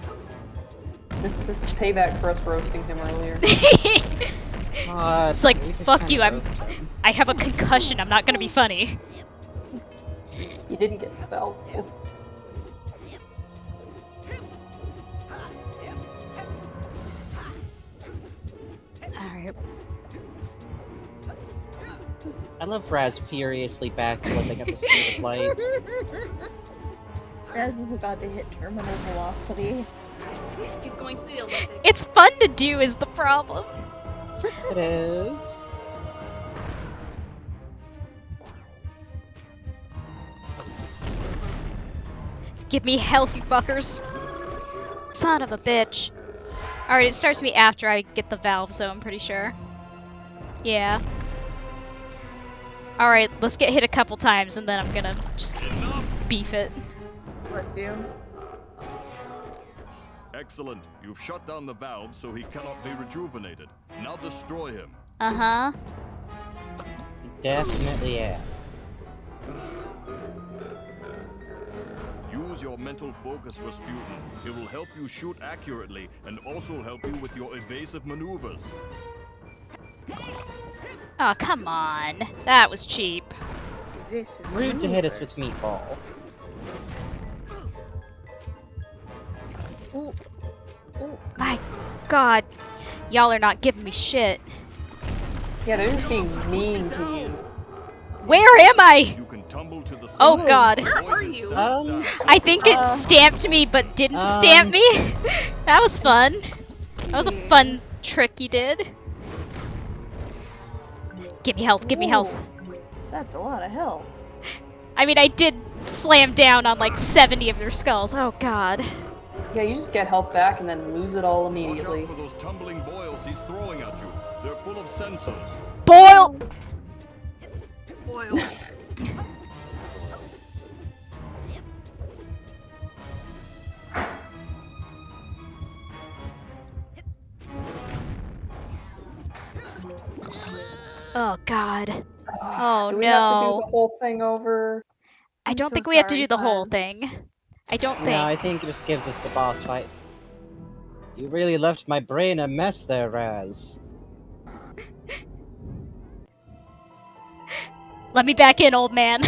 This is payback for us roasting him earlier. It's like, fuck you, I have a concussion, I'm not gonna be funny. You didn't get the valve. Alright. I love Raz furiously backflipping at the speed of light. Raz is about to hit terminal velocity. He's going to the Olympics. It's fun to do is the problem. It is. Give me health, you fuckers. Son of a bitch. Alright, it starts me after I get the valve, so I'm pretty sure. Yeah. Alright, let's get hit a couple times and then I'm gonna just beef it. Bless you. Excellent. You've shut down the valve so he cannot be rejuvenated. Now destroy him. Uh-huh. Definitely, yeah. Use your mental focus, Rasputin. It will help you shoot accurately and also help you with your evasive maneuvers. Oh, come on. That was cheap. Rude to hit us with meatball. Ooh. Ooh. My god. Y'all are not giving me shit. Yeah, they're just being mean to you. Where am I? You can tumble to the Oh god. Where are you? I think it stamped me but didn't stamp me. That was fun. That was a fun trick you did. Give me health, give me health. That's a lot of health. I mean, I did slam down on like 70 of their skulls. Oh god. Yeah, you just get health back and then lose it all Watch immediately. out for those tumbling boils he's throwing at you. They're full of sensors. Boil! Boil. Oh god. Oh do we have to do no. the whole thing over? I don't think we have to do the whole thing. I don't think. No, I think it just gives us the boss fight. You really left my brain a mess there, Raz. Let me back in, old man.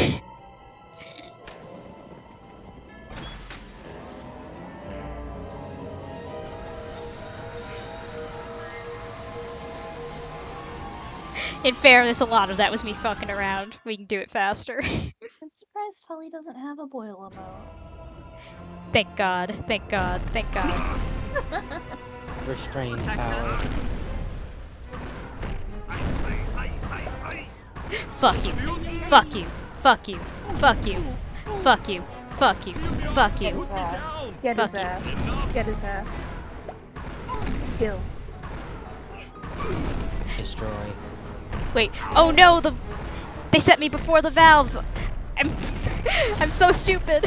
In fairness, a lot of that was me fucking around. We can do it faster. I'm surprised Holly doesn't have a boil emote. Thank God. Thank God. Thank God. Restrained power. Fuck you. Fuck you. Fuck you. Fuck you. Fuck you. Fuck you. Fuck you. Get his Fuck you. ass. Get his ass. Kill. Destroy. Wait. Oh no, they set me before the valves. I'm so stupid.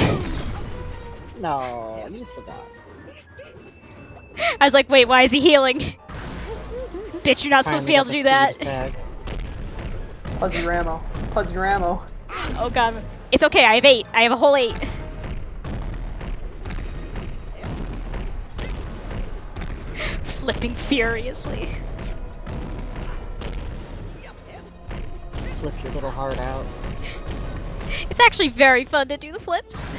No, you just forgot. I was like, wait, why is he healing? Bitch, you're not supposed to be able to do that. Puzz your ammo. Puzz your ammo. Oh god. It's okay, I have 8. I have a whole 8. Flipping furiously. Flip your little heart out. It's actually very fun to do the flips.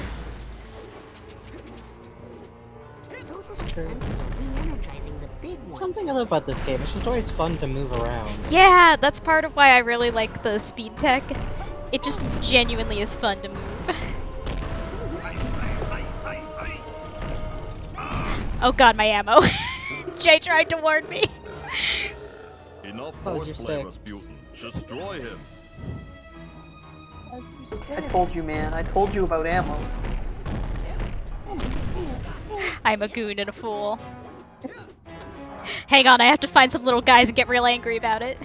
Those little sensors are re-energizing the big ones. Something I love about this game, it's just always fun to move around. Yeah, that's part of why I really like the speed tech. It just genuinely is fun to move. Oh god, my ammo. Jay tried to warn me. Enough Close your horseplay, sticks. Rasputin. Destroy him. I told you, man. I told you about ammo. I'm a goon and a fool. Hang on, I have to find some little guys and get real angry about it.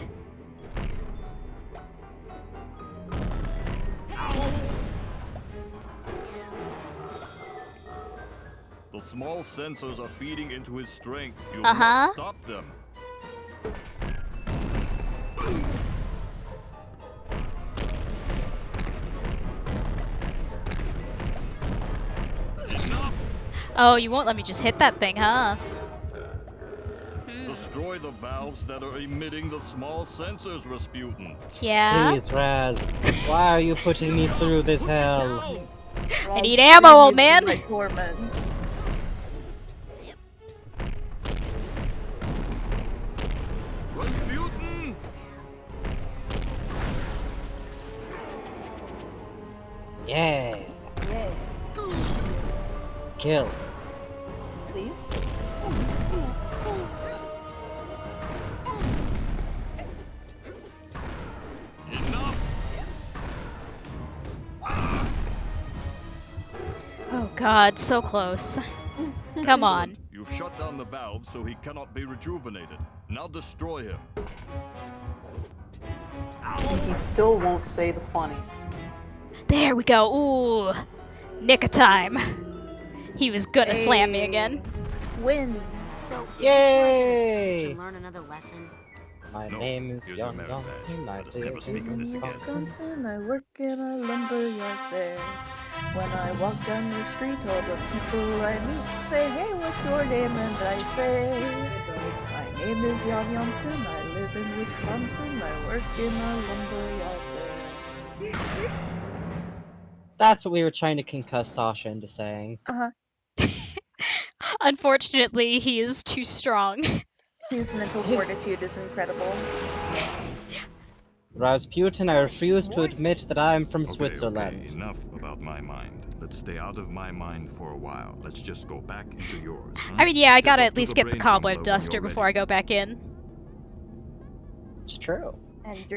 The small sensors are feeding into his strength. You Uh-huh. must stop them. Oh, you won't let me just hit that thing, huh? Destroy the valves that are emitting the small sensors, Rasputin. Yeah? Please, Raz. Why are you putting me through this hell? I need ammo, old man! Rasputin! Yeah. Yeah. Kill. Please? Oh god, so close. Come on. You've shut down the valve so he cannot be rejuvenated. Now destroy him. And he still won't say the funny. There we go. Ooh. Nick of time. He was gonna slam me again. Win. So, is Yay! this where I learn another lesson? My name is here's your Young merit Johnson. I badge. Let us never live speak of in this again. Wisconsin, I work in a lumber yard there. When I walk down the street, all the people I meet say, "Hey, what's your name?" And I say, "My name is Jan Janssen. I live in Wisconsin. I work in a lumber yard there." That's what we were trying to concuss Sasha into saying. Unfortunately, he is too strong. His mental fortitude is incredible. Rasputin, I refuse to admit that I am from Okay, Switzerland. okay, enough about my mind. Let's stay out of my mind for a while. Let's just go back into yours. Huh? I mean, yeah, I Step gotta up at to least the get the brain cobweb tumbler when duster you're before I go back in. It's true.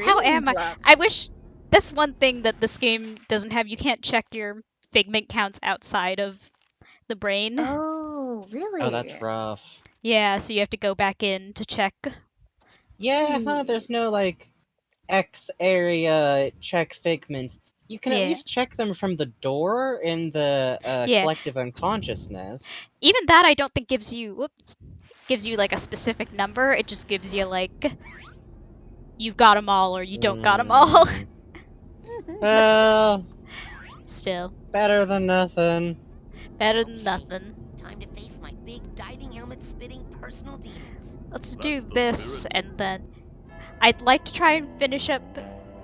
How am I? I wish that's one thing that this game doesn't have. You can't check your figment counts outside of the brain. Oh, really? Oh, that's rough. Yeah, so you have to go back in to check. Yeah, huh, there's no, like, X area check figments. You can at Yeah. least check them from the door in the Yeah. collective unconsciousness. Even that I don't think gives you like a specific number. It just gives you like you've got them all or you don't got them all. Well, Still. better than nothing. Better than nothing. Time to face my big diving helmet spitting personal demons. Let's do this and then I'd like to try and finish up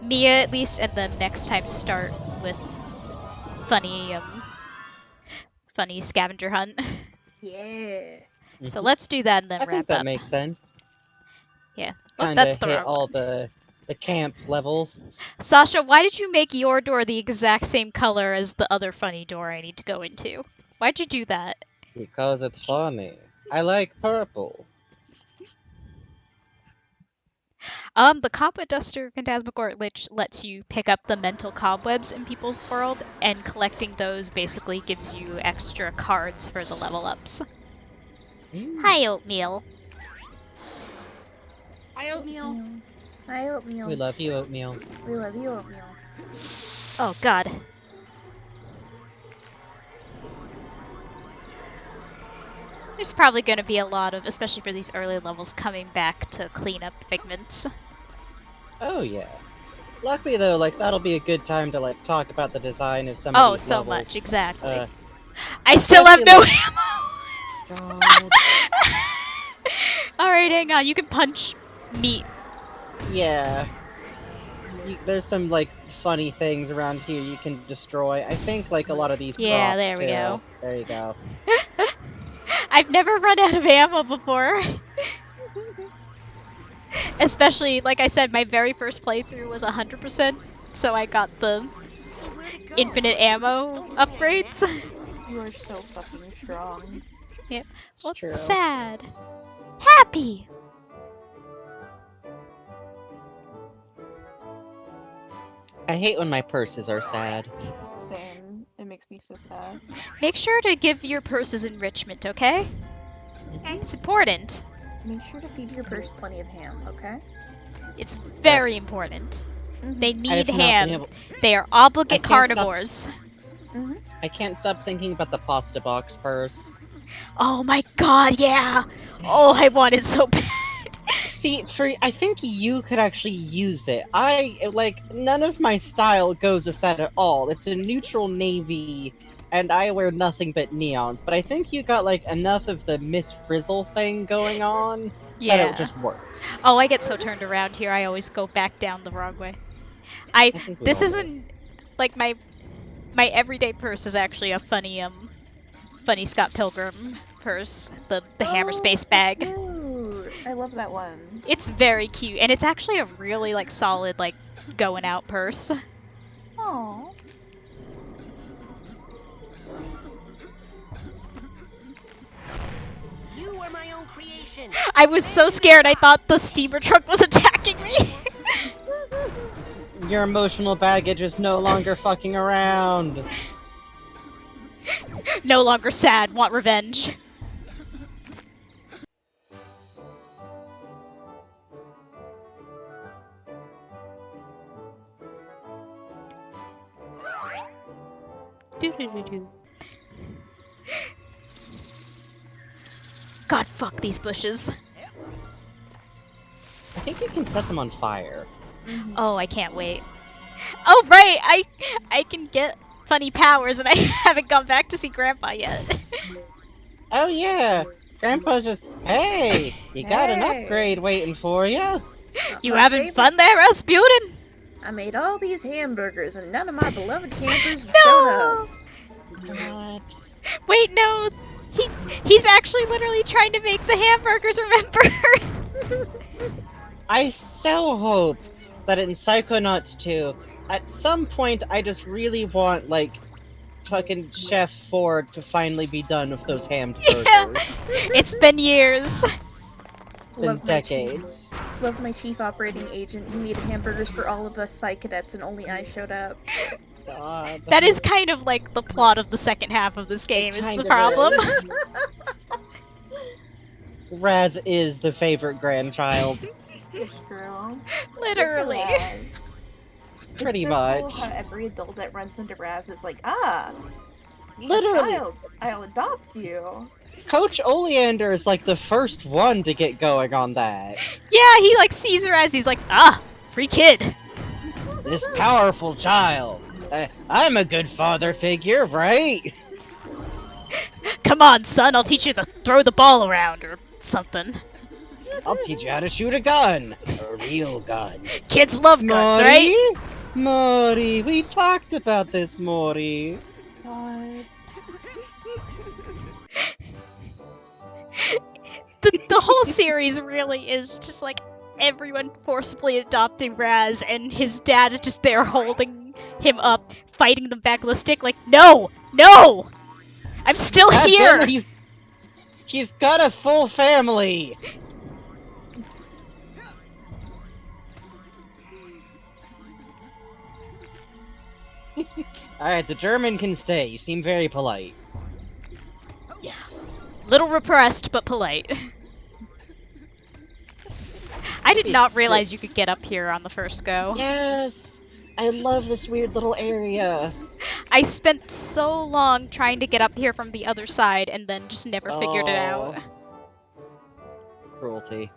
Mia at least and then next time start with funny scavenger hunt. Yeah. So let's do that and then I wrap think that up. makes sense. Yeah. Well, Kinda that's the hit wrong all the camp levels. Sasha, why did you make your door the exact same color as the other funny door I need to go into? Why'd you do that? Because it's funny. I like purple. The Cobweb Duster Phantasmagoria lets you pick up the mental cobwebs in people's world, and collecting those basically gives you extra cards for the level ups. Hi, Oatmeal. Hi, Oatmeal. Hi, Oatmeal. We love you, Oatmeal. We love you, Oatmeal. Oh, God. There's probably going to be a lot of, especially for these early levels, coming back to clean up figments. Oh, yeah. Luckily, though, like, that'll be a good time to, like, talk about the design of some of these so levels. much, exactly. I still have no ammo! Alright, hang on, you can punch meat. Yeah. There's some, like, funny things around here you can destroy. I think, like, a lot of these Yeah, props, there we too. go. There you go. I've never run out of ammo before. Especially, like I said, my very first playthrough was 100%, so I got the infinite ammo upgrades. You are so fucking strong. Yep. Well, true. sad. Happy! I hate when my purses are sad. Same. It makes me so sad. Make sure to give your purses enrichment, okay? Okay. It's important. Make sure to feed your purse plenty of ham, okay? It's very important. They need have not been ham. able- They are obligate I can't stop- carnivores. I can't stop thinking about the pasta box purse. Oh my god, yeah! Oh, I want it so bad. See, I think you could actually use it. None of my style goes with that at all. It's a neutral navy, and I wear nothing but neons, but I think you got, like, enough of the Miss Frizzle thing going on that it just works. Oh, I get so turned around here, I always go back down the wrong way. This isn't, like, my everyday purse is actually a funny Scott Pilgrim purse, the hammer space bag. Cute. I love that one. It's very cute, and it's actually a really, like, solid, like, going out purse. Aww. You are my own creation. I was so scared, I thought the steamer truck was attacking me. Your emotional baggage is no longer fucking around. No longer sad, want revenge. Doo-doo-doo-doo. God, fuck these bushes. I think you can set them on fire. Oh, I can't wait. Oh, right! I can get funny powers, and I haven't gone back to see Grandpa yet. Oh yeah! Grandpa's just, hey! You got an upgrade waiting for you! You having fun there, Rasputin? I made all these hamburgers, and none of my beloved campers have shown up. What? Wait, no! He's actually literally trying to make the hamburgers, remember? I so hope that in Psychonauts 2, at some point I just really want, like, fucking Chef Ford to finally be done with those hamburgers. Yeah. It's been years. Been decades. Love my chief operating agent. He made hamburgers for all of us Psych cadets, and only I showed up. God. That is kind of like the plot of the second half of this game, is the problem. Raz is the favorite grandchild. It's true. Literally. Pretty it's so much. Cool how every adult that runs into Raz is like, Literally. child, I'll adopt you. Coach Oleander is like the first one to get going on that. Yeah, he like sees Raz, he's like, free kid. This powerful child. I'm a good father figure, right? Come on, son, I'll teach you to throw the ball around or something. I'll teach you how to shoot a gun. A real gun. Kids love guns, right? Mori, we talked about this, Mori. The whole series really is just like everyone forcibly adopting Raz, and his dad is just there holding him up, fighting them back with a stick like, no! No! I'm still here! He's got a full family! Alright, the German can stay. You seem very polite. Yes. Little repressed, but polite. I did not realize you could get up here on the first go. Yes! I love this weird little area. I spent so long trying to get up here from the other side and then just never figured it out. Cruelty.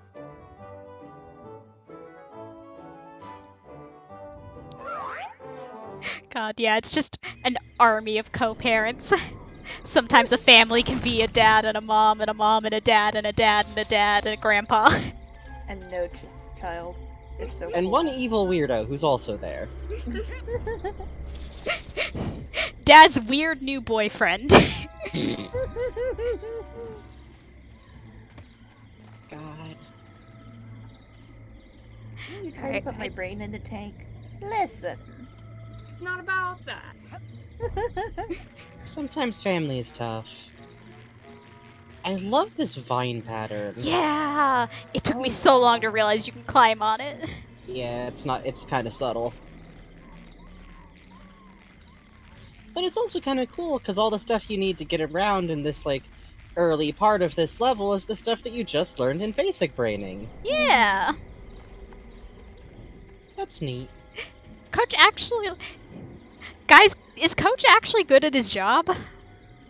God, yeah, it's just an army of co-parents. Sometimes a family can be a dad and a mom and a mom and a dad and a dad and a dad and a grandpa. And no child. It's so And cool. one evil weirdo who's also there. Dad's weird new boyfriend. God. You try to put my brain in the tank. Listen. It's not about that. Sometimes family is tough. I love this vine pattern. Yeah! It took me so long to realize you can climb on it. Yeah, it's kind of subtle. But it's also kind of cool, because all the stuff you need to get around in this, like, early part of this level is the stuff that you just learned in basic braining. Yeah. That's neat. Coach actually... Guys, is Coach actually good at his job?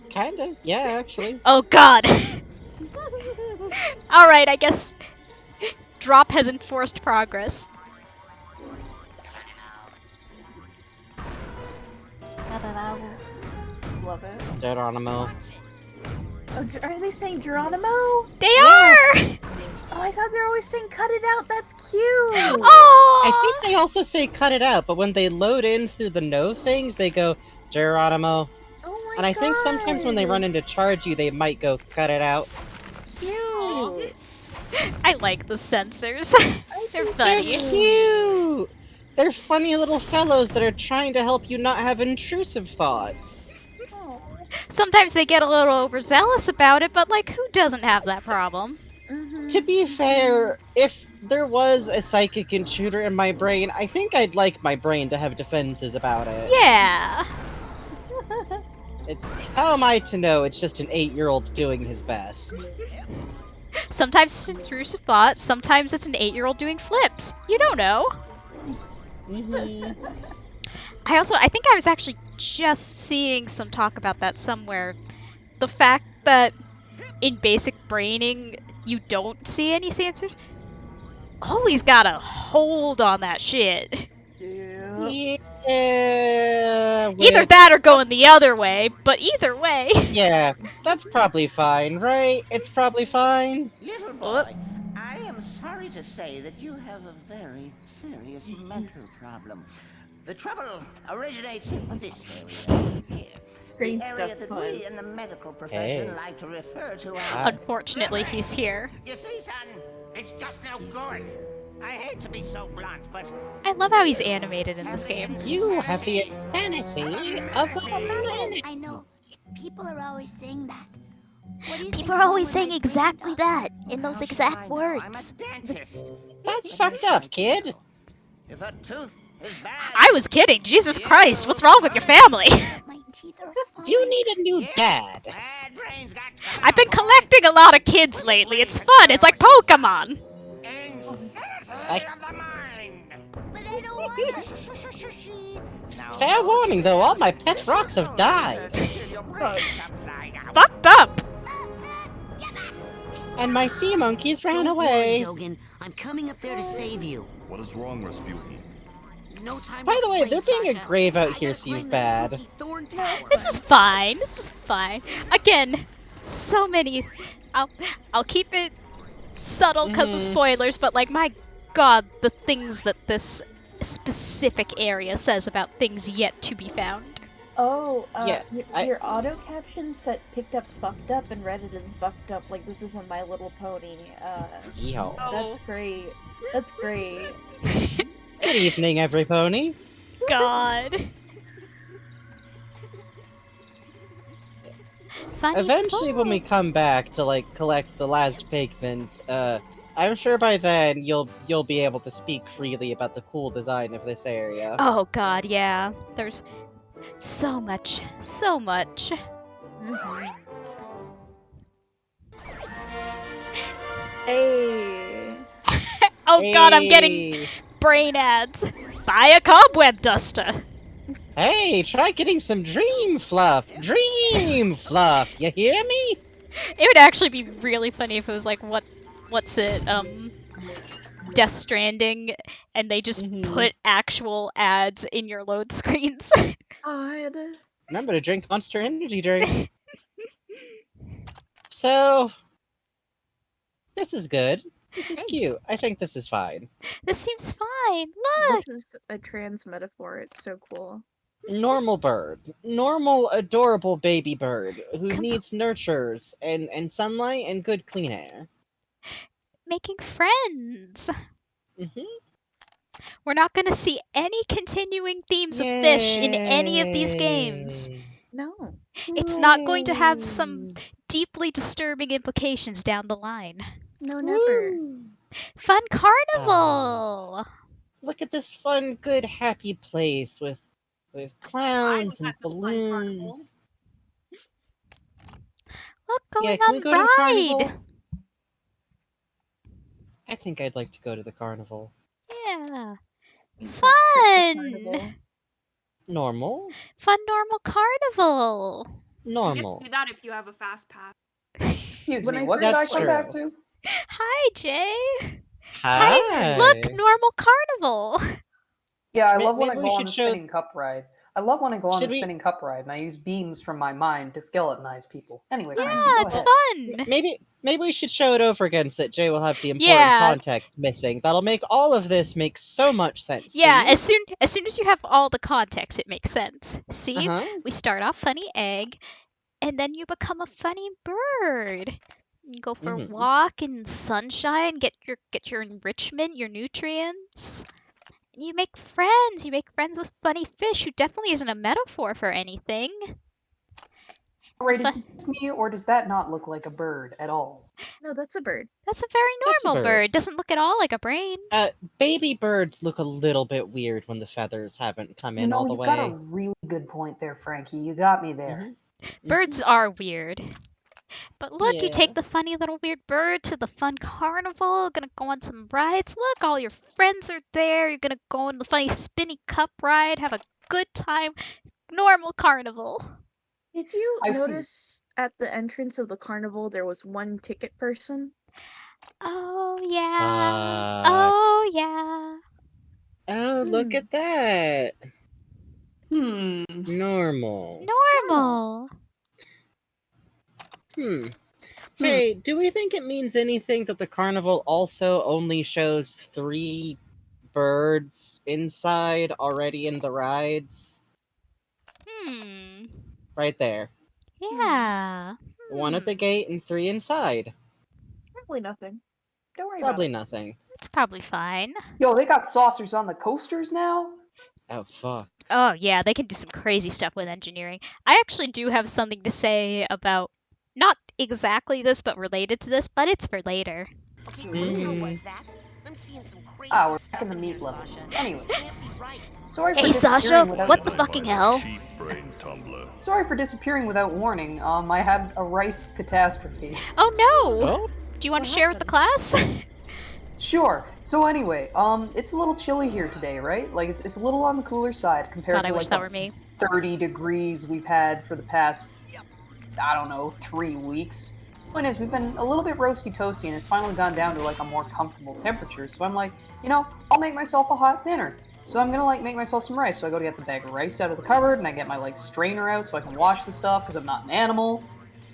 Kinda, yeah, actually. Oh god. Alright, I guess Drop has enforced progress. Love it. Geronimo. Oh, are they saying Geronimo? They are! Oh, I thought they were always saying cut it out. That's cute. Oh! I think they also say cut it out, but when they load in through the no things, they go Geronimo. Oh my And I think sometimes when they run in to charge you, they might go cut it out. Cute. I like the sensors. They're funny. They're cute. They're funny little fellows that are trying to help you not have intrusive thoughts. Sometimes they get a little overzealous about it, but like, who doesn't have that problem? To be fair, if there was a psychic intruder in my brain, I think I'd like my brain to have defenses about it. Yeah. It's how am I to know it's just an 8-year-old doing his best? Sometimes it's intrusive thoughts, sometimes it's an 8-year-old doing flips. You don't know. I think I was actually just seeing some talk about that somewhere. The fact that in basic braining you don't see any sensors. Holy's got a hold on that shit. Yeah. Either that or going the other way, but either way. Yeah, that's probably fine, right? It's probably fine. Little boy, I am sorry to say that you have a very serious mental problem. The trouble originates in this area here. Green The area stuff that fun. we in the medical profession like to refer to as... Unfortunately, he's here. You see, son, it's just no good. I hate to be so blunt, but... I love how he's animated in this game. You have the insanity of a man. I know. People are always saying that. What do you People are always saying exactly that, in those exact words. That's fucked up, kid. If a tooth is bad... I was kidding. Jesus Christ, what's wrong with your family? You need a new dad. I've been collecting a lot of kids lately. It's fun. It's like Pokemon. Fair warning, though, all my pet rocks have died. Fucked up. And my sea monkeys ran Don't away. worry, Dogen. I'm coming up there to save you. What is wrong, Rasputin? No time By to the way, there explain, being a Sasha. grave out I here gotta seems find the bad. spooky thorn tower. This is fine. This is fine. Again, so many. I'll keep it subtle because of spoilers, but like, my god, the things that this specific area says about things yet to be found. Oh, Yeah, your auto caption set picked up fucked up and read it as fucked up. Like this is a My Little Pony. Yeehaw. That's great. That's great. Good evening, every pony. God. Funny Eventually, when we come back to like collect the last pigments, I'm sure by then you'll be able to speak freely about the cool design of this area. Oh god, yeah. There's so much, so much. Hey. Oh god, I'm getting brain ads. Buy a cobweb duster. Hey, try getting some dream fluff. Dream fluff. You hear me? It would actually be really funny if it was like what's it? Death Stranding, and they just put actual ads in your load screens. God. Remember to drink Monster Energy drink. So, this is good. This is cute. I think this is fine. This seems fine. Look. This is a trans metaphor. It's so cool. Normal bird. Normal, adorable baby bird who needs nurtures and sunlight and good clean air. Making friends. We're not going to see any continuing themes of fish in any of these games. No. It's not going to have some deeply disturbing implications down the line. No, never. Fun carnival! Look at this fun, good, happy place with clowns and balloons. Look, going can we on go to the carnival? ride. I think I'd like to go to the carnival. Yeah. Trip to Fun. carnival. Normal? Fun normal carnival. You Normal. can do that if you have a fast pass. Excuse When me, I what did I That's come true. back to? Hi, Jay. Hi. Look, normal carnival. Yeah, I love when I maybe go we on should the show- spinning cup ride. I love when I go on Should the we- spinning cup ride and I use beams from my mind to skeletonize people. Anyway, Yeah, Frankie, go it's ahead. fun. Maybe we should show it over again so that Jay will have the important Yeah. context missing. That'll make all of this make so much sense. Yeah, See? as soon as you have all the context, it makes sense. See, Uh-huh. we start off funny egg, and then you become a funny bird. You go for a Mhm. walk in sunshine, get your enrichment, your nutrients. And you make friends. You make friends with funny fish, who definitely isn't a metaphor for anything. Right, is it just me, or does that not look like a bird at all? No, that's a bird. That's a very That's a normal bird. bird. Doesn't look at all like a brain. Baby birds look a little bit weird when the feathers haven't come You in know, all the you've way. got a really good point there, Frankie. You got me there. Birds are weird. But look, you Yeah. take the funny little weird bird to the fun carnival, gonna go on some rides. Look, all your friends are there. You're gonna go on the funny spinny cup ride, have a good time. Normal carnival. Did you I see. notice at the entrance of the carnival there was one ticket person? Oh, yeah. Fuck. Oh, yeah. Oh, look at that. Hmm. Normal. Normal. Hey, do we think it means anything that the carnival also only shows 3 birds inside already in the rides? Hmm. Right there. Yeah. 1 at the gate and 3 inside. Probably nothing. Don't worry Probably about nothing. It's probably fine. Yo, they got saucers on the coasters now? Oh, fuck. Oh, yeah, they can do some crazy stuff with engineering. I actually do have something to say about not exactly this, but related to this, but it's for later. Okay, what the hell was that? I'm seeing some crazy Ah, we're back stuff in the in meat here, level. Sasha. Anyway. This can't be right. Sorry for Hey, disappearing Sasha, without what the fucking hell? Cheap brain tumbler. Sorry for disappearing without warning. I had a rice catastrophe. Oh no! Oh? Do you want to share with the class? Sure. So anyway, it's a little chilly here today, right? Like it's a little on the cooler side compared God, to I wish like that the were me. 30 degrees we've had for the past, I don't know, 3 weeks. Point is, we've been a little bit roasty toasty, and it's finally gone down to like a more comfortable temperature. So I'm like, you know, I'll make myself a hot dinner. So I'm gonna like make myself some rice. So I go to get the bag of rice out of the cupboard, and I get my like strainer out so I can wash the stuff because I'm not an animal.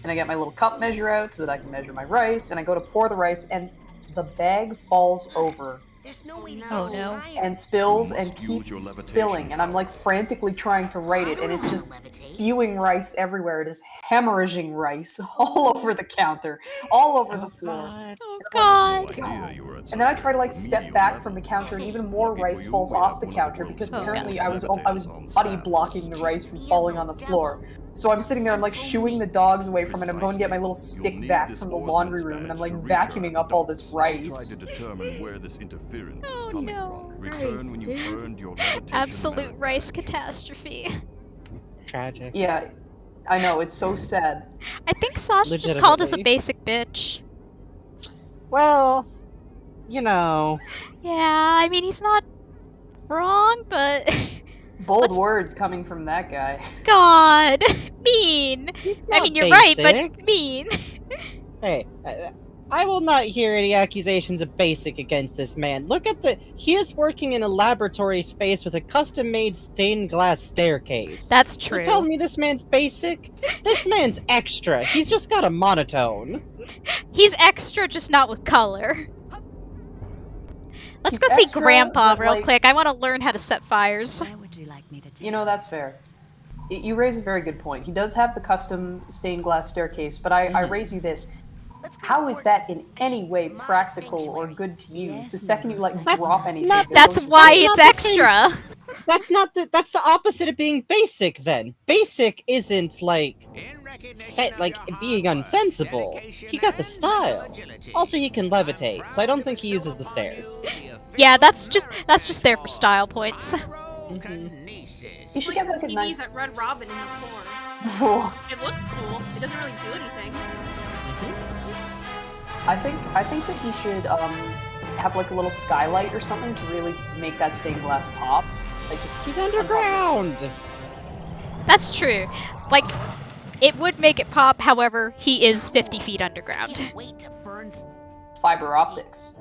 And I get my little cup measure out so that I can measure my rice. And I go to pour the rice, and the bag falls over There's no way to Oh get no. higher. and spills You and must use keeps your levitation spilling, and I'm like frantically trying to write it, and it's just spewing rice everywhere. It is hemorrhaging rice all over the counter, all over the floor. Oh No god. idea you were at And then I such try to like a step remedial back level. from the counter, and even more Lucky rice for you, falls we off have the one of the counter world's because Oh, apparently God. I was levitators on buddy staff. blocking the rice from falling on the floor. So I'm sitting there, I'm like shooing the dogs away from it. I'm going to get my little stick You'll need vac this from the laundry Oarsman's room, and I'm badge like to reach her vacuuming at up the all this docks. I'll try rice. to determine where this interference is Oh, coming no. from. Return when you've earned your levitation Absolute merit rice badge. catastrophe. Tragic. Yeah, I know, it's so sad. I think Sasha just called us a Legitimately. basic bitch. Well, you know. Yeah, I mean, he's not wrong, but Bold words coming from that guy. God, mean. He's I not mean, you're right, basic. but mean. Hey, I will not hear any accusations of basic against this man. Look at he is working in a laboratory space with a custom-made stained glass staircase. That's You're true. telling me this man's basic? This man's extra. He's just got a monotone. He's extra, just not with color. Let's He's go see extra, Grandpa but, real like- quick. I want to learn how to set fires. Where would you like me to take You know, that's fair. You raise a very good point. He does have the custom stained glass staircase, but I raise you this. How is that in any way practical or good to use? The second you like drop anything, not- that That's goes why to it's not the same. extra. That's the opposite of being basic then. Basic isn't like being unsensible. He got the style. Also he can levitate, so I don't think he uses the stairs. Yeah, that's just there for style points. You should get like a BBs nice. at Red Robin in the floor. It looks cool. It doesn't really do anything. I think that he should have like a little skylight or something to really make that stained glass pop. Like just he's underground. That's true. Like, it would make it pop. However, he is 50 feet underground. Fiber optics.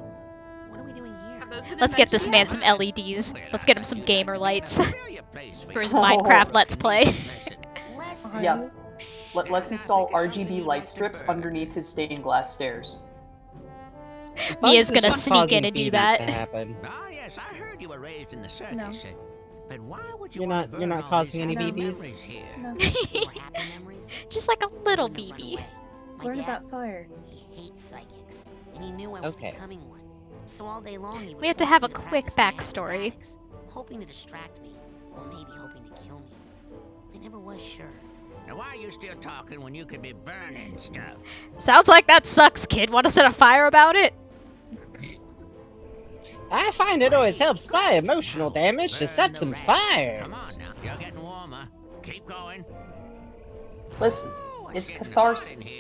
Let's get this man some LEDs. Let's get him some gamer lights for his Minecraft Let's Play. Yeah. Let's install RGB light strips underneath his stained glass stairs. He is gonna sneak in and do that. Ah, yes, I heard you were raised in the circus. But why would you You're not causing any BBs? No. Just like a little BB. Learn about fire. He hates psychics, and he knew I was becoming one. So all day long he would We have to have a quick backstory. hoping to distract me, or maybe hoping to kill me. I never was sure. Now why are you still talking when you could be burning stuff? Sounds like that sucks, kid. Want to set a fire about it? I find it always helps my emotional damage to set some fires. Come on now, you're getting warmer. Keep going. Listen, it's catharsis.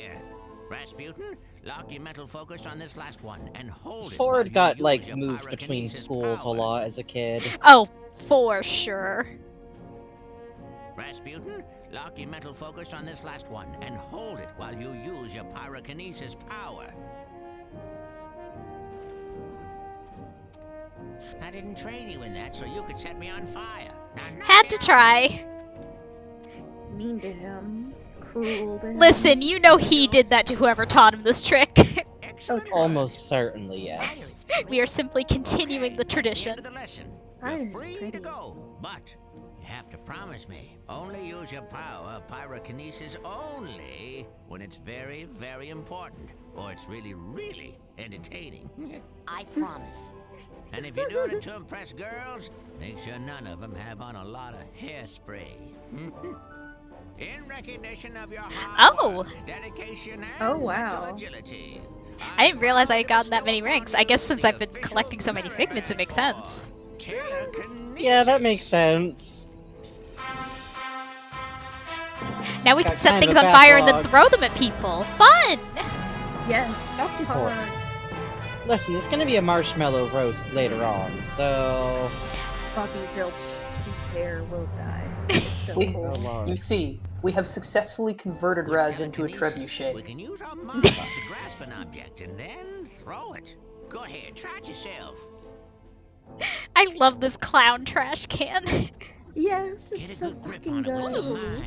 Rasputin, lock your mental focus on this last one and hold it. Ford got like moved between schools a lot as a kid. Oh, for sure. Rasputin, lock your mental focus on this last one and hold it while you use your pyrokinesis power. I didn't train you in that so you could set me on fire. Had to try. Mean to him. Cruel to him. Listen, you know he did that to whoever taught him this trick. Almost certainly, yes. We are simply continuing the tradition. You're free to go, but you have to promise me only use your power of pyrokinesis only when it's very, very important, or it's really, really entertaining. I promise. And if you're doing it to impress girls, make sure none of them have on a lot of hairspray. In recognition of your hard work, dedication, and mental agility. I didn't realize I had gotten that many ranks. I guess since I've been collecting so many figments, it makes sense. Yeah, that makes sense. Now we can Got set kind things of on a fire and then backlog. throw them at people. Fun! Yes, That's important. Listen, there's gonna be a marshmallow roast later on, so... Bobby Zilch, his hair will die. It's so cool. You see, we have successfully converted Raz into a trebuchet. We can use our minds to grasp an object and then throw it. Go ahead, try it yourself. I love this clown trash can. Yes, Get a it's so good grip fucking on it with your good. mind.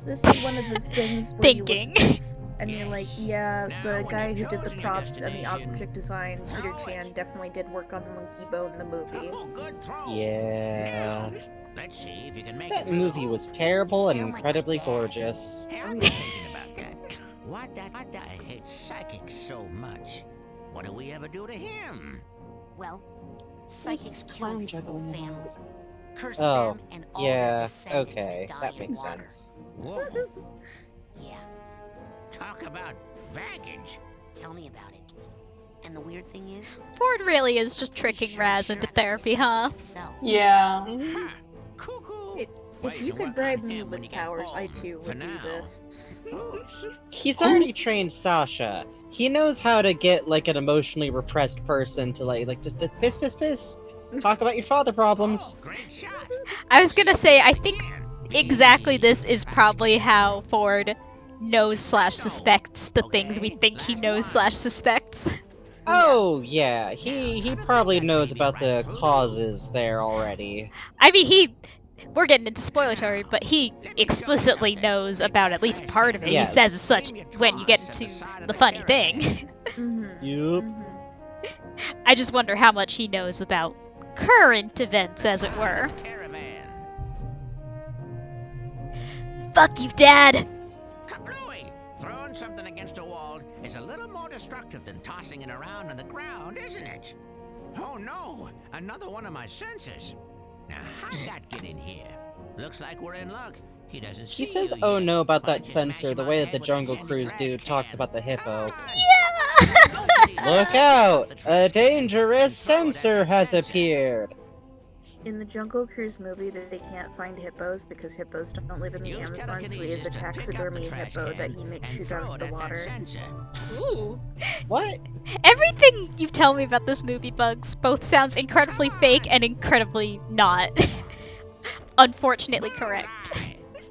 This is one of those things where Thinking. you look at this and you're like, yeah, the guy who did the props and the object design, Peter Chan, definitely did work on Monkey Bone in the movie. Yeah... Let's see if you can make That it movie was terrible and incredibly gorgeous. Hey, I'm thinking about that. Why I hate psychics so much? What do we ever do to him? Well, psychics killed his whole family. Cursed Oh, them and all yeah, their descendants okay, to die that in makes water. sense. Whoa. Yeah, Talk about baggage. tell me about it. And the weird thing is, Ford really is just tricking Raz into therapy, huh? Yeah. If you could bribe me with powers, I too would do this. He's already trained Sasha. He knows how to get, like, an emotionally repressed person to, like just piss. Talk about your father problems. I was gonna say, I think exactly this is probably how Ford knows/suspects the things we think he knows/suspects. Oh, yeah. He probably knows about the causes there already. I mean, we're getting into spoiler, but he explicitly knows about at least part of it. Yes. He says as such when you get into the funny thing. Yup. I just wonder how much he knows about current events, as it were. Fuck you, Dad! Kablooey! Throwing something against a wall is a little more destructive than tossing it around on the ground, isn't it? Oh no! Another one of my sensors! Now how'd that get in here? Looks like we're in luck. He doesn't see He says, you oh yet. no, about that sensor, the way that the Jungle Cruise dude talks about the hippo. Yeah! Look out! A dangerous sensor has appeared! In the Jungle Cruise movie, that they can't find hippos because hippos don't live in the Amazon, so he has a taxidermy hippo that he makes shoot out of the water. Ooh. What? Everything you tell me about this movie, Bugs, both sounds incredibly fake and incredibly not. Unfortunately correct.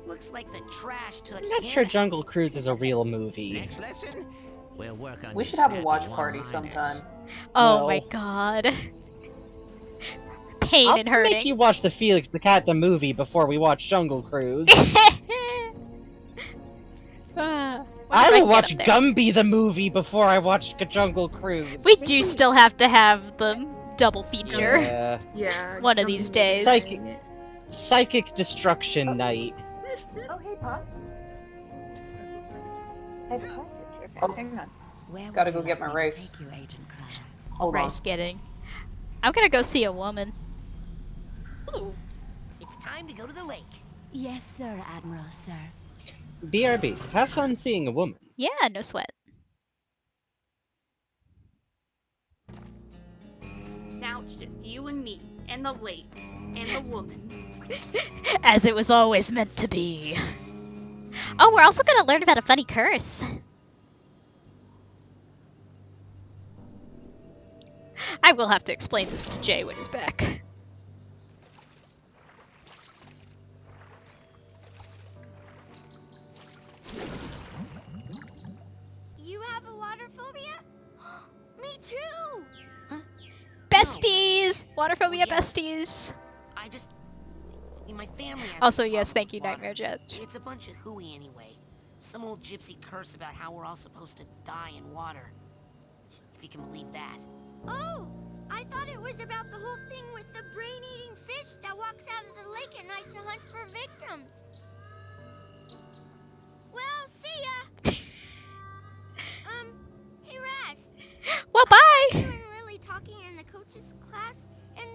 Looks like the trash took I'm not sure Jungle Cruise is a real movie. Next lesson, we'll work on We your should have a snappy watch party one-liners. sometime. Oh No. my god. Pain I'll and hurting. make you watch the Felix the Cat the movie before we watch Jungle Cruise. I will watch Gumby the movie before I watch Jungle Cruise. We do still have to have the double feature. Yeah. Yeah. One of these days. Psychic Destruction Night. Oh, hey, Pops. I have a package. Okay, Oh. hang on. Gotta go get my rice. Hold on. Rice getting. I'm gonna go see a woman. Ooh. It's time to go to the lake. Yes, sir, Admiral, sir. BRB, have fun seeing a woman. Yeah, no sweat. Now it's just you and me, and the lake, and the woman. As it was always meant to be. Oh, we're also gonna learn about a funny curse. I will have to explain this to Jay when he's back. You have a water phobia? Me too! Besties! Waterphobia Well, yes. besties! I just... My family has Also, this yes, problem thank with you, water. Nightmare Jets. It's a bunch of hooey anyway. Some old gypsy curse about how we're all supposed to die in water. If you can believe that. Oh! I thought it was about the whole thing with the brain-eating fish that walks out of the lake at night to hunt for victims. Well, see ya! Hey Raz. Well, bye! You and Lily talking in the coach's class, and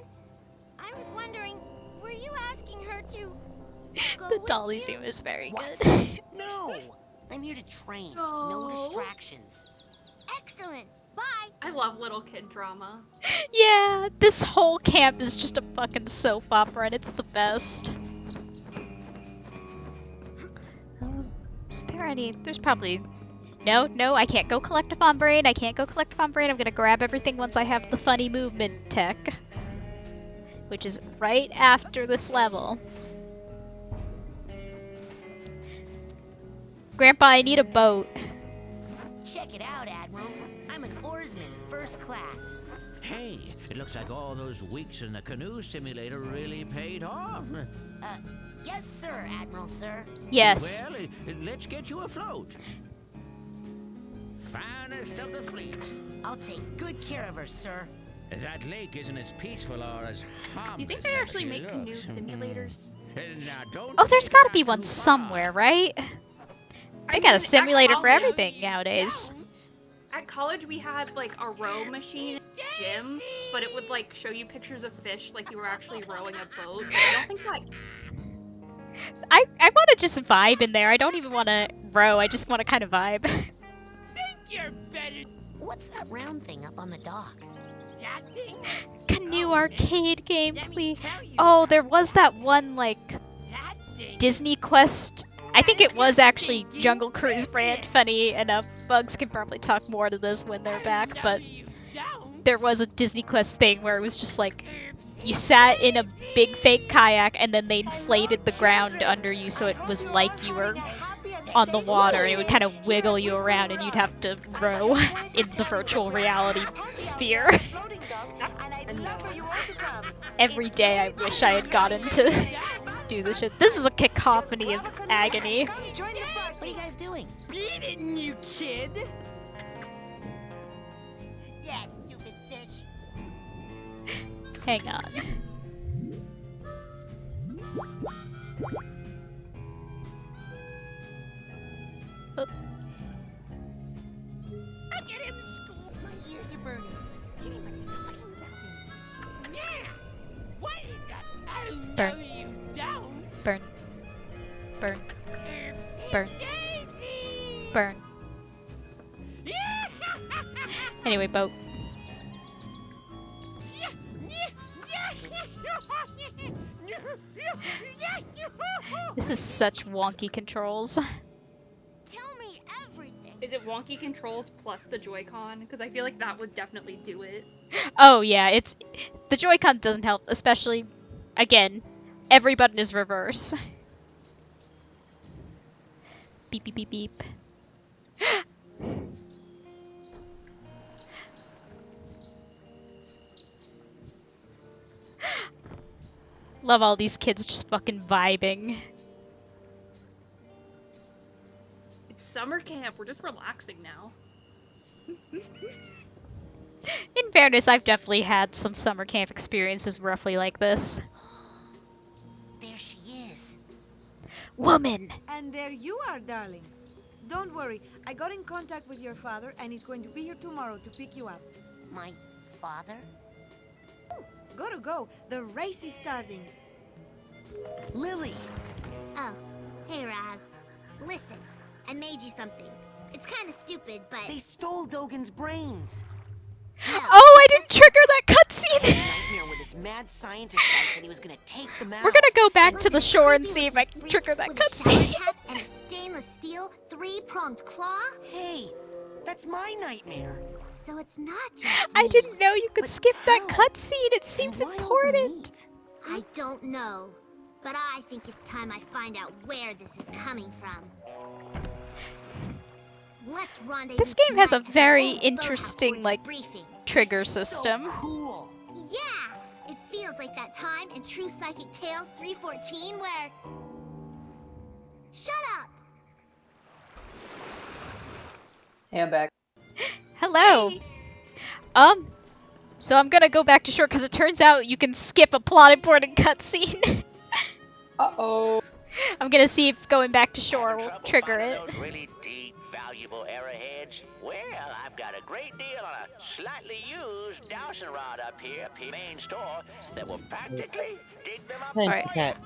I was wondering, were you asking her to go The with dolly you? zoom is very What? good. No! I'm here to train. No distractions. Excellent. Bye. I love little kid drama. Yeah, this whole camp is just a fucking soap opera and it's the best. Is there any... There's probably... No, I can't go collect a Fawn Brain. I can't go collect a Fawn Brain. I'm gonna grab everything once I have the funny movement tech. Which is right after this level. Grandpa, I need a boat. Check it out, Admiral. I'm an oarsman, first class. Hey, it looks like all those weeks in the canoe simulator really paid off. Yes, sir, Admiral, sir. Yes. Well, let's get you afloat. Finest of the fleet. I'll take good care of her, sir. That lake isn't as peaceful or as harmless. Do you think they actually as make it canoe looks. simulators? Now, don't Oh, there's take gotta it be out one too far. somewhere, right? They got a simulator for everything nowadays. At college, we had like a row machine in the gym, but it would like show you pictures of fish like you were actually rowing a boat. I don't think that. I want to just vibe in there. I don't even want to row. I just want to kind of vibe. You're better. What's that round thing up on the dock? That thing? Canoe arcade game, please. Oh, there was that one like Disney Quest. I think it was actually Jungle Cruise brand. Funny enough, Bugs can probably talk more to this when they're back, but there was a Disney Quest thing where it was just like you sat in a big fake kayak and then they inflated the ground under you so it was like you were on the water and it would kind of wiggle you around and you'd have to row in the virtual reality sphere. Every day I wish I had gotten to do this shit. This is a cacophony of agony. What are you guys doing? Beat it, you kid! Yeah, stupid fish. Hang on. Oh. I get him to school. My ears are burning. Kitty must be talking about me. Yeah! What is that? I Burn. know you don't. Burn. Burn. Burn. Burn. Anyway, boat. This is such wonky controls. Is it wonky controls plus the Joy-Con? Because I feel like that would definitely do it. Oh yeah, it's the Joy-Con doesn't help, especially again, every button is reverse. Beep beep beep beep. Love all these kids just fucking vibing. It's summer camp. We're just relaxing now. In fairness, I've definitely had some summer camp experiences roughly like this. There she is. Woman! And there you are, darling. Don't worry, I got in contact with your father and he's going to be here tomorrow to pick you up. My father? Go. The race is starting. Lily! Oh, hey Raz. Listen, I made you something. It's kind of stupid, but... They stole Dogen's brains! No, oh, I didn't trigger that cutscene! Nightmare where this mad scientist guy said he was gonna take them out. We're gonna go back to the shore and see if I can trigger that cutscene. And a stainless steel, 3-pronged claw? Hey, that's my nightmare. So it's not just I me. didn't know you could skip that cutscene. It seems important. I don't know, but I think it's time I find out where this is coming from. Let's rendezvous. This game has a tonight at the very old interesting, boathouse like, briefing. trigger system. Cool. Yeah, it feels like that time in True Psychic Tales 314 where... Shut up! Hey, I'm back. Hello. So I'm gonna go back to shore because it turns out you can skip a plot important cutscene. Uh-oh. I'm gonna see if going back to shore will trigger it. Those really deep, valuable arrowheads? Well, I've got a great deal on a slightly used dowsing rod up here at the main store that will practically dig them up. Alright.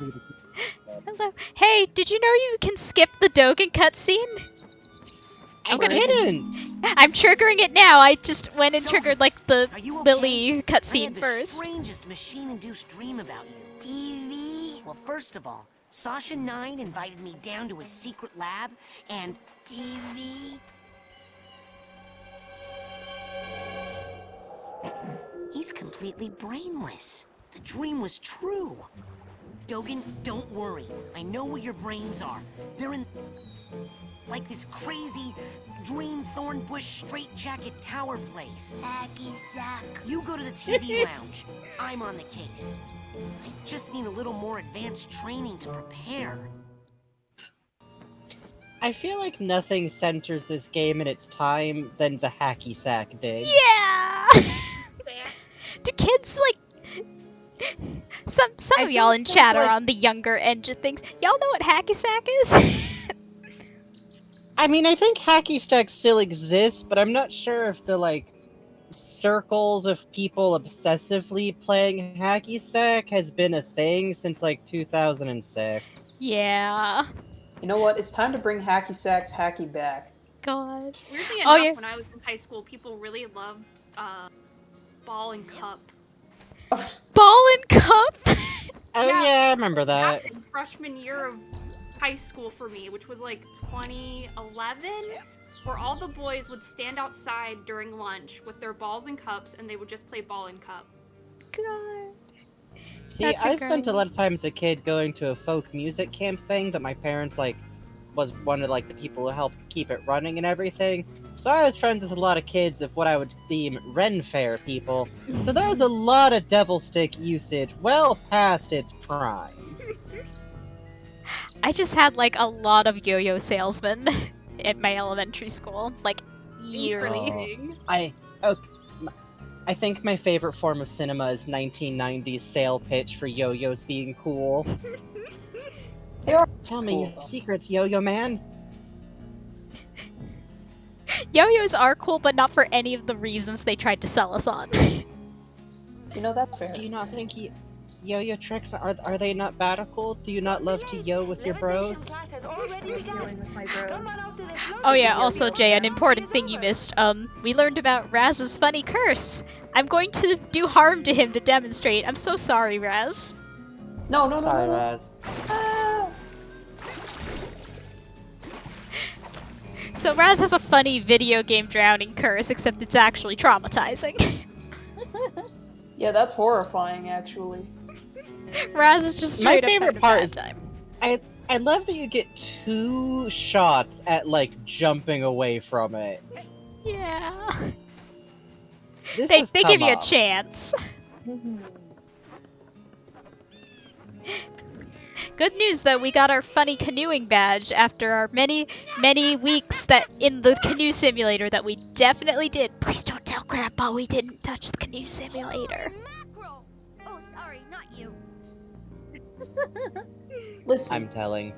Hello. Hey, did you know you can skip the Dogen cutscene? I didn't! I'm triggering it now. I just went and triggered like the Lily cutscene I had the first. strangest machine-induced dream about you. TV? Well, first of all, Sasha 9 invited me down to his secret lab, and... TV? He's completely brainless. The dream was true. Dogen, don't worry. I know where your brains are. They're in... like this crazy dream thorn bush straitjacket tower place. Hacky sack. You go to the TV lounge. I'm on the case. I just need a little more advanced training to prepare. I feel like nothing centers this game in its time than the hacky sack dig. Yeah! Do kids, like... Some of y'all in chat are on the younger end of things. Y'all know what hacky sack is? I mean, I think hacky sack still exists, but I'm not sure if the, like, circles of people obsessively playing hacky sack has been a thing since, like, 2006. Yeah. You know what? It's time to bring hacky sack's hacky back. God. Weirdly Oh, enough, yeah. when I was in high school, people really loved ball and cup. Ball and cup? Oh yeah, I remember that. Happened freshman year of high school for me, which was like 2011, where all the boys would stand outside during lunch with their balls and cups, and they would just play ball and cup. God. See, I spent a lot of time as a kid going to a folk music camp thing that my parents, like, was one of, like, the people who helped keep it running and everything. So I was friends with a lot of kids of what I would deem Ren Fair people. So there was a lot of devil stick usage well past its prime. I just had, like, a lot of yo-yo salesmen at my elementary school. Like, yearly. I think my favorite form of cinema is 1990s sale pitch for yo-yos being cool. Tell me your secrets, yo-yo man. Yo-yos are cool, but not for any of the reasons they tried to sell us on. You know, that's fair. Do you not think yo-yo tricks, are they not badical? Do you not love to yo with your bros? Oh yeah, also Jay, an important thing you missed. We learned about Raz's funny curse. I'm going to do harm to him to demonstrate. I'm so sorry, Raz. No. Sorry, Raz. So Raz has a funny video game drowning curse, except it's actually traumatizing. Yeah, that's horrifying, actually. Raz is just straight My favorite up part bad is time. I love that you get 2 shots at like jumping away from it. Yeah. This They has give come you a up. chance. Good news though, we got our funny canoeing badge after our many weeks that in the canoe simulator that we definitely did. Please don't tell Grandpa we didn't touch the canoe simulator. Mackerel! Oh, sorry, not you. Listen, I'm telling.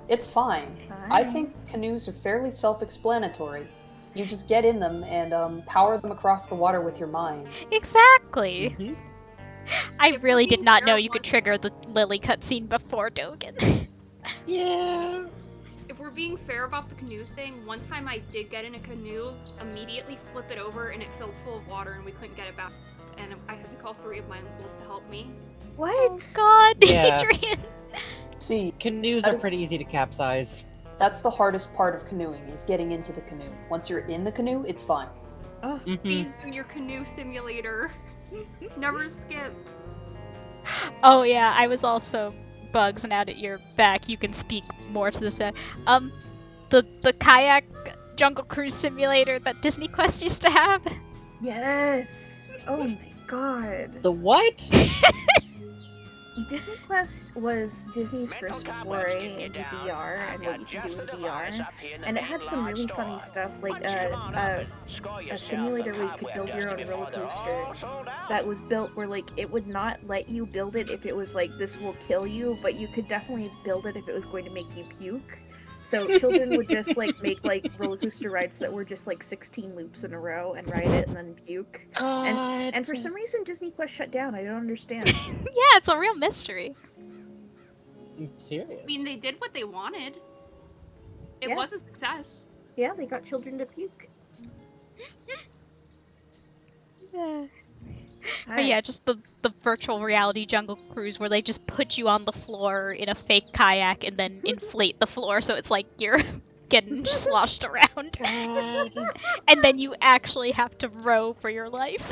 it's fine. I think canoes are fairly self-explanatory. You just get in them and power them across the water with your mind. Exactly. I really did not know you could trigger the Lily cutscene before Dogen. Yeah. If we're being fair about the canoe thing, one time I did get in a canoe, immediately flip it over, and it filled full of water, and we couldn't get it back. And I had to call 3 of my uncles to help me. What? Oh God, Yeah. Adrian. See, Canoes that are is- pretty easy to capsize. That's the hardest part of canoeing, is getting into the canoe. Once you're in the canoe, it's fine. Please do your canoe simulator. Never skip. Oh yeah, I was also Bugs. Now that you're back, you can speak more to this. The kayak Jungle Cruise simulator that Disney Quest used to have. Yes. Oh my god. The what? Disney Quest was Disney's first foray into VR and what you can do in VR, and it had some really funny stuff, like a simulator where you could build your own roller coaster that was built where like it would not let you build it if it was like this will kill you, but you could definitely build it if it was going to make you puke. So children would just like make like roller coaster rides that were just like 16 loops in a row and ride it and then puke. And for some reason Disney Quest shut down. I don't understand. Yeah, it's a real mystery. I'm serious. I mean, they did what they wanted. It Yeah. was a success. Yeah, they got children to puke. But yeah, just the virtual reality Jungle Cruise where they just put you on the floor in a fake kayak and then inflate the floor so it's like you're getting sloshed around. And then you actually have to row for your life.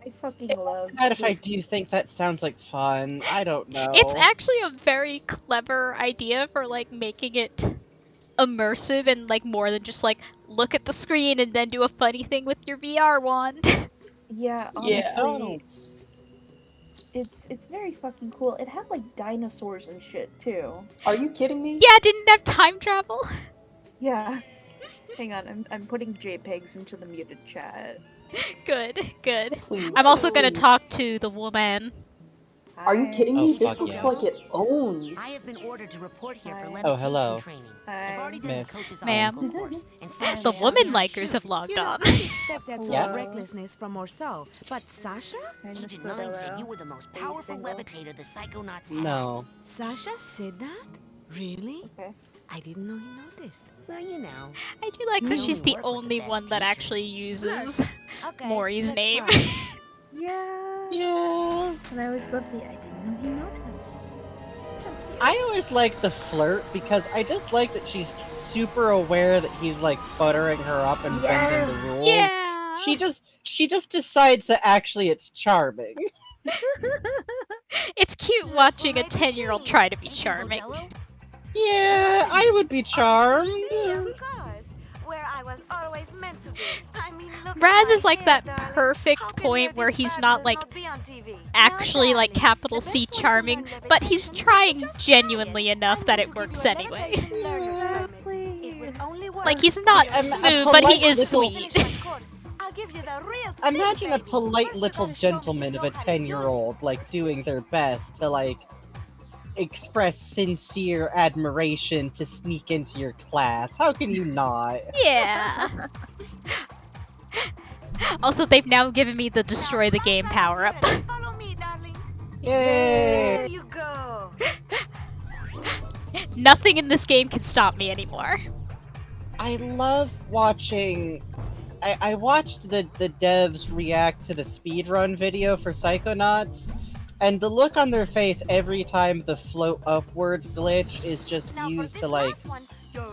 I fucking love Bad if I do think that sounds like fun. I don't know. It's actually a very clever idea for like making it immersive and like more than just like look at the screen and then do a funny thing with your VR wand. Yeah, honestly, it's very fucking cool. It had like dinosaurs and shit too. Are you kidding me? Yeah, didn't have time travel. Yeah. Hang on, I'm putting JPEGs into the muted chat. Good. Please, I'm also gonna please. talk to the woman. Are you kidding me? Oh, This fuck looks yeah. like it owns. I have been ordered to report here for Oh, levitation hello. training. I've already done the Miss. coach's Ma'am. obstacle course, and Sasha The showed woman me how to likers shoot. have logged You know, on. I'd expect that sort Yeah. of recklessness from Orso, but Sasha? Agent 9 said you were the most powerful levitator the Psychonauts had. No. Sasha said that? Really? Okay. I didn't know he noticed. Well, you know. I do like that You she's only the work with the only best one that teachers. actually uses Okay, Maury's let's name. try. Yeah. Yeah. And I always loved the I didn't know he noticed. So cute. I always like the flirt because I just like that she's super aware that he's like buttering her up and bending the rules. Yeah. She just decides that actually it's charming. It's cute watching a 10-year-old try to be charming. Yeah, I would be charmed. Of course, where I was always meant to be. I mean, look at Raz my is like hair, that darling. perfect How can point where this he's fabulous not like be on TV? actually Now, like darling, capital the C best way to charming, learn but he's levitation is trying to just genuinely try it. enough I'm that going it to works give you a anyway. levitation learner's permit. Exactly. It will only work Like he's if not you smooth, a but he polite is little- sweet. finish my course. I'll give you the real thing, Imagine a baby. polite First, you little gotta show me gentleman you of know a how to use it. 10-year-old, like, doing their best to, like, express sincere admiration to sneak into your class. How can you not? Yeah. Also, they've now given me the destroy the game power up. Follow me, darling. Yay! There you go. Nothing in this game can stop me anymore. I love watching... I watched the devs react to the speedrun video for Psychonauts, and the look on their face every time the float upwards glitch is just Now for used this to, like, last one, you're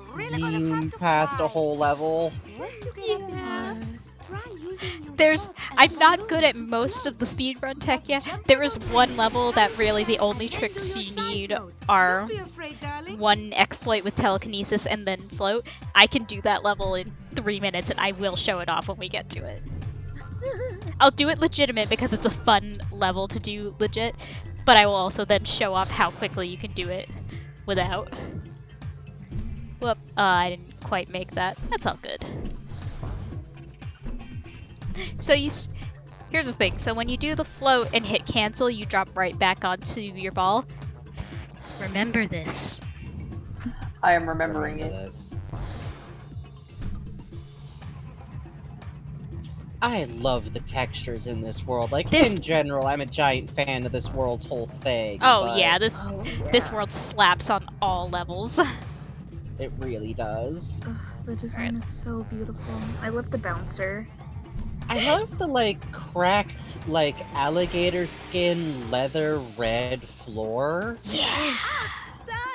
past a whole level. I'm not good at most of the speedrun tech yet. There is one level that really the only tricks you need are one exploit with telekinesis and then float. I can do that level in 3 minutes and I will show it off when we get to it. I'll do it legitimate because it's a fun level to do legit, but I will also then show off how quickly you can do it without. Whoop, I didn't quite make that. That's all good. So here's the thing. So when you do the float and hit cancel, you drop right back onto your ball. Remember this. I am remembering it. I love the textures in this world. Like, in general, I'm a giant fan of this world's whole thing. Oh, but... yeah, this world slaps on all levels. It really does. Ugh, the design is so beautiful. I love the bouncer. I love the, like, cracked, like, alligator skin, leather, red floor. Yeah!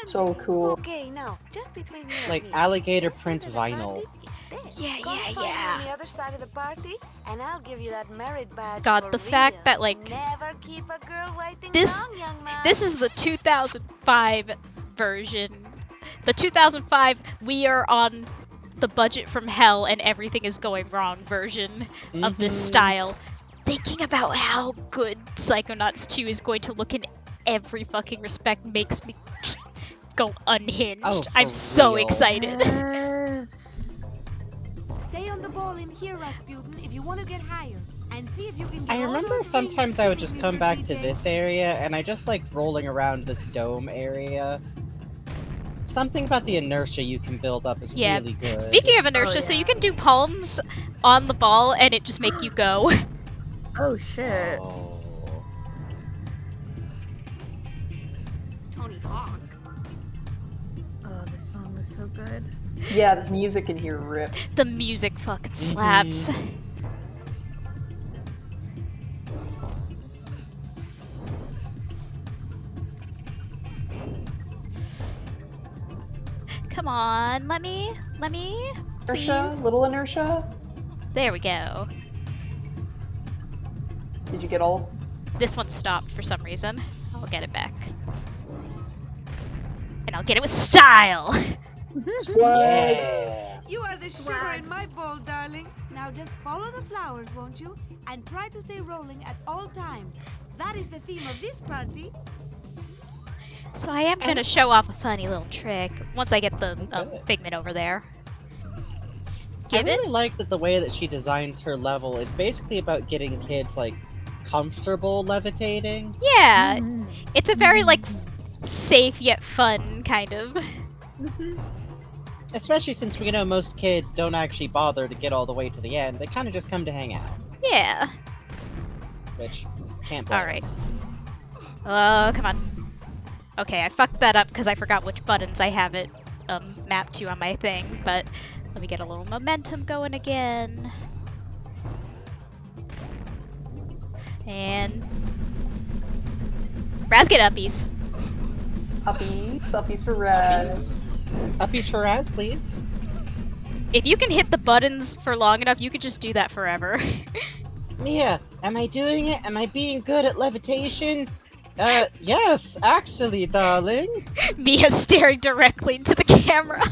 So cool. Okay, now, just between you and like, me, alligator print vinyl. Yeah. on the other side of the party, and I'll give you that merit badge. God, the fact that, like, never keep a girl waiting this long, young man. is the 2005 version. The 2005, we are on the budget from hell and everything is going wrong version of this style. Thinking about how good Psychonauts 2 is going to look in every fucking respect makes me just go unhinged. Oh, I'm so real. excited. Yes. Stay on the ball in here, Rasputin, if you want to get higher. And see if you can get I all remember those sometimes things I would you just did come back to every day. this area, and I just liked rolling around this dome area. Something about the inertia you can build up is Yeah. really good. Speaking of inertia, so you can do palms on the ball and it just make you go. Oh shit. Oh. Tony Hawk. Oh, this song was so good. Yeah, this music in here rips. The music fucking slaps. Come on, let me, Inertia, please. little inertia. There we go. Did you get all? This one stopped for some reason. I'll get it back. And I'll get it with style! Yeah. You are the sugar in my bowl, darling. Now just follow the flowers, won't you? And try to stay rolling at all times. That is the theme of this party. So I am gonna show off a funny little trick once I get the Figment over there. I really like that the way that she designs her level is basically about getting kids, like, comfortable levitating. Yeah, it's a very, like, safe yet fun kind of. Especially since we know most kids don't actually bother to get all the way to the end. They kind of just come to hang out. Yeah. Which, can't blame. Alright. Oh, come on. Okay, I fucked that up because I forgot which buttons I have it mapped to on my thing, but let me get a little momentum going again. And... Raz, get uppies. Uppies for Raz. Uppies for Raz, please. If you can hit the buttons for long enough, you can just do that forever. Mia, am I doing it? Am I being good at levitation? Yes, actually, darling. Mia staring directly into the camera.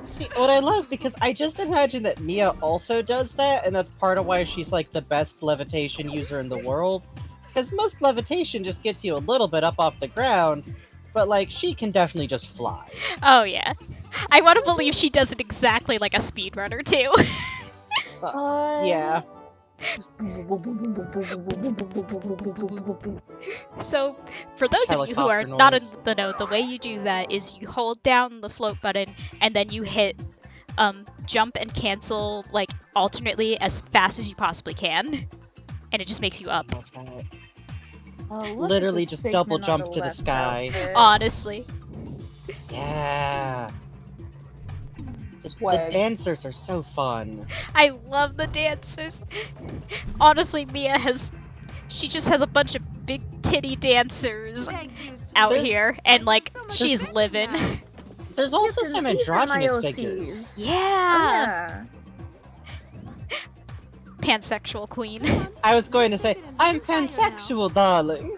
See, what I love, because I just imagine that Mia also does that, and that's part of why she's, like, the best levitation user in the world. Because most levitation just gets you a little bit up off the ground, but, like, she can definitely just fly. Oh, yeah. I want to believe she does it exactly like a speedrunner, too. Yeah. So, for those of you who are not in the know, the way you do that is you hold down the float button and then you hit jump and cancel like alternately as fast as you possibly can, and it just makes you up. Literally just double jump to the sky. Honestly. Yeah. The dancers are so fun. I love the dancers. Honestly, Mia she just has a bunch of big titty dancers out here, and like, she's living. There's also Yes, some and these are my androgynous OCs. figures. Yeah. Oh, yeah. Pansexual queen. I was going to say, I'm pansexual, darling.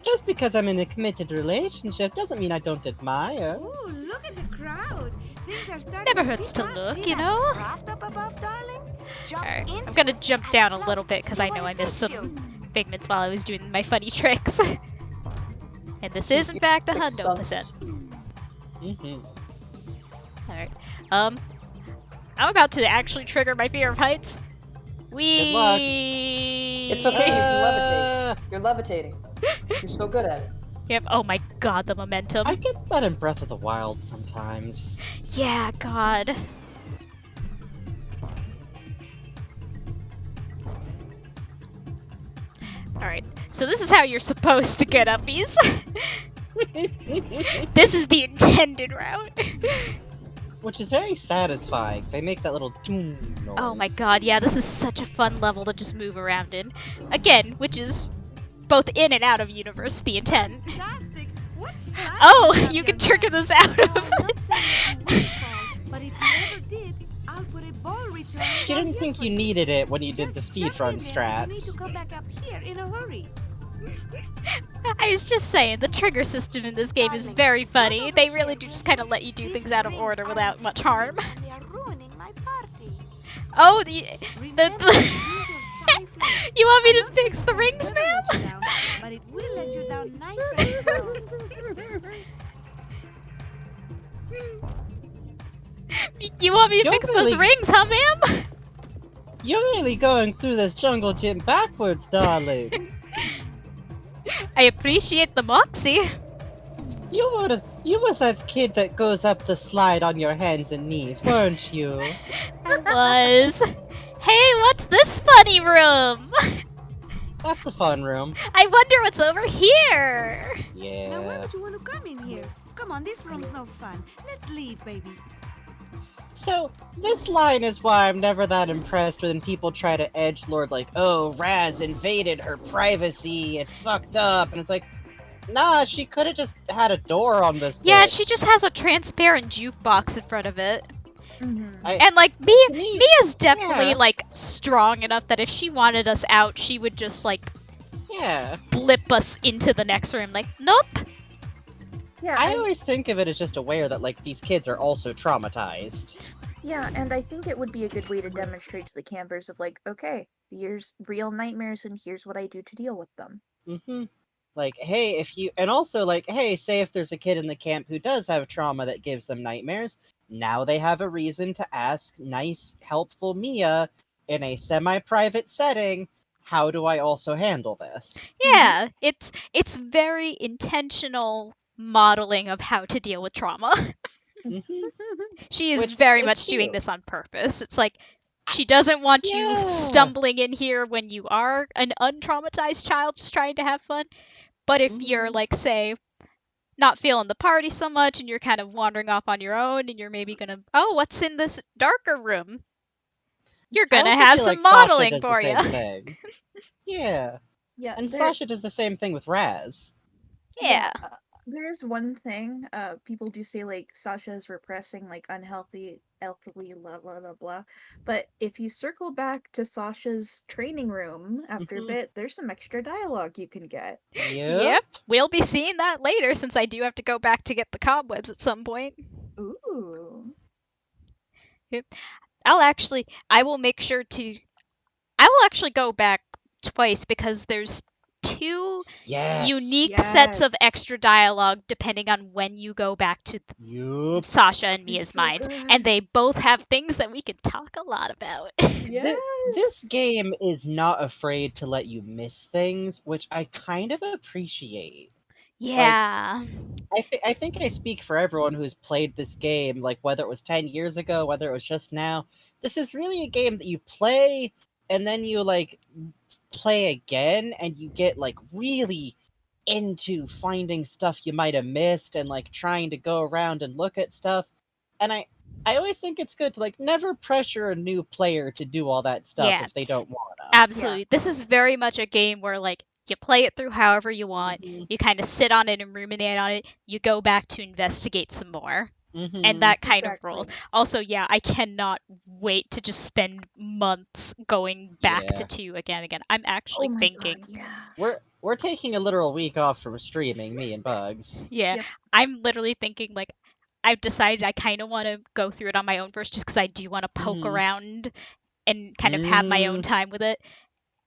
Just because I'm in a committed relationship doesn't mean I don't admire. Ooh, look at the crowd. Things are starting Never to hurts to pick up. look, See you that know? raft up above, darling? Jump Alright, into I'm gonna it jump and down a float. little bit because See I where know it I missed takes some you. figments while I was doing my funny tricks. And this is, in fact, a Big hundo stunts. percent. Alright, I'm about to actually trigger my fear of heights. Good luck. Whee! It's okay, you can levitate. You're levitating. You're so good at it. Yep, oh my god, the momentum. I get that in Breath of the Wild sometimes. Yeah, god. Alright, so this is how you're supposed to get uppies. This is the intended route. Which is very satisfying. They make that little doom noise. Oh my god, yeah, this is such a fun level to just move around in. Again, which is both in and out of universe, the intent. Oh, you can trigger this out of. But if you ever did, I'll put a ball return. She didn't think you needed it when you did the speedrun You need to strats. come back up here in a hurry. I was just saying, the trigger system in this game is very funny. They really do just kind of let you do things out of order without much harm. They are ruining my party. Oh, you want me to fix the rings, ma'am? But it will let you down nice and slow. You want me to You're fix those really- rings, huh, ma'am? You're really going through this jungle gym backwards, darling. I appreciate the moxie. You were that kid that goes up the slide on your hands and knees, weren't you? I was. Hey, what's this funny room? That's the fun room. I wonder what's over here. Now why Yeah. would you want to come in here? Come on, this room's no fun. Let's leave, baby. So, this line is why I'm never that impressed when people try to edgelord like, oh, Raz invaded her privacy, it's fucked up, and it's like, nah, she could have just had a door on this Yeah, bitch. she just has a transparent jukebox in front of it. I- And like me, Mia's definitely yeah. like strong enough that if she wanted us out, she would just like Yeah. blip us into the next room. Like, nope. Yeah, I always think of it as just aware that, like, these kids are also traumatized. Yeah, and I think it would be a good way to demonstrate to the campers of like, okay, here's real nightmares and here's what I do to deal with them. Mm-hmm. Like, hey, and also, like, hey, say if there's a kid in the camp who does have trauma that gives them nightmares, now they have a reason to ask nice, helpful Mia in a semi-private setting, how do I also handle this? Yeah, it's very intentional modeling of how to deal with trauma. She is Which very is much doing cute. this on purpose. It's like she doesn't want you Yeah. stumbling in here when you are an untraumatized child just trying to have fun. But if you're like, say, not feeling the party so much and you're kind of wandering off on your own and you're maybe gonna, oh, what's in this darker room? You're I gonna also have feel some like Sasha modeling does for the you. same thing. Yeah. Yeah, And there- Sasha does the same thing with Raz. Yeah. There is one thing, people do say like Sasha is repressing like unhealthy, healthily, blah blah blah blah. But if you circle back to Sasha's training room after a bit, there's some extra dialogue you can get. Yep. We'll be seeing that later since I do have to go back to get the cobwebs at some point. Ooh. Yep. I will make sure to, I will actually go back twice because there's two Yes. unique sets of extra dialogue depending on when you go back to Yup. Sasha and Mia's so minds, good. and they both have things that we can talk a lot about. This game is not afraid to let you miss things, which I kind of appreciate. Yeah. I think I speak for everyone who's played this game, like whether it was 10 years ago, whether it was just now. This is really a game that you play and then you like play again and you get like really into finding stuff you might have missed and like trying to go around and look at stuff. And I always think it's good to like never pressure a new player to do all that stuff Yeah. if they don't want to. Absolutely. This is very much a game where like You play it through however you want. Mm-hmm. You kind of sit on it and ruminate on it. You go back to investigate some more. Mm-hmm. And that kind of Exactly. rolls. Also, yeah, I cannot wait to just spend months going back to 2 again and again. I'm actually thinking. God, yeah. We're taking a literal week off from streaming, me and Bugs. Yeah, Yep. I'm literally thinking, like, I've decided I kind of want to go through it on my own first just because I do want to poke around and kind of have my own time with it.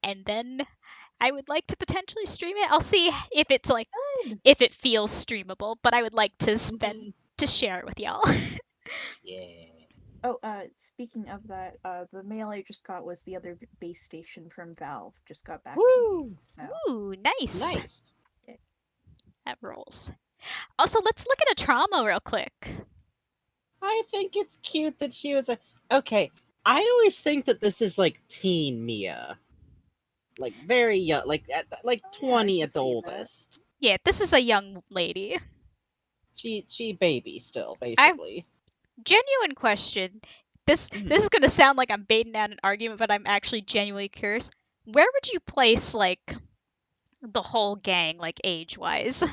And then I would like to potentially stream it. I'll see if it's like, if it feels streamable, but I would like to spend to share it with y'all. Yeah. Oh, speaking of that, the mail I just got was the other base station from Valve. Just got back. Woo! So. Ooh, nice. Nice. That rolls. Also, let's look at a trauma real quick. I think it's cute that she was okay. I always think that this is like teen Mia, like very young, like 20 at the oldest. Yeah, this is a young lady. She baby still, basically. Genuine question. This is gonna sound like I'm baiting out an argument, but I'm actually genuinely curious. Where would you place like the whole gang, like age-wise?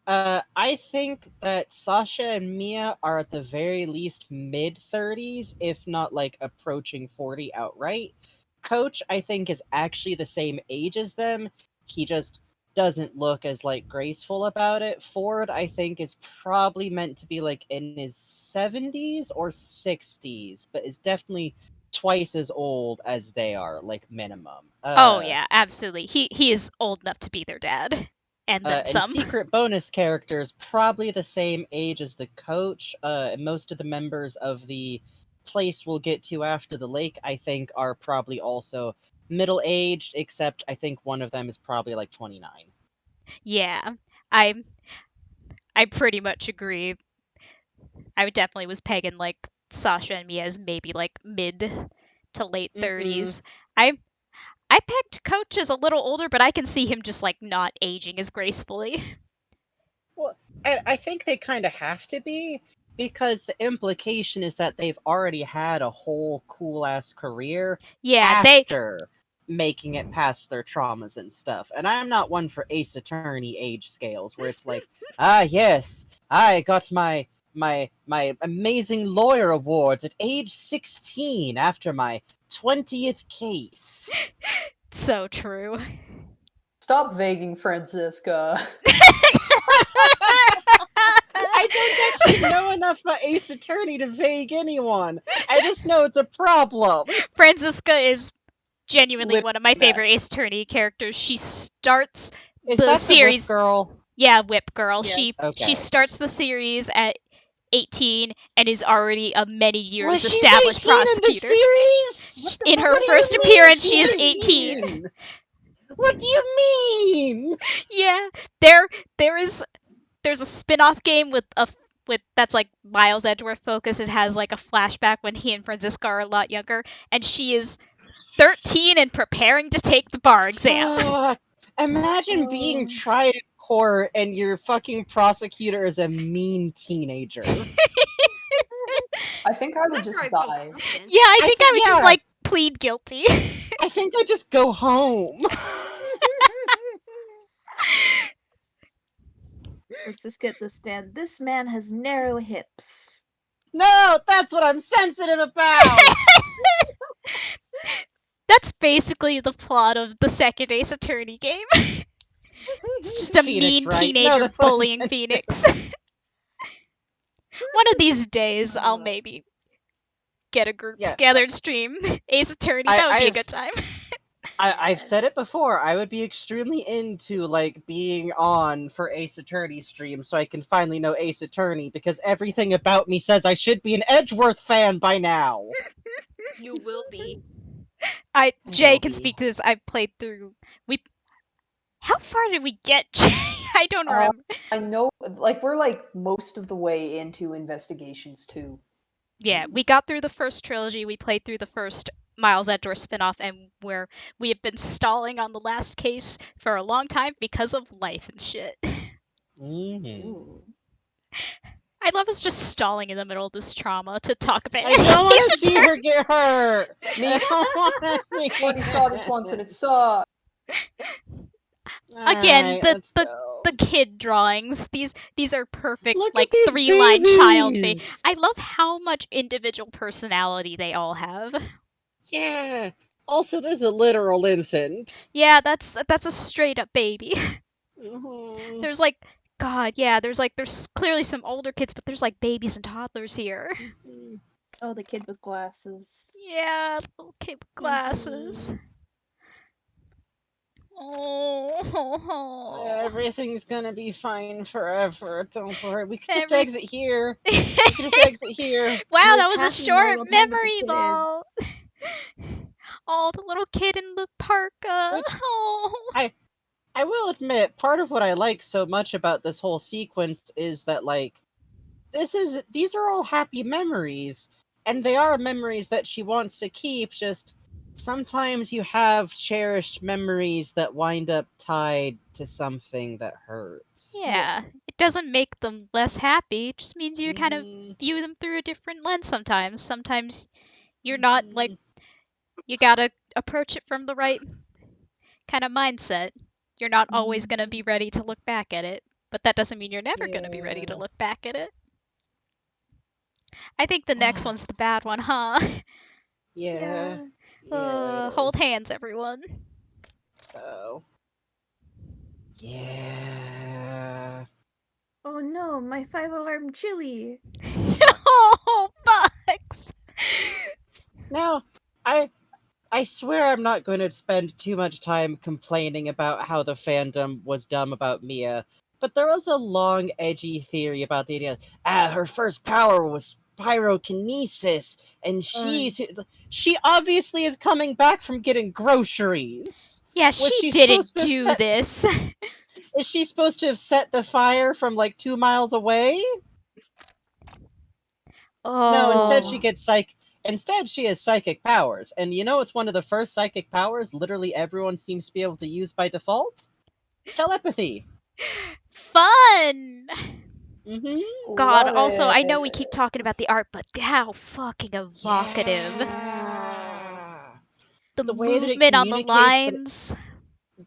I think that Sasha and Mia are at the very least mid-30s, if not like approaching 40 outright. Coach, I think, is actually the same age as them. He just doesn't look as like graceful about it. Ford, I think, is probably meant to be like in his 70s or 60s, but is definitely twice as old as they are, like minimum. Oh yeah, absolutely. He is old enough to be their dad. And then and some. secret bonus characters probably the same age as the coach. And most of the members of the place we'll get to after the lake, I think, are probably also middle-aged, except I think one of them is probably like 29. Yeah, I pretty much agree. I definitely was pegging like Sasha and Mia as maybe like mid to late 30s. I pegged Coach as a little older, but I can see him just like not aging as gracefully. Well, I think they kind of have to be, because the implication is that they've already had a whole cool-ass career after making it past their traumas and stuff. And I'm not one for Ace Attorney age scales, where it's like, yes, I got my amazing lawyer awards at age 16 after my 20th case. So true. Stop vaguing, Franziska. I don't actually know enough about Ace Attorney to vague anyone. I just know it's a problem. Franziska is genuinely one of my favorite Ace Attorney characters. She starts the series. The Whip Girl? Yeah, Whip Girl. Yes. She starts the series at 18 and is already a many years Well, established prosecutor. In the series? In her first appearance, she is 18. What do you mean? Yeah, there's a spin-off game with that's like Miles Edgeworth focus. It has like a flashback when he and Franziska are a lot younger, and she is 13 and preparing to take the bar exam. Imagine being tried in court and your fucking prosecutor is a mean teenager. I think I would just die. Yeah, I think I would just like plead guilty. I think I'd just go home. Let's just get this down. This man has narrow hips. No, that's what I'm sensitive about! That's basically the plot of the second Ace Attorney game. It's just a mean teenager bullying Phoenix. One of these days, I'll maybe get a group together and stream Ace Attorney. That would be a good time. I've said it before. I would be extremely into like being on for Ace Attorney stream so I can finally know Ace Attorney, because everything about me says I should be an Edgeworth fan by now. You will be. Jay can speak to this. I played through. How far did we get, Jay? I don't remember. I know, like we're like most of the way into Investigations 2. Yeah, we got through the first trilogy. We played through the first Miles Edgeworth spinoff, and we have been stalling on the last case for a long time because of life and shit. Mm-hmm. I love us just stalling in the middle of this trauma to talk about. I don't want to see her get hurt. Me, I already saw this once and it sucked. Again, Alright, the let's the go. the kid drawings. These are perfect, Look like at these 3-line child face. babies! I love how much individual personality they all have. Yeah. Also, there's a literal infant. Yeah, that's a straight up baby. Mhm. There's like, God, yeah, there's clearly some older kids, but there's like babies and toddlers here. Oh, the kid with glasses. Yeah, the little kid with glasses. Oh. Everything's gonna be fine forever. Don't worry. We could just Every- exit here. We could just exit here. Wow, He that was a happy all short the time with the memory kids. ball. Oh, the little kid in the parka. Which- Oh. I will admit, part of what I like so much about this whole sequence is that, like, these are all happy memories, and they are memories that she wants to keep, just sometimes you have cherished memories that wind up tied to something that hurts. Yeah, it doesn't make them less happy. It just means you kind of Mhm. view them through a different lens sometimes. Sometimes you're not like, you gotta approach it from the right kind of mindset. You're not always gonna be ready to look back at it, but that doesn't mean you're never gonna be ready to Yeah. look back at it. I think the next one's the bad one, huh? Yeah. Hold Yes. hands, everyone. So. Yeah. Oh no, my 5-alarm chili. Oh, Bugs! Now, I swear I'm not going to spend too much time complaining about how the fandom was dumb about Mia, but there was a long, edgy theory about the idea, her first power was pyrokinesis, and she obviously is coming back from getting groceries. Yeah, Was she she didn't supposed to have do set- this. Is she supposed to have set the fire from like 2 miles away? No, instead she Oh. gets Instead, she has psychic powers, and you know it's one of the first psychic powers literally everyone seems to be able to use by default? Telepathy! Fun! Mm-hmm. God, Love also, I it. know we keep talking about the art, but how fucking evocative. The way that it movement on the communicates that lines.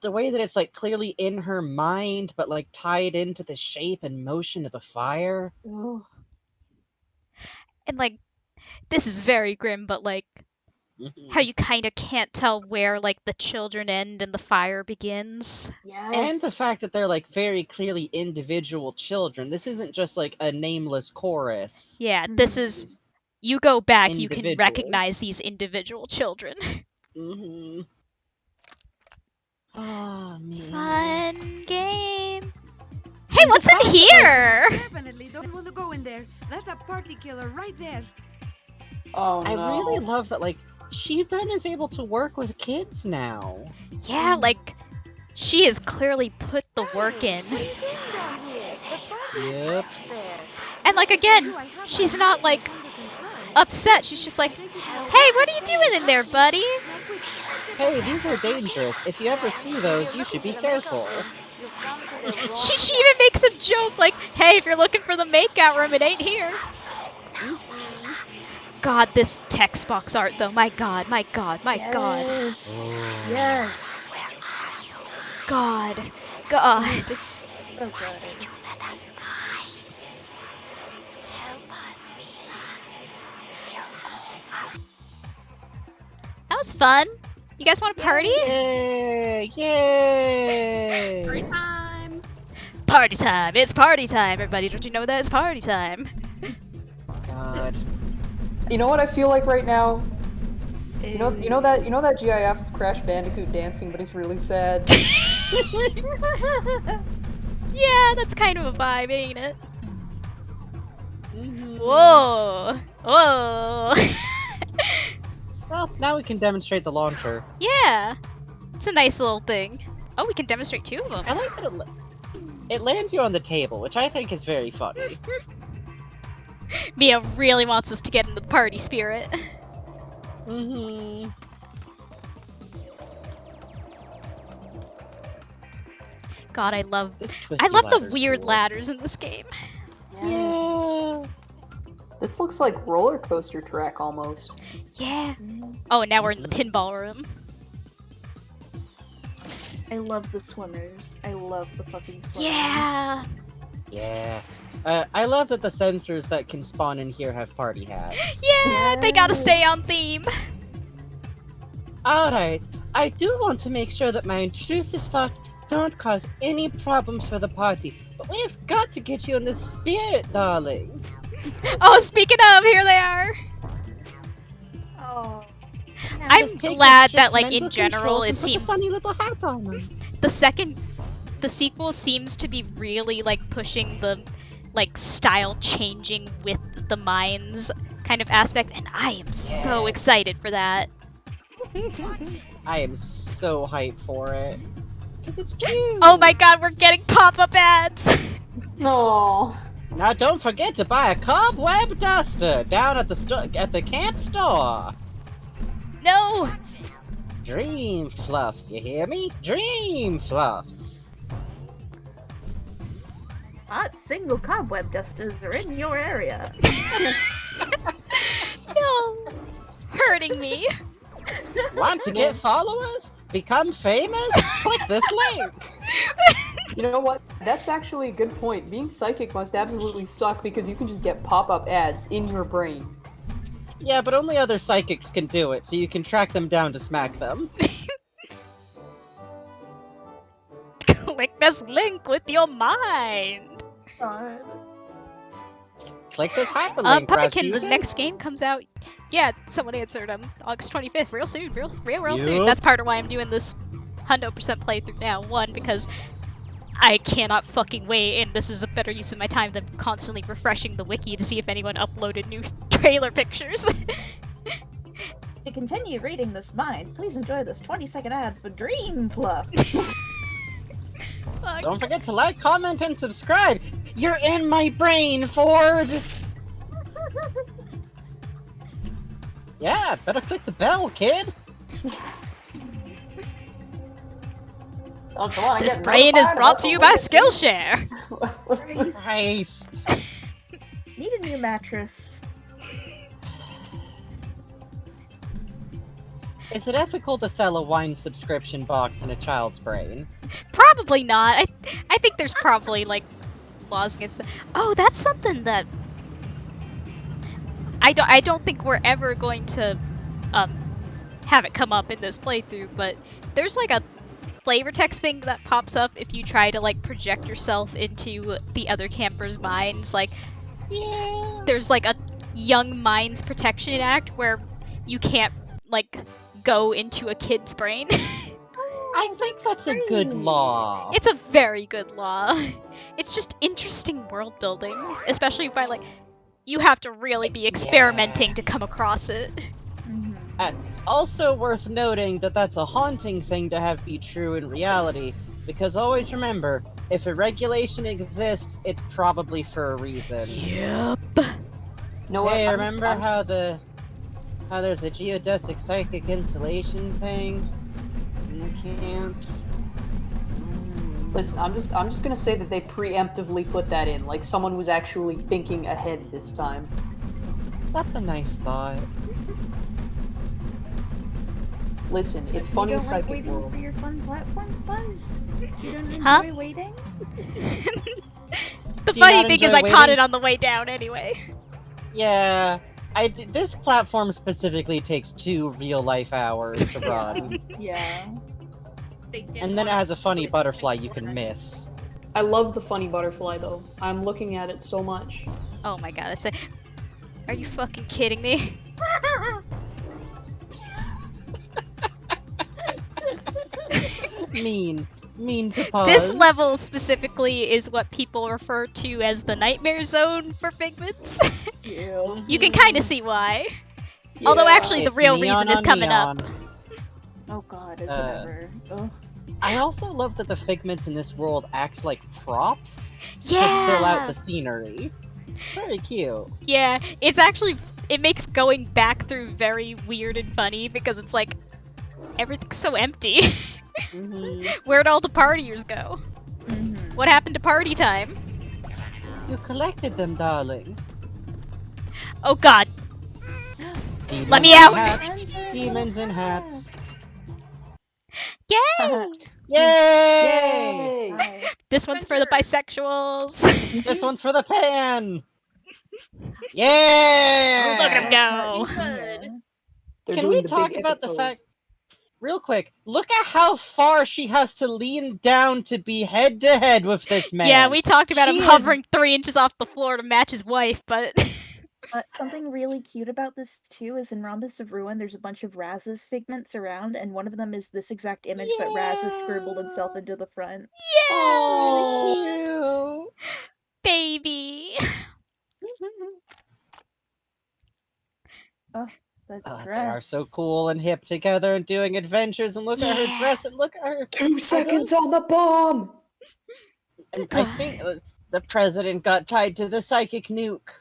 the way that it's like clearly in her mind, but like tied into the shape and motion of the fire. And like, this is very grim, but like, how you kind of can't tell where like the children end and the fire begins. And the fact that they're like very clearly individual children. This isn't just like a nameless chorus. Yeah, this is, you go back, you can recognize Individuals. these individual children. Mm-hmm. Oh, man. Fun game. Hey, what's in here? Definitely don't want to go in there. That's a party killer right there. Oh I no. really love that, like, she then is able to work with kids now. Yeah, like, she has clearly put the work in. Yep. And like, again, she's not like upset. She's just like, hey, what are you doing in there, buddy? Hey, these are dangerous. If you ever see those, you should be careful. She even makes a joke like, hey, if you're looking for the makeout room, it ain't here. God, this text box art though, my god, my god, my god. Yes. God. God. Oh god. That was fun. You guys want to party? Yay! Yay! Party time! Party time! It's party time, everybody! Don't you know that it's party time? God. You know what I feel like right now? You know that GIF of Crash Bandicoot dancing, but he's really sad. Yeah, that's kind of a vibe, ain't it? Whoa! Whoa! Well, now we can demonstrate the launcher. Yeah! It's a nice little thing. Oh, we can demonstrate two of them. I like that it lands you on the table, which I think is very funny. Mia really wants us to get into the party spirit. Mm-hmm. God, I love the weird ladders in this game. Yeah. This looks like roller coaster track almost. Yeah. Oh, and now we're in the pinball room. I love the swimmers. I love the fucking swimmers. Yeah. Yeah. I love that the sensors that can spawn in here have party hats. Yeah, they gotta stay on theme. Alright, I do want to make sure that my intrusive thoughts don't cause any problems for the party, but we've got to get you in the spirit, darling. Oh, speaking of, here they are. Oh. I'm glad that, like, in general, it seems seems a funny little hat on them. the sequel seems to be really like pushing the like style changing with the mines kind of aspect, and I am so excited for that. I am so hyped for it. Because it's cute. Oh my god, we're getting pop-up ads! No. Now don't forget to buy a cobweb duster down at the camp store. No! Dream fluffs, you hear me? Dream fluffs. Not single cobweb dusters are in your area. No! Hurting me. Want to get followers? Become famous? Click this link. You know what? That's actually a good point. Being psychic must absolutely suck because you can just get pop-up ads in your brain. Yeah, but only other psychics can do it, so you can track them down to smack them. Click this link with your mind. God. Click this hyperlink. Pumpkin, the next game comes out. Yeah, someone answered August 25th, real soon, real soon. That's part of why I'm doing this 100% playthrough now. One, because I cannot fucking wait, and this is a better use of my time than constantly refreshing the wiki to see if anyone uploaded new trailer pictures. To continue reading this mind, please enjoy this 20-second ad for Dream Fluff. Don't forget to like, comment, and subscribe. You're in my brain, Ford. Yeah, better click the bell, kid. This brain is brought to you by Skillshare. Christ. Need a new mattress. Is it ethical to sell a wine subscription box in a child's brain? Probably not. I think there's probably like laws against that. Oh, that's something that I don't think we're ever going to have it come up in this playthrough, but there's like a flavor text thing that pops up if you try to like project yourself into the other campers' minds. Like, yeah, there's like a Young Minds Protection Act where you can't like go into a kid's brain. I think that's a good law. It's a very good law. It's just interesting world building, especially by like you have to really be experimenting to come across it. And also worth noting that that's a haunting thing to have be true in reality, because always remember, if a regulation exists, it's probably for a reason. Yep. No, hey, remember how there's a geodesic psychic insulation thing in the camp? Listen, I'm just gonna say that they preemptively put that in, like someone was actually thinking ahead this time. That's a nice thought. Listen, it's funny you don't psychic like waiting world. for your fun platforms, Puzz? You don't enjoy Huh? waiting? The Do you funny not thing is enjoy I caught waiting? it on the way down anyway. Yeah, this platform specifically takes 2 real-life hours to run. Yeah. And then it has a funny butterfly you can miss. I love the funny butterfly though. I'm looking at it so much. Oh my god, it's a... Are you fucking kidding me? Mean to Puzz. This level specifically is what people refer to as the nightmare zone for Figments. Yeah. You can kind of see why. Although actually the It's real neon reason is on coming neon. up. Oh god, is it ever? Oh. I also love that the figments in this world act like props to Yeah! fill out the scenery. It's very cute. Yeah, it's actually... It makes going back through very weird and funny because it's like... Everything's so empty. Where'd all the partiers go? What happened to party time? You collected them, darling. Oh god. Demons Let me in out! Hats. Demons in hats. Yay! Yay! This one's for the bisexuals. This one's for the pan. Yeah! Look at him go. They're Can doing we the talk big about epic the pose. fact, real quick, look at how far she has to lean down to be head to head with this man. Yeah, we talked about him She is- hovering 3 inches off the floor to match his wife, but... Something really cute about this too is in Rhombus of Ruin, there's a bunch of Raz's figments around, and one of them is this exact image, but Raz has scribbled himself into the front. Yeah! Oh, baby! Oh, the they dress. are so cool and hip together and doing adventures, and look at her dress, and look at her... 2 seconds on the bomb! And I think the president got tied to the psychic nuke.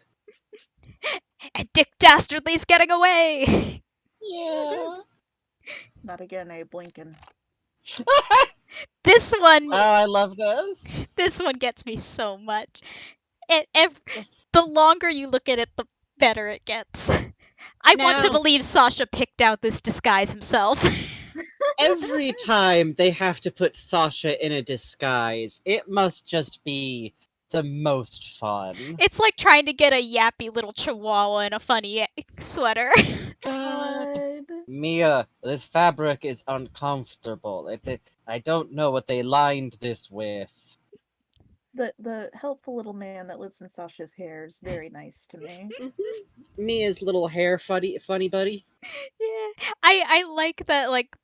And Dick Dastardly's getting away! Yeah. Not again, Abe Lincoln. This one... Oh, I love this. This one gets me so much. The longer you look at it, the better it gets. I want to Now- believe Sasha picked out this disguise himself. Every time they have to put Sasha in a disguise, it must just be the most fun. It's like trying to get a yappy little chihuahua in a funny sweater. Mia, this fabric is uncomfortable. I don't know what they lined this with. The helpful little man that lives in Sasha's hair is very nice to me. Mia's little hair funny buddy. Yeah, I like that, like,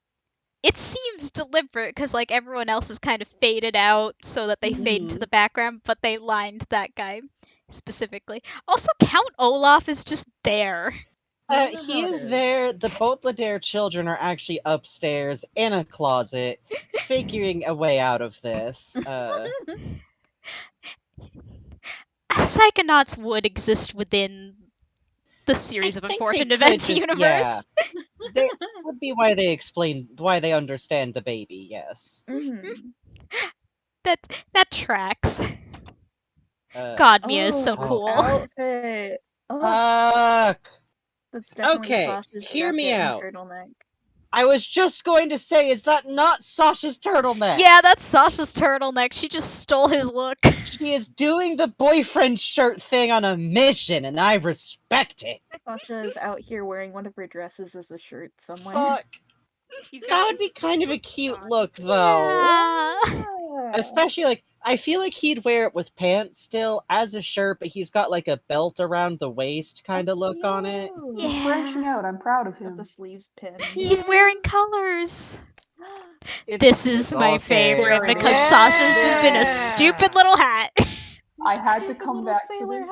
it seems deliberate, because, like, everyone else is kind of faded out so that they fade into the background, but they lined that guy specifically. Also, Count Olaf is just there. He is there. Both the Dare children are actually upstairs in a closet, figuring a way out of this. Psychonauts would exist within the series of unfortunate events universe. Yeah. That would be why they understand the baby, yes. That tracks. God, Mia is so cool. Outfit. Fuck. That's definitely Okay, Sasha's hear me jacket and out. turtleneck. I was just going to say, is that not Sasha's turtleneck? Yeah, that's Sasha's turtleneck. She just stole his look. She is doing the boyfriend shirt thing on a mission, and I respect it. Sasha's out here wearing one of her dresses as a shirt somewhere. Fuck. That would be kind of a cute look, though. Especially, like, I feel like he'd wear it with pants still as a shirt, but he's got, like, a belt around the waist kind of look on it. He's branching out. I'm proud of him. The sleeves pinned. He's wearing colors. This is my okay. favorite because Sasha's just in a stupid little hat. I had to come back for this.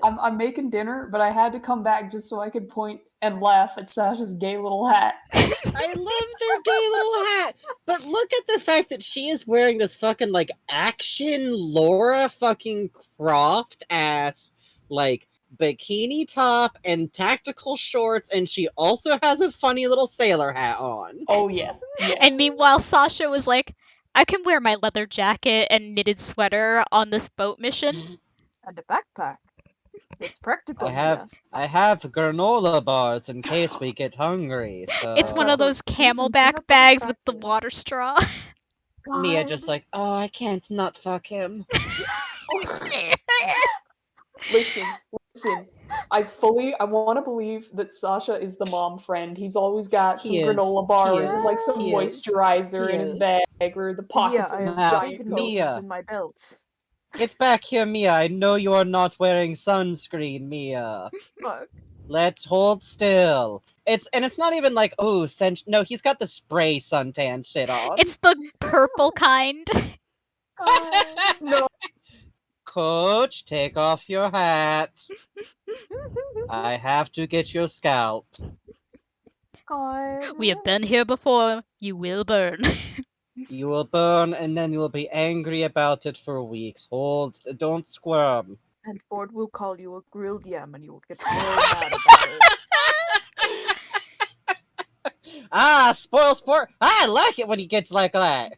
I'm making dinner, but I had to come back just so I could point and laugh at Sasha's gay little hat. I love their gay little hat, but look at the fact that she is wearing this fucking, like, action Laura fucking Croft ass, like, bikini top and tactical shorts, and she also has a funny little sailor hat on. Oh, yeah. And meanwhile, Sasha was like, I can wear my leather jacket and knitted sweater on this boat mission. And a backpack. It's practical. I have granola bars in case we get hungry. So It's one of those camelback bags with the water straw. Mia just like, oh, I can't not fuck him. Listen. I want to believe that Sasha is the mom friend. He's always got some granola bars and like some moisturizer in his bag or the pockets of his giant coat. Mia. In my belt. Get back here, Mia. I know you are not wearing sunscreen, Mia. Fuck. Let's hold still. It's not even like, oh, no, he's got the spray suntan shit on. It's the purple kind. No. Coach, take off your hat. I have to get you scalped. We have been here before. You will burn. You will burn, and then you will be angry about it for weeks. Don't squirm. And Ford will call you a grilled yam, and you will get so mad about it. Spoil sport. I like it when he gets like that.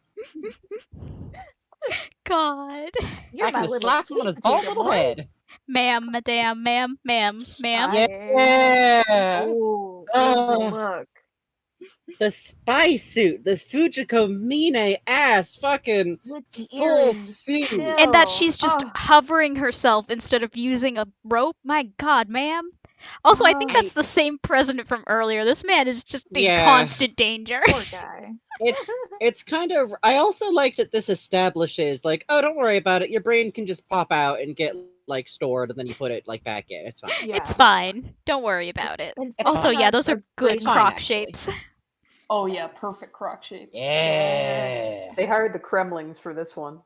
God. You're I my can little slap him on his sweet bald potato little boy. head. Ma'am, madam, ma'am. Yeah. Oh, Oh. look. The spy suit, the Fujiko Mine ass fucking full suit. And that she's just hovering herself instead of using a rope. My god, ma'am. Also, I think that's the same president from earlier. This man is just in constant danger. Poor guy. It's kind of. I also like that this establishes, like, oh, don't worry about it. Your brain can just pop out and get like stored, and then you put it like back in. It's fine. It's fine. Don't worry about it. Also, yeah, those are good croc shapes. Oh yeah, perfect croc shape. Yeah. They hired the Kremlings for this one.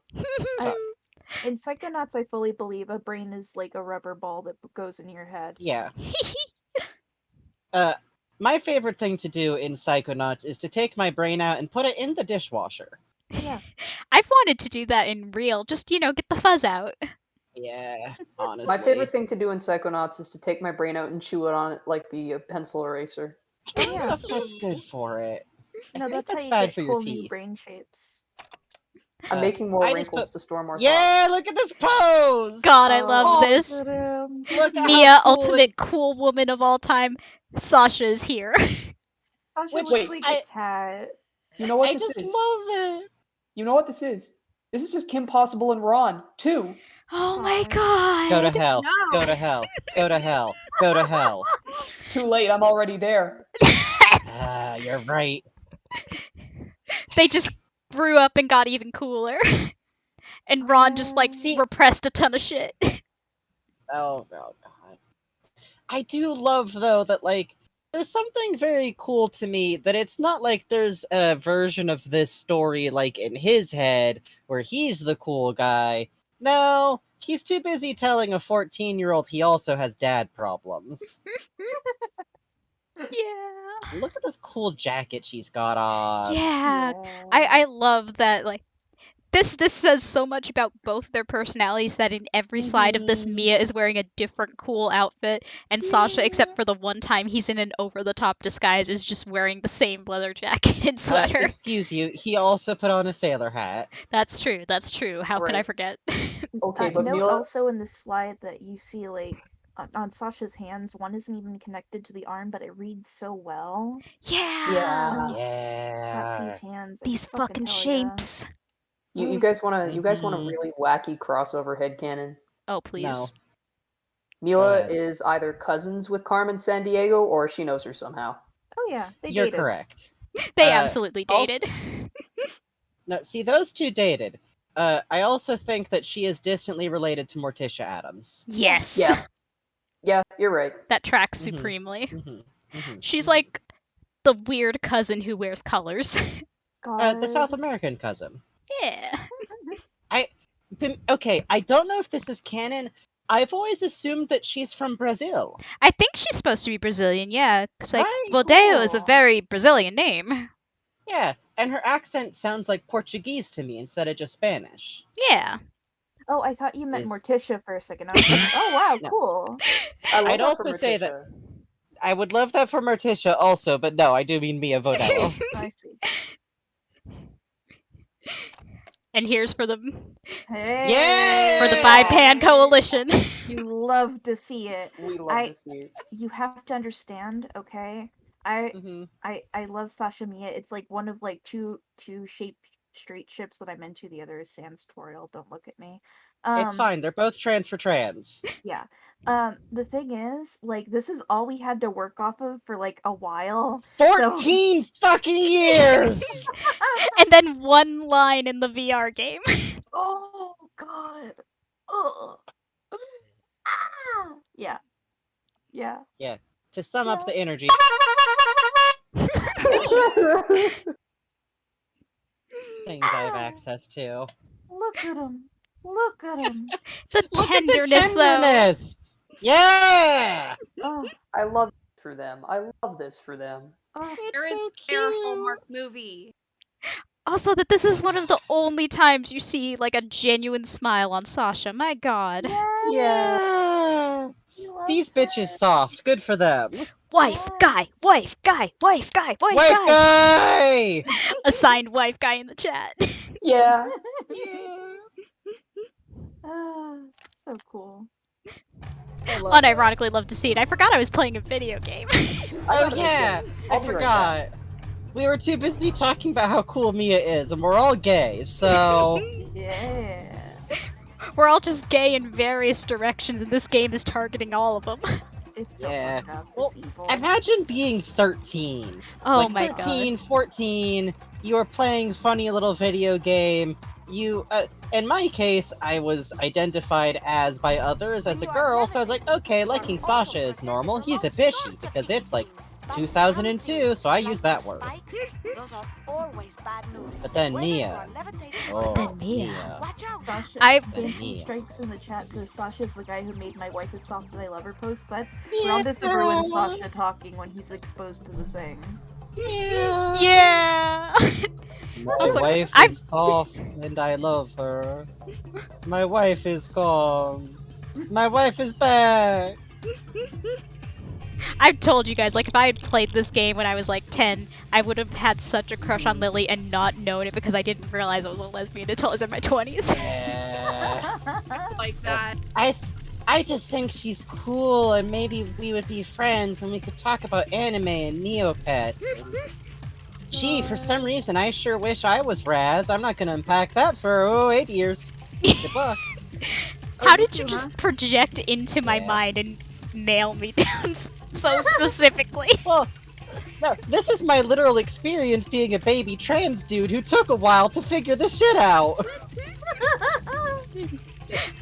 In Psychonauts, I fully believe a brain is like a rubber ball that goes in your head. Yeah. My favorite thing to do in Psychonauts is to take my brain out and put it in the dishwasher. Yeah. I've wanted to do that in real. Just, get the fuzz out. Yeah, honestly. My favorite thing to do in Psychonauts is to take my brain out and chew it on it like the pencil eraser. I don't know if that's good for it. No, that's how you bad get for your cool new teeth. brain shapes. I'm making more I just wrinkles put- to store more Yeah, look at this pose! God, I love this. Look at him. Look at Mia, how cool ultimate cool woman of all time. Sasha is here. Sasha Wait, looks like a cat. You know what I this just is? love it. You know what this is? This is just Kim Possible and Ron, too. Oh my god. Go to hell. Go to hell. Go to hell. Go to hell. Too late, I'm already there. Ah, you're right. They just grew up and got even cooler. And Ron just, repressed a ton of shit. Oh, God. I do love, though, that, there's something very cool to me that it's not like there's a version of this story, in his head, where he's the cool guy. No, he's too busy telling a 14-year-old he also has dad problems. Yeah. Look at this cool jacket she's got on. Yeah. I love that, this says so much about both their personalities that in every side of this, Mia is wearing a different cool outfit, and Sasha, except for the one time he's in an over-the-top disguise, is just wearing the same leather jacket and sweater. Excuse you, he also put on a sailor hat. That's true. How can I forget? Okay, but note Mila... also in the slide that you see, on Sasha's hands, one isn't even connected to the arm, but it reads so well. Yeah. Scott sees hands. These fucking shapes. You guys want a really wacky crossover headcanon? Oh, please. No. Mila is either cousins with Carmen Sandiego, or she knows her somehow. Oh yeah, they You're dated. correct. They absolutely dated. No, see, those two dated. I also think that she is distantly related to Morticia Addams. Yes. Yeah, you're right. That tracks supremely. She's like the weird cousin who wears colors. The South American cousin. Yeah. Okay, I don't know if this is canon. I've always assumed that she's from Brazil. I think she's supposed to be Brazilian, yeah. Because, Vodeo is a very Brazilian name. Yeah, and her accent sounds like Portuguese to me instead of just Spanish. Yeah. Oh, I thought you meant Morticia for a second. I was like, oh wow, cool. I'd also say that I would love that for Morticia also, but no, I do mean Mia Vodeo. I see. And here's for the Hey! for the Bi-Pan Coalition. You love to see it. We love to see it. You have to understand, okay? I love Sasha Mia. It's like one of two straight ships that I'm into. The other is Sans Tutorial. Don't look at me. It's fine. They're both trans for trans. Yeah. The thing is, this is all we had to work off of for a while. 14 fucking years! And then one line in the VR game. Oh god. Oh. Ah. Yeah. Yeah. Yeah. To sum up the energy. Things I have access to. Look at him. Look at him. The tenderness, though. Yeah! Oh, I love this for them. I love this for them. There is their Hallmark movie. Also, that this is one of the only times you see a genuine smile on Sasha. My god. Yeah. These bitches soft. Good for them. Wife guy, wife guy, wife guy, wife guy. Assigned wife guy in the chat. Yeah. So cool. Unironically love to see it. I forgot I was playing a video game. Oh yeah, I forgot. We were too busy talking about how cool Mia is, and we're all gay, so... Yeah. We're all just gay in various directions, and this game is targeting all of them. It's so Yeah. fucked up. Well, It's evil. imagine being 13. Oh like my 13, 14, you are playing funny little video game. You, in my case, I was identified as by others as a girl, so I was like, okay, liking Sasha is normal. He's a bishy, because it's like 2002, so I use that word. Those are always bad news. But then Mia. Oh, Then Mia. Sasha, I- Dancing Strikes in the chat says Sasha's the guy who made "My wife is soft and I love her" post. That's Yeah. Rhonda Sabru and Sasha talking when he's exposed to the thing. Yeah. My Also, wife I've- is soft and I love her. My wife is gone. My wife is back. I've told you guys, like, if I had played this game when I was like 10, I would have had such a crush on Lily and not known it because I didn't realize I was a lesbian until I was in my 20s. Like that. I just think she's cool and maybe we would be friends and we could talk about anime and Neopets. Gee, for some reason I sure wish I was Raz. I'm not gonna unpack that for 8 years. Good luck. How did you just project into my mind and nail me down so specifically? Well, no, this is my literal experience being a baby trans dude who took a while to figure this shit out.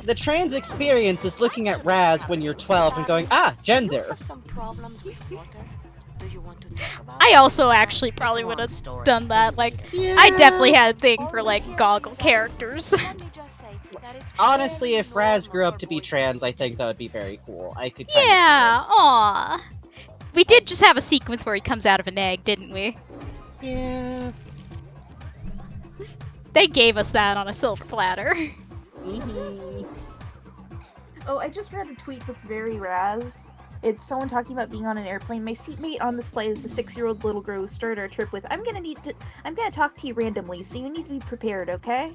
The trans experience is looking at Raz when you're 12 and going, ah, gender. I also actually probably would have done that. Like, I definitely had a thing for, like, goggle characters. Honestly, if Raz grew up to be trans, I think that would be very cool. I could kind Yeah, aw. We did just have a sequence where he comes out of an egg, didn't we? Yeah. They gave us that on a silver platter. Oh, I just read a tweet that's very Raz. It's someone talking about being on an airplane. My seatmate on this flight is a 6-year-old little girl who started our trip with, I'm gonna talk to you randomly, so you need to be prepared, okay?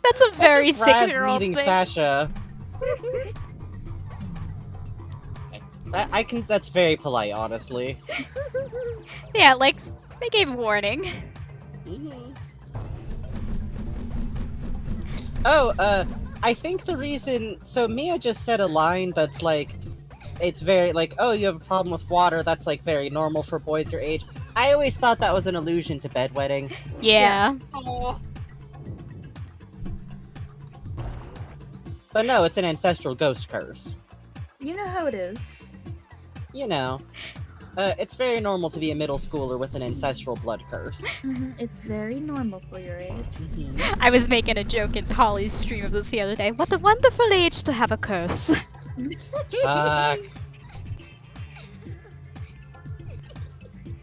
That's a very That's just Raz 6-year-old meeting thing. Sasha. That's very polite, honestly. Yeah, like, they gave a warning. Oh, I think the reason... So Mia just said a line that's like... It's very like, oh, you have a problem with water, that's like very normal for boys your age. I always thought that was an allusion to bedwetting. Yeah. But no, it's an ancestral ghost curse. You know how it is. You know. It's very normal to be a middle schooler with an ancestral blood curse. It's very normal for your age. I was making a joke in Holly's stream of this the other day. What a wonderful age to have a curse. Fuck.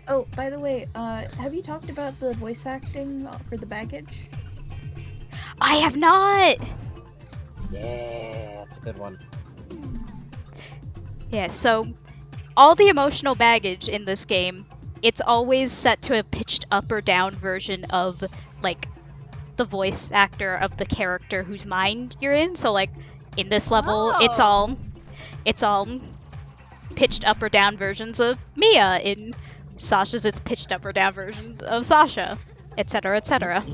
Oh, by the way, have you talked about the voice acting for the baggage? I have not! Yeah, that's a good one. Yeah, so all the emotional baggage in this game, it's always set to a pitched up or down version of, like, the voice actor of the character whose mind you're in. So, like, in this level, it's all pitched up or down versions of Mia. In Sasha's, it's pitched up or down versions of Sasha, etc., etc.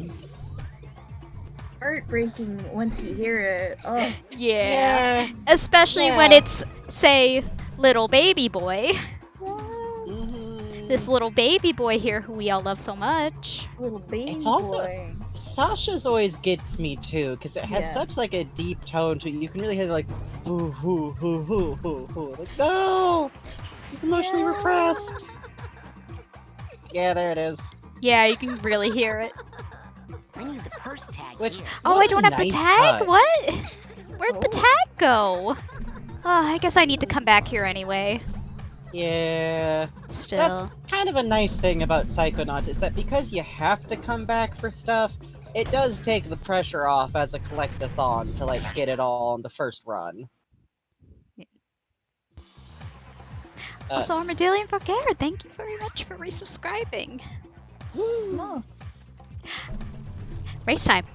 Heartbreaking once you hear it. Oh. Yeah. Especially when it's, say, little baby boy. This little baby boy here who we all love so much. Little baby It's also boy. Sasha's always gets me too, because it has such like a deep tone to it. You can really hear like hoo hoo hoo hoo hoo hoo. Like no, he's emotionally repressed. Yeah, there it is. Yeah, you can really hear it. I need the purse tag. Which, Oh, I don't have the nice tag? touch. What? Where'd the tag go? Oh, I guess I need to come back here anyway. Yeah. Still. That's kind of a nice thing about Psychonauts, is that because you have to come back for stuff, it does take the pressure off as a collect-a-thon to like get it all on the first run. Also, Armadillion for Care, thank you very much for resubscribing. Race time.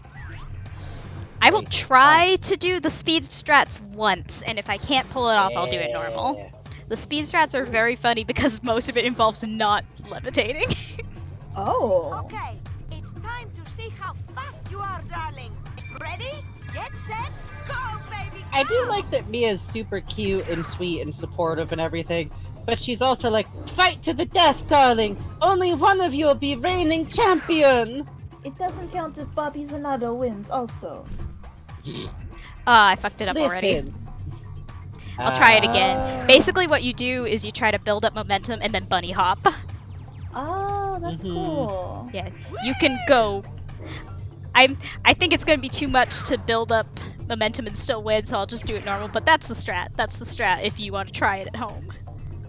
I will try to do the speed strats once, and if I can't pull it off, I'll do it normal. The speed strats are very funny because most of it involves not levitating. Oh. Okay, it's time to see how fast you are, darling. Ready? Get set, go, baby! I do like that Mia's super cute and sweet and supportive and everything, but she's also like, fight to the death, darling! Only one of you will be reigning champion! It doesn't count if Bobby Zanotto wins, also. I fucked it up already. I'll try it again. Basically what you do is you try to build up momentum and then bunny hop. Oh, that's cool. Yeah, you can go... I think it's going to be too much to build up momentum and still win, so I'll just do it normal, but that's the strat. That's the strat if you want to try it at home.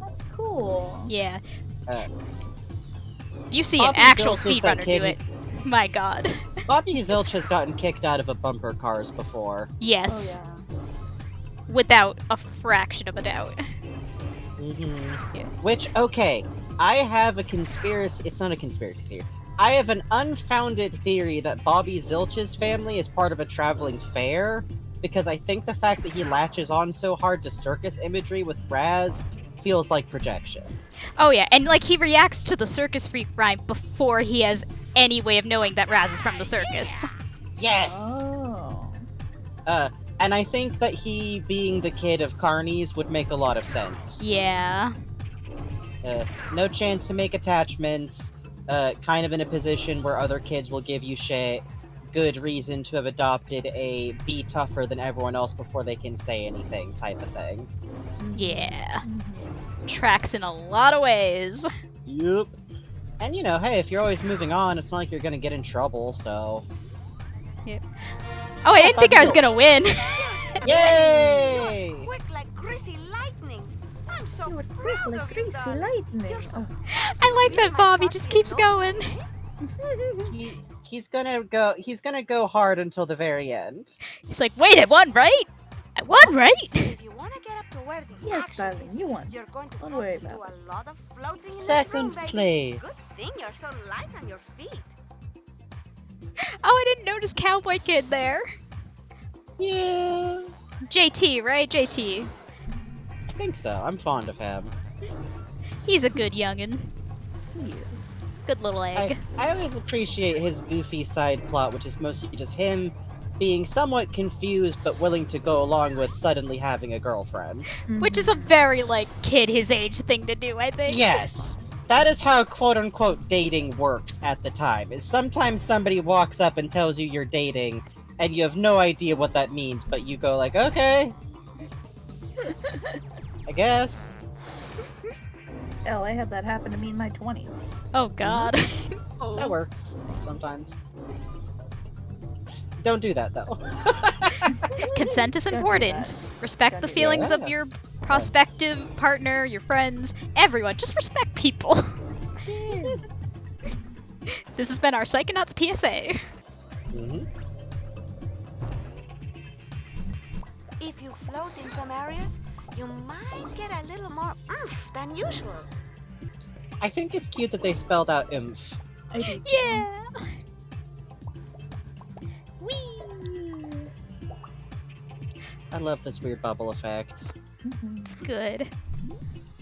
That's cool. Yeah. If you see Bobby an actual Zilch is that speedrunner kid do it, my god. Bobby Zilch has gotten kicked out of a bumper cars before. Yes. Oh, Without a fraction of a doubt. Yeah. Which, okay, I have a conspiracy. It's not a conspiracy theory. I have an unfounded theory that Bobby Zilch's family is part of a traveling fair, because I think the fact that he latches on so hard to circus imagery with Raz feels like projection. Oh yeah, and like he reacts to the circus freak rhyme before he has any way of knowing that Raz is from the circus. Yes! Oh. And I think that he being the kid of carnies would make a lot of sense. Yeah. No chance to make attachments, kind of in a position where other kids will give you shit, good reason to have adopted a be tougher than everyone else before they can say anything type of thing. Yeah. Tracks in a lot of ways. Yep. And you know, hey, if you're always moving on, it's not like you're gonna get in trouble, so... Yep. Oh, I didn't think I was gonna win! Yay! Quick like greasy lightning. I'm so You were proud quick like of you, greasy darling. lightning. Oh. I like that Bobby just keeps going. He's gonna go hard until the very end. He's like, wait, I won, right? I won, right? If you want to get up to where the Yes, action darling, you won. you're going to Don't have worry to do about a lot of floating in this Second room, baby. place. Good thing you're so light on your feet. Oh, I didn't notice Cowboy Kid there. Yeah. JT, right? JT. I think so. I'm fond of him. He's a good youngin'. He is. Good little egg. I always appreciate his goofy side plot, which is mostly just him being somewhat confused but willing to go along with suddenly having a girlfriend. Which is a very, like, kid his age thing to do, I think. Yes! That is how quote-unquote dating works at the time, is sometimes somebody walks up and tells you you're dating, and you have no idea what that means, but you go like, okay. I guess. Hell, I had that happen to me in my 20s. Oh god. That works, sometimes. Don't do that, though. Consent is important. Respect the feelings of your prospective partner, your friends, everyone. Just respect people. This has been our Psychonauts PSA. If you float in some areas, you might get a little more oomph than usual. I think it's cute that they spelled out oomph. Yeah. Whee! I love this weird bubble effect. It's good.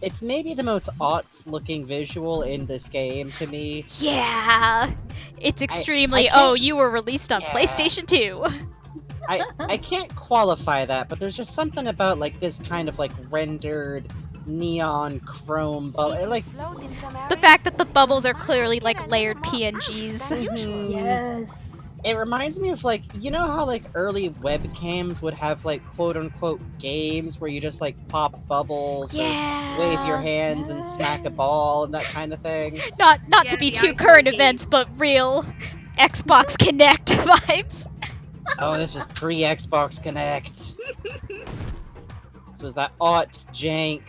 It's maybe the most aughts looking visual in this game to me. Yeah. It's extremely, I can't- oh, you were released on PlayStation 2. I can't qualify that, but there's just something about like this kind of like rendered neon chrome bubble. Like The fact that the bubbles are clearly like layered PNGs. Yes. it reminds me of like, you know how like early webcams would have like quote unquote games where you just like pop bubbles or wave your hands and smack a ball and that kind of thing. Not to be too current events, but real Xbox Connect vibes. Oh, this was pre-Xbox Connect. This was that aughts jank.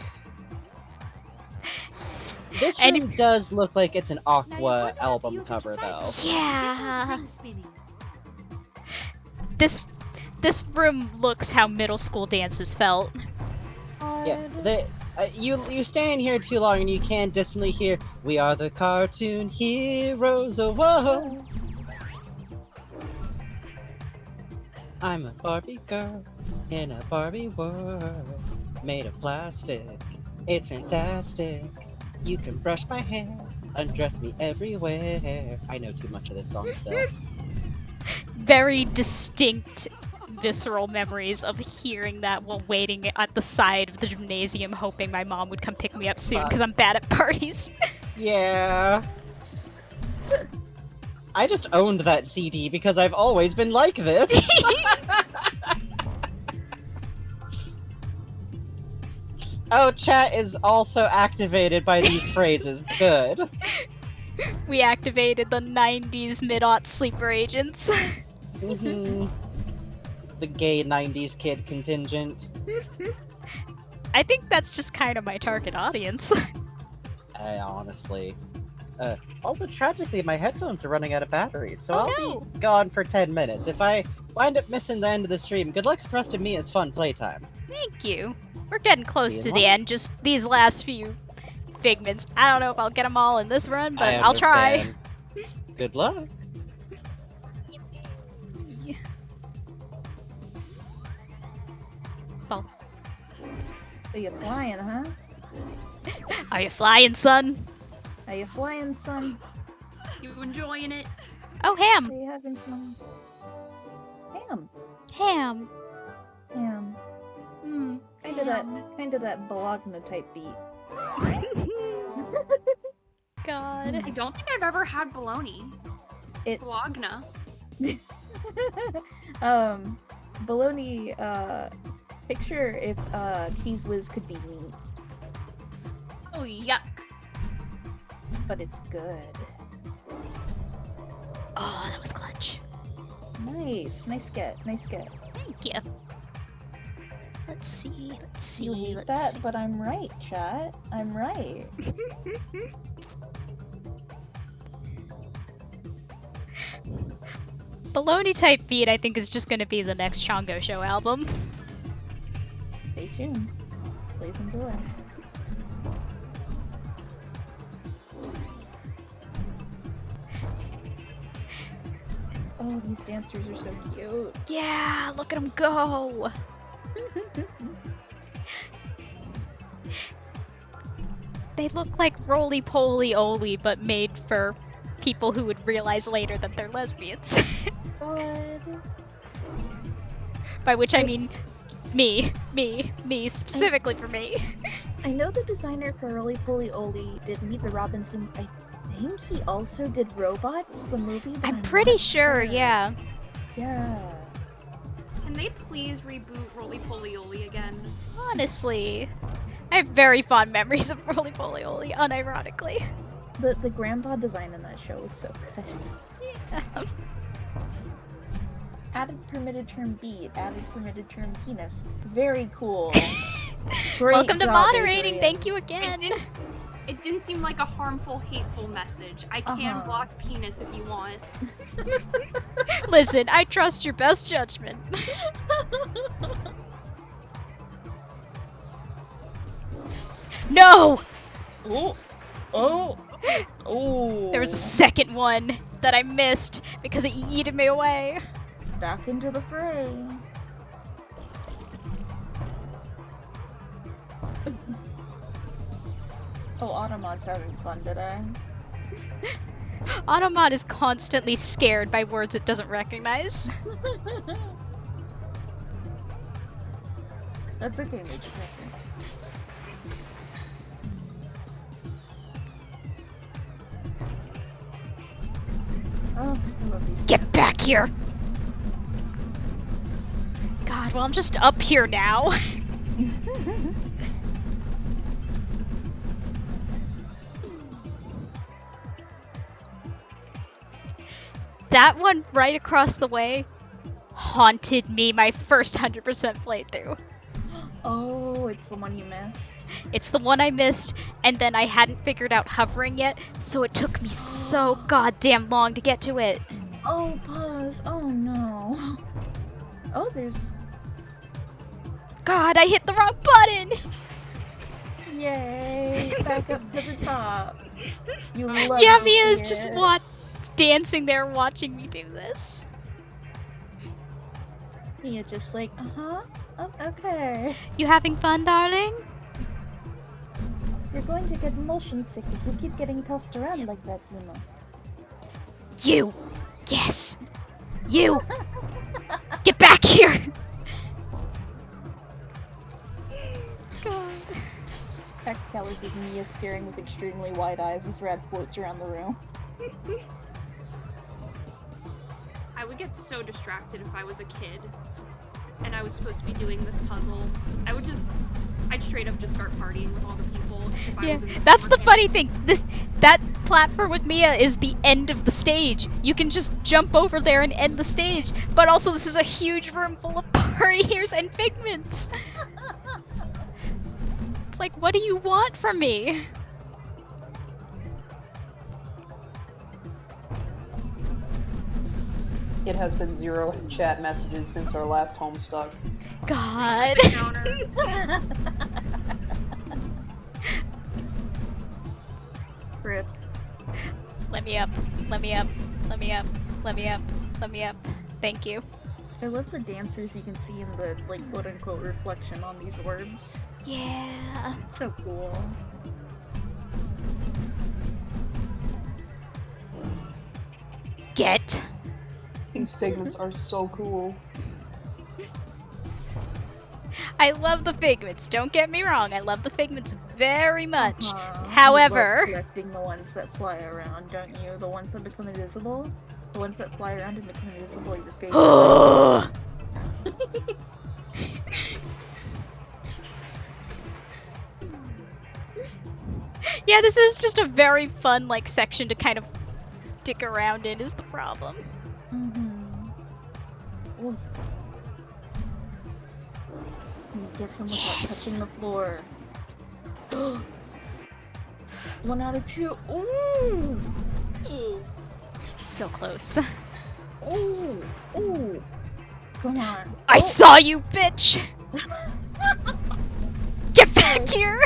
This room does look like it's an Aqua album cover, though. Yeah. This room looks how middle school dances felt. Yeah, you stay in here too long and you can distantly hear, "We are the cartoon heroes, oh whoa." I'm a Barbie girl in a Barbie world, made of plastic, It's fantastic. You can brush my hair, undress me everywhere. I know too much of this song still. Very distinct, visceral memories of hearing that while waiting at the side of the gymnasium, hoping my mom would come pick me up soon because I'm bad at parties. Yeah. I just owned that CD because I've always been like this. Oh, chat is also activated by these phrases. Good. We activated the 90s mid-aught sleeper agents. The gay 90s kid contingent. I think that's just kind of my target audience. I honestly. Also, tragically, my headphones are running out of batteries, so I'll be gone for 10 minutes. If I wind up missing the end of the stream, good luck with the rest of me as fun playtime. Thank you. We're getting close to the end, just these last few figments. I don't know if I'll get them all in this run, but I'll try. Good luck. Well. Are you flying, huh? Are you flying, son? Are you flying, son? You enjoying it? Oh, Ham! Are you having fun? Ham. Ham. Ham. Kind of that Bologna type beat. God. I don't think I've ever had bologna. Bologna. Bologna, picture if, Cheese Whiz could be meat. Oh, yuck. But it's good. Oh, that was clutch. Nice. Nice get. Thank you. Let's see. You hate that, but I'm right, chat. I'm right. Baloney type beat, I think, is just gonna be the next Chongo Show album. Stay tuned. Please enjoy. Oh, these dancers are so cute. Yeah, look at them go. They look like roly-poly-oly, but made for people who would realize later that they're lesbians. By which I mean me, specifically for me. I know the designer for Roly-Poly-Oly did Meet the Robinsons. I think he also did Robots, the movie. But I'm pretty sure, yeah. Yeah. Can they please reboot Roly-Poly-Oly again? Honestly, I have very fond memories of Roly-Poly-Oly, unironically. The grandpa design in that show was so good. Yeah. Added permitted term beat, added permitted term penis. Very cool. Welcome to job, moderating, Adrian. thank you again. It didn't seem like a harmful, hateful message. I can block penis if you want. Listen, I trust your best judgment. No! Oh! There was a second one that I missed because it yeeted me away. Back into the fray. Oh, Automod's having fun today. Automod is constantly scared by words it doesn't recognize. That's okay, Major Pepper. Oh, I love these. Get back here! God, well, I'm just up here now. That one right across the way haunted me my first 100% playthrough. Oh, it's the one you missed? It's the one I missed, and then I hadn't figured out hovering yet, so it took me so goddamn long to get to it. Oh, Puzz. Oh, no. Oh, there's... God, I hit the wrong button! Yay! Back up to the top. You love Yeah, to Mia's see just it. dancing there watching me do this. Mia just like, oh, okay. You having fun, darling? You're going to get motion sick if you keep getting tossed around like that, you know. You! Yes! You! Get back here! God. Excalibur sees Mia staring with extremely wide eyes as Rad floats around the room. I would get so distracted if I was a kid and I was supposed to be doing this puzzle. I'd straight up just start partying with all the people. If I was in this That's the summer funny camp. thing. That platform with Mia is the end of the stage. You can just jump over there and end the stage. But also, this is a huge room full of partiers and figments. It's like, what do you want from me? It has been 0 chat messages since our last Homestuck. God. Rip. Let me up. Let me up. Let me up. Let me up. Let me up. Thank you. I love the dancers you can see in the, like, quote-unquote reflection on these orbs. Yeah. So cool. Get. These figments are so cool. I love the figments, don't get me wrong, I love the figments very much. However... You love collecting the ones that fly around, don't you? The ones that become invisible? The ones that fly around and become invisible are your favorite. Yeah, this is just a very fun, like, section to kind of dick around in is the problem. Oof. You get them without touching the floor. 1 out of 2. Ooh! So close. Ooh! Ooh! Come on. I saw you, bitch! Get back here!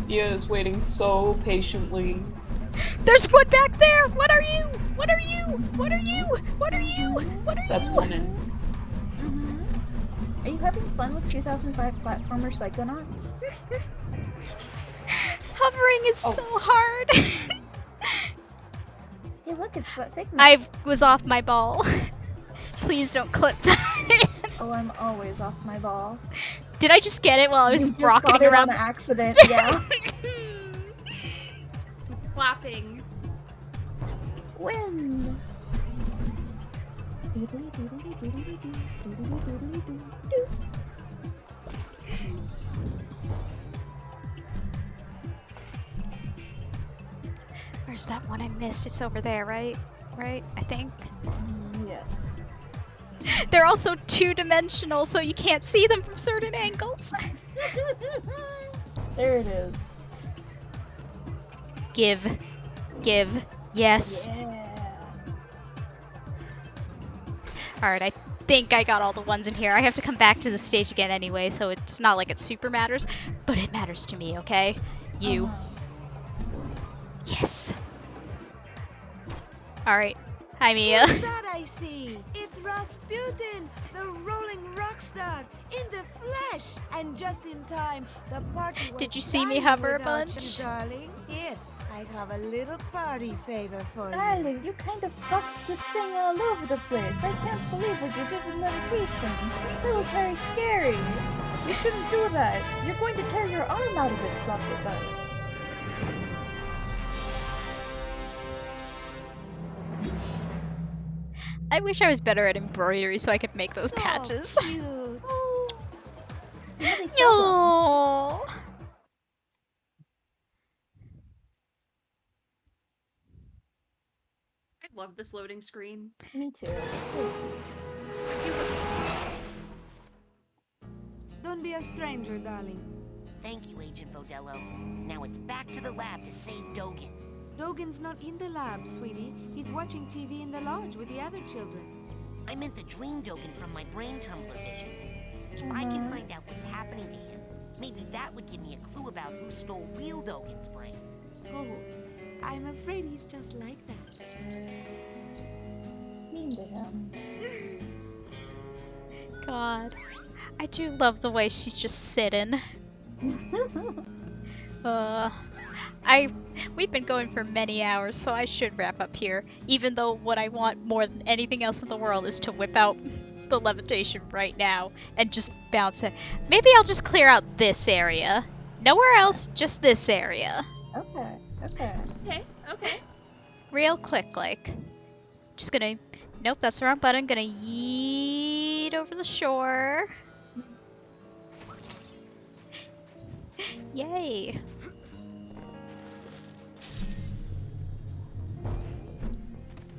Mia is waiting so patiently. There's one back there! What are you? What are you? What are you? What are you? What are you? That's woman. Are you having fun with 2005 platformer Psychonauts? Hovering is so hard. Hey, look, it's that figment. I was off my ball. Please don't clip that. Oh, I'm always off my ball. Did I just get it while I was You just rocketing got it around? on accident, yeah. Clapping. Win! Where's that one I missed? It's over there, right? Right? I think. Yes. They're also two-dimensional, so you can't see them from certain angles. There it is. Give. Give. Yes. Yeah. Alright, I think I got all the ones in here. I have to come back to the stage again anyway, so it's not like it super matters, but it matters to me, okay? You. Yes. Alright. Hi, Mia. Who's that I see? It's Rasputin, the rolling rock star, in the flesh. And just in time, the party was Did you see me dying hover a without bunch? you, darling. Here, I have a little party favor for you. Darling, you kind of fucked this thing all over the place. I can't believe what you did with meditation. That was very scary. You shouldn't do that. You're going to tear your arm out of its socket, though. I wish I was better at embroidery so I could make those patches. No. I love this loading screen. Me too. Don't be a stranger, darling. Thank you, Agent Vodello. Now it's back to the lab to save Dogen. Dogen's not in the lab, sweetie. He's watching TV in the lodge with the other children. I meant the dream Dogen from my brain tumbler vision. If I can find out what's happening to him, maybe that would give me a clue about who stole real Dogen's brain. Oh, I'm afraid he's just like that. Mean to him. God. I do love the way she's just sitting. We've been going for many hours, so I should wrap up here. Even though what I want more than anything else in the world is to whip out the levitation right now and just bounce it. Maybe I'll just clear out this area. Nowhere else, just this area. Okay. Okay. Real quick, like. Just gonna... Nope, that's the wrong button. Gonna yeet over the shore. Yay.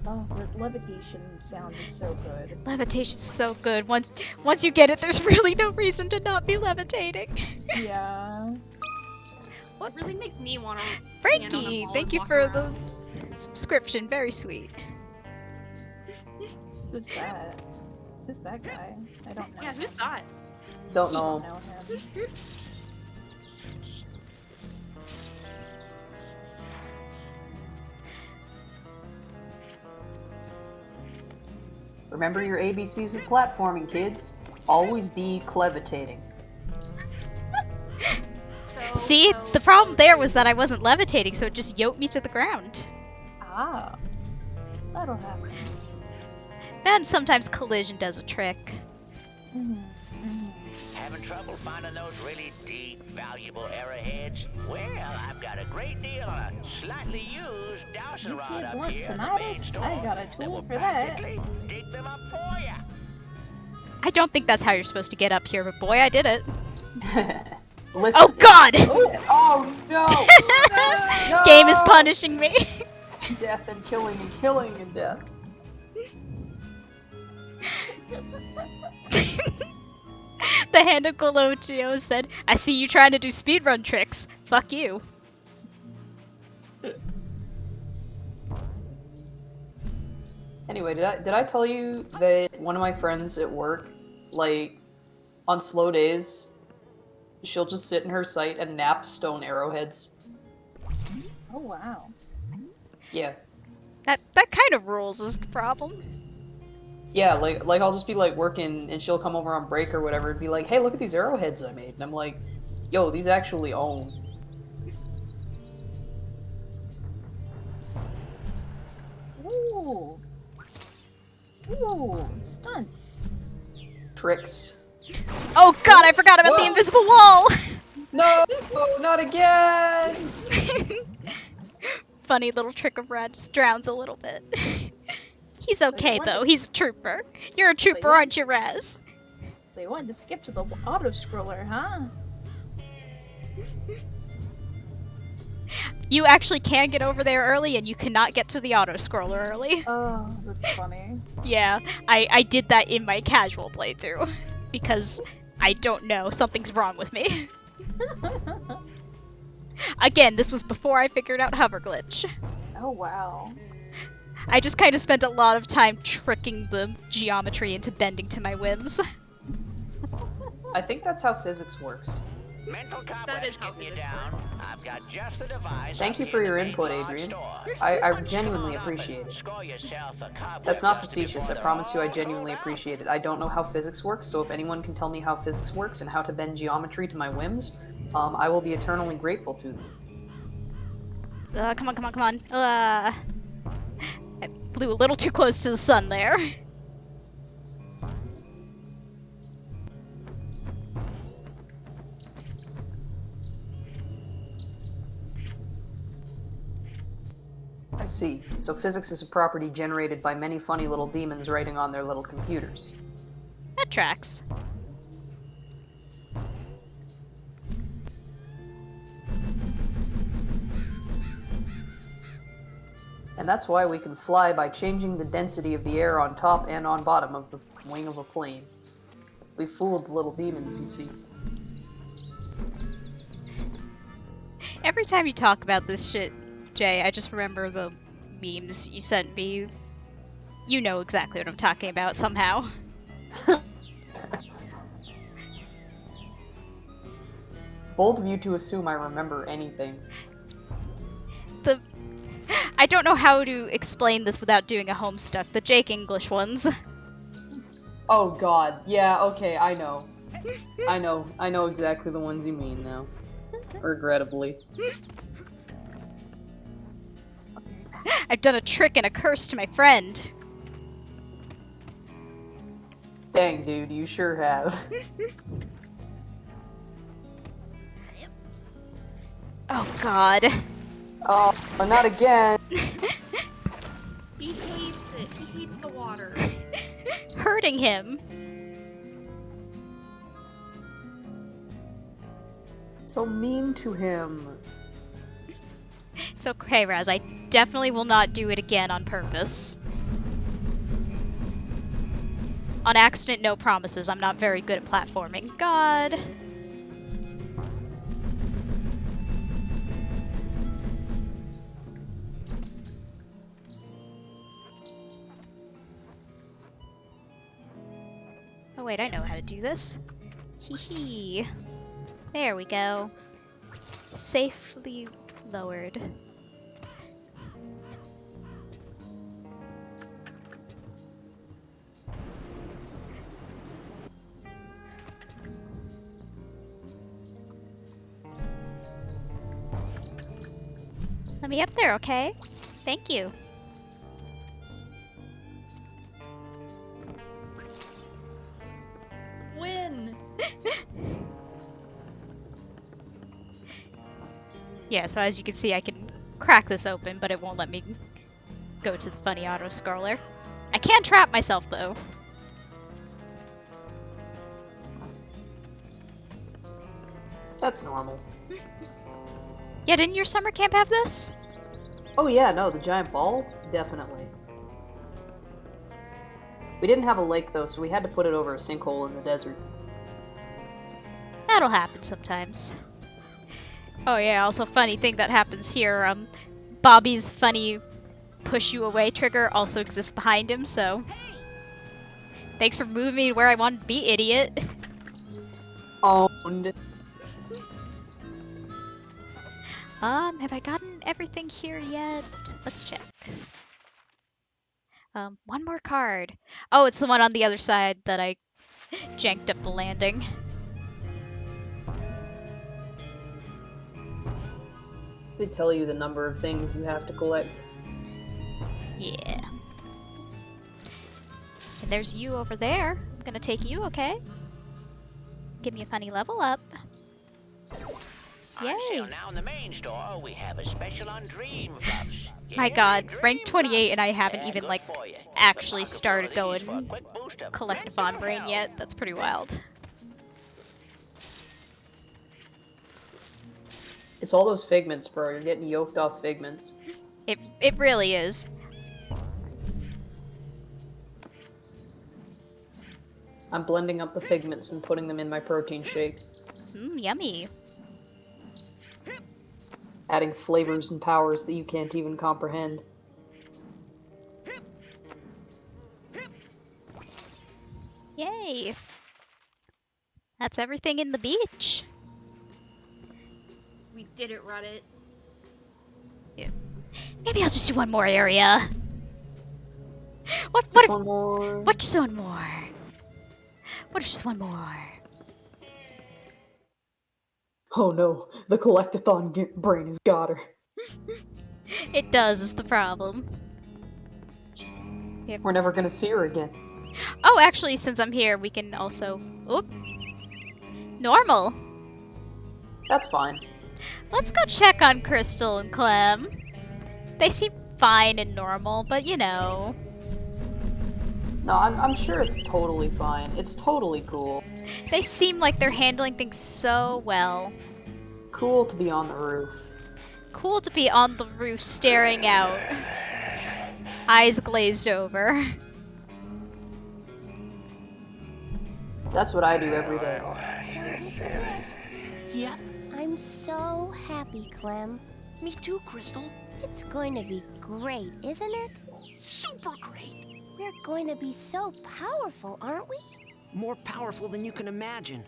Oh, the levitation sound is so good. Levitation's so good. Once you get it, there's really no reason to not be levitating. Yeah. What really makes me want to... Frankie, thank you for the subscription. Very sweet. Who's that? Who's that guy? I don't know. Yeah, who's that? Don't know. Him. Remember your ABCs of platforming, kids. Always be clevitating. See, the problem there was that I wasn't levitating, so it just yoked me to the ground. Ah. That'll happen. And sometimes collision does a trick. Having trouble finding those really deep, valuable arrowheads? Well, I've got a great deal on a slightly used dowsing rod Kids up want here in the main tinnitus? store. I got a tool for that. Dig them up for you. I don't think that's how you're supposed to get up here, but boy, I did it. Listen, oh God! Oh no! No! Game is punishing me. Death and killing and killing and death. The hand of Gologio said, I see you trying to do speedrun tricks. Fuck you. Anyway, did I tell you that one of my friends at work, like, on slow days, she'll just sit in her site and nap stone arrowheads? Oh wow. Yeah. That kind of rules is the problem. Yeah, like I'll just be like working and she'll come over on break or whatever and be like, hey, look at these arrowheads I made. And I'm like, yo, these actually own. Ooh. Ooh, stunts. Tricks. Oh God, I forgot about the invisible wall! No, not again! Funny little trick of Red, just drowns a little bit. He's okay though, he's a trooper. You're a trooper, aren't you, Raz? So you wanted to skip to the auto-scroller, huh? You actually can get over there early, and you cannot get to the auto-scroller early. Oh, that's funny. Yeah, I did that in my casual playthrough. Because, I don't know, something's wrong with me. Again, this was before I figured out hover glitch. Oh, wow. I just kind of spent a lot of time tricking the geometry into bending to my whims. I think that's how physics works. That is how physics works. I've got just the device. Thank you for your input, Adrian. I genuinely appreciate it. That's not facetious, I promise you I genuinely appreciate it. I don't know how physics works, so if anyone can tell me how physics works and how to bend geometry to my whims, I will be eternally grateful to them. Come on. I flew a little too close to the sun there. I see. So physics is a property generated by many funny little demons writing on their little computers. That tracks. And that's why we can fly by changing the density of the air on top and on bottom of the wing of a plane. We fooled the little demons, you see. Every time you talk about this shit, Jay, I just remember the memes you sent me. You know exactly what I'm talking about somehow. Bold of you to assume I remember anything. I don't know how to explain this without doing a Homestuck. The Jake English ones. Oh god, yeah, okay, I know. I know exactly the ones you mean now. Regrettably. I've done a trick and a curse to my friend. Dang, dude, you sure have. Oh god. Oh, not again. He hates it. He hates the water. Hurting him. So mean to him. It's okay, Raz. I definitely will not do it again on purpose. On accident, no promises. I'm not very good at platforming. God. Oh wait, I know how to do this. Hee hee. There we go. Safely lowered. Let me up there, okay? Thank you. Win! Yeah, so as you can see, I can crack this open, but it won't let me go to the funny auto-scroller. I can trap myself, though. That's normal. Yeah, didn't your summer camp have this? Oh yeah, no, the giant ball? Definitely. We didn't have a lake, though, so we had to put it over a sinkhole in the desert. That'll happen sometimes. Oh yeah, also funny thing that happens here, Bobby's funny push you away trigger also exists behind him, so... Thanks for moving me where I wanted to be, idiot. Owned. Have I gotten everything here yet? Let's check. One more card. Oh, it's the one on the other side that I janked up the landing. They tell you the number of things you have to collect. Yeah. And there's you over there. I'm gonna take you, okay? Give me a funny level up. Yay! On sale now in the main store, we have a special on Dream Puffs. My god, rank 28 and I haven't even, like, actually started going Collectathon Brain yet. That's pretty wild. It's all those figments, bro. You're getting yoked off figments. It really is. I'm blending up the figments and putting them in my protein shake. Yummy. Adding flavors and powers that you can't even comprehend. Yay! That's everything in the beach. We did it, Reddit. Yeah. Maybe I'll just do one more area. What just if, one more? What just one more? What if just one more? Oh no, the Collectathon brain has got her. It does, is the problem. Yep. We're never gonna see her again. Oh, actually, since I'm here, we can also... Oop. Normal. That's fine. Let's go check on Crystal and Clem. They seem fine and normal, but you know. No, I'm sure it's totally fine. It's totally cool. They seem like they're handling things so well. Cool to be on the roof. Cool to be on the roof staring out. Eyes glazed over. That's what I do every day. So this is it. Yep. I'm so happy, Clem. Me too, Crystal. It's going to be great, isn't it? Super great. We're going to be so powerful, aren't we? More powerful than you can imagine.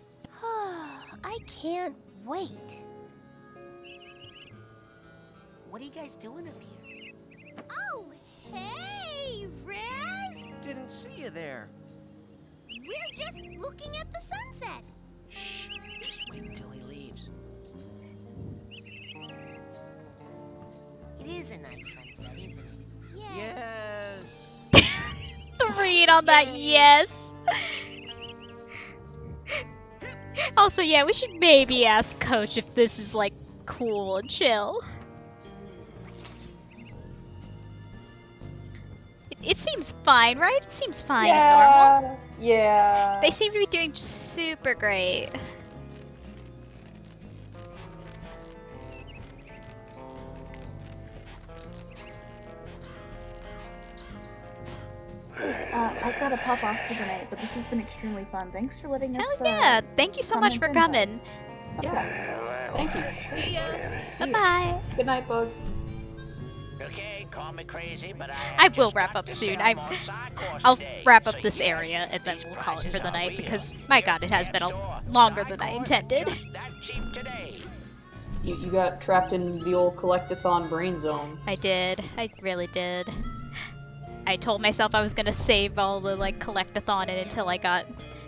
I can't wait. What are you guys doing up here? Oh, hey, Raz! Didn't see you there. We're just looking at the sunset. a nice sunset, isn't it? Yes. The read on that, yes. Also, yeah, we should maybe ask Coach if this is, like, cool and chill. It seems fine, right? It seems fine and normal. Yeah. They seem to be doing super great. I gotta pop off for the night, but this has been extremely fun. Thanks for letting us. Hell yeah! Thank you so much for coming. Yeah. Thank you. See ya. Bye-bye. Good night, Bugs. Okay, call me crazy, but I will wrap up soon. I'll wrap up this area and then we'll call it for the night because, my god, it has been longer than I intended. You got trapped in the old collectathon brain zone. I did. I really did. I told myself I was gonna save all the, like, collectathon in until I got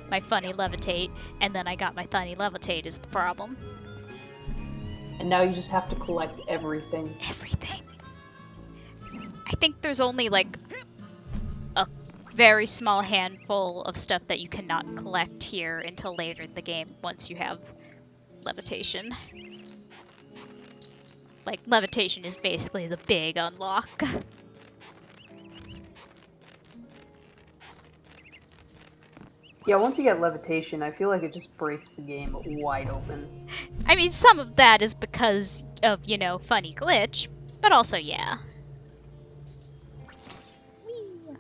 my funny levitate, and then I got my funny levitate is the problem. And now you just have to collect everything. Everything. I think there's only, like, a very small handful of stuff that you cannot collect here until later in the game once you have levitation. Like, levitation is basically the big unlock. Yeah, once you get levitation, I feel like it just breaks the game wide open. I mean, some of that is because of, you know, funny glitch, but also, yeah. Whee!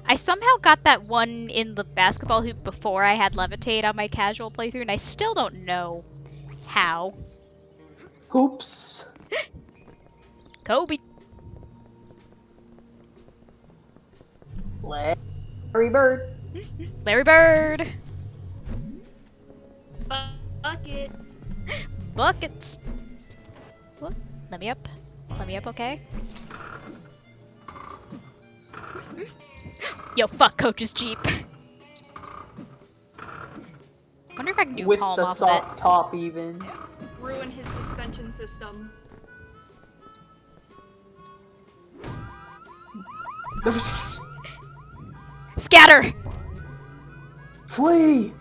I somehow got that one in the basketball hoop before I had levitate on my casual playthrough, and I still don't know how. Hoops! Kobe! Larry Bird. Larry Bird! Buckets. Buckets! Whoop. Let me up. Let me up, okay? Yo, fuck Coach's Jeep. Wonder if I can do With palm the off soft of it. top, even. Ruin his suspension system. Scatter! Flee!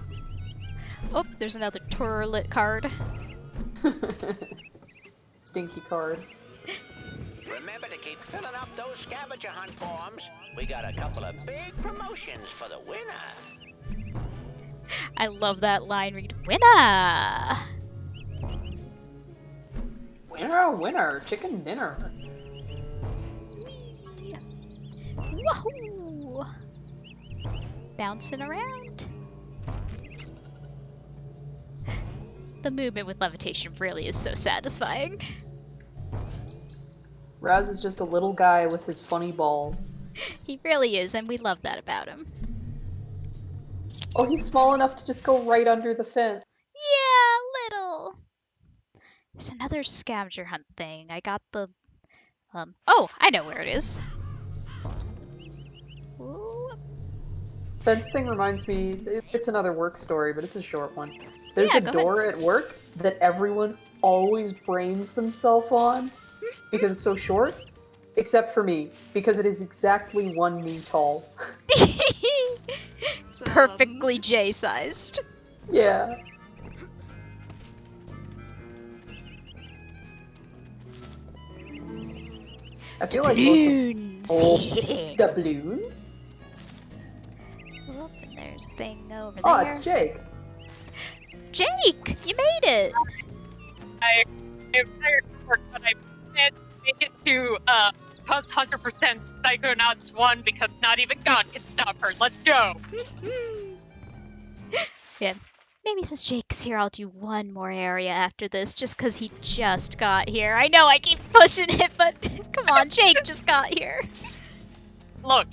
Oh, there's another turlet card. Stinky card. Remember to keep filling up those scavenger hunt forms. We got a couple of big promotions for the winner. I love that line read. Winner! Winner, winner, chicken dinner. Woohoo! Bouncing around. The movement with levitation really is so satisfying. Raz is just a little guy with his funny ball. He really is, and we love that about him. Oh, he's small enough to just go right under the fence. Yeah, little. There's another scavenger hunt thing. I got the... Oh, I know where it is. Ooh. Fence thing reminds me, it's another work story, but it's a short one. There's a door at work that everyone always brains themselves on because it's so short, except for me, because it is exactly 1 knee tall. Perfectly J-sized. Yeah. I feel like most of... doubloon? Oh, and there's a thing over there. Oh, it's Jake. Jake! You made it! I'm tired of work, but I can't make it to Puzz 100% Psychonauts 1 because not even God can stop her. Let's go! Yeah. Maybe since Jake's here, I'll do one more area after this, just because he just got here. I know I keep pushing it, but come on, Jake just got here. Look,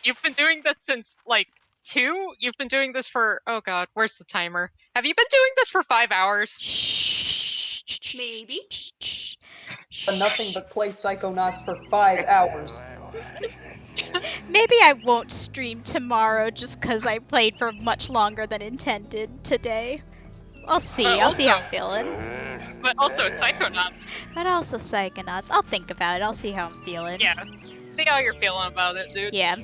you've been doing this since, like, 2? You've been doing this for... Oh god, where's the timer? Have you been doing this for 5 hours? Maybe. But nothing but play Psychonauts for 5 hours. Maybe I won't stream tomorrow just because I played for much longer than intended today. I'll see. But I'll see how also- I'm feeling. But also Psychonauts. But also Psychonauts. I'll think about it. I'll see how I'm feeling. Yeah. See how you're feeling about it, dude. Yeah.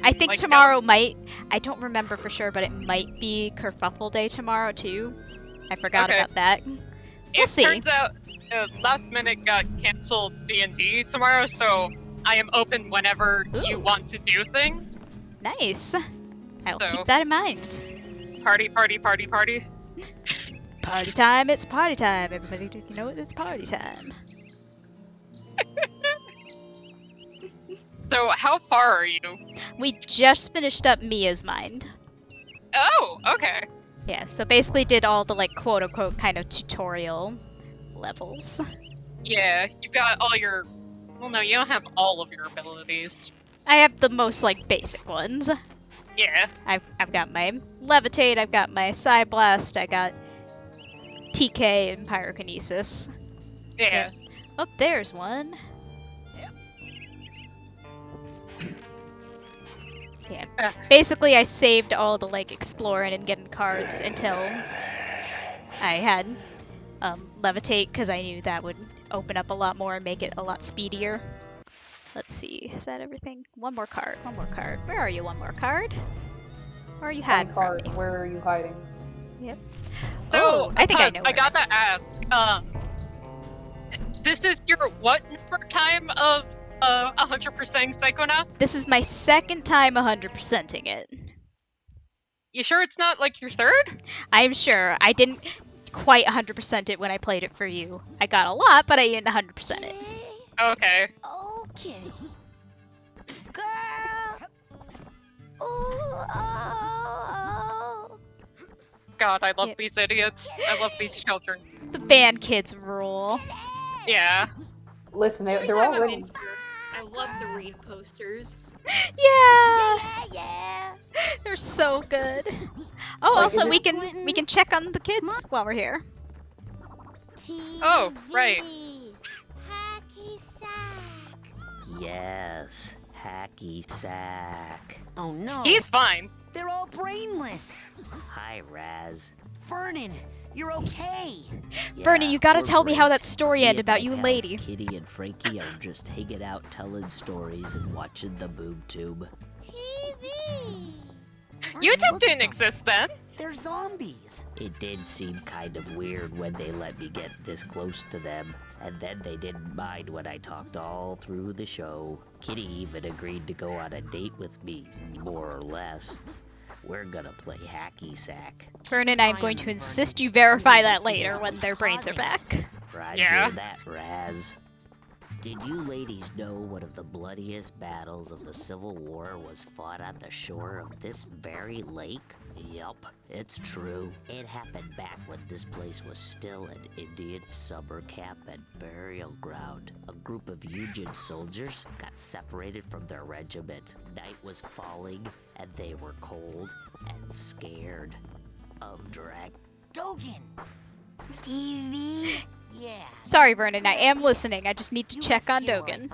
I think Like, tomorrow might... I don't remember for sure, but it might be Kerfuffle Day tomorrow, too. I forgot Okay. about that. We'll It see. turns out last minute got canceled D&D tomorrow, so I am open whenever you want to do things. Nice. I'll So- keep that in mind. Party, party, party, party. Party time, it's party time. Everybody, you know it, it's party time. So how far are you? We just finished up Mia's Mind. Oh, okay. Yeah, so basically did all the, like, quote-unquote kind of tutorial levels. Yeah, you've got all your... Well, no, you don't have all of your abilities. I have the most, like, basic ones. Yeah. I've got my Levitate, I've got my Psy Blast, I got TK and Pyrokinesis. Yeah. Oh, there's one. Yeah. Basically, I saved all the, like, exploring and getting cards until I had Levitate, because I knew that would open up a lot more and make it a lot speedier. Let's see. Is that everything? One more card. One more card. Where are you? One more card? Where are you Funny hiding from card. me? Where are you hiding? Yep. So, Oh, I think I Puzz, know I where. gotta ask, this is your what number time of 100% Psychonaut? This is my second time 100%ing it. You sure it's not like your third? I'm sure. I didn't quite 100% it when I played it for you. I got a lot, but I didn't 100% it. Okay. Okay. Girl. Ooh, oh. God, I love these idiots. I love these children. The band kids rule. Yeah. Listen, Every they're time I'm already... in here, I love the Reed posters. Yeah. They're so good. Oh, Wait, also is we it- can check on the kids while we're here. Oh, right. Hacky sack. Yes, hacky sack. Oh no. He's fine. They're all brainless. Hi, Raz. Vernon, you're okay. Vernon, you gotta we're tell me how great. that story Me ended and about my you and pals Lady. Kitty and Frankie are just hanging out telling stories and watching the boob tube. TV. YouTube didn't exist then. They're zombies. It did seem kind of weird when they let me get this close to them, and then they didn't mind when I talked all through the show. Kitty even agreed to go on a date with me, more or less. We're gonna play hacky sack. Vernon, I'm going to insist you verify that later when their brains are back. Roger Yeah. that, Raz. Did you ladies know one of the bloodiest battles of the Civil War was fought on the shore of this very lake? Yup, it's true. It happened back when this place was still an Indian summer camp and burial ground. A group of Union soldiers got separated from their regiment. Night was falling, and they were cold and scared of drag. Dogen. TV. Yeah. Sorry, Vernon, I am listening. I just need to check on Dogen.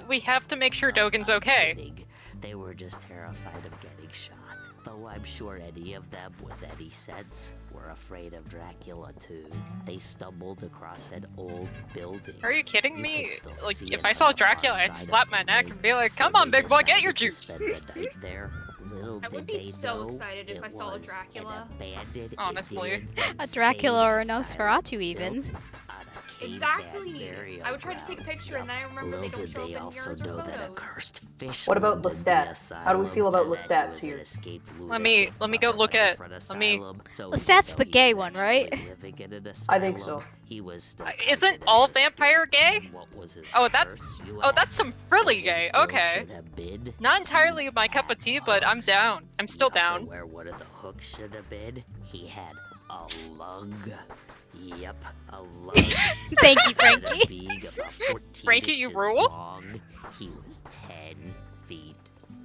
We have to make sure Dogen's okay. Kidding. They were just terrified of getting shot. Though I'm sure any of them with any sense were afraid of Dracula too. They stumbled across an old building. Are you kidding You me? could still Like, see if it I on saw the far Dracula, I'd side slap of my the neck lake, and be like, so come on, they big boy, get your decided to juice. spend the night there. Little I would did be they so know excited if I it saw a was Dracula. an abandoned Honestly. Indian A Dracula or a insane Nosferatu even. built on a caveman Exactly. burial I would try to take a ground. picture and then I remember they Little don't did show they up in also yours or know that a photos. cursed fish What about lived in the Lestat? How do we feel about asylum, Lestat and here? an escaped Let me go lunatic look from a at. different Let me. asylum, so Lestat's even the though he gay was one, actually right? living in an I think asylum, so. He was still Isn't all vampire gay? What was his Oh, that's curse, you that's ask? some frilly His gay. bill Okay. should have been Not entirely my cup of tea, but I'm down. I'm still down. Where one of the hooks should have been, he had a lung. Yep, a lung. Thank you, Instead of Frankie. being about 14 Frankie, you inches rule? long, he was 10 feet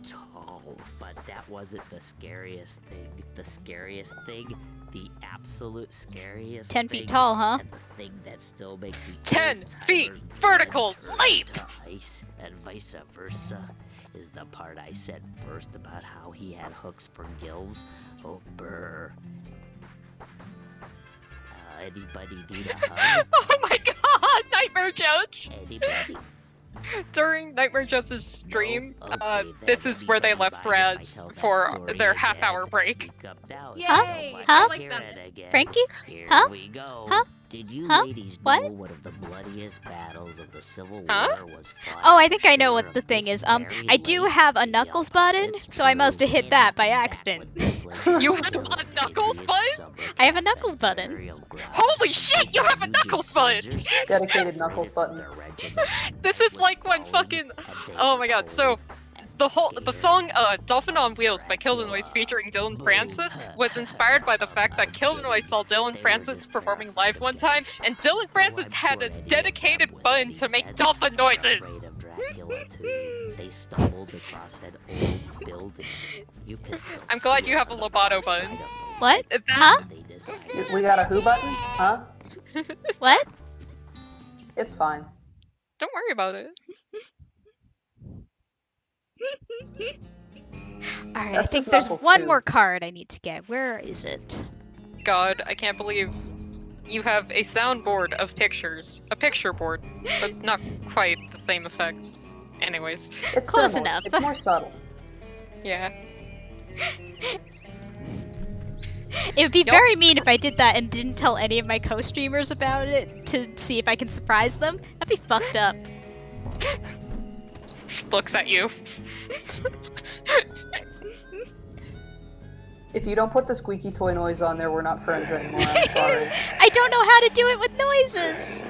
tall. But that wasn't the scariest thing. The scariest thing, the absolute scariest 10 thing, feet tall, huh? and the thing that still makes the 10 old-timers' feet blood vertical turn leap! to ice and vice versa is the part I said first about how he had hooks for gills. Oh, brr. Anybody need a hug? Oh my god, Nightmare Judge! Anybody? During Nightmare Judge's stream, Okay, this then is where they anybody left mind if I Raz tell that for story their again? half-hour break. Speak up now. Yay! I Huh? like hear them. it again. Frankie? Here Huh? we go. Huh? Did you Huh? ladies What? know one of the bloodiest battles of the Civil Huh? War was fought Oh, I on think I know shore what of the thing this is. very I do lake? have a Knuckles button, It's so I must have true. hit It that by happened back accident. when this place You was have still a Knuckles Patriot button? summer I have a camp Knuckles and button. burial ground. Holy shit, you have a Union Knuckles button! soldiers Dedicated Knuckles button. their regiment This is was like when falling, fucking... and they Oh were my god, so... cold and The scared. song Dolphin on Wheels by Killinois featuring Dylan Francis was inspired by the fact that Killinois saw Dylan Francis performing live one time, and Dylan Francis had a dedicated button to make dolphin noises! Afraid of Dracula too. They stumbled across an old building. You could still I'm glad see you it have a from the Lobato outside button. of the What? lake. Huh? They decided We got a who button? Huh? What? It's fine. Don't worry about it. Alright, I That's think just there's Knuckles one too. more card I need to get. Where is it? God, I can't believe you have a soundboard of pictures. A picture board, but not quite the same effect. Anyways, It's Close similar. enough. It's more subtle. yeah. It would be Yup. very mean if I did that and didn't tell any of my co-streamers about it to see if I can surprise them. That'd be fucked up. Looks at you. If you don't put the squeaky toy noise on there, we're not friends anymore. I'm sorry. I don't know how to do it with noises!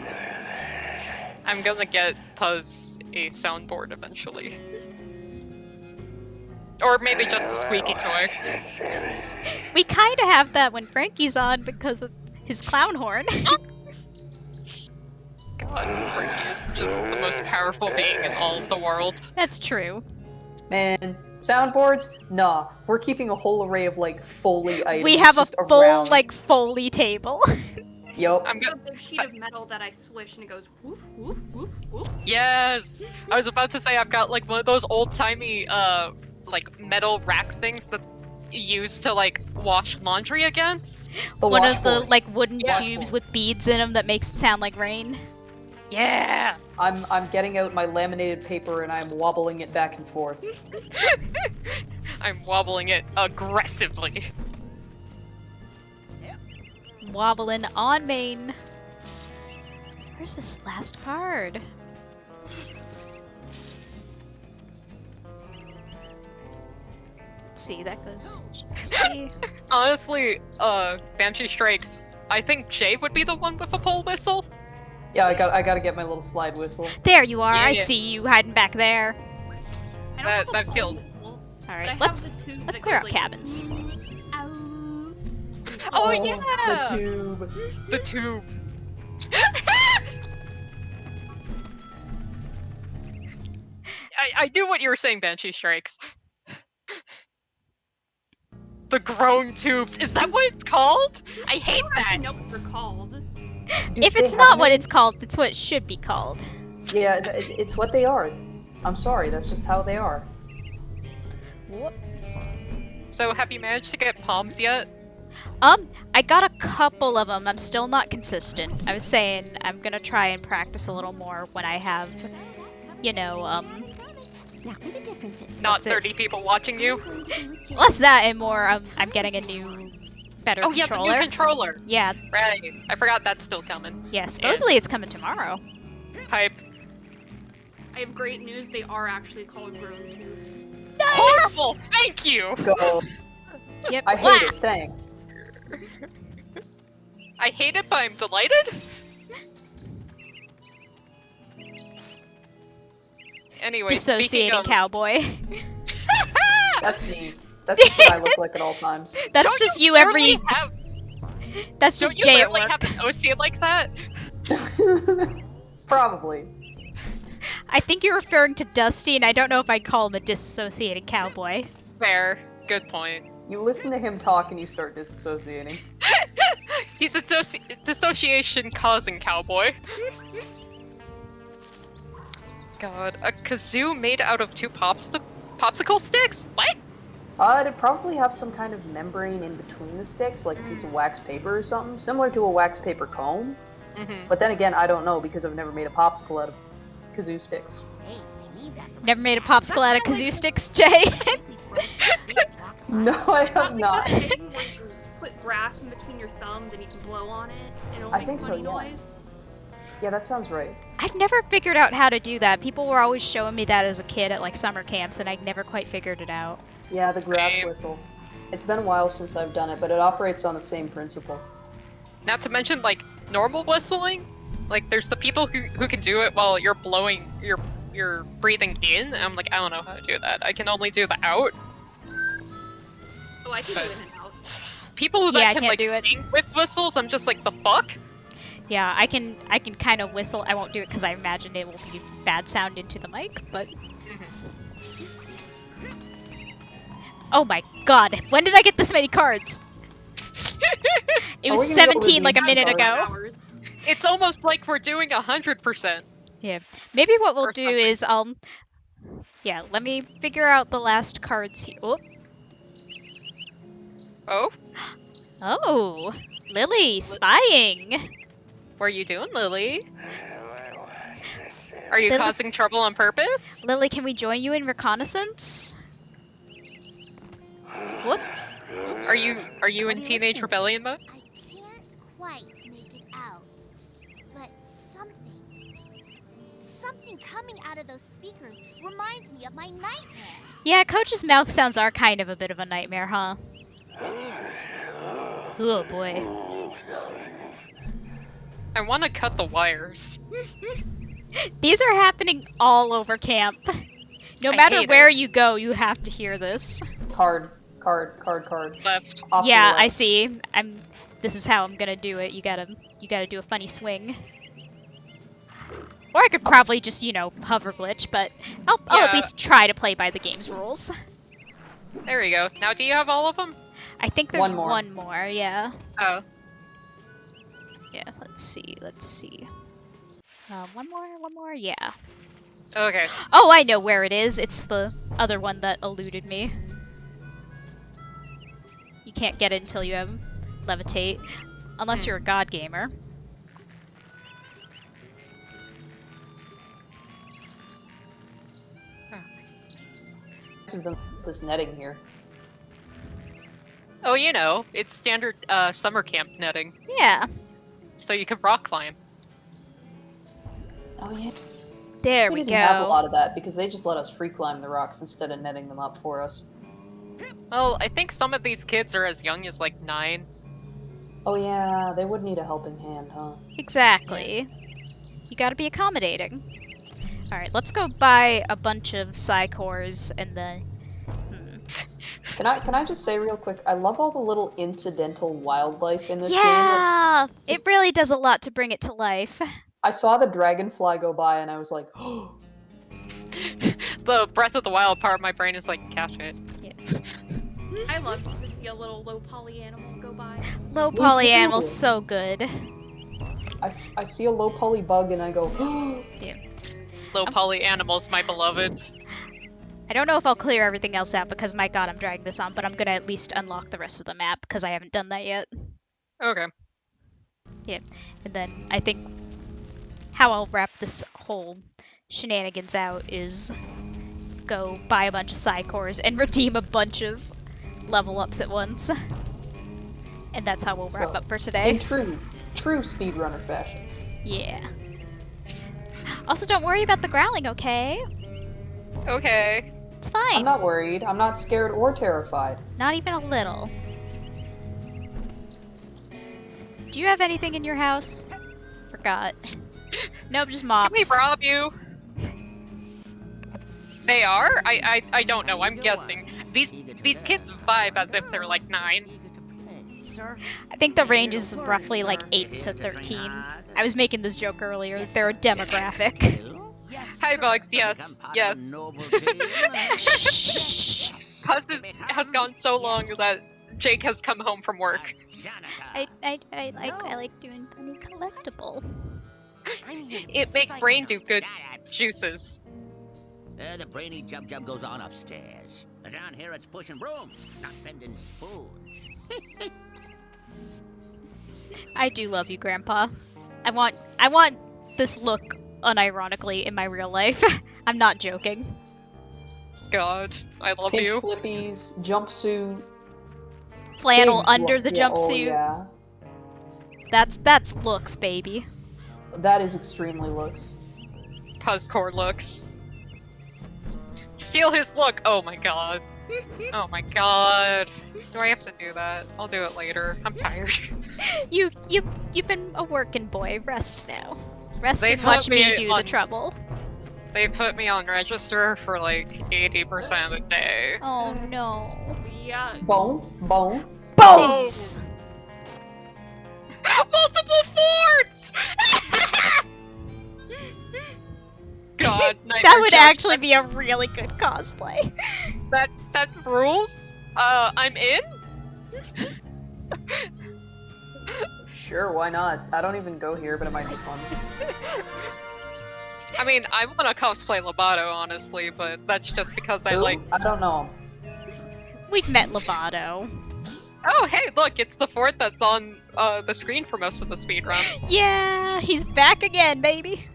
I'm gonna get Puzz a soundboard eventually. Or maybe just a squeaky toy. We kinda have that when Frankie's on because of his clown horn. God, Frankie is just the most powerful being in all of the world. That's true. Man, soundboards? Nah. We're keeping a whole array of, like, Foley items We have a just full, around. like, Foley table. Yup. I'm A gonna. big sheet of metal that I swish and it goes woof woof woof woof. Yes! I was about to say I've got like one of those old-timey, like metal rack things that you use to like wash laundry against. One of the, washboard. like, wooden Yeah. tubes with beads in them that makes it sound like rain. Yeah! I'm getting out my laminated paper and I'm wobbling it back and forth. I'm wobbling it aggressively. Wobbling on main. Where's this last card? Let's see, that goes. See. Honestly, Banshee Strikes, I think Jay would be the one with a pole whistle. Yeah, I gotta get my little slide whistle. There you are. Yeah, I yeah. see you hiding back there. I don't That- have a that pole killed. whistle, All but I right, have the tube let's that clear goes out like, cabins. ow. Oh, The yeah! tube. The tube. I knew what you were saying, Banshee Strikes. The groan tubes. Is that what it's called? I hate I that. know what they're called. If they it's have not what any- it's called, it's what it should be called. Yeah, it's what they are. I'm sorry, that's just how they are. Whoop. So, have you managed to get palms yet? I got a couple of them. I'm still not consistent. I was saying I'm gonna try and practice a little more when I have, you know, Now for the differences. Not That's it. 30 people watching you? less that and more. I'm getting a new, better Oh, yeah, the controller. new controller. Yeah, Right. I forgot that's still coming. yeah. Supposedly it's coming tomorrow. Hype. I have great news. They are actually called groan tubes. Horrible! Thank you! Go. Yep. I hate it, thanks. I hate it, but I'm delighted. Anyway, speaking Dissociating of... cowboy. That's me. That's just what I look like at all times. That's Don't just you every. literally have... That's Don't just you Jay at literally work. have an OC like that? Probably. I think you're referring to Dusty, and I don't know if I'd call him a dissociating cowboy. Fair. Good point. You listen to him talk and you start disassociating. He's a dissociation-causing cowboy. God, a kazoo made out of two popsicle sticks? What? It'd probably have some kind of membrane in between the sticks, like a piece of wax paper or something, similar to a wax paper comb. But then again, I don't know because I've never made a popsicle out of kazoo sticks. Never made a popsicle out of kazoo sticks, Jay? No, I have not. Where you put grass in between your thumbs and you can blow on it, and it'll I make think so, funny yeah. noise. Yeah, that sounds right. I've never figured out how to do that. People were always showing me that as a kid at like summer camps, and I never quite figured it out. Yeah, the grass whistle. It's been a while since I've done it, but it operates on the same principle. Not to mention, like, normal whistling. Like, there's the people who can do it while you're blowing, you're breathing in. I'm like, I don't know how to do that. I can only do the out. Oh, I can do it in and out. People that can, like, do it. sing with whistles, I'm just like, the fuck? Yeah, I can kind of whistle. I won't do it because I imagine it will be bad sound into the mic, but... Oh my god, when did I get this many cards? It was 17 like a minute ago. It's almost like we're doing 100%. Yeah, maybe what we'll do is yeah, let me figure out the last cards here. Oh. Oh? Oh, Lily, spying. What are you doing, Lily? Are you causing trouble on purpose? Lily, can we join you in reconnaissance? Whoop. Are you in Teenage Rebellion mode? I can't quite make it out, but something coming out of those speakers reminds me of my nightmare. Yeah, Coach's mouth sounds are kind of a bit of a nightmare, huh? Oh boy. I want to cut the wires. These are happening all over camp. No matter where you go, you have to hear this. Card. Left. Yeah, I see. This is how I'm gonna do it. You gotta do a funny swing. Or I could probably just, hover glitch, but I'll at least try to play by the game's rules. There we go. Now, do you have all of them? I think there's one more, yeah. Oh. Yeah, let's see. One more, yeah. Okay. Oh, I know where it is. It's the other one that eluded me. You can't get it until you have levitate, unless you're a god gamer. This netting here. Oh, it's standard summer camp netting. Yeah. So you can rock climb. Oh yeah. There we didn't go. have a lot of that because they just let us free climb the rocks instead of netting them up for us. Well, I think some of these kids are as young as like 9. Oh yeah, they would need a helping hand, huh? Exactly. You gotta be accommodating. Alright, let's go buy a bunch of Psycores and then... Can I just say real quick, I love all the little incidental wildlife in this game. Yeah! It really does a lot to bring it to life. I saw the dragonfly go by and I was like, oh! The Breath of the Wild part of my brain is like, catch it. Yeah. I love to see a little low poly animal go by. Low poly animal's so good. I see a low poly bug and I go, oh! Yeah. Low poly animals, my beloved. I don't know if I'll clear everything else out because, my god, I'm dragging this on, but I'm gonna at least unlock the rest of the map because I haven't done that yet. Okay. Yeah, and then I think how I'll wrap this whole shenanigans out is go buy a bunch of Psycores and redeem a bunch of level ups at once. And that's how we'll wrap up for today. In true speedrunner fashion. Yeah. Also, don't worry about the growling, okay? Okay. It's fine. I'm not worried. I'm not scared or terrified. Not even a little. Do you have anything in your house? Forgot. Nope, just mops. Can we rob you? They are? I don't know. I'm guessing. These kids vibe as if they're like 9. I think the range is roughly like 8 to 13. I was making this joke earlier. They're a demographic. Hi, Bugs. Yes. Puzz has gone so long that Jake has come home from work. I like doing funny collectible. It makes brain do good juices. The brainy Jub goes on upstairs. Down here it's pushing brooms, not bending spoons. I do love you, Grandpa. I want this look unironically in my real life. I'm not joking. God, I love Pink you. slippies, jumpsuit. Flannel big under look. the Yeah, jumpsuit. Oh, yeah. That's looks, baby. That is extremely looks. Puzzcore looks. Steal his look! Oh my god. Oh my god. Do I have to do that? I'll do it later. I'm tired. You've been a working boy. Rest now. Rest They and watch put me me do on- the trouble. They put me on register for like 80% of the day. Oh no. Yeah. Bone. Bones! Multiple forts! God, That Nightmare would Judge, actually be a really good cosplay. That rules? I'm in? Sure, why not? I don't even go here, but it might be fun. I mean, I want to cosplay Lobato, honestly, but that's just because I Who? like... I don't know. We've met Lovato. Oh, hey, look, it's the fort that's on the screen for most of the speedrun. Yeah, he's back again, baby.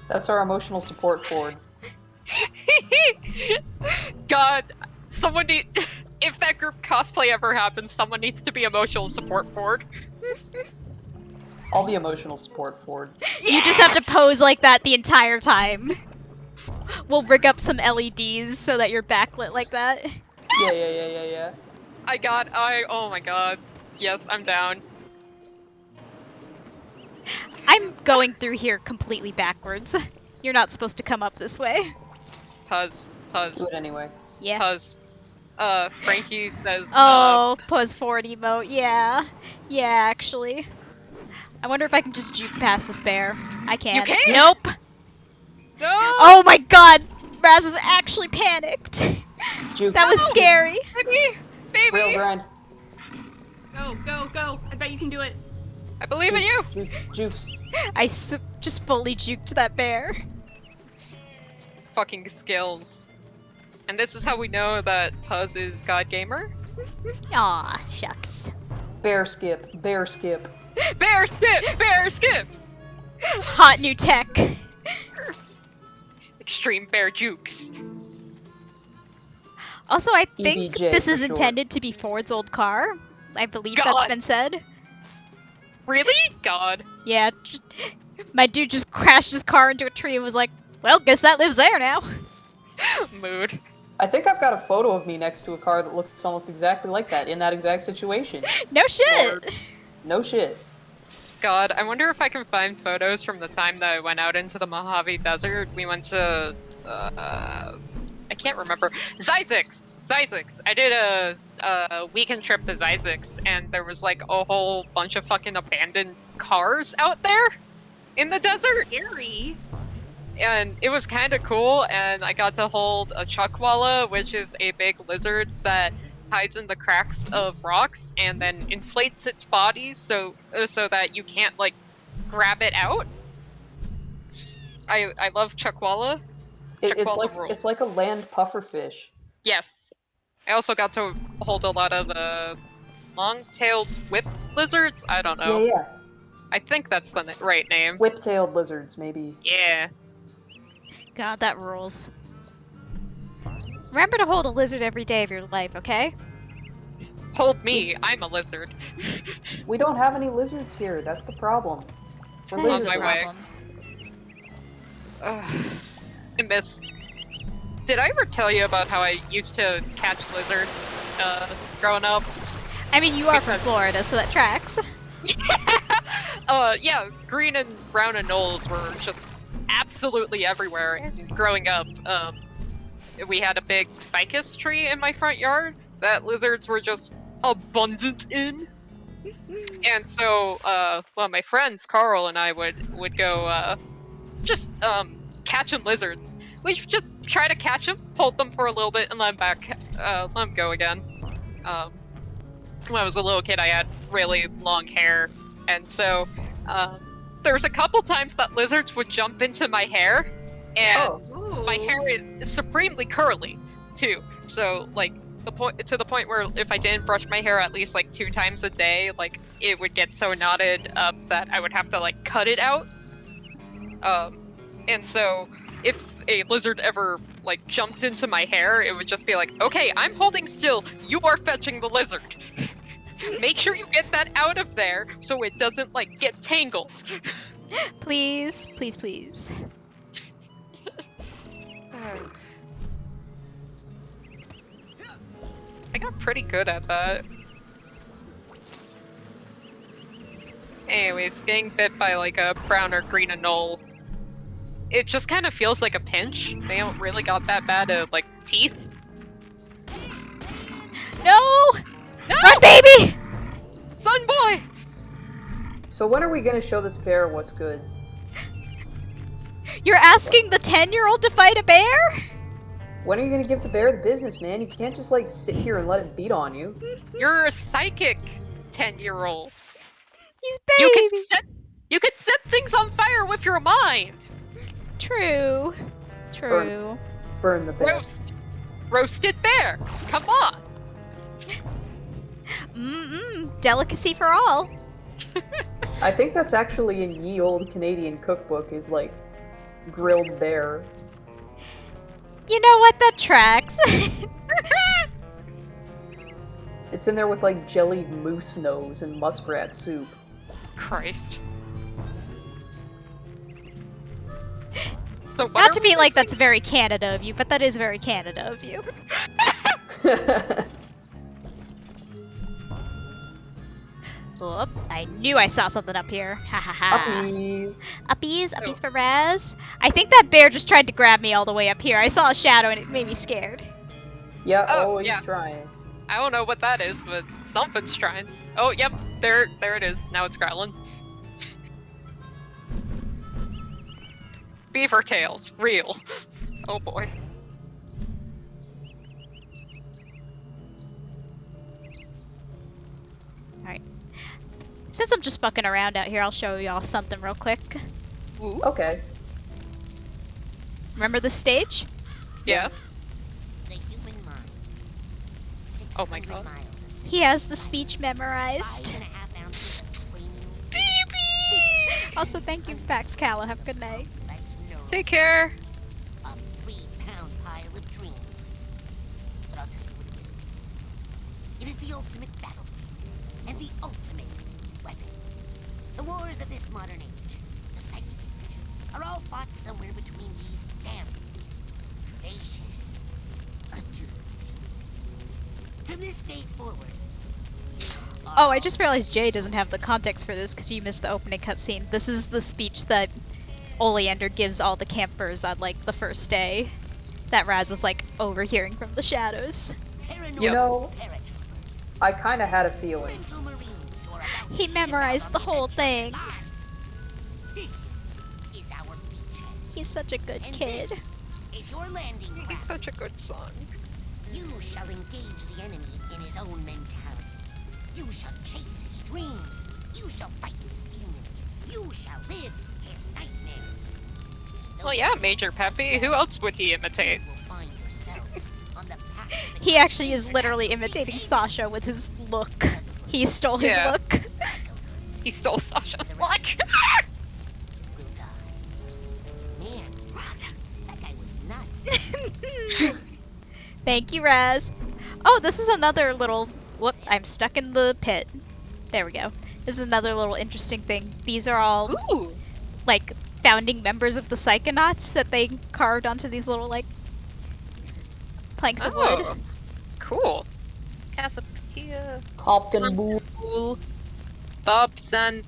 That's our emotional support Ford. God, someone need... If that group cosplay ever happens, someone needs to be emotional support Ford. I'll be emotional support Ford. You just have to pose like that the entire time. We'll rig up some LEDs so that you're backlit like that. Yeah. Oh my god. Yes, I'm down. I'm going through here completely backwards. You're not supposed to come up this way. Puzz. Do it anyway. Yeah. Puzz. Frankie says, Oh, Puzz Ford emote. Yeah, actually. I wonder if I can just juke past this bear. I can't. You can't! Nope! No! Oh my god! Raz is actually panicked. Juke. That was scary. Baby! Real grind. Go. I bet you can do it. I believe in you! Jukes. I just fully juked that bear. Fucking skills. And this is how we know that Puzz is God Gamer? Aw, shucks. Bear skip. Bear skip! Bear skip! Hot new tech. Extreme bear jukes. Also, I think EBJ this for is short. intended to be Ford's old car. I believe that's God. been said. Really? God. Yeah, my dude just crashed his car into a tree and was like, well, guess that lives there now. Mood. I think I've got a photo of me next to a car that looks almost exactly like that, in that exact situation. No shit. Lord. No shit. God, I wonder if I can find photos from the time that I went out into the Mojave Desert. We went to, I can't remember. Zizix! I did a weekend trip to Zizix, and there was like a whole bunch of fucking abandoned cars out there in the desert. Scary. And it was kind of cool, and I got to hold a chuckwalla, which is a big lizard that hides in the cracks of rocks and then inflates its body so that you can't like grab it out. I love chuckwalla. It's like a land pufferfish. Yes. I also got to hold a lot of long-tailed whip lizards. I don't know. Yeah. I think that's the right name. Whip-tailed lizards, maybe. Yeah. God, that rules. Remember to hold a lizard every day of your life, okay? Hold me, I'm a lizard. We don't have any lizards here, that's the problem. We're That is my way. lizardless. I miss... Did I ever tell you about how I used to catch lizards growing up? I mean, you are from Florida, so that tracks. Yeah, green and brown anoles were just absolutely everywhere. And growing up, we had a big ficus tree in my front yard that lizards were just abundant in. And so, well, my friends Carl and I would go just catching lizards. We just try to catch them, hold them for a little bit, and let them go again. When I was a little kid, I had really long hair, and so there was a couple times that lizards would jump into my hair, and my hair is supremely curly too. So like to the point where if I didn't brush my hair at least like 2 times a day, like it would get so knotted up that I would have to like cut it out. And so if a lizard ever like jumped into my hair, it would just be like, okay, I'm holding still, you are fetching the lizard. Make sure you get that out of there so it doesn't like get tangled. Please, please, please. I got pretty good at that. Anyways, getting bit by like a brown or green anole, it just kind of feels like a pinch. They don't really got that bad of like teeth. No! No! Run, baby! Son boy! So when are we gonna show this bear what's good? You're asking the 10-year-old to fight a bear? When are you gonna give the bear the business, man? You can't just like sit here and let it beat on you. You're a psychic 10-year-old. He's baby. You could set things on fire with your mind. True. True. Burn the bear. Roasted bear. Come on. Delicacy for all. I think that's actually in ye old Canadian cookbook is like grilled bear. You know what? That tracks. It's in there with like jellied moose nose and muskrat soup. Christ. So Not to be like that's very Canada of you, but that is very Canada of you. Whoop, I knew I saw something up here. Ha ha ha. Uppies. Uppies for Raz. I think that bear just tried to grab me all the way up here. I saw a shadow and it made me scared. Yeah, Oh, he's yeah. trying. I don't know what that is, but something's trying. Oh, yep, there it is. Now it's growling. Beaver tails, real. Oh boy. Alright. Since I'm just fucking around out here, I'll show y'all something real quick. Ooh. Okay. Remember this stage? Yeah. The human mind. Oh my god. He has the speech memorized. Also, thank you, Pax Calla. Have a good night. Take care. A 3-pound pile of dreams. But I'll tell you what it really is. It is the ultimate battlefield and the ultimate weapon. The wars of this modern age, the psychic age, are all fought somewhere between these damn gracious underlings. From this day forward. Oh, I just realized Jay doesn't have the context for this because you missed the opening cutscene. This is the speech that Oleander gives all the campers on, like, the first day. That Raz was, like, overhearing from the shadows. You know, I kind of had a feeling. He memorized the whole thing. This is our beachhead. He's such a good kid. This is your landing ground. He's such a good son. You shall engage the enemy in his own mentality. You shall chase his dreams. You shall fight his demons. You shall live his nightmares. Well, yeah, Major Peppy. Who else would he imitate? He actually is literally imitating Sasha with his look. He stole his look. He stole Sasha's look. Man, that guy was nuts. Thank you, Raz. Oh, this is another little... Whoop, I'm stuck in the pit. There we go. This is another little interesting thing. These are all, like, founding members of the Psychonauts that they carved onto these little, like, planks of wood. Cool. Cassiopeia. Captain Bull. Bob Zan.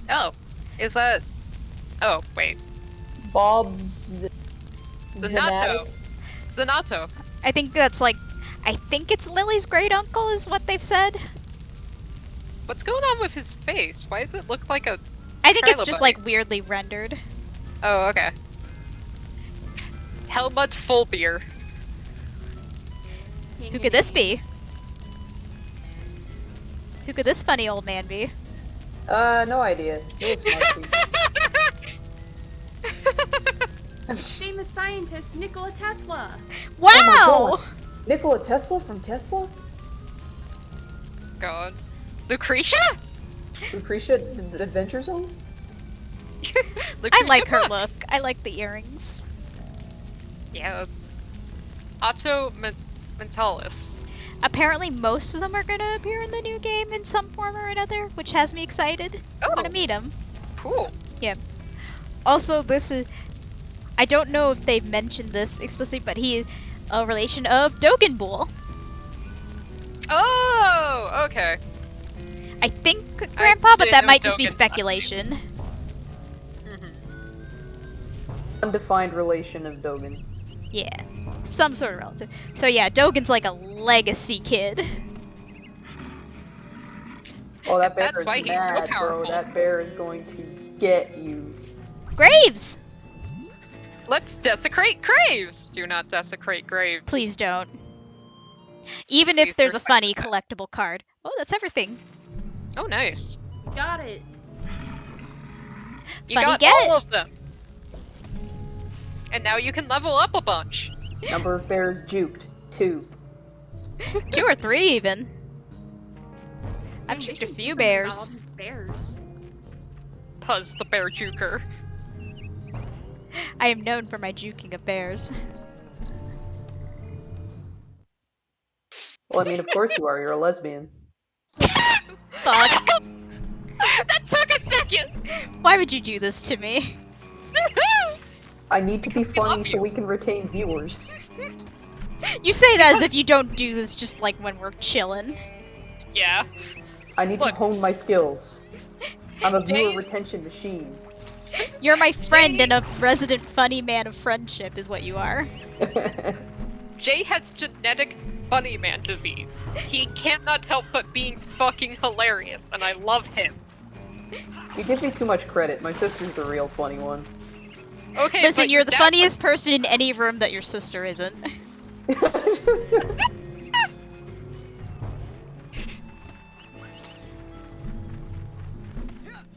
Oh, is that? Oh, wait. Bob's Zanato. Zanato. I think that's like, I think it's Lily's great uncle is what they've said. What's going on with his face? Why does it look like a I think it's trilobite? just like weirdly rendered. Oh, okay. Helmut Fullbeer. Who could this be? Who could this funny old man be? No idea. He looks musty. Famous scientist Nikola Tesla. Wow! Nikola Tesla from Tesla? God. Lucretia? Lucretia, the Adventure Zone? I like her look. I like the earrings. Yes. Otto Mentalis. Apparently most of them are going to appear in the new game in some form or another, which has me excited. I want to meet him. Cool. Yeah. Also, this is... I don't know if they've mentioned this explicitly, but he is a relation of Dogen Bull. Oh, okay. I think Grandpa, but that might just be speculation. Undefined relation of Dogen. Yeah. Some sort of relative. So yeah, Dogen's like a legacy kid. Oh, that bear That's is why he's mad, so powerful. bro. That bear is going to get you. Graves! Let's desecrate graves! Do not desecrate graves. Please don't. Even Please if there's a respect funny that. collectible card. Oh, that's everything. Oh, nice. Got it. You Funny got get. all of them. And now you can level up a bunch. Number of bears juked. 2. 2 or 3 even. I've juked a few bears. Bears. Puzz the bear juker. I am known for my juking of bears. Well, I mean, of course you are. You're a lesbian. Fuck. That took a second! Why would you do this to me? I need to be funny so we can retain viewers. You say that as if you don't do this just like when we're chilling. Yeah. I need to hone my skills. I'm a viewer Jay- retention machine. You're my friend and a resident funny man of friendship is what you are. Jay has genetic funny man disease. He cannot help but being fucking hilarious, and I love him. You give me too much credit. My sister's the real funny one. Okay, Listen, but you're the that funniest person in any room that your sister isn't.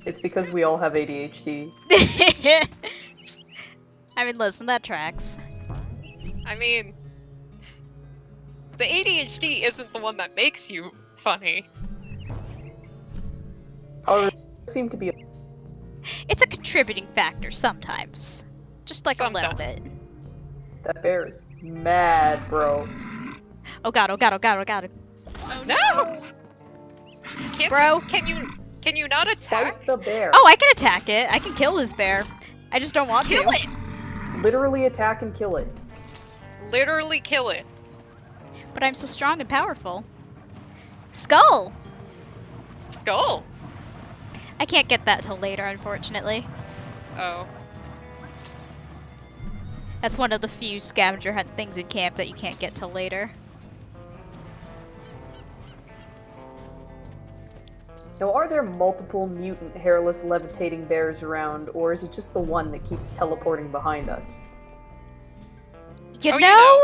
It's because we all have ADHD. I mean, listen, that tracks. I mean, the ADHD isn't the one that makes you funny. However, it seemed to be a It's a contributing factor sometimes. Just like a little bit. That bear is mad, bro. Oh god, oh god, oh god, oh god. Oh No! Can't Bro. Can you not attack? Fight the bear. Oh, I can attack it. I can kill this bear. I just don't want Kill to. it! Literally attack and kill it. Literally kill it. But I'm so strong and powerful. Skull! Skull! I can't get that till later, unfortunately. Oh. That's one of the few scavenger hunt things in camp that you can't get till later. Now, are there multiple mutant hairless levitating bears around, or is it just the one that keeps teleporting behind us? You know?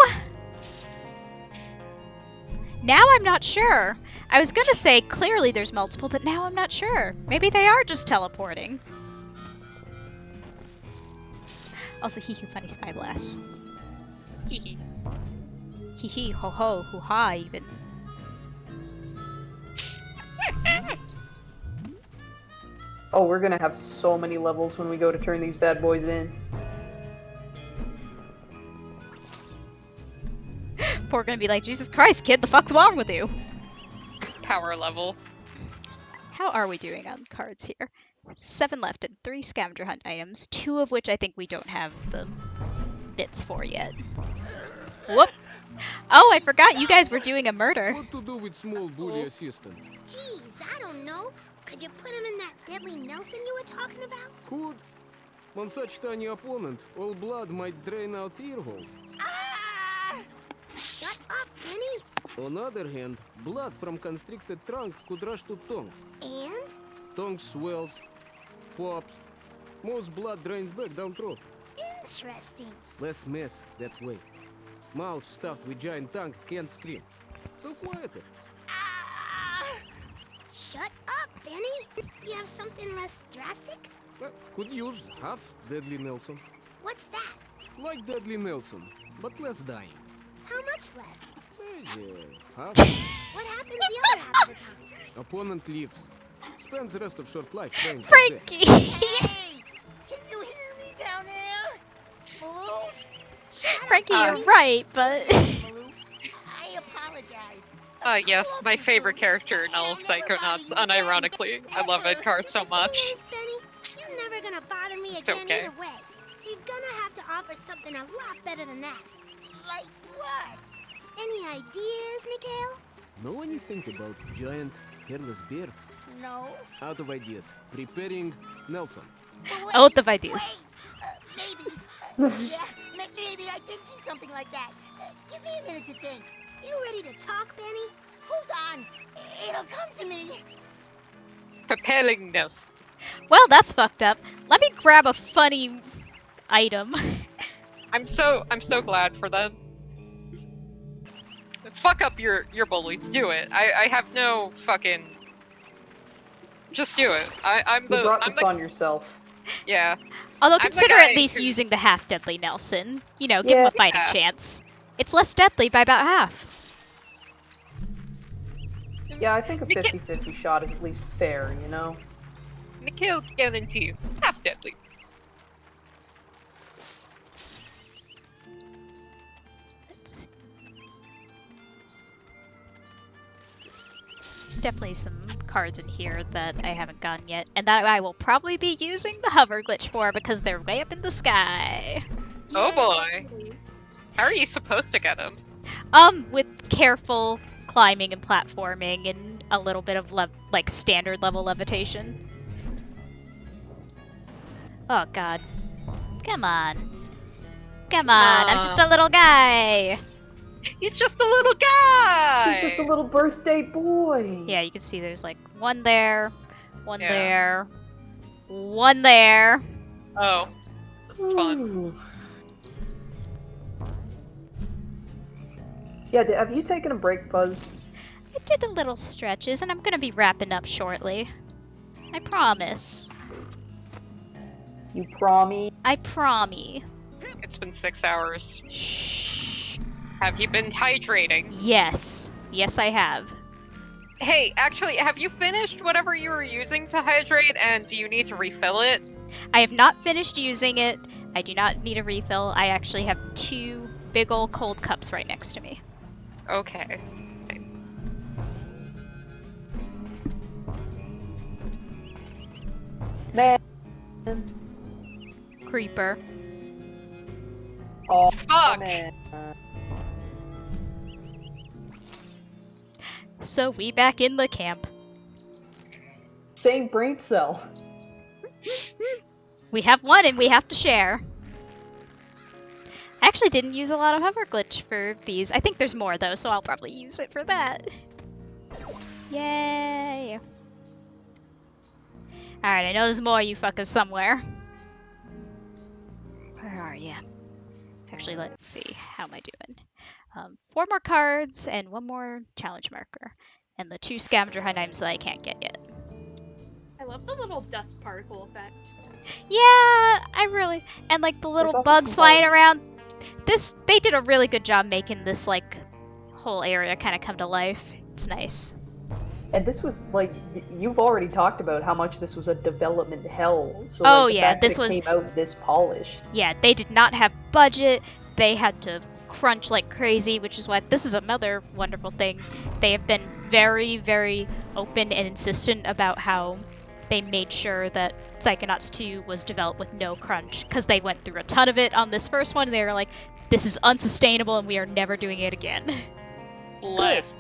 Now I'm not sure. I was gonna say clearly there's multiple, but now I'm not sure. Maybe they are just teleporting. Also, hee hee, funny spy blast. Hee hee. Hee hee, ho ho, hoo ha, even. Oh, we're gonna have so many levels when we go to turn these bad boys in. Poor gonna be like, Jesus Christ, kid, the fuck's wrong with you? Power level. How are we doing on cards here? 7 left and 3 scavenger hunt items, 2 of which I think we don't have the bits for yet. Whoop! Oh, I forgot you guys were doing a murder. What to do with small bully assistant? Jeez, I don't know. Could you put him in that deadly Nelson you were talking about? Could. On such tiny opponent, all blood might drain out ear holes. Shut up, Benny. On other hand, blood from constricted trunk could rush to tongue. And? Tongue swells, pops. Most blood drains back down throat. Interesting. Less mess that way. Mouth stuffed with giant tongue can't scream. So quieter. Shut up, Benny. You have something less drastic? Could use half Deadly Nelson. What's that? Like Deadly Nelson, but less dying. How much less? Huh? What happens the other half of the time? Opponent leaves. Spends the rest of short life playing Frankie! Hey! Can you hear me down there? Maloof? Frankie, you're right, but... Maloof, I apologize. Yes, my favorite character in all of Psychonauts, unironically. I love Edgar so much. Yes, Benny, you're never gonna bother me It's again okay. either way. So you're gonna have to offer something a lot better than that. Like what? Any ideas, Mikhail? Know anything about giant hairless bear? No. Out of ideas. Preparing Nelson. Out of ideas. Maybe. Yeah, maybe I did see something like that. Give me a minute to think. You ready to talk, Benny? Hold on. It'll come to me. Preparing this. Well, that's fucked up. Let me grab a funny item. I'm so glad for them. Fuck up your bullies. Do it. I have no fucking. Just do it. I'm the. You brought I'm this the... on yourself. Yeah. Although I'm the consider guy at least who- using the half-deadly Nelson. You know, give him a fighting chance. It's less deadly by about half. Yeah, I think a 50-50 shot is at least fair, you know? Mikhail guarantees half deadly. There's definitely some cards in here that I haven't gotten yet, and that I will probably be using the hover glitch for because they're way up in the sky. Oh boy. How are you supposed to get them? With careful climbing and platforming and a little bit of like standard level levitation. Oh god. Come on. Come on, I'm just a little guy. He's just a little guy! He's just a little birthday boy! Yeah, you can see there's like one there, one Yeah. there, one there. Oh. Fun. Yeah, have you taken a break, Puzz? I did a little stretches and I'm gonna be wrapping up shortly. I promise. You promise? I promise. It's been 6 hours. Have you been hydrating? Yes. Yes, I have. Hey, actually, have you finished whatever you were using to hydrate, and do you need to refill it? I have not finished using it. I do not need a refill. I actually have 2 big old cold cups right next to me. Okay. Man. Creeper. Oh, fuck! Man. So we back in the camp. Same brain cell. We have one and we have to share. I actually didn't use a lot of hover glitch for these. I think there's more though, so I'll probably use it for that. Yay! Alright, I know there's more you fuckers somewhere. Where are ya? Actually, let's see. How am I doing? 4 more cards and 1 more challenge marker. And the 2 scavenger hunt items that I can't get yet. I love the little dust particle effect. Yeah, I really... And like the little bugs flying around. They did a really good job making this like whole area kind of come to life. It's nice. And this was like, you've already talked about how much this was a development hell. So Oh, like, the yeah, fact this that it was- came out this polished. Yeah, they did not have budget. They had to crunch like crazy, which is why this is another wonderful thing. They have been very, very open and insistent about how they made sure that Psychonauts 2 was developed with no crunch, because they went through a ton of it on this first one, and they were like, this is unsustainable and we are never doing it again. Bless.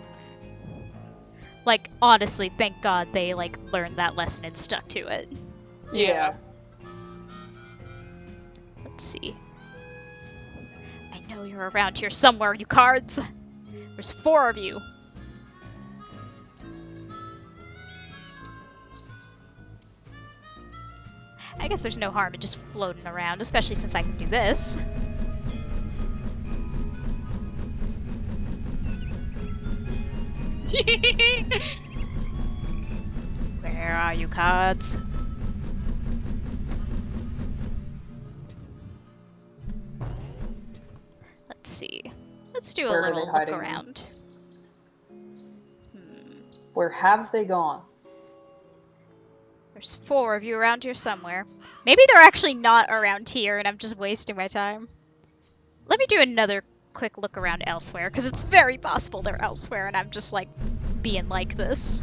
Like, honestly, thank God they like learned that lesson and stuck to it. Yeah. Let's see. I know you're around here somewhere, you cards. There's 4 of you. I guess there's no harm in just floating around, especially since I can do this. Where are you, cards? Let's see. Let's do a Where are they little look hiding? around. Where have they gone? There's 4 of you around here somewhere. Maybe they're actually not around here and I'm just wasting my time. Let me do another quick look around elsewhere, because it's very possible they're elsewhere and I'm just like being like this.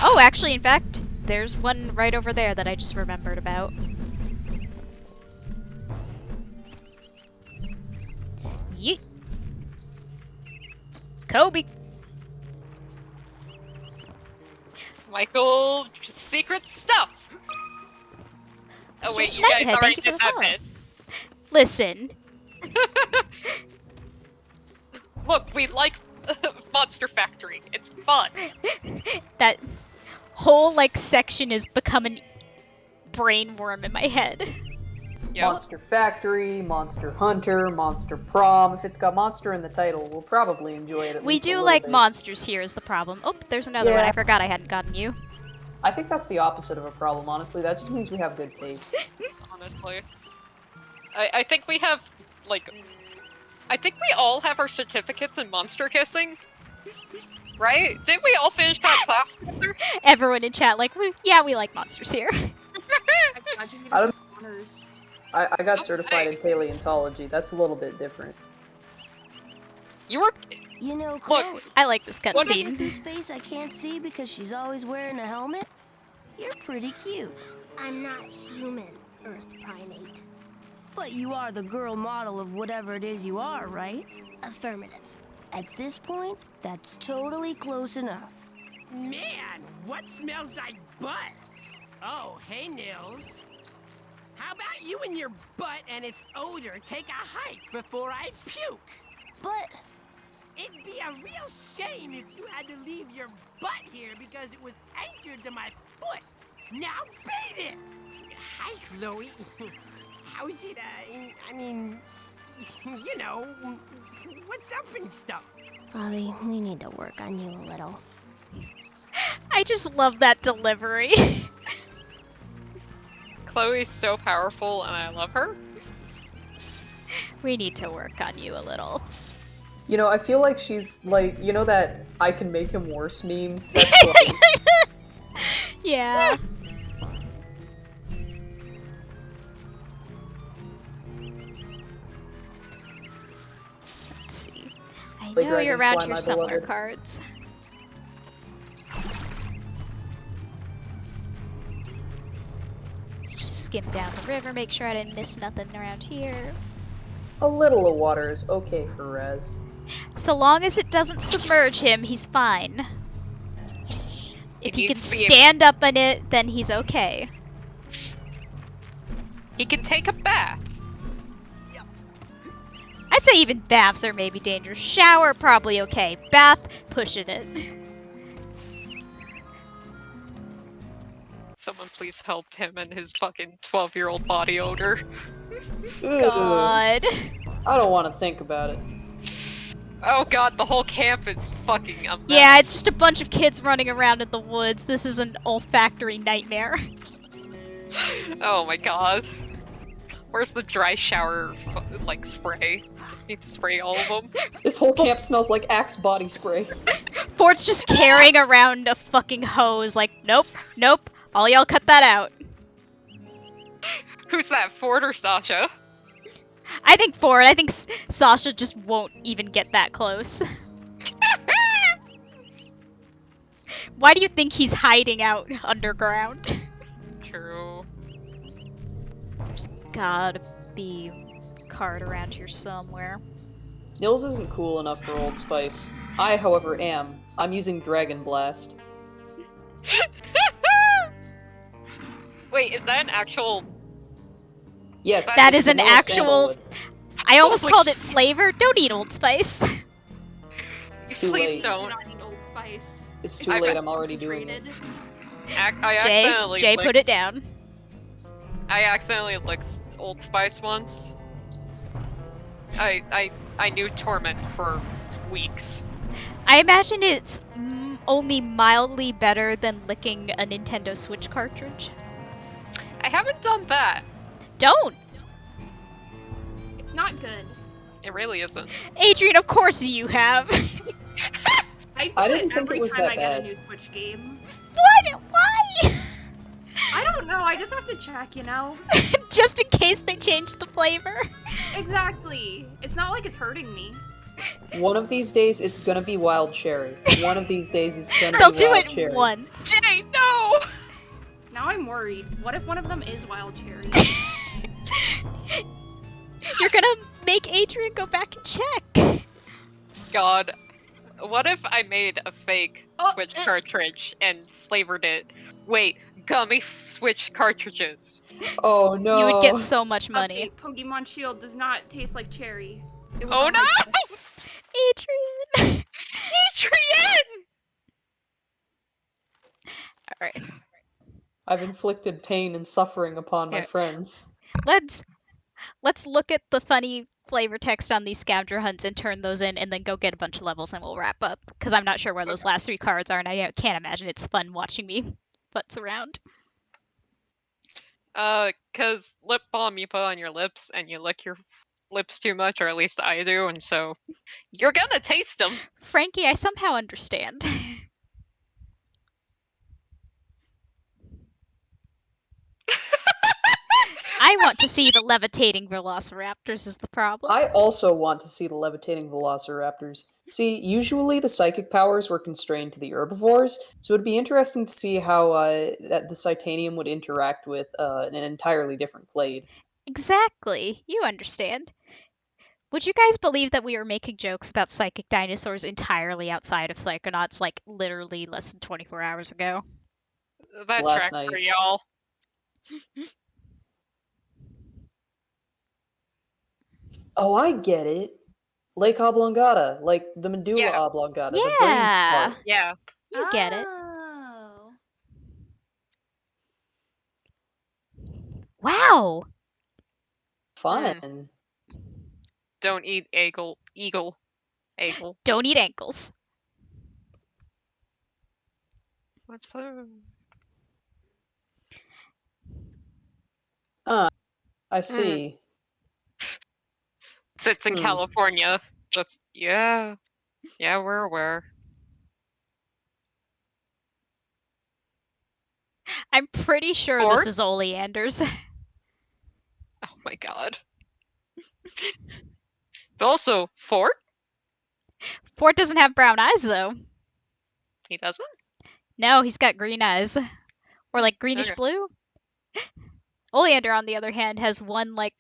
Oh, actually, in fact, there's one right over there that I just remembered about. Yeet. Kobe. Michael, secret stuff. Oh wait, you guys already did that bit. Listen. Look, we like Monster Factory. It's fun. That whole like section is becoming brain worm in my head. Yep. Monster Factory, Monster Hunter, Monster Prom. If it's got monster in the title, we'll probably enjoy it at We least a do little like bit. monsters here is the problem. Oh, there's another one. I forgot I hadn't gotten you. I think that's the opposite of a problem, honestly. That just means we have good taste. Honestly. I think we have, like... I think we all have our certificates in monster kissing. Right? Didn't we all finish that class together? Everyone in chat like, yeah, we like monsters here. I don't. I got certified in paleontology. That's a little bit different. You were. You know, Chloe, I like this the cutscene. chick whose face I can't see because she's always wearing a helmet? You're pretty cute. I'm not human, Earth primate. But you are the girl model of whatever it is you are, right? Affirmative. At this point, that's totally close enough. Man, what smells like butt? Oh, hey, Nils. How about you and your butt and its odor take a hike before I puke? But... It'd be a real shame if you had to leave your butt here because it was anchored to my foot. Now beat it! Hi, Chloe. How's it, I mean, you know, what's up and stuff? Bobby, we need to work on you a little. I just love that delivery. Chloe's so powerful and I love her. We need to work on you a little. You know, I feel like she's like, you know that I can make him worse meme? That's Chloe. Yeah. Let's see. I know you're around here somewhere, cards. Let's just skim down the river, make sure I didn't miss nothing around here. A little of water is okay for Rez. So long as it doesn't submerge him, he's fine. If he can stand up in it, then he's okay. He can take a bath. I'd say even baths are maybe dangerous. Shower, probably okay. Bath, push it in. Someone please help him and his fucking 12-year-old body odor. God. I don't want to think about it. Oh god, the whole camp is fucking a mess. Yeah, it's just a bunch of kids running around in the woods. This is an olfactory nightmare. Oh my god. Where's the dry shower, like, spray? Just need to spray all of them. This whole camp smells like Axe body spray. Fort's just carrying around a fucking hose like, nope, nope, all y'all cut that out. Who's that, Ford or Sasha? I think Ford. I think Sasha just won't even get that close. Why do you think he's hiding out underground? True. There's gotta be a card around here somewhere. Nils isn't cool enough for Old Spice. I, however, am. I'm using Dragon Blast. Wait, is that an actual... Yes. That is an actual... Sandalwood. I almost called it flavor. Don't eat Old Spice. Too late. Don't. Old Spice. It's too late, I'm already doing it. I accidentally Jay, licked, put it down. I accidentally licked Old Spice once. I knew Torment for weeks. I imagine it's only mildly better than licking a Nintendo Switch cartridge. I haven't done that. Don't! It's not good. It really isn't. Adrian, of course you have. I do I it didn't think every it was time that I get a bad. new Switch game. What? Why? I don't know. I just have to check, you know. Just in case they change the flavor. Exactly. It's not like it's hurting me. One of these days, it's gonna be wild cherry. One of these days, it's gonna They'll be do wild it cherry. once. Jay, no! Now I'm worried. What if one of them is wild cherry? You're gonna make Adrian go back and check. God. What if I made a fake Switch cartridge and flavored it? Wait, gummy Switch cartridges. Oh no. You would get so much money. Update, Pokemon Shield does not taste like cherry. It was Oh on no! Adrian! Adrian! Alright. I've inflicted pain and suffering upon my Here. friends. Let's look at the funny flavor text on these scavenger hunts and turn those in, and then go get a bunch of levels, and we'll wrap up. Because I'm not sure where those last 3 cards are, and I can't imagine it's fun watching me butts around. Cause lip balm you put on your lips and you lick your lips too much, or at least I do, and so you're gonna taste them. Frankie, I somehow understand. I want to see the levitating velociraptors is the problem. I also want to see the levitating velociraptors. See, usually the psychic powers were constrained to the herbivores, so it'd be interesting to see how that the Titanium would interact with an entirely different clade. Exactly. You understand. Would you guys believe that we were making jokes about psychic dinosaurs entirely outside of Psychonauts, like literally less than 24 hours ago? That Last tracks night. for y'all. Oh, I get it. Lake Oblongata, like the medulla oblongata, the brain part. Yeah. You get it. Oh. Wow. Fun. Don't eat eagle. Don't eat ankles. What's that? I see. Sits in California. Just yeah, we're aware. I'm pretty sure Fort? this is oleanders. Oh my god. But also, Fort? Fort doesn't have brown eyes, though. He doesn't? No, he's got green eyes. Or, like, greenish Okay. blue. Oleander, on the other hand, has one, like,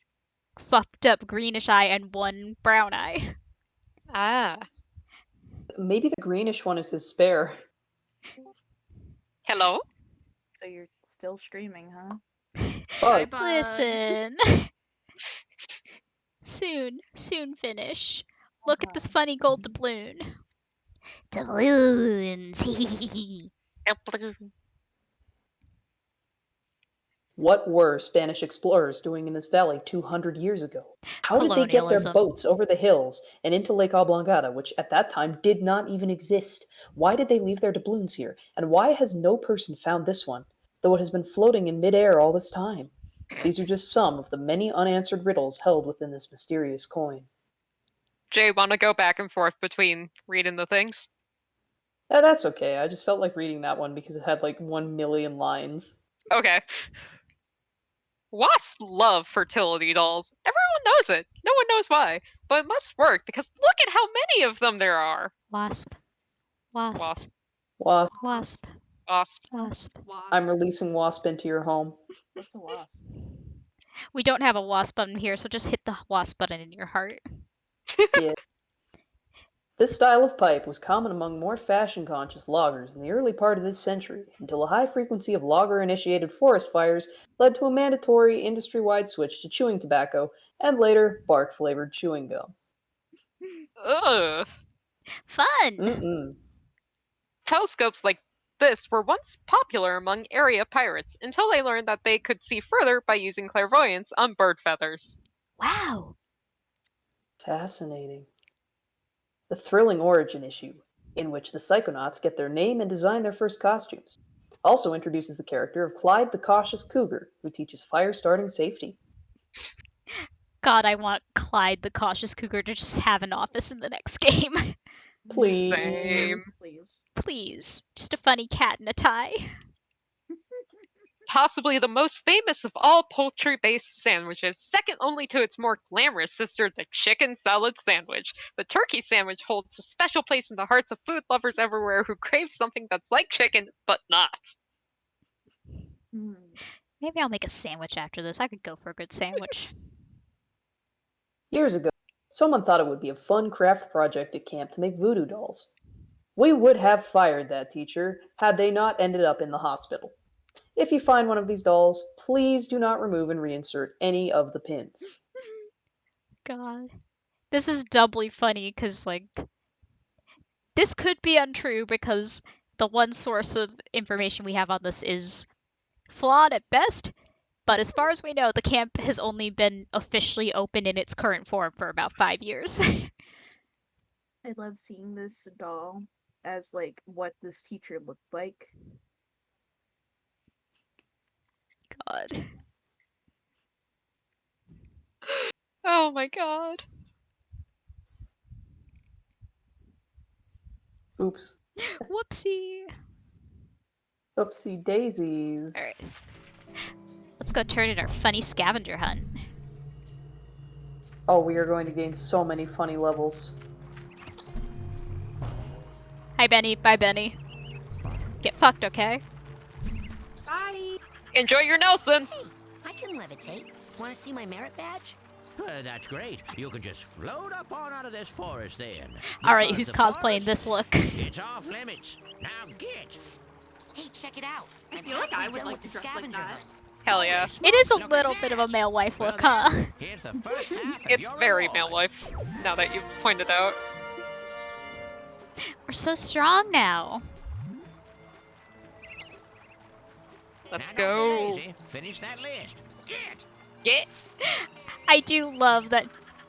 fucked up greenish eye and one brown eye. Ah. Maybe the greenish one is his spare. Hello? So you're still streaming, huh? Bye. Listen. Soon finish. Look at this funny gold doubloon. Doubloons. What were Spanish explorers doing in this valley 200 years ago? How did they get their Colonialism. boats over the hills and into Lake Oblongata, which at that time did not even exist? Why did they leave their doubloons here? And why has no person found this one, though it has been floating in midair all this time? These are just some of the many unanswered riddles held within this mysterious coin. Jay, wanna go back and forth between reading the things? That's okay. I just felt like reading that one because it had like 1 million lines. Okay. Wasps love fertility dolls. Everyone knows it. No one knows why. But it must work because look at how many of them there are. Wasp. Wasp. Wasp. Wasp. Wasp. Wasp. I'm releasing Wasp into your home. What's a wasp? We don't have a wasp button here, so just hit the wasp button in your heart. Yeah. This style of pipe was common among more fashion-conscious loggers in the early part of this century, until a high frequency of logger-initiated forest fires led to a mandatory industry-wide switch to chewing tobacco, and later, bark-flavored chewing gum. Ugh. Fun! Telescopes like this were once popular among area pirates until they learned that they could see further by using clairvoyance on bird feathers. Wow. Fascinating. The thrilling origin issue, in which the Psychonauts get their name and design their first costumes, also introduces the character of Clyde the Cautious Cougar, who teaches fire-starting safety. God, I want Clyde the Cautious Cougar to just have an office in the next game. Please. Same. Please. Just a funny cat in a tie. Possibly the most famous of all poultry-based sandwiches, second only to its more glamorous sister, the chicken salad sandwich. The turkey sandwich holds a special place in the hearts of food lovers everywhere who crave something that's like chicken, but not. Maybe I'll make a sandwich after this. I could go for a good sandwich. Years ago, someone thought it would be a fun craft project at camp to make voodoo dolls. We would have fired that teacher had they not ended up in the hospital. If you find one of these dolls, please do not remove and reinsert any of the pins. God. This is doubly funny because, like, this could be untrue because the one source of information we have on this is flawed at best, but as far as we know, the camp has only been officially open in its current form for about 5 years. I love seeing this doll as, like, what this teacher looked like. God. Oh my god. Oops. Whoopsie. Oopsie daisies. Alright. Let's go turn in our funny scavenger hunt. Oh, we are going to gain so many funny levels. Hi, Benny. Bye, Benny. Get fucked, okay? Bye. Enjoy your Nelson. Hey, I can levitate. Want to see my merit badge? That's great. You can just float up on out of this forest then. Alright, Because who's the cosplaying forest, this look? It's off limits. Now get. Hey, check it out. I I'm feel like I halfway would done like with to the dress like scavenger that. hunt. Hell yeah. It is a little bit of a male wife look, huh? Here's the first half of It's your very reward. male life, now that you've pointed out. We're so strong now. Let's Now, don't be go. lazy. Finish that list. Get. Yeah. I do love that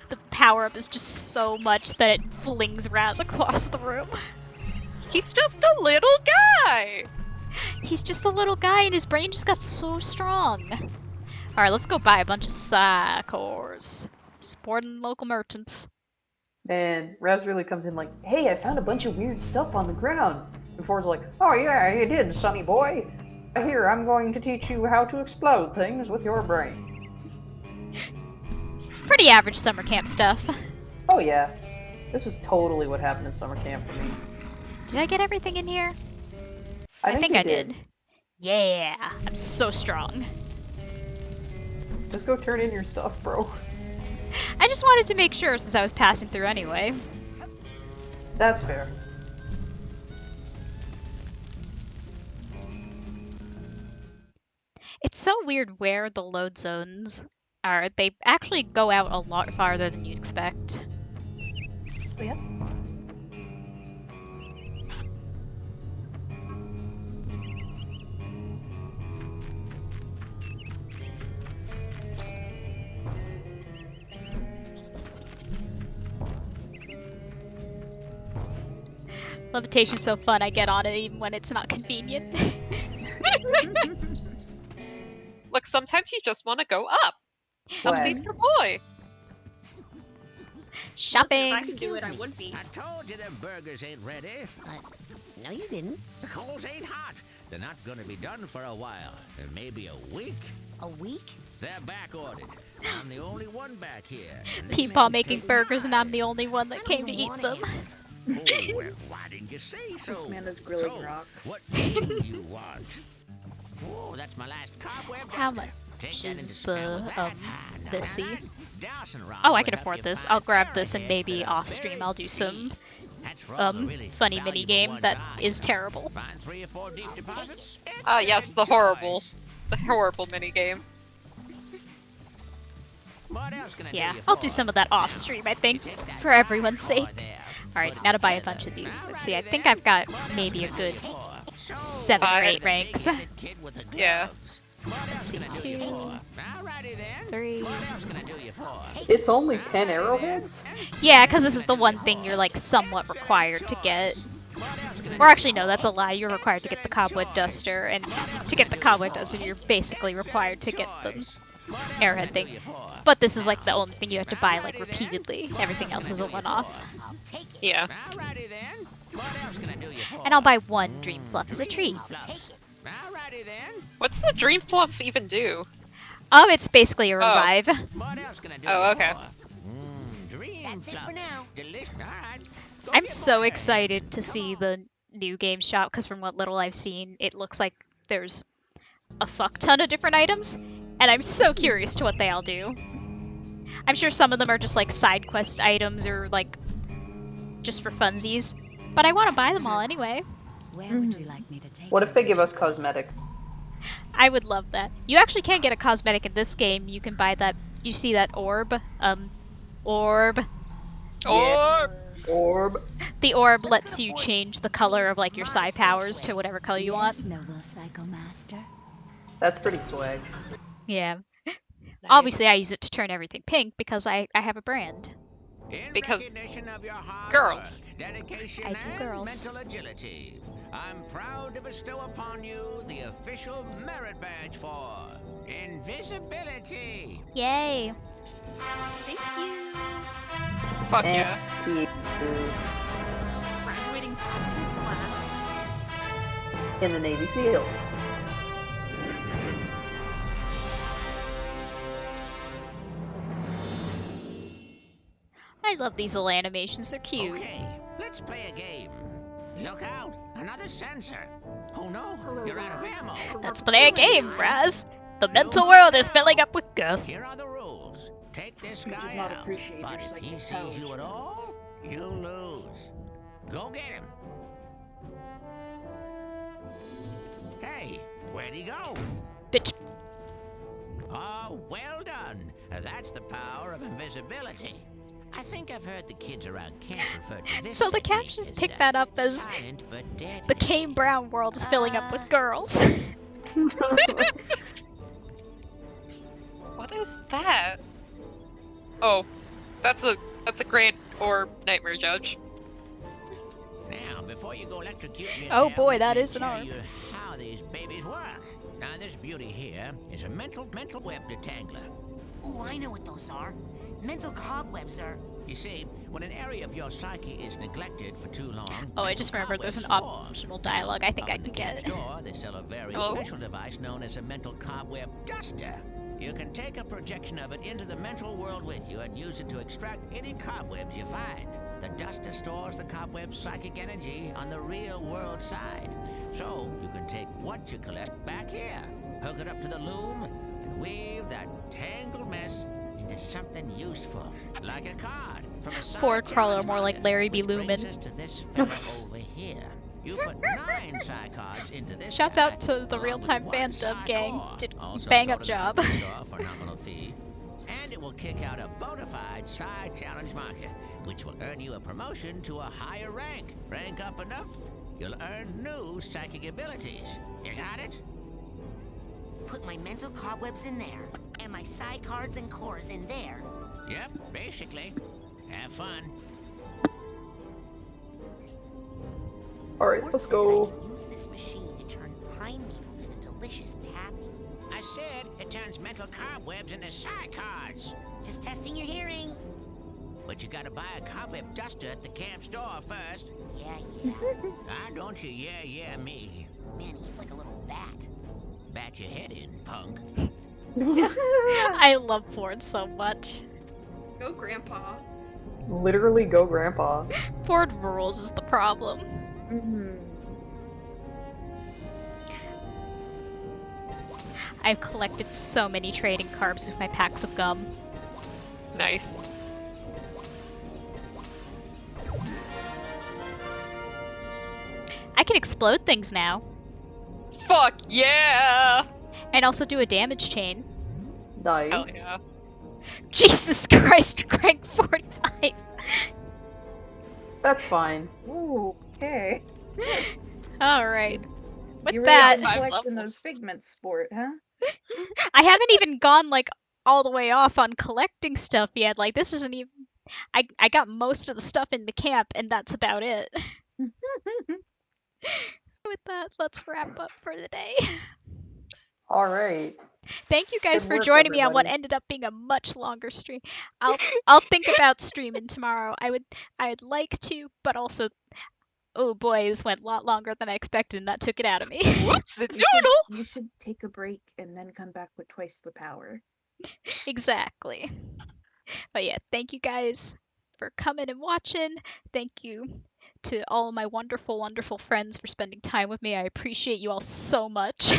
the power-up is just so much that it flings Raz across the room. He's just a little guy. He's just a little guy and his brain just got so strong. Alright, let's go buy a bunch of Psychors. Supporting local merchants. And Raz really comes in like, hey, I found a bunch of weird stuff on the ground. And Ford's like, oh yeah, you did, sonny boy. Here, I'm going to teach you how to explode things with your brain. Pretty average summer camp stuff. Oh yeah. This was totally what happened in summer camp for me. Did I get everything in here? I think you I did. Yeah, I'm so strong. Just go turn in your stuff, bro. I just wanted to make sure since I was passing through anyway. That's fair. It's so weird where the load zones are. They actually go out a lot farther than you'd expect. Oh, yeah. Levitation's so fun, I get on it even when it's not convenient. Look, sometimes you just want to go up. Upsies for boy. Shopping. If I could do it, I would be. I told you them burgers ain't ready. No, you didn't. The coals ain't hot. They're not gonna be done for a while. Maybe a week. A week? They're back ordered. I'm the only one back here. Peepaw making burgers and I'm the only one that came to eat them. Oh, well, why didn't you say so? This man is grilling so, rocks. What do you want? Oh, that's my last cobweb. How much Take that into is spell with the, that. thisy? Dowsing rod Oh, I will can help afford you this. find I'll grab fairy this and heads maybe that are off stream I'll do some That's from a really funny valuable minigame ones that I is know. terrible. Find 3 or 4 deep deposits. Ah, yes, the horrible minigame. What else can I Yeah, do you I'll for? do some of that off stream, I think, for everyone's sake. Alright, now to buy a bunch of these. Let's see, I think I've got maybe a good 7 or 8 ranks. Yeah. Let's see, 2, 3. It's only 10 arrowheads? Yeah, because this is the one thing you're like somewhat required to get. Or actually, no, that's a lie. You're required to get the cobweb duster, and to get the cobweb duster, you're basically required to get them Airhead thing. But this is like the only thing you have to buy like repeatedly. Everything else is a one-off. Yeah. And I'll buy one Dream Fluff as a treat. What's the Dream Fluff even do? It's basically a revive. Oh, okay. That's it for now. I'm so excited to see the new game shop because from what little I've seen, it looks like there's a fuck ton of different items, and I'm so curious to what they all do. I'm sure some of them are just like side quest items or like just for funsies, but I want to buy them all anyway. Where would you like me to take What if they give us cosmetics? I would love that. You actually can get a cosmetic in this game. You can buy that. You see that orb? Orb. Orb. Orb. The orb lets you change the color of like your psi powers to whatever color you want. Noble Psychomaster. That's pretty swag. Yeah. Obviously, I use it to turn everything pink because I have a brand. Because girls. I do girls. Mental agility. I'm proud to bestow upon you the official merit badge for invisibility. Yay. Thank you. Fuck yeah. Thank you. Graduating from class. In the Navy SEALs. I love these little animations. They're cute. Okay, let's play a game. Look out, another sensor. Oh no, you're out of ammo. Let's play a game, Raz. The mental world is filling up with Gus. Here are the rules. Take this guy did not out, appreciate but your if he psychic sees you powers. at all, you lose. Go get him. Hey, where'd he go? Bitch. Oh, well done. That's the power of invisibility. I think I've heard the kids around camp refer to this. So the captions pick that up as silent but deadly. the Kane Brown world is filling up with girls. What is that? Oh, that's a great orb, Nightmare Judge. Now, before you go electrocute yourself, Oh boy, that let me is an tell arm. you how these babies work. Now, this beauty here is a mental web detangler. Oh, I know what those are. Mental cobwebs are... You see, when an area of your psyche is neglected for too long... Oh, I just remembered there's an optional dialogue. I think I can get it. Store, they sell a very special device known as a mental cobweb duster. You can take a projection of it into the mental world with you and use it to extract any cobwebs you find. The duster stores the cobweb's psychic energy on the real world side. So you can take what you collect back here, hook it up to the loom, and weave that tangled mess into something useful, like a card from a Poor side Crawler, challenge more like market, Larry B. which brings Lumen. us to this fella over here. You put 9 psi cards into this Shouts guy, out to the along real-time with one fan dub psi gang. core. Did Also bang sold up at the job. company store for a nominal fee. And it will kick out a bona fide side challenge marker, which will earn you a promotion to a higher rank. Rank up enough, you'll earn new psychic abilities. You got it? Put my mental cobwebs in there, and my psi cards and cores in there. Yep, basically. Have fun. Alright, let's go. Use this machine to turn pine needles into delicious taffy. I said it turns mental cobwebs into psi cards. Just testing your hearing. But you gotta buy a cobweb duster at the camp store first. Yeah. Ah, don't you yeah me. Man, he's like a little bat. Bat your head in, punk. I love Ford so much. Go, Grandpa. Literally go grandpa. Ford rules is the problem. I've collected so many trading carbs with my packs of gum. Nice. I can explode things now. Fuck yeah! And also do a damage chain. Nice. Hell Jesus Christ, Crank 45. That's fine. Ooh, okay. Alright. With You that, really been collecting those figments sport, huh? I haven't even gone like all the way off on collecting stuff yet. Like this isn't even. I got most of the stuff in the camp, and that's about it. With that, let's wrap up for the day. Alright. Thank you guys Good for work, joining me on what everybody. ended up being a much longer stream. I'll think about streaming tomorrow. I'd like to, but also, oh boy, this went a lot longer than I expected, and that took it out of me. Whoops, the You should take a break and then come back with twice the power. Exactly. But yeah, thank you guys for coming and watching. Thank you to all my wonderful, wonderful friends for spending time with me. I appreciate you all so much.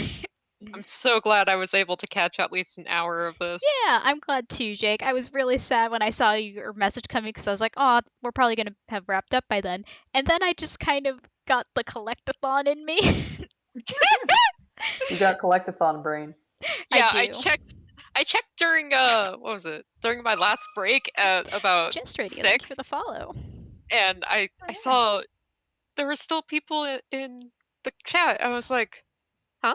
I'm so glad I was able to catch at least an hour of this. Yeah, I'm glad too, Jake. I was really sad when I saw your message coming because I was like, oh, we're probably going to have wrapped up by then. And then I just kind of got the collectathon in me. You got collectathon brain. Yeah, I do. I checked during what was it? During my last break at about Just Radio, 6. thank you for the follow. And I saw there were still people in the chat. I was like, huh?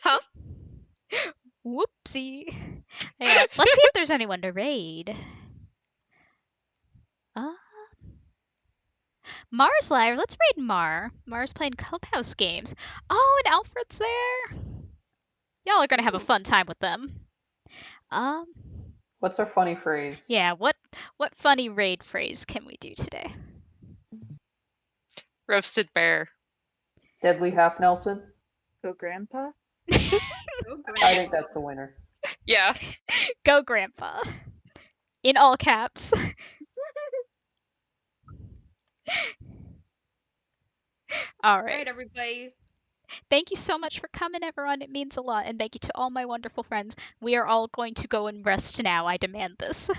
Huh? Whoopsie. Yeah, let's see if there's anyone to raid. Mar's live. Let's raid Mar. Mar's playing Clubhouse games. Oh, and Alfred's there. Y'all are gonna have a fun time with them. What's our funny phrase? Yeah, what funny raid phrase can we do today? Roasted bear. Deadly half Nelson? Go Grandpa? I think that's the winner. Yeah. Go Grandpa. In all caps. All right. Alright, everybody. Thank you so much for coming, everyone. It means a lot. And thank you to all my wonderful friends. We are all going to go and rest now. I demand this.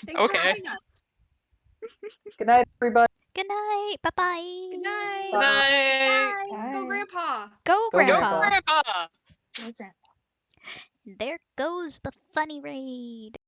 Okay. Good night, everybody. Good night. Bye-bye. Good night. Good night. Bye. Go Grandpa. Go Go Grandpa. Grandpa. Grandpa. Go Grandpa. There goes the funny raid.